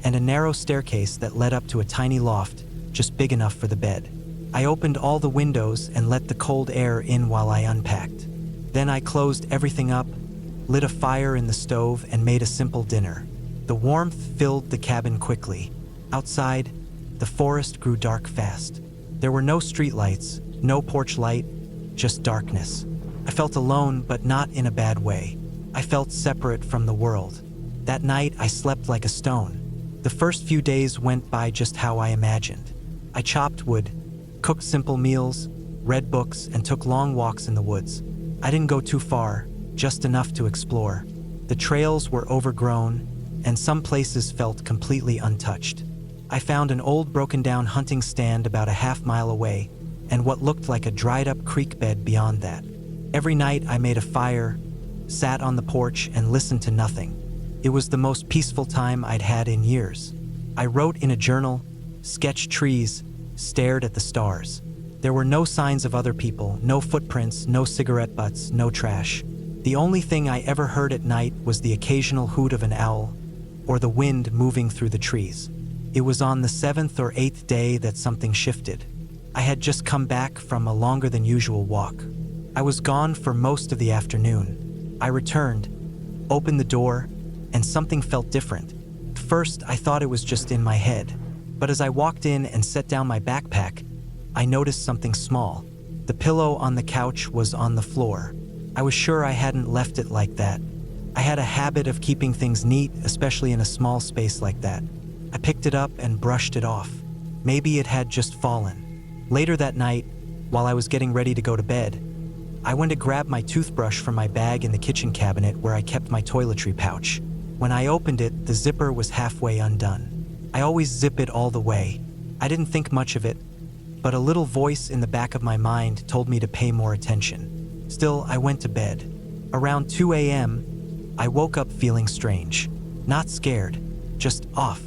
and a narrow staircase that led up to a tiny loft, just big enough for the bed. I opened all the windows and let the cold air in while I unpacked. Then I closed everything up, lit a fire in the stove, and made a simple dinner. The warmth filled the cabin quickly. Outside, the forest grew dark fast. There were no streetlights, no porch light, just darkness. I felt alone, but not in a bad way. I felt separate from the world. That night, I slept like a stone. The first few days went by just how I imagined. I chopped wood, cooked simple meals, read books, and took long walks in the woods. I didn't go too far, just enough to explore. The trails were overgrown, and some places felt completely untouched. I found an old broken-down hunting stand about a half-mile away, and what looked like a dried-up creek bed beyond that. Every night I made a fire, sat on the porch, and listened to nothing. It was the most peaceful time I'd had in years. I wrote in a journal, sketched trees, stared at the stars. There were no signs of other people, no footprints, no cigarette butts, no trash. The only thing I ever heard at night was the occasional hoot of an owl or the wind moving through the trees. It was on the 7th or 8th day that something shifted. I had just come back from a longer than usual walk. I was gone for most of the afternoon. I returned, opened the door, and something felt different. At first, I thought it was just in my head. But as I walked in and set down my backpack, I noticed something small. The pillow on the couch was on the floor. I was sure I hadn't left it like that. I had a habit of keeping things neat, especially in a small space like that. I picked it up and brushed it off. Maybe it had just fallen. Later that night, while I was getting ready to go to bed, I went to grab my toothbrush from my bag in the kitchen cabinet where I kept my toiletry pouch. When I opened it, the zipper was halfway undone. I always zip it all the way. I didn't think much of it, but a little voice in the back of my mind told me to pay more attention. Still, I went to bed. Around 2 a.m., I woke up feeling strange. Not scared, just off.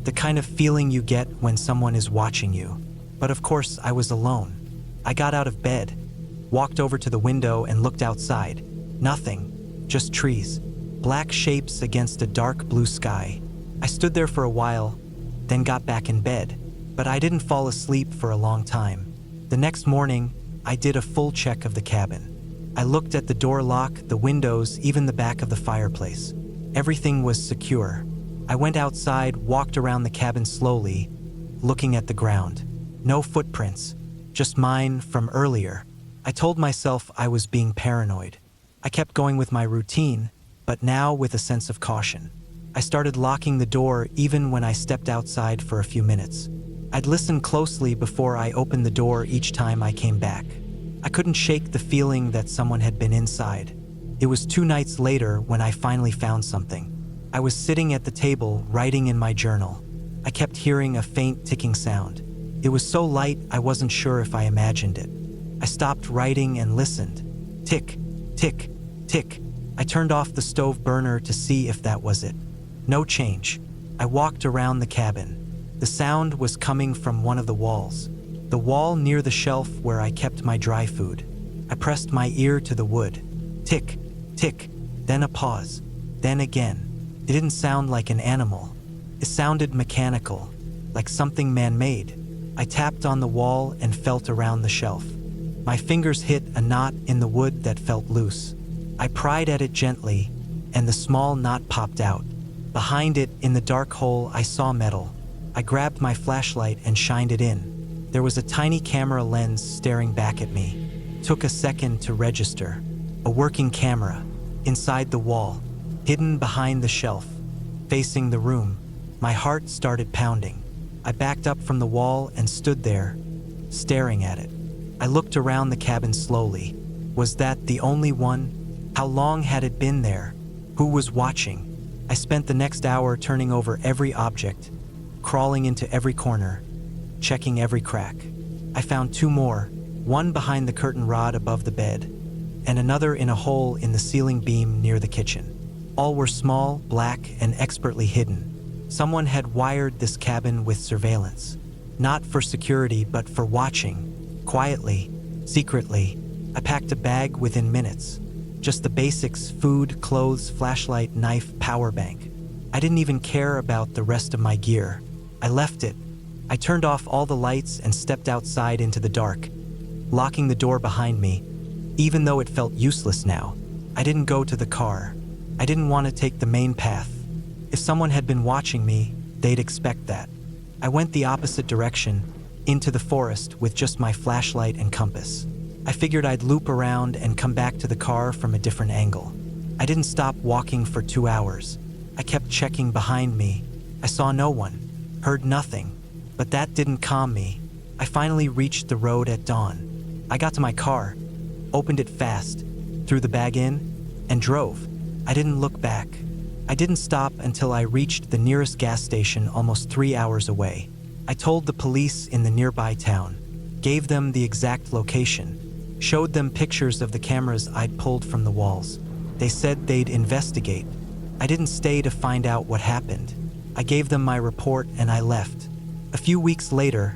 The kind of feeling you get when someone is watching you. But of course, I was alone. I got out of bed, walked over to the window and looked outside. Nothing, just trees. Black shapes against a dark blue sky. I stood there for a while, then got back in bed. But I didn't fall asleep for a long time. The next morning, I did a full check of the cabin. I looked at the door lock, the windows, even the back of the fireplace. Everything was secure. I went outside, walked around the cabin slowly, looking at the ground. No footprints, just mine from earlier. I told myself I was being paranoid. I kept going with my routine, but now with a sense of caution. I started locking the door even when I stepped outside for a few minutes. I'd listen closely before I opened the door each time I came back. I couldn't shake the feeling that someone had been inside. It was 2 nights later when I finally found something. I was sitting at the table, writing in my journal. I kept hearing a faint ticking sound. It was so light I wasn't sure if I imagined it. I stopped writing and listened. Tick, tick, tick. I turned off the stove burner to see if that was it. No change. I walked around the cabin. The sound was coming from one of the walls. The wall near the shelf where I kept my dry food. I pressed my ear to the wood. Tick, tick, then a pause, then again. It didn't sound like an animal. It sounded mechanical, like something man-made. I tapped on the wall and felt around the shelf. My fingers hit a knot in the wood that felt loose. I pried at it gently, and the small knot popped out. Behind it, in the dark hole, I saw metal. I grabbed my flashlight and shined it in. There was a tiny camera lens staring back at me. It took a second to register. A working camera, inside the wall, hidden behind the shelf, facing the room. My heart started pounding. I backed up from the wall and stood there, staring at it. I looked around the cabin slowly. Was that the only one? How long had it been there? Who was watching? I spent the next hour turning over every object, crawling into every corner, checking every crack. I found 2 more, one behind the curtain rod above the bed, and another in a hole in the ceiling beam near the kitchen. All were small, black, and expertly hidden. Someone had wired this cabin with surveillance, not for security, but for watching, quietly, secretly. I packed a bag within minutes. Just the basics: food, clothes, flashlight, knife, power bank. I didn't even care about the rest of my gear. I left it. I turned off all the lights and stepped outside into the dark, locking the door behind me. Even though it felt useless now, I didn't go to the car. I didn't want to take the main path. If someone had been watching me, they'd expect that. I went the opposite direction, into the forest with just my flashlight and compass. I figured I'd loop around and come back to the car from a different angle. I didn't stop walking for 2 hours. I kept checking behind me. I saw no one, heard nothing. But that didn't calm me. I finally reached the road at dawn. I got to my car, opened it fast, threw the bag in, and drove. I didn't look back. I didn't stop until I reached the nearest gas station almost 3 hours away. I told the police in the nearby town, gave them the exact location, showed them pictures of the cameras I'd pulled from the walls. They said they'd investigate. I didn't stay to find out what happened. I gave them my report and I left. A few weeks later,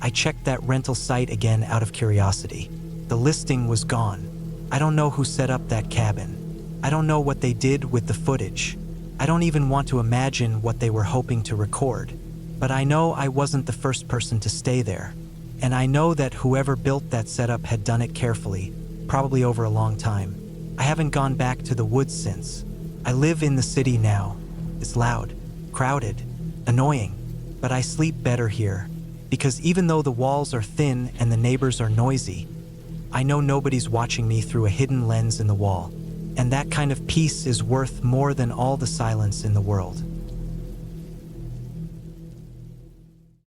I checked that rental site again out of curiosity. The listing was gone. I don't know who set up that cabin. I don't know what they did with the footage. I don't even want to imagine what they were hoping to record. But I know I wasn't the first person to stay there. And I know that whoever built that setup had done it carefully, probably over a long time. I haven't gone back to the woods since. I live in the city now. It's loud, crowded, annoying, but I sleep better here. Because even though the walls are thin and the neighbors are noisy, I know nobody's watching me through a hidden lens in the wall. And that kind of peace is worth more than all the silence in the world.